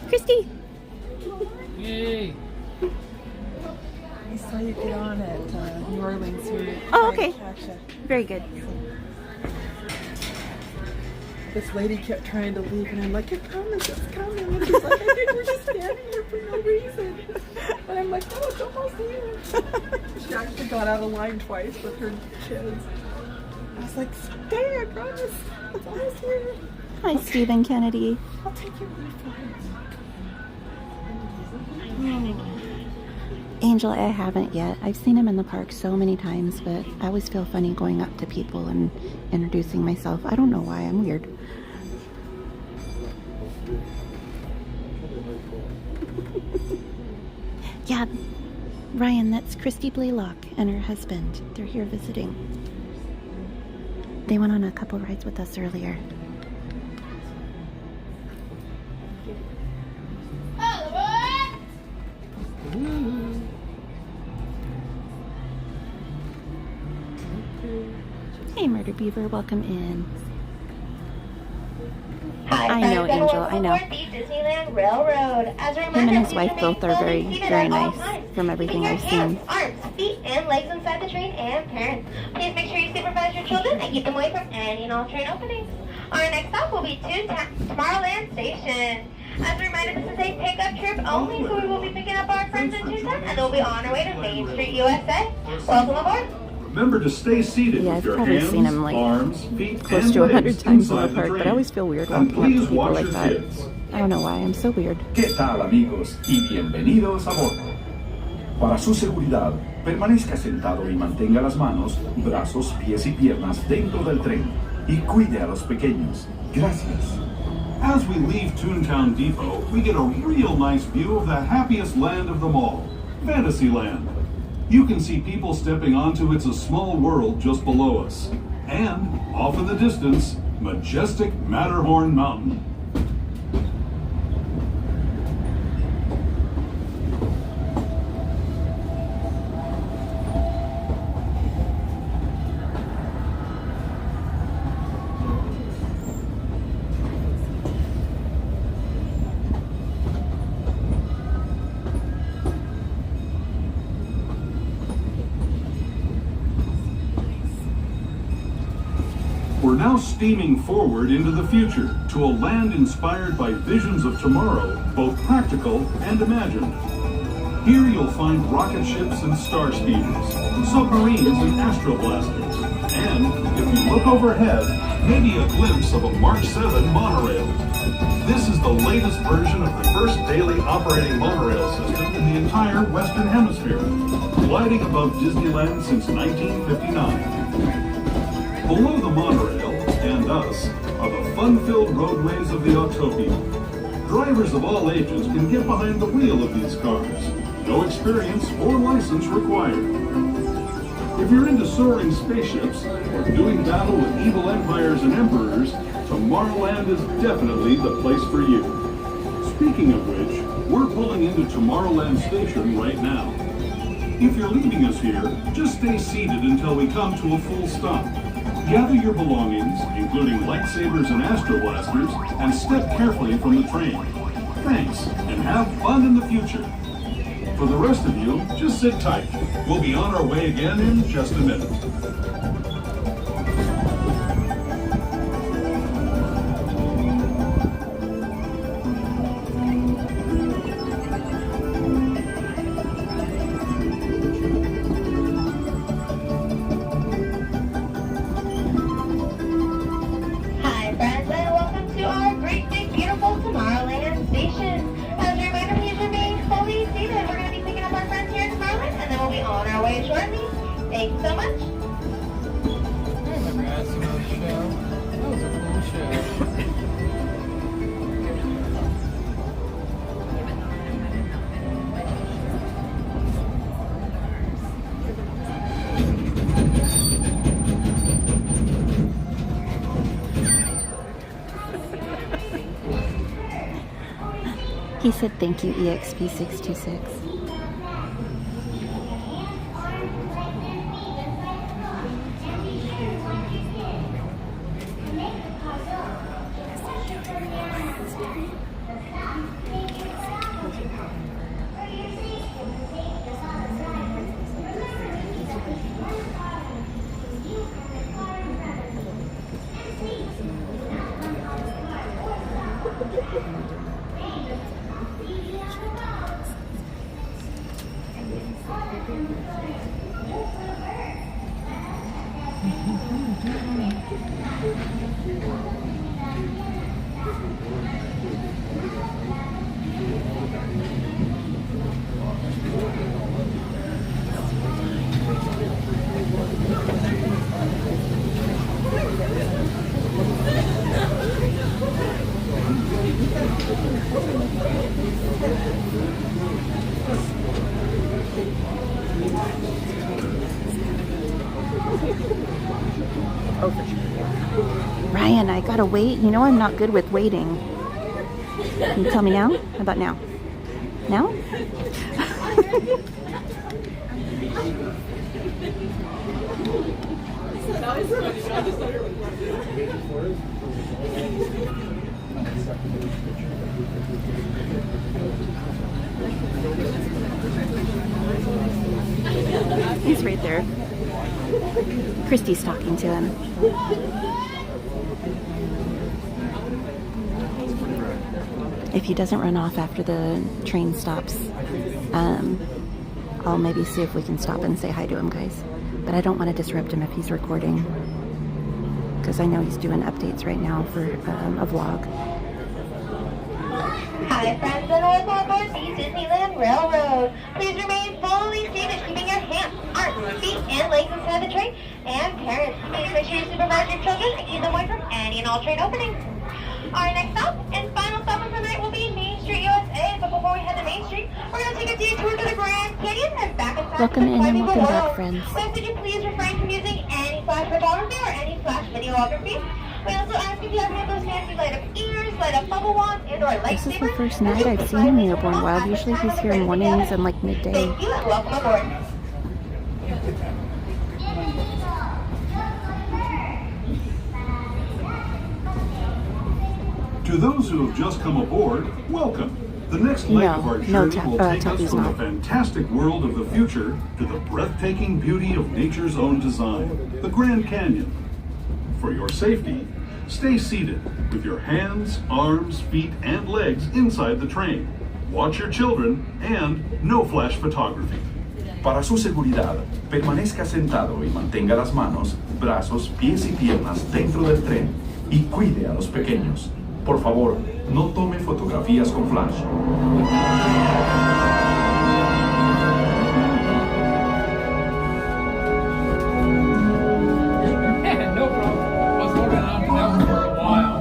Christy! Yay! I saw you get on at New Orleans. Oh, okay. Very good. This lady kept trying to leave, and I'm like, I promise it's coming. And she's like, I think we're just standing here for no reason. And I'm like, oh, it's almost here. She actually got out of line twice with her kids. I was like, stay, I promise. It's almost here. Hi, Stephen Kennedy. I'll take your leave for it. Angel, I haven't yet. I've seen him in the park so many times, but I always feel funny going up to people and introducing myself. I don't know why. I'm weird. Yeah, Ryan, that's Christy Blaylock and her husband. They're here visiting. They went on a couple rides with us earlier. Hey, Murder Beaver, welcome in. I know, Angel, I know. The Disneyland Railroad. As a reminder, Him and his wife both are very, very nice from everything I've seen. Arms, feet, and legs inside the train, and parents. Please make sure you supervise your children and keep them away from any and all train openings. Our next stop will be Tomorrowland Station. As a reminder, this is a pickup trip only, so we will be picking up our friends in Tucson, and they'll be on our way to Main Street, USA. Welcome aboard. Remember to stay seated Yeah, with I've your probably hands, seen him like arms, feet, close and to 100 legs times in inside the park, but I always feel weird And walking up to please people watch like your that. kids. I don't know why, I'm so weird. ¿Qué tal, amigos? Y bienvenidos a bordo. Para su seguridad, permanezca sentado y mantenga las manos, brazos, pies y piernas dentro del tren. Y cuide a los pequeños. Gracias. As we leave Toontown Depot, we get a real nice view of the happiest land of them all, Fantasyland. You can see people stepping onto It's a Small World just below us. And, off in the distance, majestic Matterhorn Mountain. We're now steaming forward into the future to a land inspired by visions of tomorrow, both practical and imagined. Here you'll find rocket ships and star speeders, submarines and astroblasters, and, if you look overhead, maybe a glimpse of a March 7 monorail. This is the latest version of the first daily operating monorail system in the entire Western Hemisphere, gliding above Disneyland since 1959. Below the monorail, and us, are the fun-filled roadways of the Autopia. Drivers of all ages can get behind the wheel of these cars. No experience or license required. If you're into soaring spaceships or doing battle with evil empires and emperors, Tomorrowland is definitely the place for you. Speaking of which, we're pulling into Tomorrowland Station right now. If you're leaving us here, just stay seated until we come to a full stop. Gather your belongings, including lightsabers and astroblasters, and step carefully from the train. Thanks, and have fun in the future. For the rest of you, just sit tight. We'll be on our way again in just a minute. Hi, friends, and welcome to our great, big, beautiful Tomorrowland Station. As a reminder, please remain fully seated. We're going to be picking up our friends here in Tomorrowland, and then we'll be on our way shortly. Thank you so much. I remember asking on the show. That was a cool show. He said thank you, EXP626. Ryan, I gotta wait. You know I'm not good with waiting. Can you tell me now? How about now? Now? He's right there. Christy's talking to him. If he doesn't run off after the train stops, I'll maybe see if we can stop and say hi to him, guys. But I don't want to disrupt him if he's recording, because I know he's doing updates right now for a vlog. Hi, friends, and welcome aboard the Disneyland Railroad. Please remain fully seated, keeping your hands, arms, feet, and legs inside the train. And parents, please make sure you supervise your children and keep them away from any and all train openings. Our next stop and final stop of the night will be Main Street, USA. But before we head to Main Street, we're going to take a detour to the Grand Canyon and back inside Welcome the in and Primeval welcome back, World. friends. We ask that you please refrain from using any flash photography or any flash videography. We also ask if you have any of those fancy light up ears, light up bubble wands, and or lightsabers. This is the first night I've seen him in Airborne Wild. Usually he's here in mornings and like midday. Thank you and welcome aboard. To those who have just come aboard, welcome. The next leg of our journey will take us from the fantastic world of the future to the breathtaking beauty of nature's own design, the Grand Canyon. For your safety, stay seated with your hands, arms, feet, and legs inside the train. Watch your children and no flash photography. Para su seguridad, permanezca sentado y mantenga las manos, brazos, pies y piernas dentro del tren y cuide a los pequeños. Por favor, no tome fotografías con flash. No problem. I was holding on to that one for a while.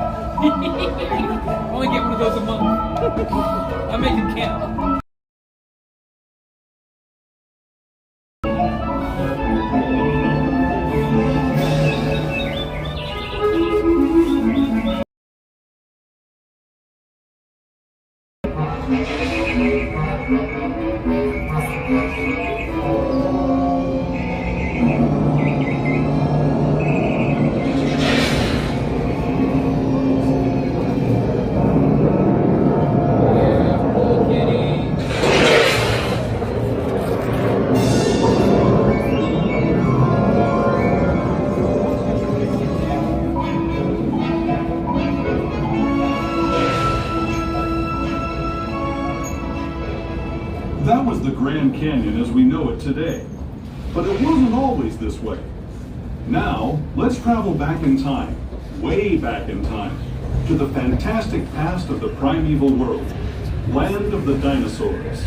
Only get one of those a month. I make it count. That was the Grand Canyon as we know it today. But it wasn't always this way. Now, let's travel back in time, way back in time, to the fantastic past of the primeval world, land of the dinosaurs.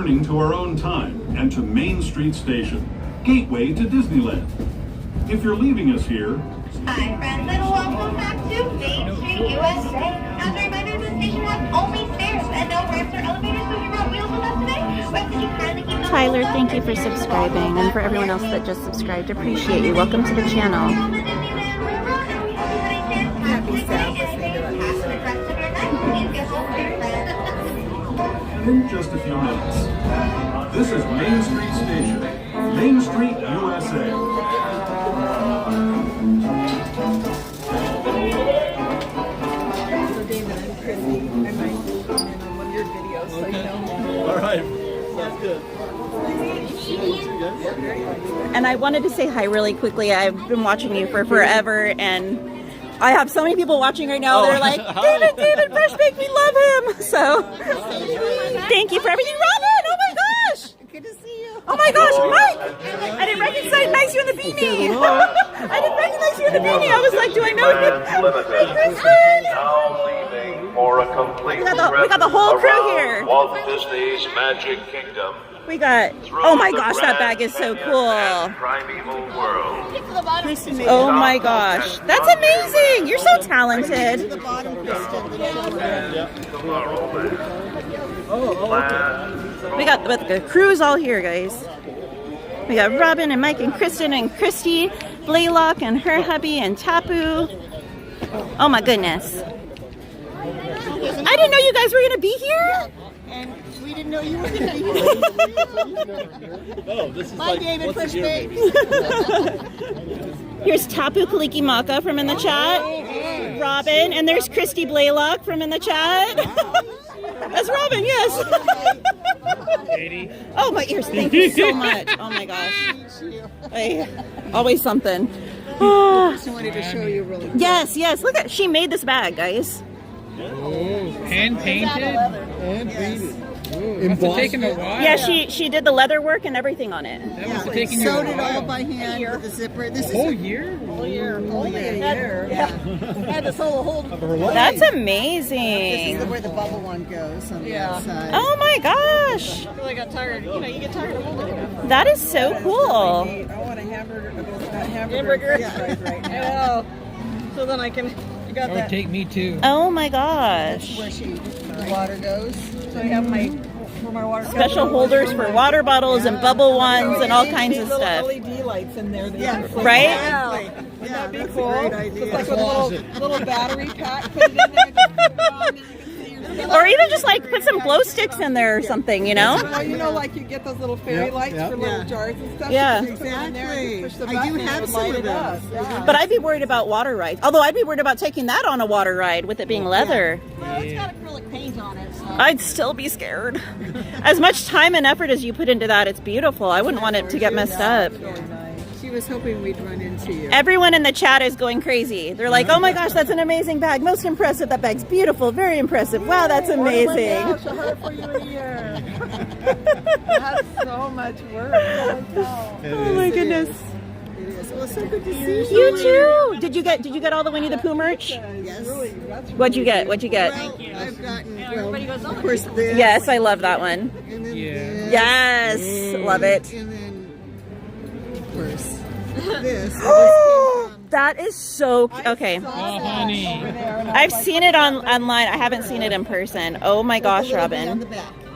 returning to our own time and to Main Street Station, gateway to Disneyland. If you're leaving us here, Hi friends, and welcome back to Main Street, USA. As a reminder, the station has only stairs and no ramps or elevators, so if you brought wheels with us today, we ask that you kindly keep them Tyler, thank you for subscribing, and for everyone else that just subscribed, appreciate you. Welcome to the channel. in just a few minutes. This is Main Street Station, Main Street, USA. So David and Chrissy, I might be in one of your videos, so you know. All right, sounds good. And I wanted to say hi really quickly. I've been watching you for forever, and I have so many people watching right now. They're like, David, Fresh Baked, we love him. So, thank you for everything. Robin, oh my gosh. Good to see you. Oh my gosh, Mike. I didn't recognize you in the beanie. I didn't recognize you in the beanie. I was like, do I know you? Now leaving for a complete we got the whole crew here. Walt Disney's Magic Kingdom. We got, oh my gosh, that bag is so cool. Primeval World. Oh my gosh, that's amazing. You're so talented. We got the crew's all here, guys. We got Robin and Mike and Kristen and Christy, Blaylock and her hubby and Tapu. Oh my goodness. I didn't know you guys were going to be here. And we didn't know you were going to be here. Oh, this is Bye, David, Fresh Baked. Here's Tapu Kaliki Maka from in the chat. Robin, and there's Christy Blaylock from in the chat. That's Robin, yes. Oh, my ears, thank you so much. Oh my gosh. Always something. I just wanted to show you really quick. Yes, look at, she made this bag, guys. Hand painted? Hand painted. Must have taken a while. Yeah, she did the leather work and everything on it. That must have taken you Sewed a it while. all by hand with the zipper. This is Whole year? only a year. Yeah. I had this whole That's This amazing. is where the bubble one goes on the outside. Oh my gosh. I really got tired. You know, you get tired of holding it. That is so cool. I want a hamburger. Yeah. Right now. So then I can, you got That would that. take me too. Oh my gosh. Where the water goes. So I have my, for my water. Special holders for water bottles and bubble ones and all kinds of little stuff. LED lights in there. Yeah. Right? Yeah. Wouldn't that be that's a cool? great idea. Just like with a little battery pack, put it in there, just put it on, and you can see yourself. Or even just like put some glow sticks in there or something, you know? Well, you know, like you get those little fairy lights for little jars and stuff. Yeah. You can put them in there and just push the I do button and have it would some light of it up. those. Yeah. But I'd be worried about water rides. Although I'd be worried about taking that on a water ride with it being leather. Well, it's got acrylic paint on it, so. I'd still be scared. As much time and effort as you put into that, it's beautiful. I wouldn't want it to get messed up. She was hoping we'd run into you. Everyone in the chat is going crazy. They're like, oh my gosh, that's an amazing bag. Most impressive. That bag's beautiful. Very impressive. Wow, that's amazing. She'll have it for you in a year. That's so much work. Oh my goodness. It is. Well, so good to see you. You too. Did you get all the Winnie the Pooh merch? Yes. What'd you get? Well, I've gotten, of course, this. Yes, I love that one. And then Yes, love it. And then, of course, this. That is so okay. Oh, honey. I've seen it online. I haven't seen it in person. Oh my gosh, Robin.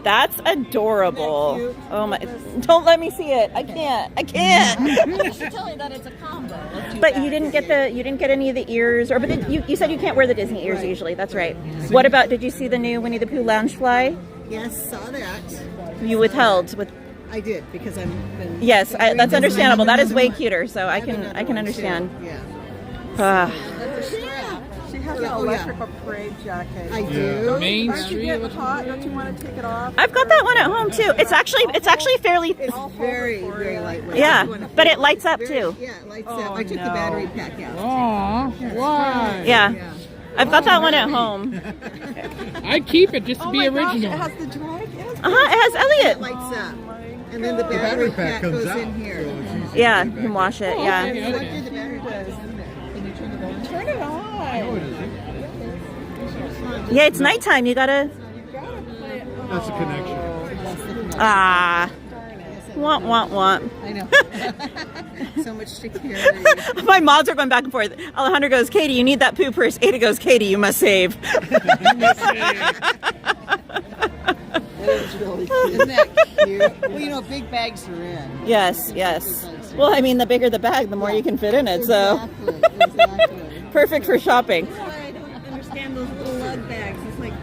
That's adorable. Oh my! Don't let me see it. I can't. I should tell you that it's a combo. But you didn't get any of the ears, or but you said you can't wear the Disney ears usually. That's right. What about? Did you see the new Winnie the Pooh Loungefly? Yes, saw that. You withheld with. I did because I'm. Yes, that's understandable. That is way cuter. So I can understand. Yeah. She has an electrical parade jacket. I do. Main Aren't you Street. getting hot? Don't you want to take it off? I've got that one at home too. It's actually fairly. It's very, very lightweight. Yeah, but it lights up too. Yeah, it lights up. I took the battery pack out. Aw, why? Yeah. I've got that one at home. I'd keep it just to be Gosh, original. it has the drag. It has It Elliot. lights up. And then the battery pack goes in here. Yeah, you can wash it. Yeah. Okay. What did the battery pack? Turn it on. Yeah, it's nighttime. You gotta. That's a connection. Ah. Want. I know. So much security. My mods are going back and forth. Alejandra goes, Katie, you need that poo purse. Ada goes, Katie, you must save. That is really cute. Isn't that cute? Well, you know, big bags are in. Yes. Well, I mean, the bigger the bag, the more you can fit in it. Exactly. Perfect for shopping. That's why I don't understand those little lug bags. It's like,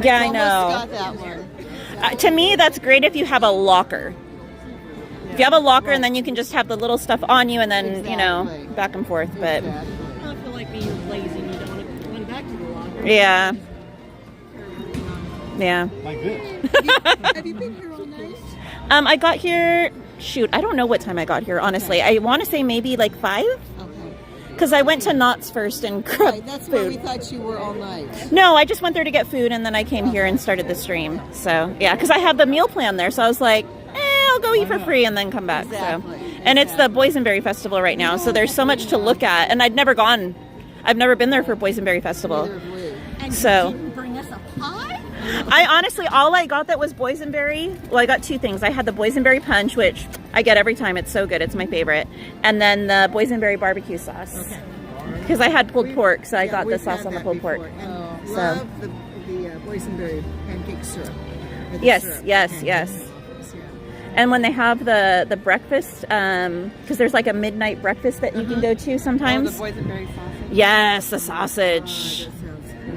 Yeah, I almost know. got that one. To me, that's great if you have a locker. If you have a locker, and then you can just have the little stuff on you, and then you know, back and forth. But I feel like being lazy and you don't want to run back to the locker. yeah. Like this. Have you been here all night? I got here. Shoot, I don't know what time I got here. Honestly, I want to say maybe like 5. Because I went to Knott's first and grabbed That's why we food. thought you were all night. No, I just went there to get food, and then I came here and started the stream. So yeah, because I have the meal plan there, so I was like, I'll go eat for free and then come back. Exactly. So, and it's the Boysenberry Festival right now, so there's so much to look at, and I've never been there for Boysenberry Festival. And So- you didn't bring us a pie? I honestly, all I got that was boysenberry. Well, I got 2 things. I had the boysenberry punch, which I get every time. It's so good. It's my favorite. And then the boysenberry barbecue sauce. Okay. Because I had pulled pork, so I got the we've sauce had on the that pulled pork. before. And So- love the boysenberry pancake syrup. Or the Yes, syrup. yes, Okay. yes. And when they have the breakfast, because there's like a midnight breakfast that you can go to sometimes. Oh, the boysenberry sausage. Yes, the sausage.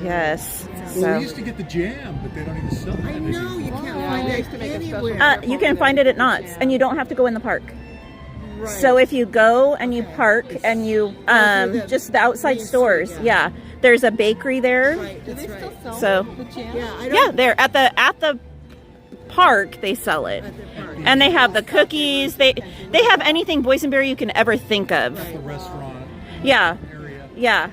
Yes. Well, So. we used to get the jam, but they don't even sell that. I know, you can't find it anywhere. You can find it at Knott's, and you don't have to go in the park. So if you go and you park and you just the outside stores, yeah, there's a bakery there. Do they still sell So the jam? Yeah, yeah, they're at the park. They sell it, and they have the cookies. They have anything boysenberry you can ever think of. The restaurant. Yeah, area. yeah.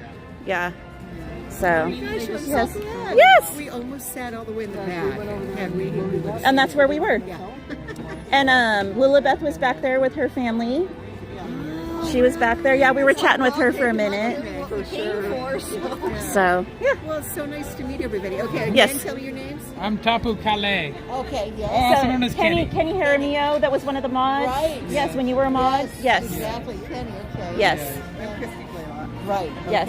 So Gosh, I'm so yes, glad. yes, We almost sat all the way in the back. And we and that's where we were. Yeah. And Lilibeth was back there with her family. She was back there. Yeah, we were chatting with her for a minute. For sure. So yeah. Well, it's so nice to meet everybody. Okay, again, Yes. tell me your names. I'm Tapu Calais. Okay, yes. Also known as Kenny. Kenny Jaramillo, that was one of the mods. Right. Yes, when you were a mod. Yes. Exactly, Kenny, okay. Yes. And Christy Blaylock. Right, okay. Yes.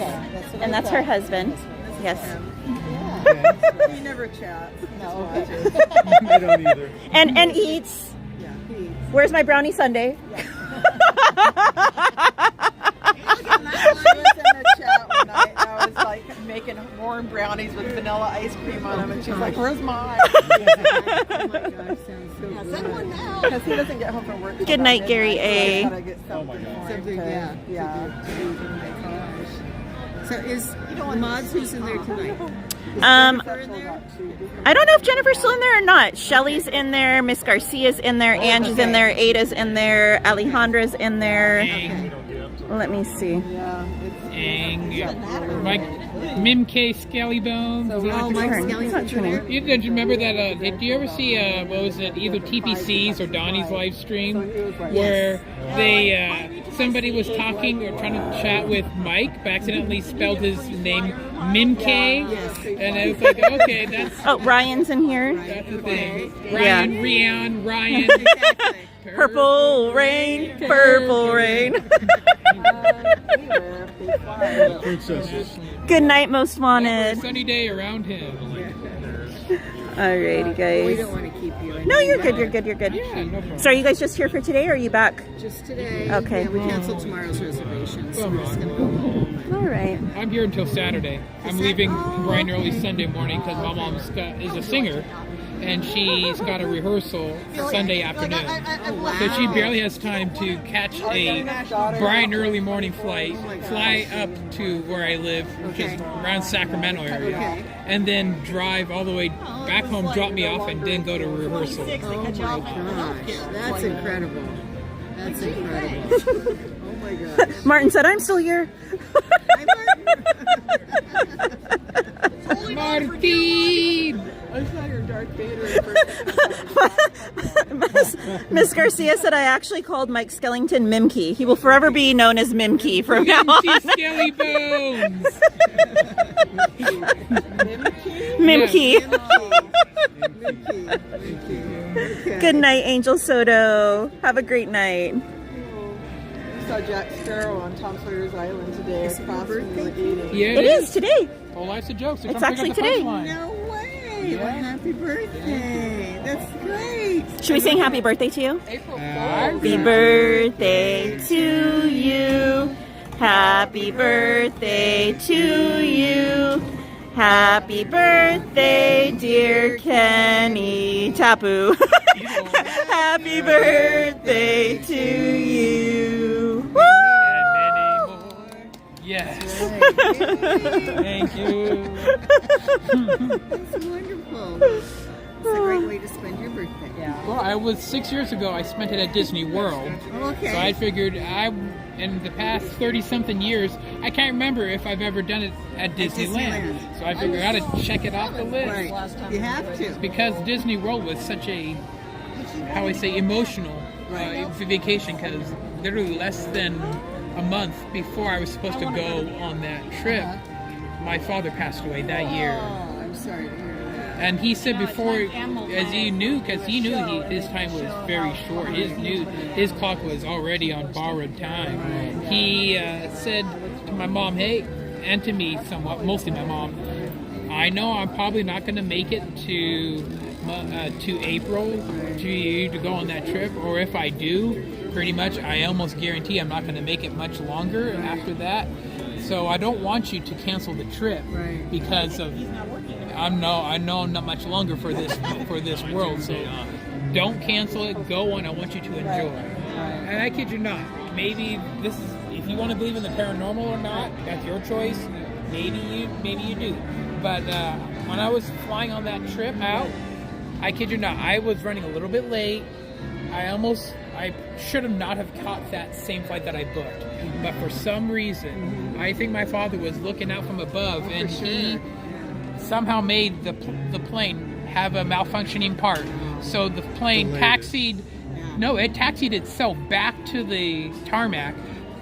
What And I that's her thought. husband. Yes. Yeah. We never chat. No, okay. I don't either. And eats. Yeah, he eats. Where's my brownie sundae? I was in the chat one night and I was like making warm brownies with vanilla ice cream on them, and she's like, "Where's mine?" Oh my gosh, sounds so good. Send one now. Because he doesn't get home from work. till Good about night, Gary midnight, so I A. gotta get something for him to- yeah. So is the mods who's in there tonight? Is Jennifer in there? I don't know if Jennifer's still in there or not. Shelly's in there, Miss Garcia's in there, Angie's in there, Ada's in there, Alejandra's in there. Let me see. Yeah. Mike, Mim K. Skelly Bones. Oh, Mike Skelly's in there. You did you remember that? Did you ever see what was it? Either TPC's or Donnie's live stream, where they somebody was talking or trying to chat with Mike, but accidentally spelled his name Mimk, and it was like, okay, that's Oh, Ryan's in here. that's the thing. Yeah. Ryan. Purple rain, purple rain. Princess. Good night, most wanted. Sunny day around him. Alrighty, We guys. don't want to keep you in. No, you're good. You're good. You're good. So, are you guys just here for today, or are you back? Just today. Okay. Yeah, we canceled tomorrow's reservations, so we're just going to go home. All right. I'm here until Saturday. I'm leaving bright and early Sunday morning because my mom is a singer, and she's got a rehearsal Sunday afternoon. So she barely has time to catch a bright and early morning flight, fly up to where I live, which is around Sacramento area, and then drive all the way back home, drop me off, and then go to rehearsal. Oh my gosh, that's incredible. That's incredible. Oh my gosh. Martin said, "I'm still here." Martin! I saw your Darth Vader. Miss Garcia said, "I actually called Mike Skellington Mimkey. He will forever be known as Mimkey from now on." Skelly Bones! Mimkey. Good night, Angel Soto. Have a great night. We saw Jack Sparrow on Tom Sawyer's Island today. Across from the eating. Yeah, It is today. Whole life's a joke. So It's come pick actually up the today. punchline. No way! Well, happy birthday! That's great. Should we sing happy birthday to you? April Happy birthday to you. Happy birthday to you. Happy birthday, dear Kenny Tapu. Happy birthday to you. Woo! Yes. Thank you. That's wonderful. It's a great way to spend your birthday. Well, I was 6 years ago. I spent it at Disney World. Okay. So I figured in the past 30-something years, I can't remember if I've ever done it at Disneyland. So I figured I ought to check it off the list. Right. You have to. Because Disney World was such a, how I say, emotional vacation. Because literally less than a month before I was supposed to go on that trip, my father passed away that year. Oh, I'm sorry to hear that. And he said before, as he knew, because he knew his time was very short. His clock was already on borrowed time. He said to my mom, hey, and to me somewhat, mostly my mom, I know I'm probably not going to make it to April to go on that trip, or if I do, pretty much I almost guarantee I'm not going to make it much longer after that. So I don't want you to cancel the trip because of I know I'm not much longer for this world. So don't cancel it. Go on. I want you to enjoy. And I kid you not. Maybe this is, if you want to believe in the paranormal or not, that's your choice. Maybe you do. But when I was flying on that trip out, I kid you not, I was running a little bit late. I should have not have caught that same flight that I booked. But for some reason, I think my father was looking out from above, and he somehow made the plane have a malfunctioning part. So the plane taxied itself back to the tarmac,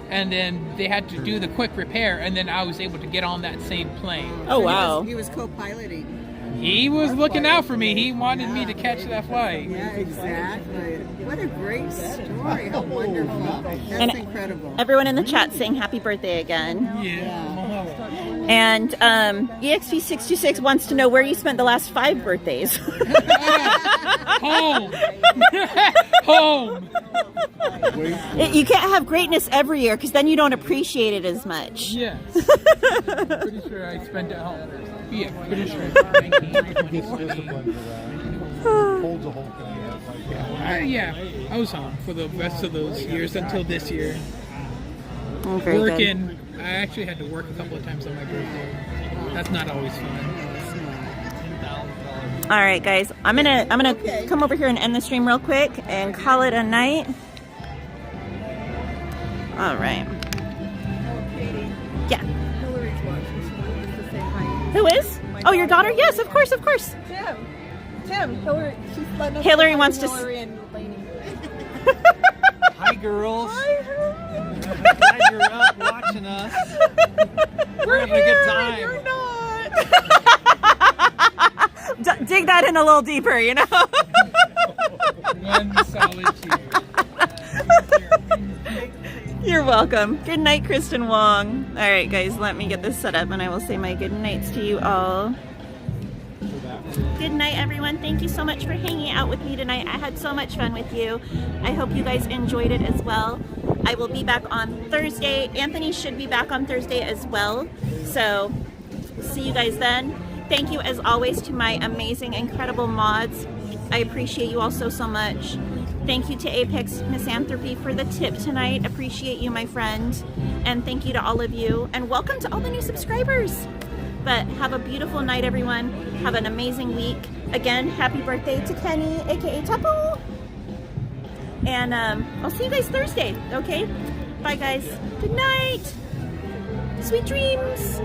and then they had to do the quick repair, and then I was able to get on that same plane. Oh, wow. He was co-piloting. He was looking out for me. He wanted me to catch that flight. Yeah, exactly. What a great story. How wonderful. That's incredible. Everyone in the chat saying happy birthday again. Yeah. And EXP626 wants to know where you spent the last 5 birthdays. Home. Home. You can't have greatness every year because then you don't appreciate it as much. Yes. Pretty sure I spent it at home. Yeah, pretty sure. I was home for the rest of those years until this year. Oh, very working. good. I actually had to work a couple of times on my birthday. That's not always fun. All right, guys. I'm gonna come over here and end the stream real quick and call it a night. All right. Yeah. Who is? Oh, your daughter? Yes, of course, of course. Tim, Hillary. She's letting us Hillary know wants to. Hillary and Lainey. Hi, girls. Hi, Glad you're up watching us. We're having a good time. You're not. Dig that in a little deeper, you know. One solid cheer. You're welcome. Good night, Kristen Wong. All right, guys, let me get this set up and I will say my good nights to you all. Good night, everyone. Thank you so much for hanging out with me tonight. I had so much fun with you. I hope you guys enjoyed it as well. I will be back on Thursday. Anthony should be back on Thursday as well. So, see you guys then. Thank you, as always, to my amazing, incredible mods. I appreciate you all so much. Thank you to Apex Misanthropy for the tip tonight. Appreciate you, my friend. And thank you to all of you. And welcome to all the new subscribers. But have a beautiful night, everyone. Have an amazing week. Again, happy birthday to Kenny, aka Tapu. And I'll see you guys Thursday, okay? Bye, guys. Good night. Sweet dreams.